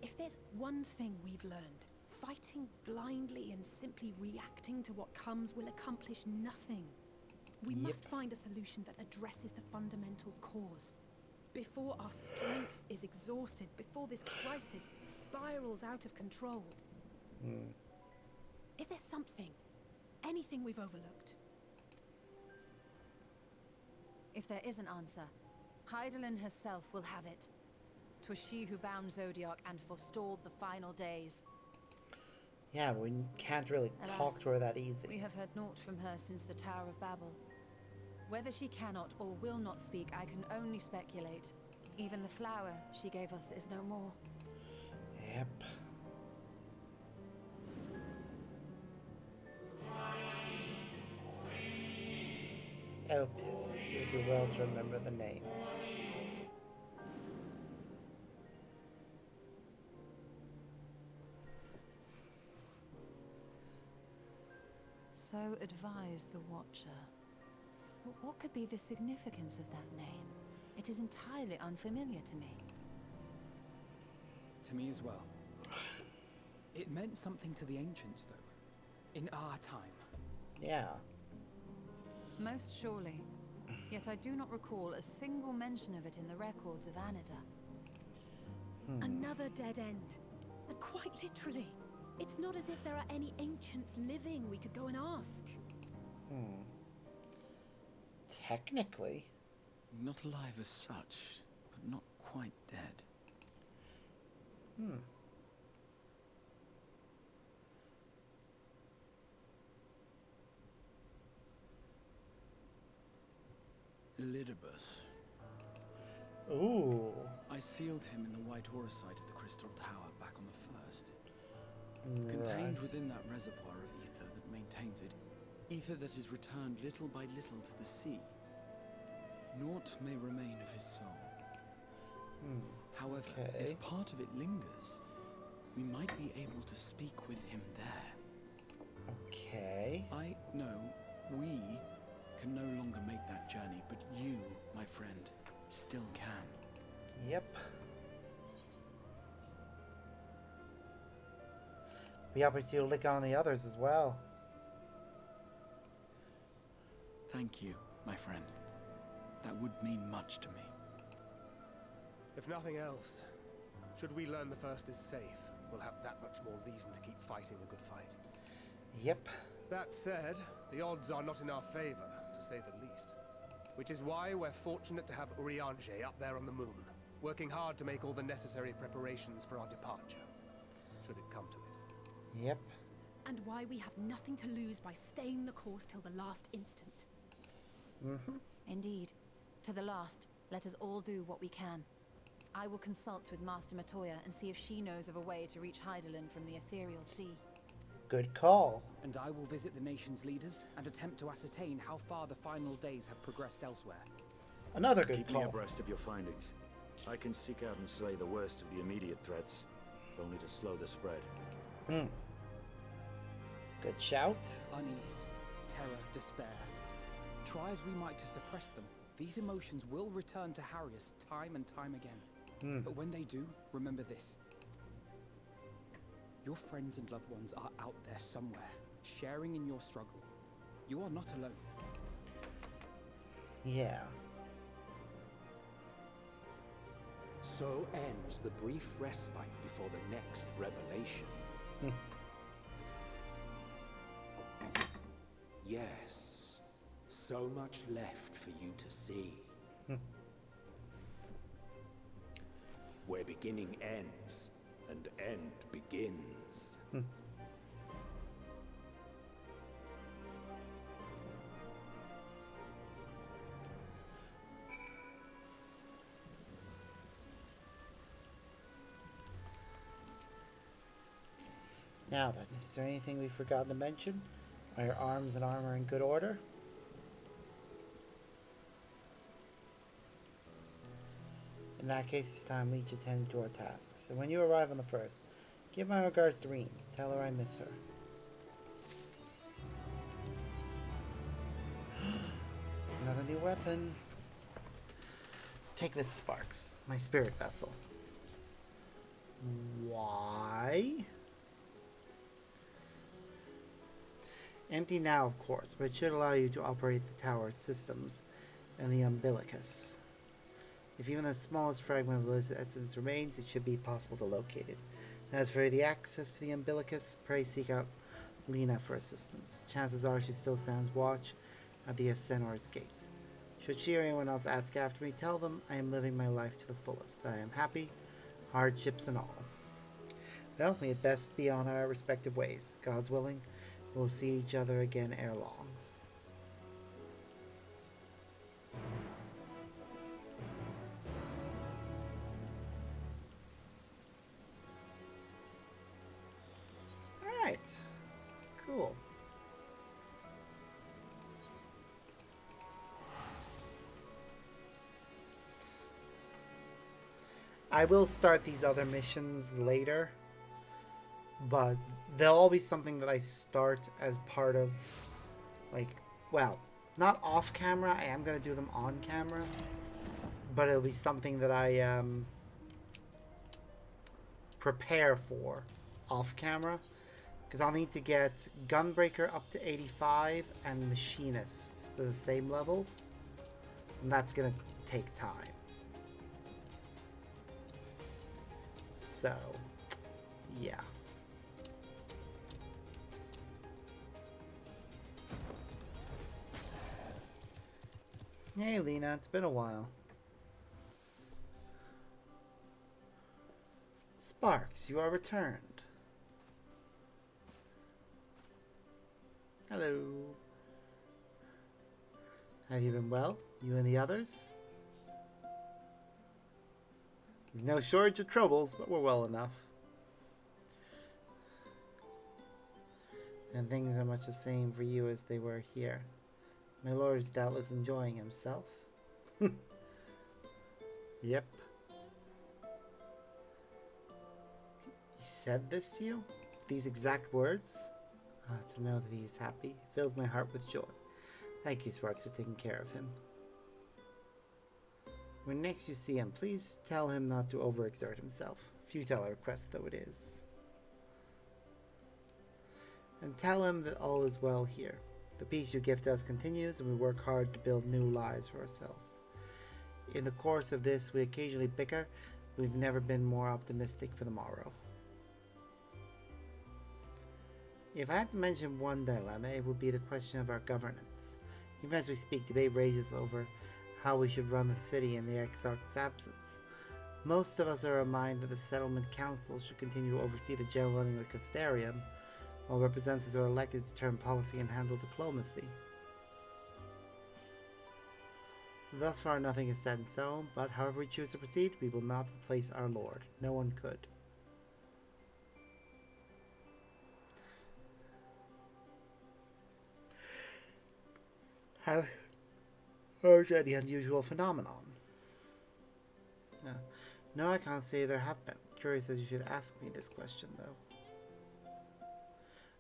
If there's one thing we've learned, fighting blindly and simply reacting to what comes will accomplish nothing. We must find a solution that addresses the fundamental cause. Before our strength is exhausted, before this crisis spirals out of control. Is there something, anything we've overlooked? If there is an answer, Hydaelyn herself will have it. 'Twas she who bound Zodiac and forestalled the final days. Yeah, we can't really talk to her that easy. We have heard naught from her since the Tower of Babel. Whether she cannot or will not speak, I can only speculate. Even the flower she gave us is no more. Yep. Elpis, you do well to remember the name. So advised the Watcher. What could be the significance of that name? It is entirely unfamiliar to me. To me as well. It meant something to the ancients, though. In our time. Yeah. Most surely. Yet I do not recall a single mention of it in the records of Anida. Another dead end. And quite literally. It's not as if there are any ancients living we could go and ask. Technically. Not alive as such, but not quite dead. Elidibus. Ooh. I sealed him in the White Horus site of the Crystal Tower back on the first. Contained within that reservoir of ether that maintains it, ether that is returned little by little to the sea. Naught may remain of his soul. However, if part of it lingers, we might be able to speak with him there. Okay. I know we can no longer make that journey, but you, my friend, still can. Yep. Be happy to lick on the others as well. Thank you, my friend. That would mean much to me. If nothing else, should we learn the first is safe, we'll have that much more reason to keep fighting the good fight. Yep. That said, the odds are not in our favor, to say the least. Which is why we're fortunate to have Urianger up there on the moon, working hard to make all the necessary preparations for our departure, should it come to it. Yep. And why we have nothing to lose by staying the course till the last instant. Indeed. To the last, let us all do what we can. I will consult with Master Matoya and see if she knows of a way to reach Hydaelyn from the ethereal sea. Good call. And I will visit the nation's leaders and attempt to ascertain how far the final days have progressed elsewhere. Another good Keep call. me abreast of your findings. I can seek out and slay the worst of the immediate threats, if only to slow the spread. Good shout. Unease, terror, despair. Try as we might to suppress them, these emotions will return to harry us time and time again. But when they do, remember this. Your friends and loved ones are out there somewhere, sharing in your struggle. You are not alone. Yeah. So ends the brief respite before the next revelation. Yes, so much left for you to see. Where beginning ends and end begins. Now then, is there anything we've forgotten to mention? Are your arms and armor in good order? In that case, it's time we each attend to our tasks. And when you arrive on the first, give my regards to Reen. Tell her I miss her. Another new weapon. Take this, Sparks, my spirit vessel. Why? Empty now, of course, but it should allow you to operate the tower's systems and the umbilicus. If even the smallest fragment of Elizabeth's essence remains, it should be possible to locate it. As for the access to the umbilicus, pray seek out Lena for assistance. Chances are she still stands watch at the Ascenor's gate. Should she or anyone else ask after me, tell them I am living my life to the fullest, that I am happy, hardships and all. Well, we had best be on our respective ways. God's willing, we'll see each other again ere long. Alright. Cool. I will start these other missions later, but they'll all be something that I start as part of, like, well, not off camera. I am going to do them on camera, but it'll be something that I prepare for off camera, because I'll need to get Gunbreaker up to 85 and Machinist to the same level, and that's going to take time. So, yeah. Hey, Lena, it's been a while. Sparks, you are returned. Hello. Have you been well, you and the others? We've no shortage of troubles, but we're well enough. And things are much the same for you as they were here. My lord is doubtless enjoying himself. Yep. He said this to you? These exact words? To know that he is happy fills my heart with joy. Thank you, Sparks, for taking care of him. When next you see him, please tell him not to overexert himself. Futile a request though it is. And tell him that all is well here. The peace you gift us continues, and we work hard to build new lives for ourselves. In the course of this, we occasionally bicker. We've never been more optimistic for the morrow. If I had to mention one dilemma, it would be the question of our governance. Even as we speak, debate rages over how we should run the city in the Exarch's absence. Most of us are of mind that the Settlement Council should continue to oversee the general running of the Castarium, while representatives are elected to determine policy and handle diplomacy. Thus far, nothing is set in stone, but however we choose to proceed, we will not replace our Lord. No one could. Have heard any unusual phenomenon? No, I can't say there have been. Curious as you should ask me this question, though.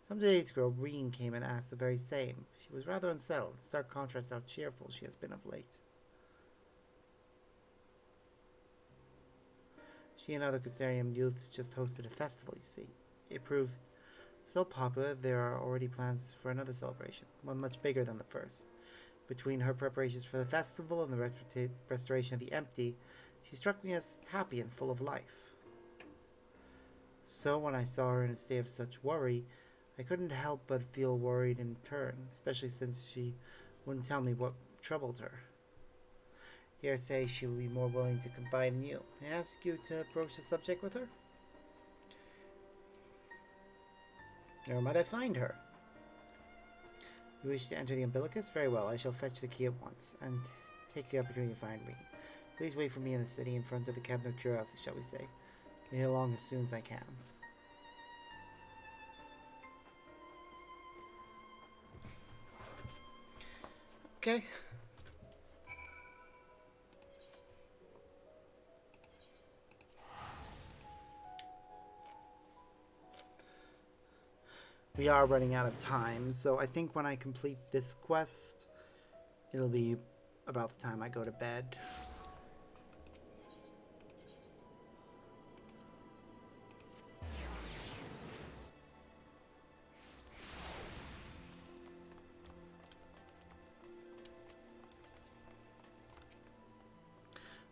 Some days ago, Reen came and asked the very same. She was rather unsettled, in stark contrast to how cheerful she has been of late. She and other Castarium youths just hosted a festival, you see. It proved so popular there are already plans for another celebration, one much bigger than the first. Between her preparations for the festival and the restoration of the empty, she struck me as happy and full of life. So when I saw her in a state of such worry, I couldn't help but feel worried in turn, especially since she wouldn't tell me what troubled her. Dare say she would be more willing to confide in you. I ask you to broach the subject with her? Where might I find her? You wish to enter the umbilicus? Very well, I shall fetch the key at once, and take the opportunity to find me. Please wait for me in the city in front of the Cabinet of Curiosity, shall we say. I'll be along as soon as I can. Okay. We are running out of time, so I think when I complete this quest, it'll be about the time I go to bed.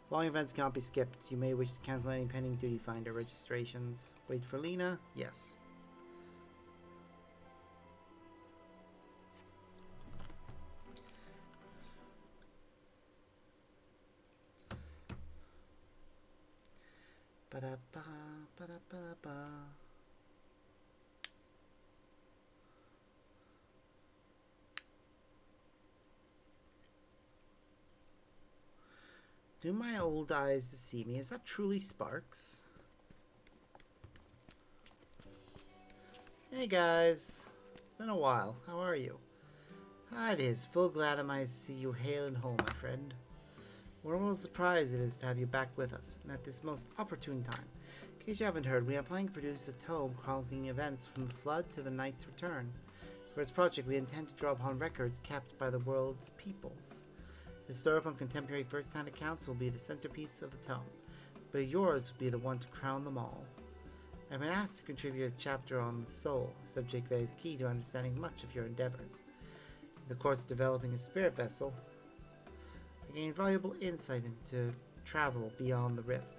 Following events cannot be skipped. You may wish to cancel any pending duty finder registrations. Wait for Lena? Yes. Ba-da-ba, ba-da-ba-da-ba. Do my old eyes deceive me? Is that truly Sparks? Hey guys, it's been a while. How are you? Ah, it is. Full glad am I to see you hale and whole, my friend. What a little surprise it is to have you back with us, and at this most opportune time. In case you haven't heard, we are planning to produce a tome chronicling events from the Flood to the Knight's return. For its project, we intend to draw upon records kept by the world's peoples. Historical and contemporary first-hand accounts will be the centerpiece of the tome, but yours will be the one to crown them all. I've been asked to contribute a chapter on the soul, a subject that is key to understanding much of your endeavors. In the course of developing a spirit vessel, I gained valuable insight into travel beyond the rift.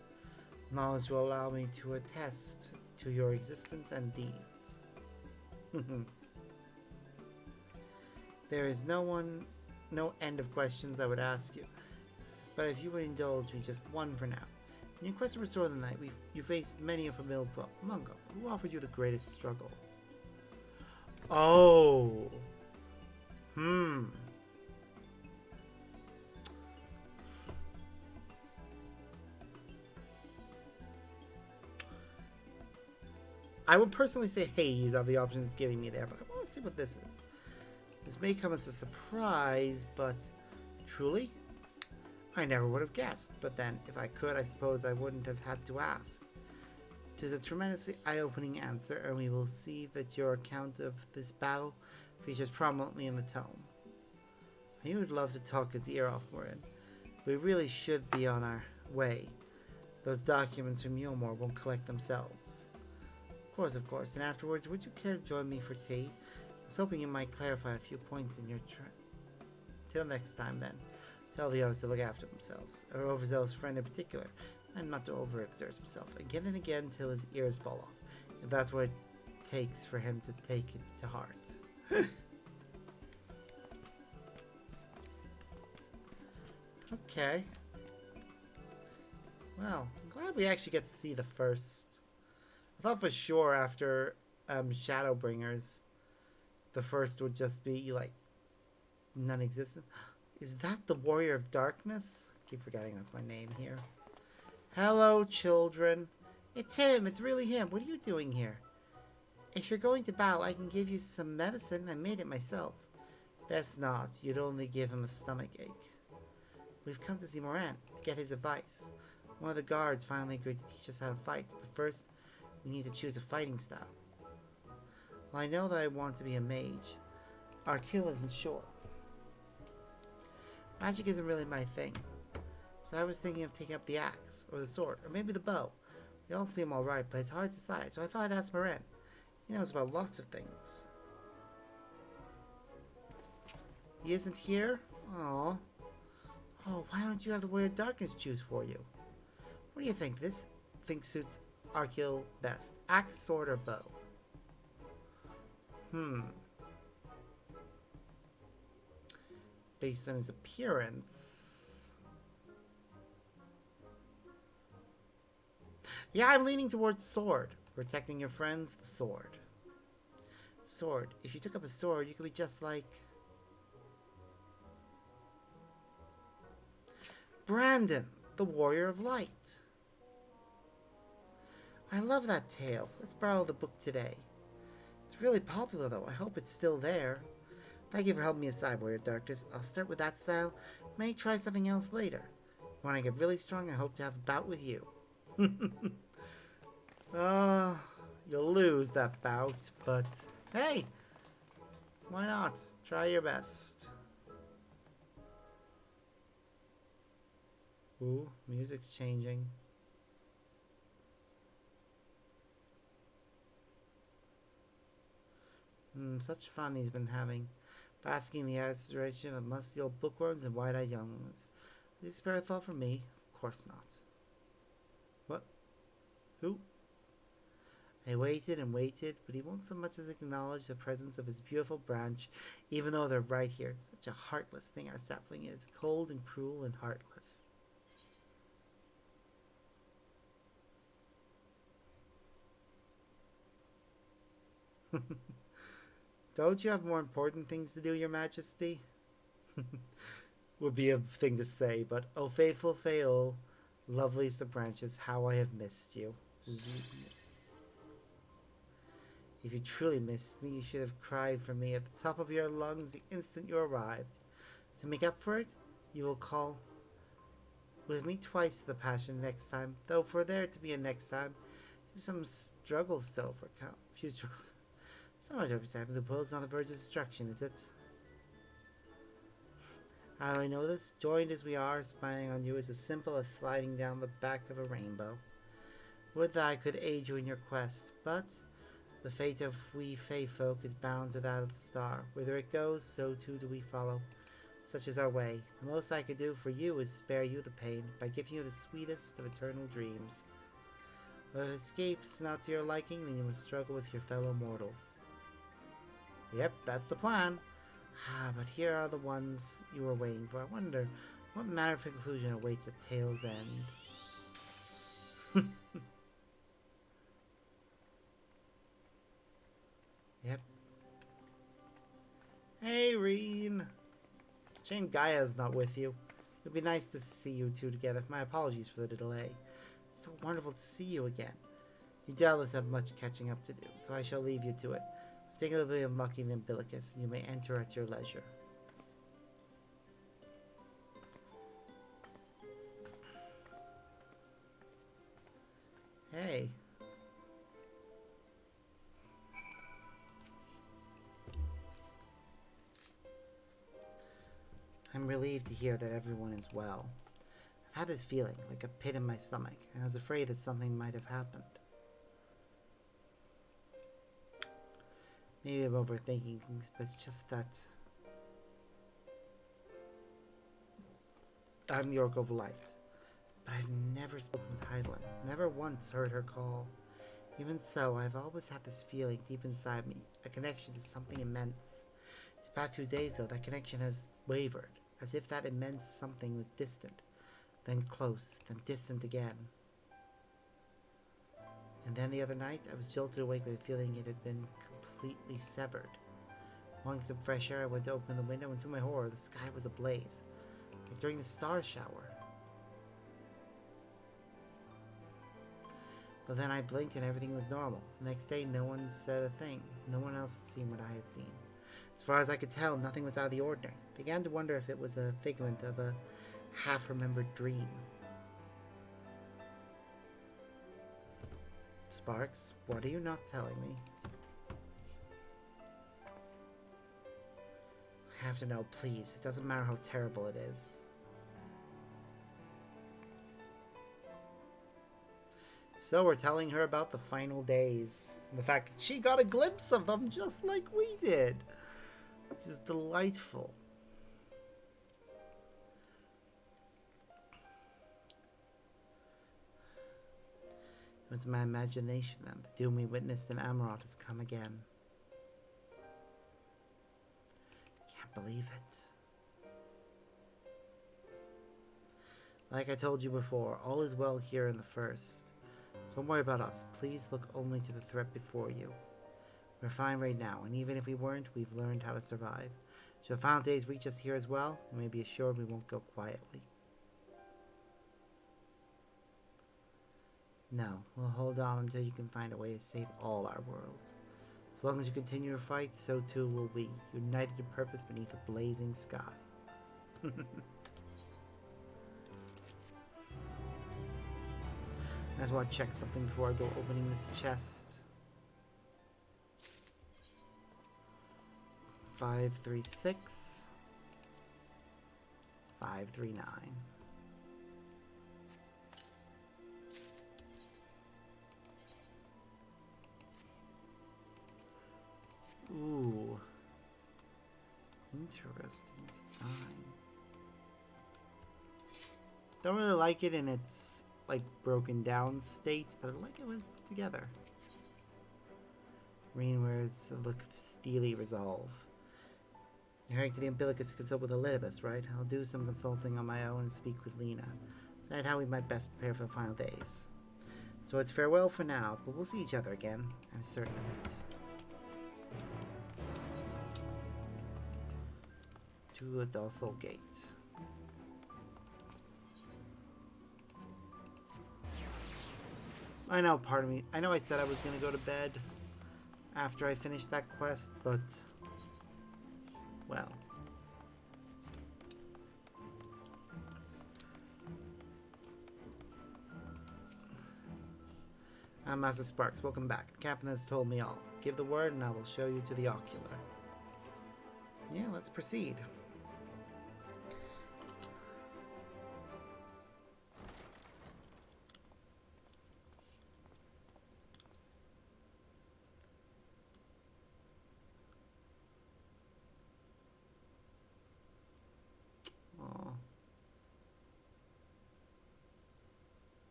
Knowledge will allow me to attest to your existence and deeds. There is no end of questions I would ask you, but if you would indulge me just one for now. In your quest to restore the night, you faced many a familiar Mungo. Who offered you the greatest struggle? Oh. I would personally say Hades of the options it's giving me there, but I want to see what this is. This may come as a surprise, but truly, I never would have guessed. But then, if I could, I suppose I wouldn't have had to ask. It is a tremendously eye-opening answer, and we will see that your account of this battle features prominently in the tome. I would love to talk his ear off, Morin. We really should be on our way. Those documents from Yomor won't collect themselves. Of course. And afterwards, would you care to join me for tea? I was hoping you might clarify a few points in your Till next time, then. Tell the others to look after themselves. Our overzealous friend in particular, and not to overexert himself again and again till his ears fall off. If that's what it takes for him to take it to heart. Okay. Well, I'm glad we actually get to see the first. I thought for sure after Shadowbringers, the first would just be like non-existent. Is that the Warrior of Darkness? I keep forgetting that's my name here. Hello, children. It's him. It's really him. What are you doing here? If you're going to battle, I can give you some medicine. I made it myself. Best not. You'd only give him a stomach ache. We've come to see Moran to get his advice. One of the guards finally agreed to teach us how to fight, but first, we need to choose a fighting style. Well, I know that I want to be a mage. Our kill isn't short. Magic isn't really my thing. So I was thinking of taking up the axe, or the sword, or maybe the bow. They all seem alright, but it's hard to decide, so I thought I'd ask Moran. He knows about lots of things. He isn't here? Aww. Oh, why don't you have the Warrior of Darkness choose for you? What do you think? This thing suits Arkil best. Axe, sword, or bow? Based on his appearance. Yeah, I'm leaning towards sword. Protecting your friends, the sword. Sword. If you took up a sword, you could be just like Brandon, the Warrior of Light. I love that tale. Let's borrow the book today. It's really popular, though. I hope it's still there. Thank you for helping me aside, Warrior of Darkness. I'll start with that style. May try something else later. When I get really strong, I hope to have a bout with you. You'll lose that bout, but hey, why not? Try your best. Ooh, music's changing. Such fun he's been having. Basking in the adoration of musty old bookworms and wide-eyed young ones. Did you spare a thought for me? Of course not. What? Who? I waited and waited, but he won't so much as acknowledge the presence of his beautiful branch, even though they're right here. Such a heartless thing our sapling is. Cold and cruel and heartless. Don't you have more important things to do, Your Majesty? Would be a thing to say, but oh faithful Faol, lovely as the branches, how I have missed you. If you truly missed me, you should have cried for me at the top of your lungs the instant you arrived. To make up for it, you will call with me twice to the passion next time, though for there to be a next time, you have some struggles to overcome. Few struggles. So much overtime. The world's on the verge of destruction, is it? How do I know this? Joined as we are, spying on you is as simple as sliding down the back of a rainbow. Would that I could aid you in your quest, but the fate of we Fey folk is bound to that of the star. Whither it goes, so too do we follow. Such is our way. The most I could do for you is spare you the pain by giving you the sweetest of eternal dreams. But if escape's not to your liking, then you must struggle with your fellow mortals. Yep, that's the plan. But here are the ones you were waiting for. I wonder what manner of conclusion awaits at tale's end. Yep. Hey, Reen. Shame Gaia's not with you. It would be nice to see you two together. My apologies for the delay. It's so wonderful to see you again. You doubtless have much catching up to do, so I shall leave you to it. Take a little bit of mucking the umbilicus, and you may enter at your leisure. Hey. I'm relieved to hear that everyone is well. I've had this feeling, like a pit in my stomach, and I was afraid that something might have happened. Maybe I'm overthinking things, but it's just that I'm the Orc of Light. But I've never spoken with Heidelin, never once heard her call. Even so, I've always had this feeling deep inside me, a connection to something immense. These past few days, though, that connection has wavered. as if that immense something was distant, then close, then distant again. And then the other night, I was jolted awake by feeling it had been completely severed. Wanting some fresh air, I went to open the window, and to my horror, the sky was ablaze, like during the star shower. But then I blinked and everything was normal. The next day, no one said a thing. No one else had seen what I had seen. As far as I could tell, nothing was out of the ordinary. I began to wonder if it was a figment of a half-remembered dream. Sparks, what are you not telling me? I have to know, please. It doesn't matter how terrible it is. So we're telling her about the final days. And the fact that she got a glimpse of them just like we did. Which is delightful. It was my imagination then. The doom we witnessed in Amarot has come again. Can't believe it. Like I told you before, all is well here in the first. So don't worry about us. Please look only to the threat before you. We're fine right now, and even if we weren't, we've learned how to survive. Should the final days reach us here as well, you may be assured we won't go quietly. No, we'll hold on until you can find a way to save all our worlds. As long as you continue to fight, so too will we, united in purpose beneath a blazing sky. I just want to check something before I go opening this chest. 536. 539. Ooh. Interesting design. Don't really like it in its like broken down state, but I like it when it's put together. Marine wears a look of steely resolve. You're heading to the Umbilicus to consult with Elidibus, right? I'll do some consulting on my own and speak with Lena. Decide how we might best prepare for the final days. So it's farewell for now, but we'll see each other again. I'm certain of it. To a docile gate. I know, part of me. I know I said I was going to go to bed after I finished that quest, but well. I'm Master Sparks. Welcome back. The captain has told me all. Give the word and I will show you to the ocular. Yeah, let's proceed.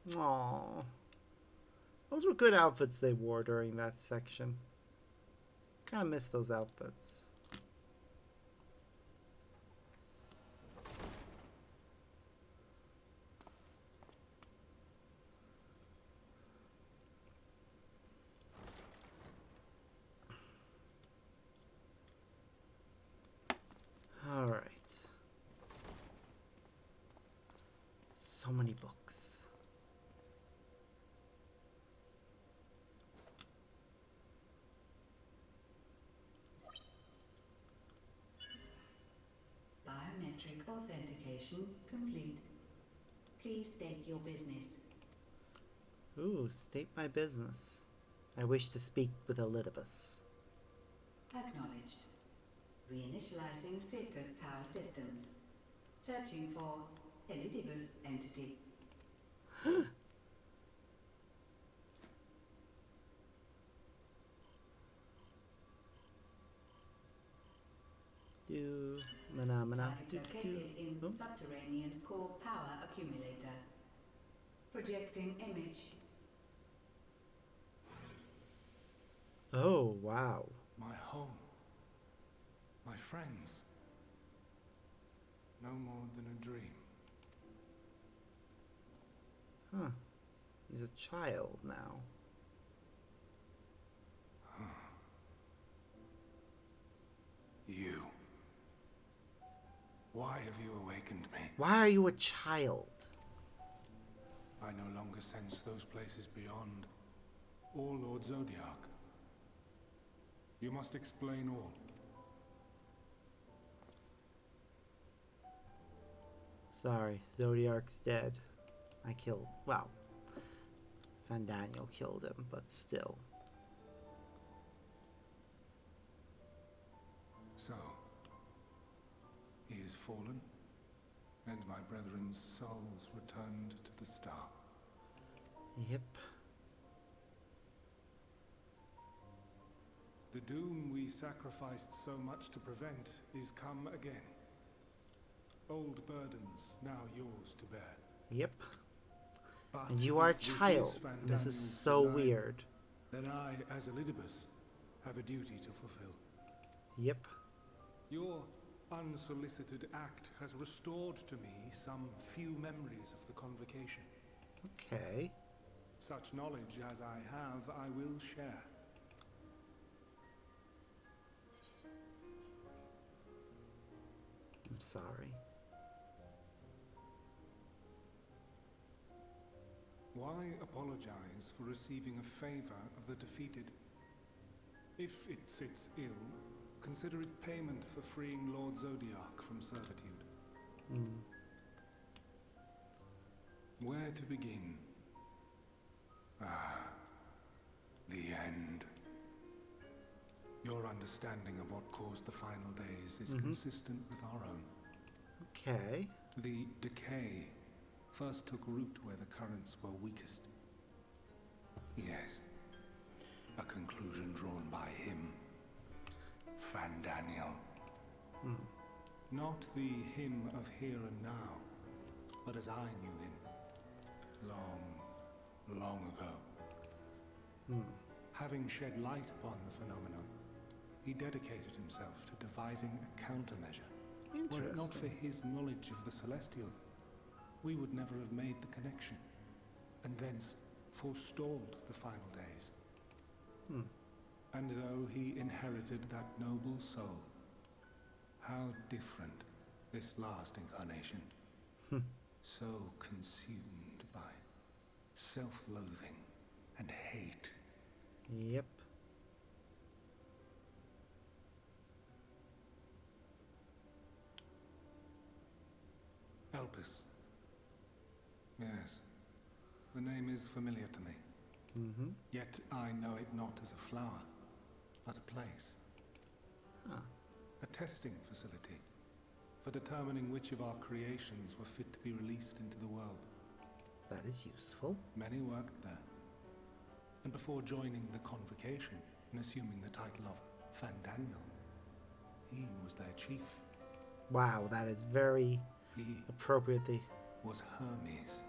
Aww. Those were good outfits they wore during that section. Kind of miss those outfits. All right. So many books. Biometric authentication complete. Please state your business. Ooh, state my business. I wish to speak with Elidibus. Acknowledged. Reinitializing Safecoast Tower systems. Searching for Elidibus entity. Target located in subterranean core power accumulator. Projecting image. Oh, wow. My home. My friends. no more than a dream. Huh. He's a child now. You. Why have you awakened me? Why are you a child? I no longer sense those places beyond, or Lord Zodiac. You must explain all. Sorry, Zodiac's dead. I killed, well, Fandaniel killed him, but still. So, he is fallen, and my brethren's souls returned to the star. Yep. The doom we sacrificed so much to prevent is come again. Old burdens now yours to bear. Yep. But And you are a if this is child, and this is Fandaniel's so design, weird. then I, as Elidibus, have a duty to fulfill. Yep. Your unsolicited act has restored to me some few memories of the convocation. Okay. Such knowledge as I have, I will share. I'm sorry. Why apologize for receiving a favor of the defeated? If it sits ill, consider it payment for freeing Lord Zodiac from servitude. Where to begin? Ah, the end. Your understanding of what caused the final days is consistent with our own. Okay. The decay first took root where the currents were weakest. Yes. A conclusion drawn by him. Fandaniel. Not the him of here and now, but as I knew him. Long, long ago. Having shed light upon the phenomenon, he dedicated himself to devising a countermeasure. Were it not for his knowledge of the Celestial, we would never have made the connection, and thence forestalled the final days. And though he inherited that noble soul, how different this last incarnation. So consumed by self-loathing and hate. Yep. Elpis. Yes. The name is familiar to me. Yet I know it not as a flower, but a place. A testing facility for determining which of our creations were fit to be released into the world. That is useful. Many worked there. And before joining the convocation and assuming the title of Fandaniel, he was their chief. Wow, that is very appropriate. He was Hermes.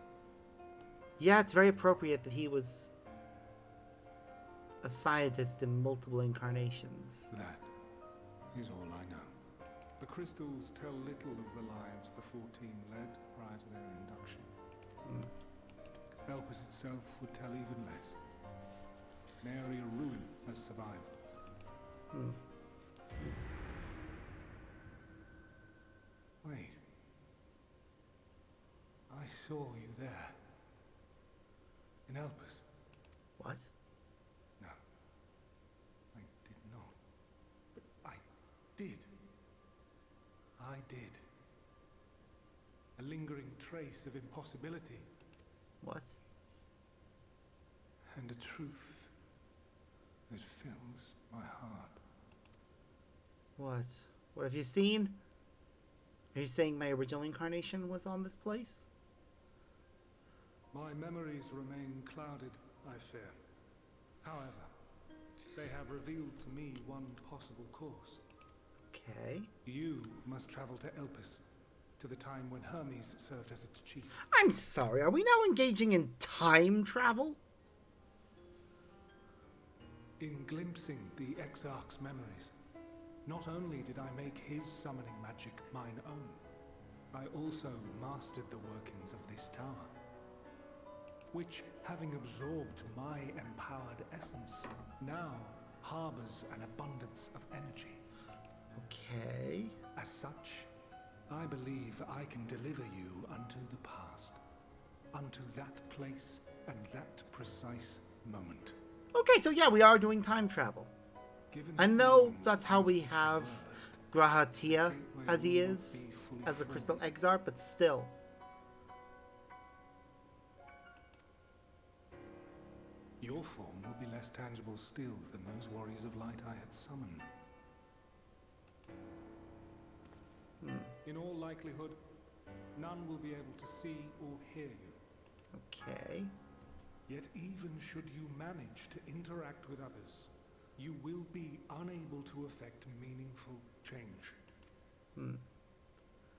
Yeah, it's very appropriate that he was a scientist in multiple incarnations. That is all I know. The crystals tell little of the lives the 14 led prior to their induction. Elpis itself would tell even less. An area ruin has survived. Wait. I saw you there. In Elpis. What? No. I did not. But I did. I did. A lingering trace of impossibility. What? And a truth that fills my heart. What? What have you seen? Are you saying my original incarnation was on this place? My memories remain clouded, I fear. However, they have revealed to me one possible course. Okay. You must travel to Elpis, to the time when Hermes served as its chief. I'm sorry, are we now engaging in time travel? In glimpsing the Exarch's memories, not only did I make his summoning magic mine own, I also mastered the workings of this tower, which, having absorbed my empowered essence, now harbors an abundance of energy. Okay. As such, I believe I can deliver you unto the past, unto that place and that precise moment. Okay, so yeah, we are doing time travel. I know that's how we have Grahatia as he is, as a Crystal Exarch, but still. Your form will be less tangible still than those warriors of light I had summoned. In all likelihood, none will be able to see or hear you. Okay. Yet even should you manage to interact with others, you will be unable to effect meaningful change.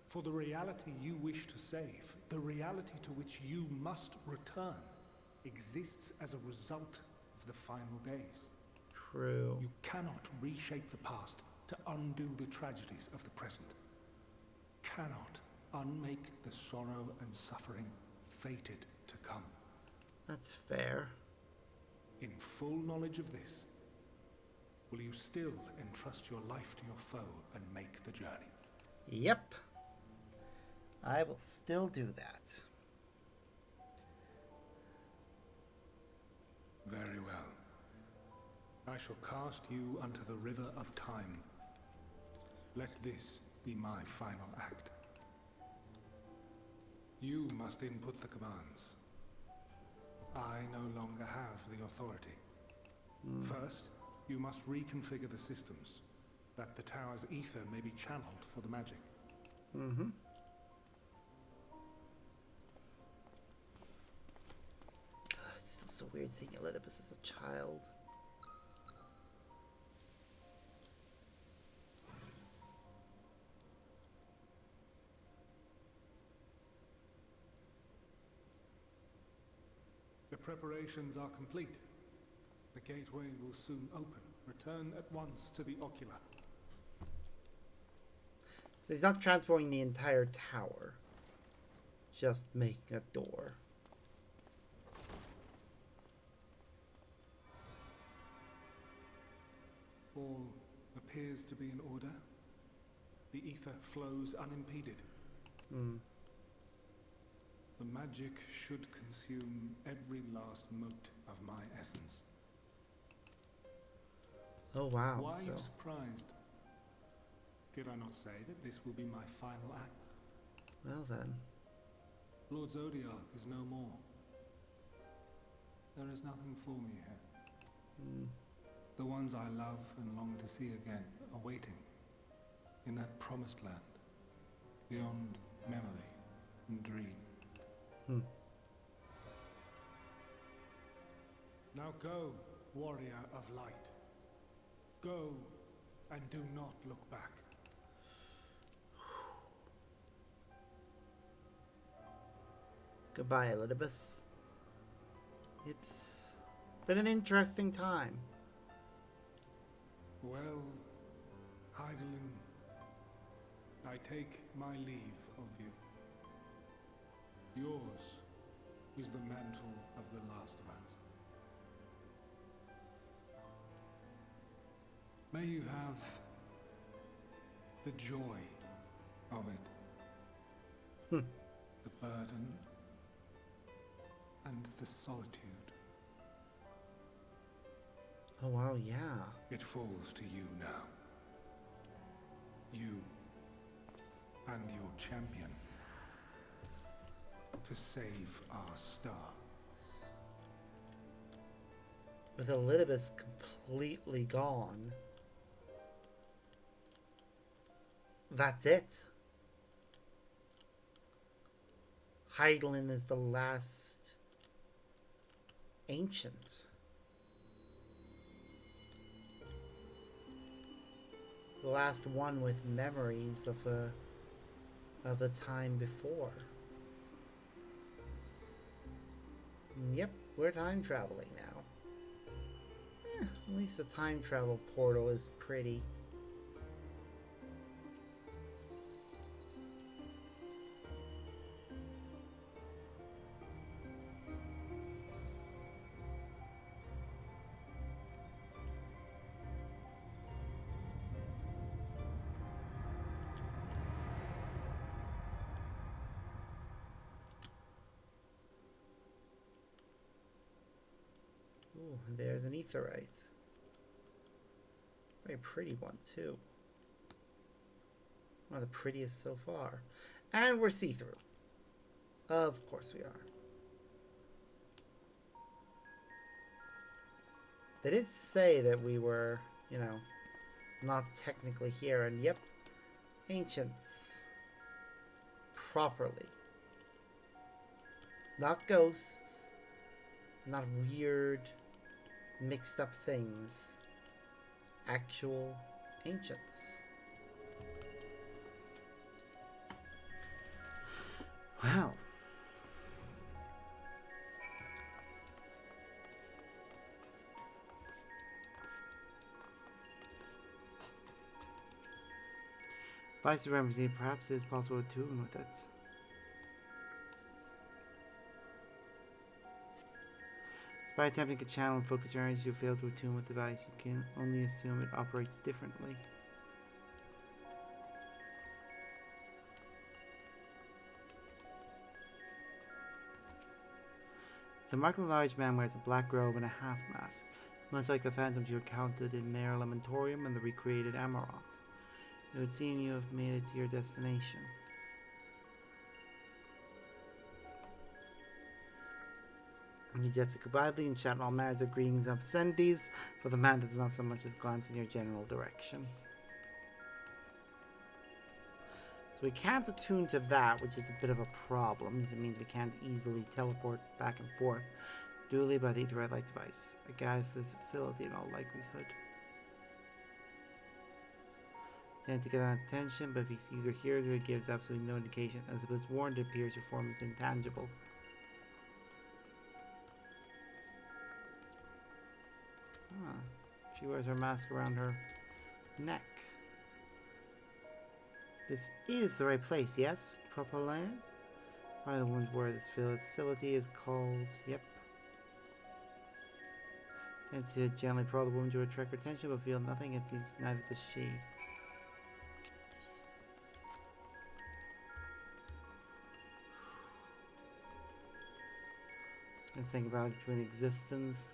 For the reality you wish to save, the reality to which you must return, exists as a result of the final days. True. You cannot reshape the past to undo the tragedies of the present. Cannot unmake the sorrow and suffering fated to come. That's fair. In full knowledge of this, will you still entrust your life to your foe and make the journey? Yep. I will still do that. Very well. I shall cast you unto the river of time. Let this be my final act. You must input the commands. I no longer have the authority. First, you must reconfigure the systems, that the tower's ether may be channeled for the magic. It's still so weird seeing Elidibus as a child. The preparations are complete. The gateway will soon open. Return at once to the Ocula. So he's not transporting the entire tower, just making a door. All appears to be in order. The ether flows unimpeded. The magic should consume every last mote of my essence. Oh wow. Why are you surprised? Did I not say that this will be my final act? Well then. Lord Zodiac is no more. There is nothing for me here. The ones I love and long to see again are waiting in that promised land, beyond memory and dream. Now go, warrior of light. Go and do not look back. Goodbye, Elidibus. It's been an interesting time. Well, Heidelin, I take my leave of you. Yours is the mantle of the last of us. May you have the joy of it. The burden and the solitude. Oh wow, yeah. It falls to you now. You and your champion to save our star. With Elidibus completely gone, that's it. Heidelin is the last ancient. The last one with memories of the time before. Yep, we're time traveling now. At least the time travel portal is pretty. Ooh, and there's an aetherite. Very pretty one, too. One of the prettiest so far. And we're see-through. Of course we are. They did say that we were, you know, not technically here. And yep, ancients. Properly. Not ghosts. Not weird, mixed up things. Actual ancients. Well. Vice Supremacy, perhaps it is possible to tune with it. Despite attempting to channel and focus your energy, you fail to attune with the device. You can only assume it operates differently. The Michael Large Man wears a black robe and a half mask, much like the phantoms you encountered in Mare Lamentorium and the recreated Amaranth. It would seem you have made it to your destination. You gesture badly and shout all manners of greetings and obscenities, for the man does not so much as glance in your general direction. So we can't attune to that, which is a bit of a problem, because it means we can't easily teleport back and forth duly by the Aetherite-like device, a guide for this facility in all likelihood. Tend to get on his attention, but if he sees or hears her, it gives absolutely no indication. As it was warned, it appears your form is intangible. Ah, she wears her mask around her neck. This is the right place, yes? Proper land? Why the woman's where this facility is called. Yep. Tend to gently prod the woman to attract her attention, but feel nothing. It seems neither does she. Just think about between existence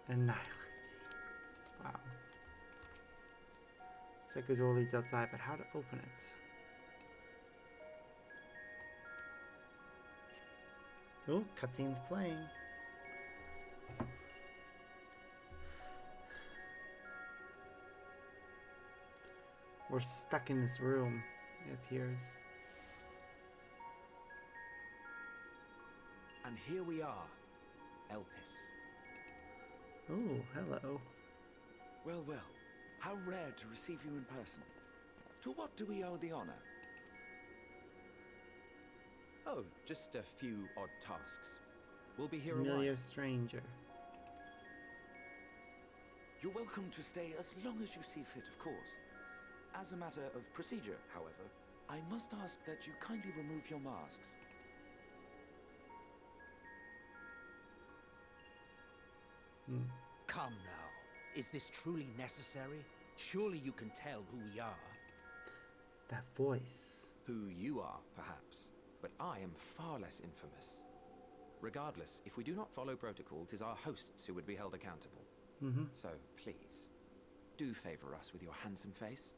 and nihility. Wow. Spectre door leads outside, but how to open it? Oh, cutscene's playing. We're stuck in this room, it appears. And here we are, Elpis. Oh, hello. Well, well, how rare to receive you in person. To what do we owe the honor? Oh, just a few odd tasks. We'll be here a Familiar while. stranger. You're welcome to stay as long as you see fit, of course. As a matter of procedure, however, I must ask that you kindly remove your masks. Come now. Is this truly necessary? Surely you can tell who we are. That voice. Who you are, perhaps. But I am far less infamous. Regardless, if we do not follow protocol, 'tis our hosts who would be held accountable. So, please, do favor us with your handsome face.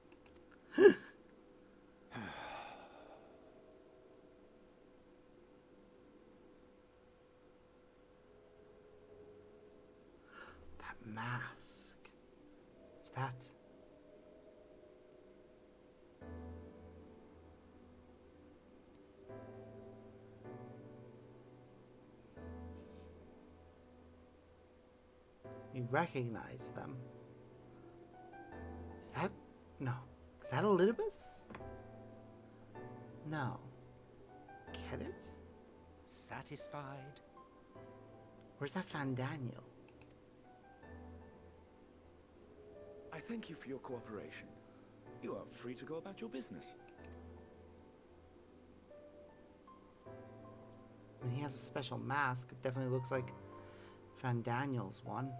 That mask. Is that? We recognize them. Is that? No. Is that Elidibus? No. Get it? Satisfied? Where's that Fandaniel? I thank you for your cooperation. You are free to go about your business. When he has a special mask, it definitely looks like Fandaniel's one.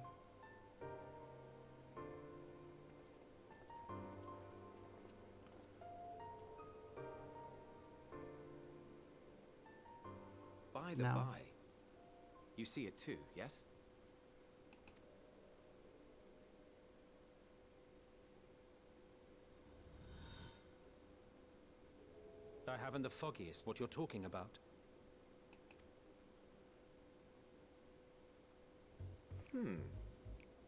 By the by, you see it too, yes? I haven't the foggiest what you're talking about.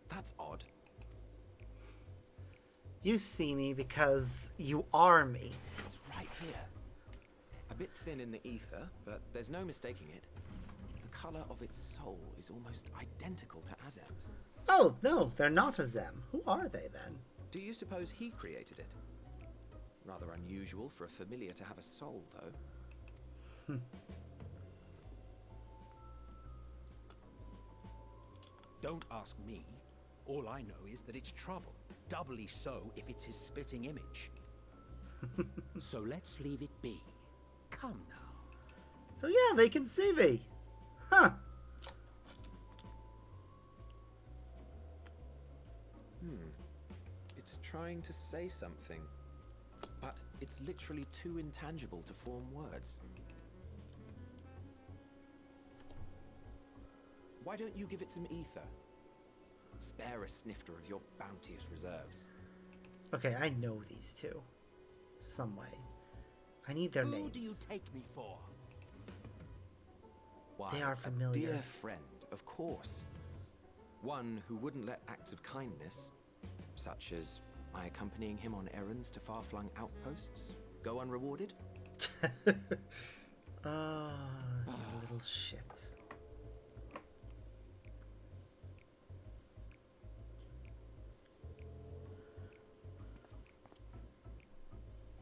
That's odd. You see me because you are me. It's right here. A bit thin in the ether, but there's no mistaking it. The color of its soul is almost identical to Azem's. Oh, no, they're not Azem. Who are they, then? Do you suppose he created it? Rather unusual for a familiar to have a soul, though. Don't ask me. All I know is that it's trouble. Doubly so if it's his spitting image. So let's leave it be. Come now. So yeah, they can see me. Huh. It's trying to say something, but it's literally too intangible to form words. Why don't you give it some ether? Spare a snifter of your bounteous reserves. Okay, I know these two. Some way. I need their names. Who do you take me for? Why, They are familiar. A dear friend, of course. One who wouldn't let acts of kindness, such as my accompanying him on errands to far-flung outposts, go unrewarded. Ah, you little shit.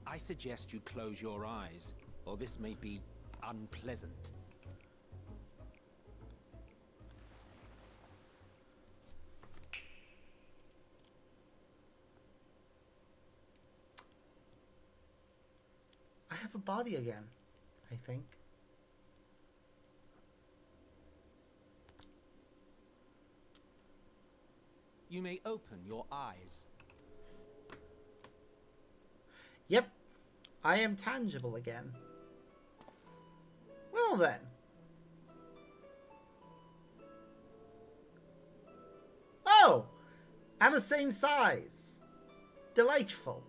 I suggest you close your eyes, or this may be unpleasant. I have a body again, I think. You may open your eyes. Yep, I am tangible again. Well then. Oh! I'm the same size. Delightful.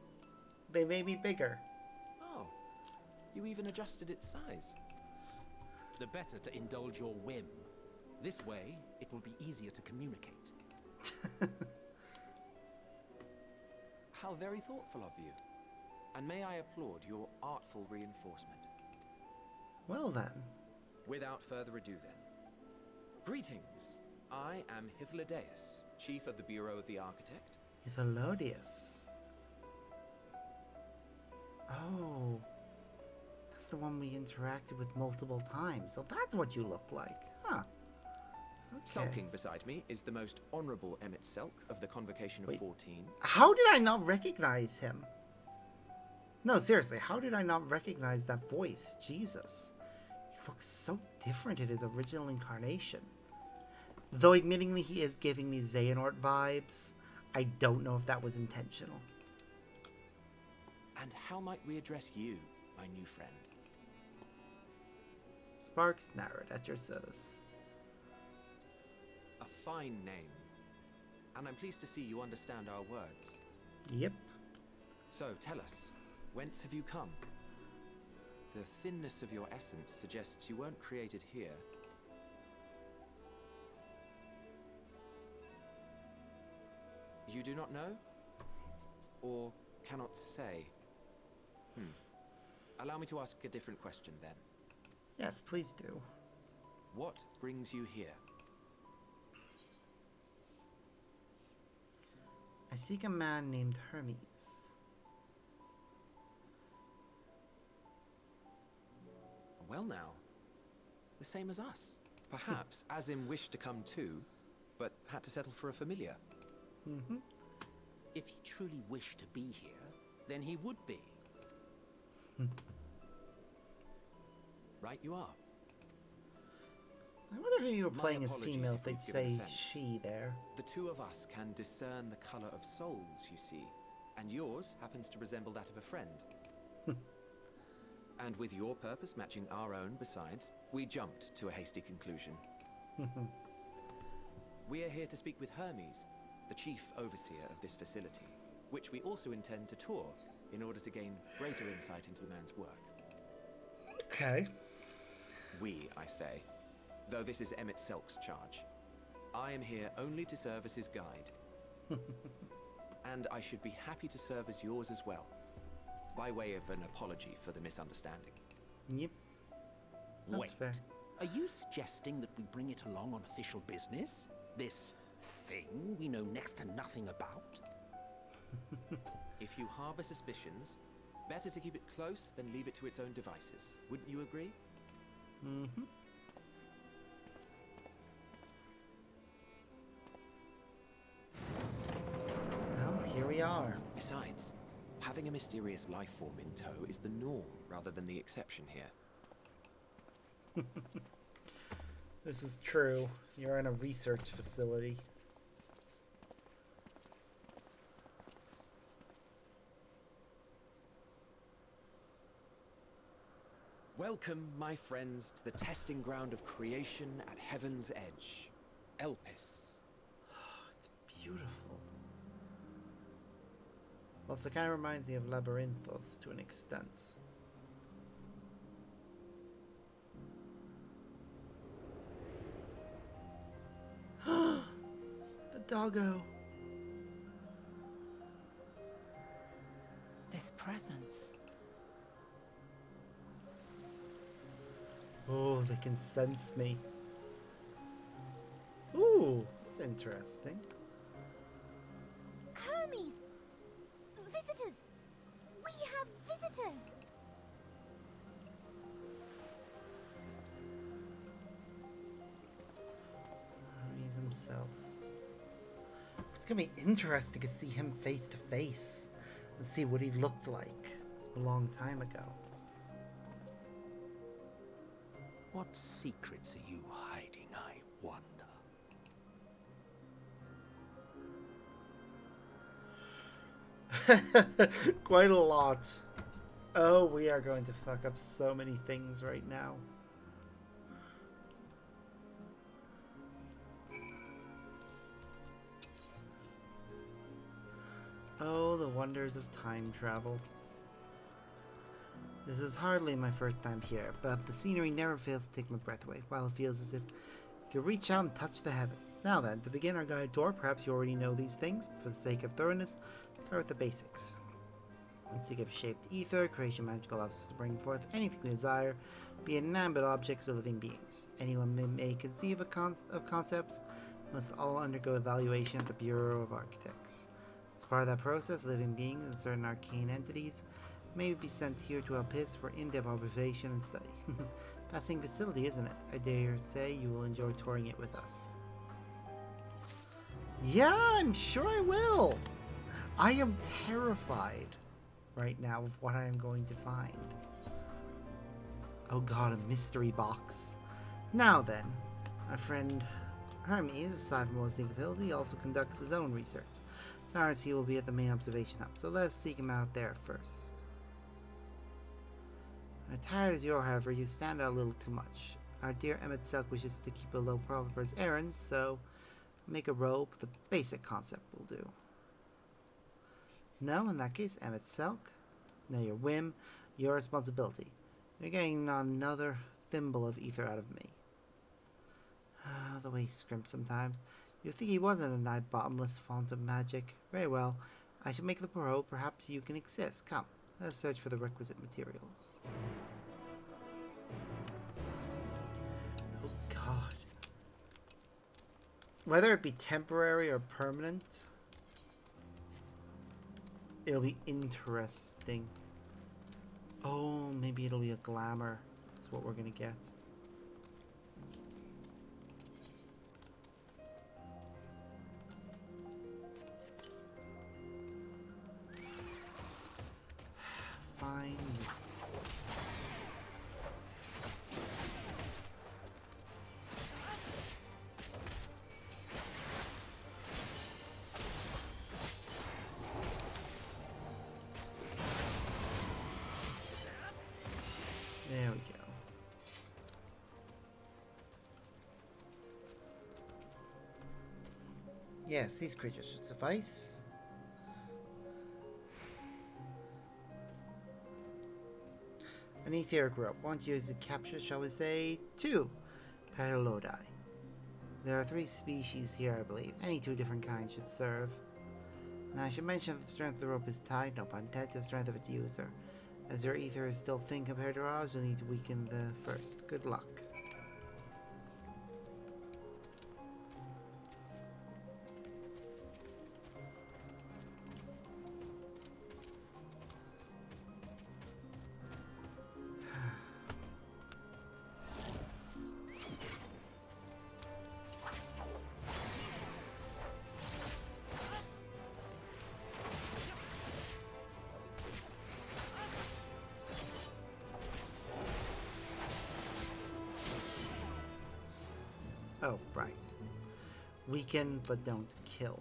They made me bigger. Oh, you even adjusted its size. The better to indulge your whim. This way, it will be easier to communicate. How very thoughtful of you. And may I applaud your artful reinforcement. Well then. Without further ado then. Greetings. I am Hythlodaeus, Chief of the Bureau of the Architect. Hythlodaeus. Oh. That's the one we interacted with multiple times. So that's what you look like. Huh. Okay. Sulking beside me is the most honorable Emmett Selk of the Convocation of 14. How did I not recognize him? No, seriously, how did I not recognize that voice? Jesus. He looks so different in his original incarnation. Though admittingly he is giving me Xehanort vibes, I don't know if that was intentional. And how might we address you, my new friend? Sparks Narrowed at your service. A fine name. And I'm pleased to see you understand our words. Yep. So, tell us, whence have you come? The thinness of your essence suggests you weren't created here. You do not know? Or cannot say? Allow me to ask a different question then. Yes, please do. What brings you here? I seek a man named Hermes. Well now, the same as us. Perhaps Azim wished to come too, but had to settle for a familiar. If he truly wished to be here, then he would be. Right you are. I wonder if you were My playing as apologies female if if they'd we've given say offense. she there. The two of us can discern the color of souls, you see, and yours happens to resemble that of a friend. And with your purpose matching our own besides, we jumped to a hasty conclusion. We are here to speak with Hermes, the chief overseer of this facility, which we also intend to tour in order to gain greater insight into the man's work. Okay. We, I say, though this is Emmett Selk's charge. I am here only to serve as his guide. And I should be happy to serve as yours as well, by way of an apology for the misunderstanding. Yep. That's Wait, fair. are you suggesting that we bring it along on official business? This thing we know next to nothing about? If you harbor suspicions, better to keep it close than leave it to its own devices. Wouldn't you agree? Mm-hmm. Well, here we are. Besides, having a mysterious life form in tow is the norm rather than the exception here. This is true. You're in a research facility. Welcome, my friends, to the testing ground of creation at Heaven's Edge, Elpis. It's beautiful. Also, kind of reminds me of Labyrinthos to an extent. The doggo. This presence. Oh, they can sense me. Ooh, that's interesting. Hermes! Visitors! We have visitors! Hermes himself. It's gonna be interesting to see him face to face and see what he looked like a long time ago. What secrets are you hiding, I wonder? Quite a lot. Oh, we are going to fuck up so many things right now. Oh, the wonders of time travel. This is hardly my first time here, but the scenery never fails to take my breath away, while it feels as if you could reach out and touch the heavens. Now then, to begin our guided tour, perhaps you already know these things. For the sake of thoroughness, start with the basics. Mystic of shaped ether, creation magic allows us to bring forth anything we desire, be it inanimate objects or living beings. Anyone may conceive of concepts, must all undergo evaluation at the Bureau of Architects. As part of that process, living beings and certain arcane entities may be sent here to Elpis for in-depth observation and study. Fascinating facility, isn't it? I dare say you will enjoy touring it with us. Yeah, I'm sure I will. I am terrified right now of what I am going to find. Oh god, a mystery box. Now then, my friend Hermes, aside from his ability, also conducts his own research. Science he will be at the main observation hub, so let's seek him out there first. Tired as you are, however, you stand out a little too much. Our dear Emmett Selk wishes to keep a low profile for his errands, so make a robe. The basic concept will do. No, in that case, Emmett Selk. No, your whim, your responsibility. You're getting another thimble of ether out of me. The way he scrimps sometimes. You think he wasn't a night bottomless font of magic. Very well. I shall make the robe. Perhaps you can exist. Come. Let us search for the requisite materials. Oh god. Whether it be temporary or permanent, it'll be interesting. Oh, maybe it'll be a glamour. That's what we're gonna get. Fine. There we go. Yes, these creatures should suffice. An etheric rope. Want to use to capture, shall we say, 2 Petalodi. There are 3 species here, I believe. Any 2 different kinds should serve. Now, I should mention that the strength of the rope is tied, no pun intended, to the strength of its user. As your ether is still thin compared to ours, you'll need to weaken the first. Good luck. Oh, right. Weaken, but don't kill.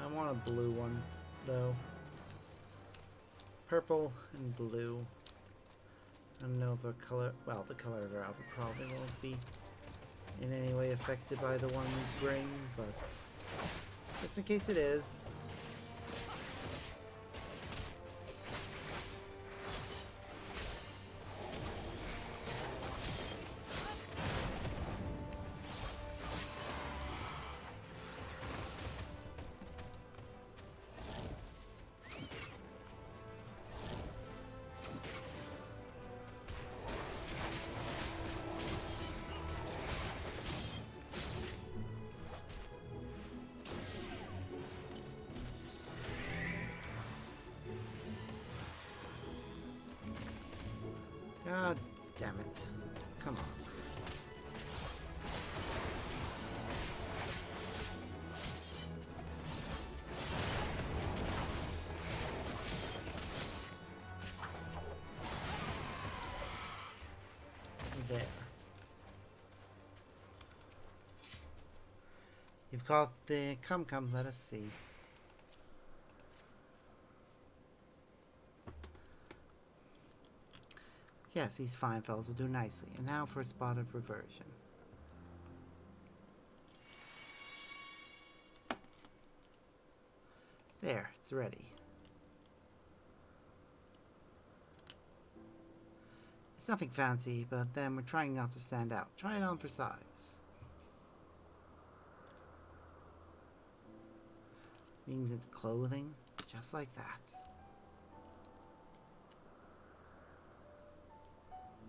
I want a blue one, though. Purple and blue. I don't know if the color, well, the color of our outfit probably won't be in any way affected by the one we bring, but just in case it is. God damn it. Come on. There. You've caught the... Come, let us see. Yes, these fine fellows will do nicely. And now for a spot of reversion. There, it's ready. It's nothing fancy, but then we're trying not to stand out. Try it on for size. Wings into clothing, just like that.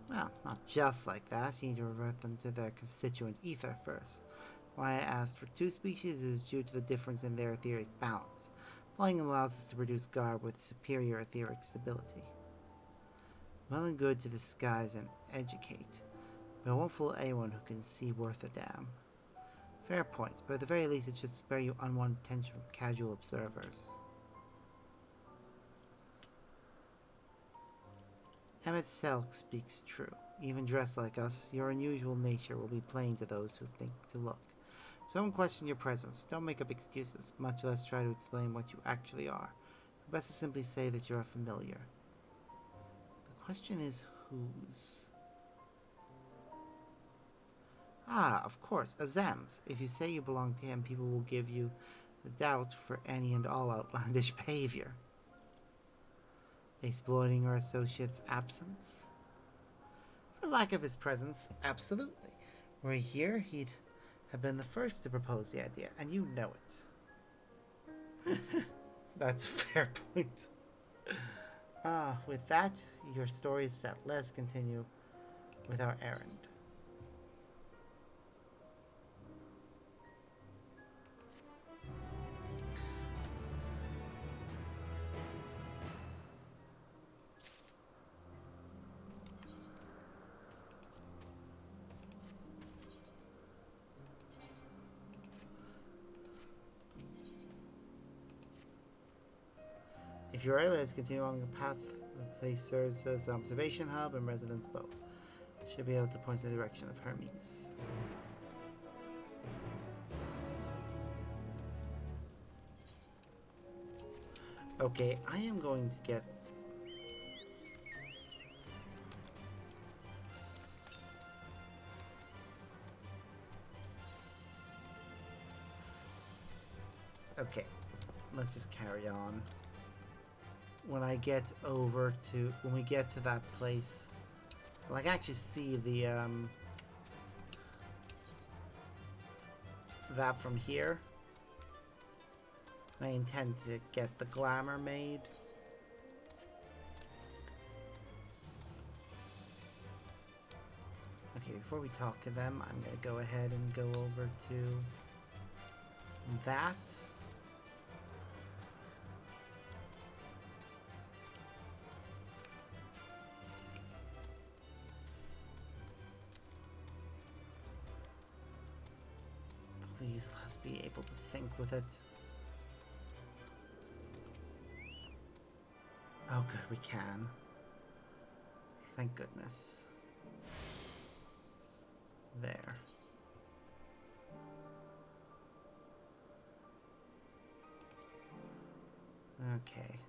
Well, not just like that. You need to revert them to their constituent ether first. Why I asked for 2 species is due to the difference in their etheric balance. Flying them allows us to produce garb with superior etheric stability. Well and good to disguise and educate, but I won't fool anyone who can see worth a damn. Fair point, but at the very least it should spare you unwanted attention from casual observers. Emmett Selk speaks true. Even dressed like us, your unusual nature will be plain to those who think to look. So don't question your presence, don't make up excuses, much less try to explain what you actually are. Best to simply say that you're a familiar. The question is whose? Ah, of course, Azam's. If you say you belong to him, people will give you the doubt for any and all outlandish behavior. Exploiting our associate's absence? For lack of his presence, absolutely. Were he here, he'd have been the first to propose the idea, and you know it. That's a fair point. With that, your story is set. Let's continue with our errand. If you're ready, let's continue along the path. The place serves as an observation hub and residence both. Should be able to point in the direction of Hermes. Okay, I am going to get... Okay, let's just carry on. When I get over to... When we get to that place... Well, I can actually see the, that from here. I intend to get the glamour made. Okay, before we talk to them, I'm going to go ahead and go over to that. Please, let's be able to sync with it. Oh good, we can. Thank goodness. There. Okay.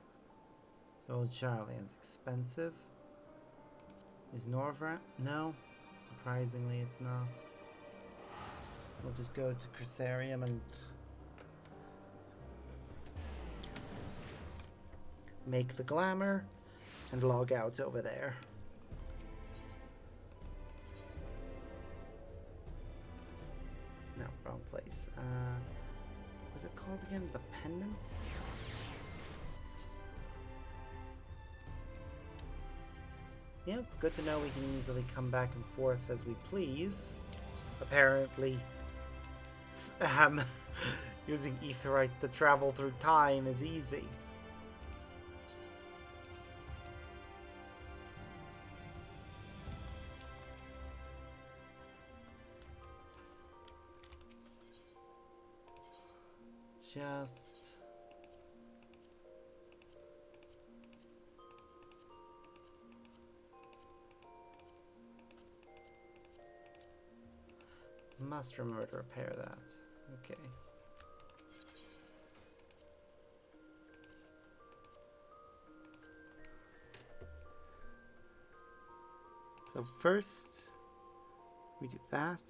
So Old Charlie is expensive. Is Norvra? No. Surprisingly, it's not. We'll just go to Crisarium and make the glamour and log out over there. No, wrong place. What's it called again? The Pendant? Yeah, good to know we can easily come back and forth as we please. Apparently, using Aetheryte to travel through time is easy. Just... must remember to repair that. Okay. So first, we do that.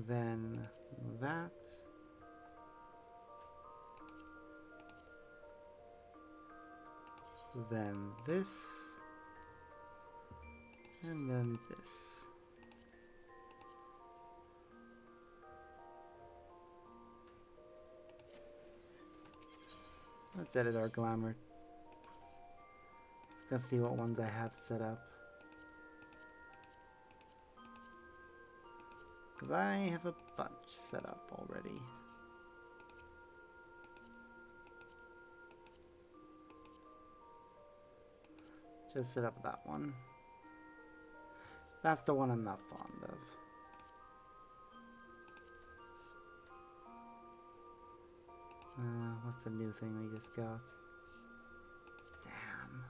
Then that. Then this. And then this. Let's edit our glamour. Let's go see what ones I have set up. Because I have a bunch set up already. Just set up that one. That's the one I'm not fond of. What's a new thing we just got? Damn.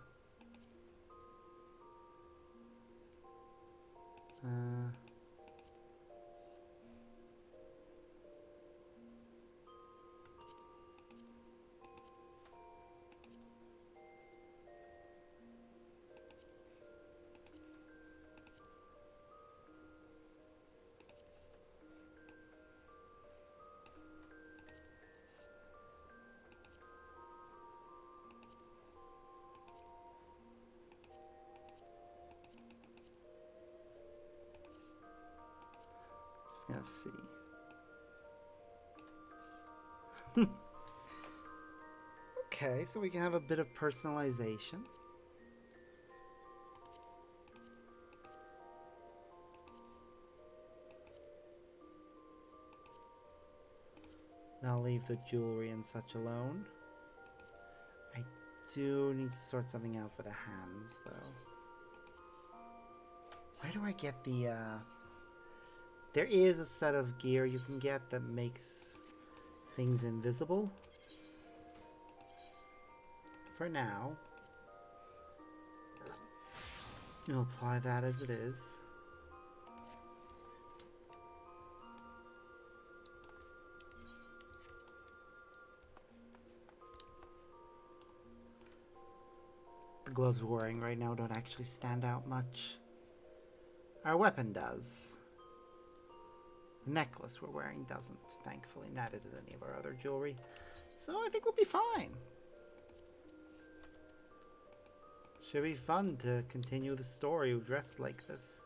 Gonna see. Okay, so we can have a bit of personalization. Now leave the jewelry and such alone. I do need to sort something out for the hands, though. Where do I get the, There is a set of gear you can get that makes things invisible. For now. I'll apply that as it is. The gloves we're wearing right now don't actually stand out much. Our weapon does. The necklace we're wearing doesn't, thankfully. Neither does any of our other jewelry. So I think we'll be fine. Should be fun to continue the story dressed like this.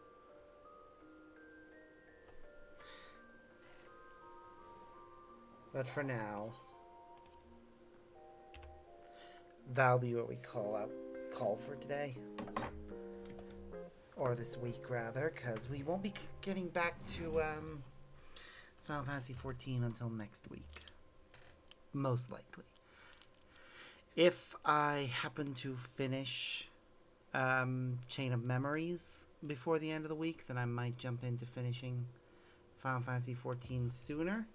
But for now, that'll be what we call for today. Or this week, rather, because we won't be getting back to Final Fantasy XIV until next week. Most likely. If I happen to finish Chain of Memories before the end of the week, then I might jump into finishing Final Fantasy XIV sooner.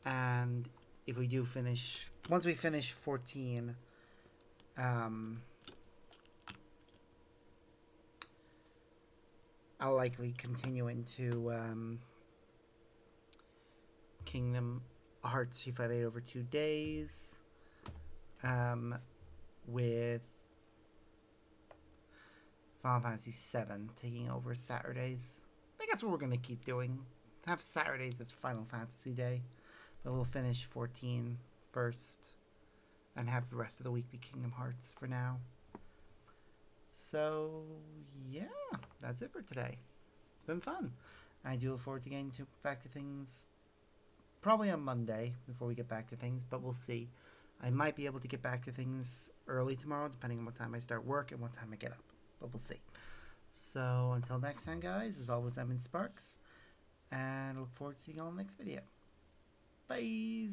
And if we do finish, once we finish 14, I'll likely continue into Kingdom Hearts 358 over 2 days, with Final Fantasy VII taking over Saturdays. I think that's what we're going to keep doing. Have Saturdays as Final Fantasy Day, but we'll finish 14 first and have the rest of the week be Kingdom Hearts for now. So, yeah, that's it for today. It's been fun. I do look forward to getting back to things probably on Monday before we get back to things, but we'll see. I might be able to get back to things early tomorrow, depending on what time I start work and what time I get up, but we'll see. So, until next time, guys, as always, I'm in Sparks, and I look forward to seeing you all in the next video. Bye!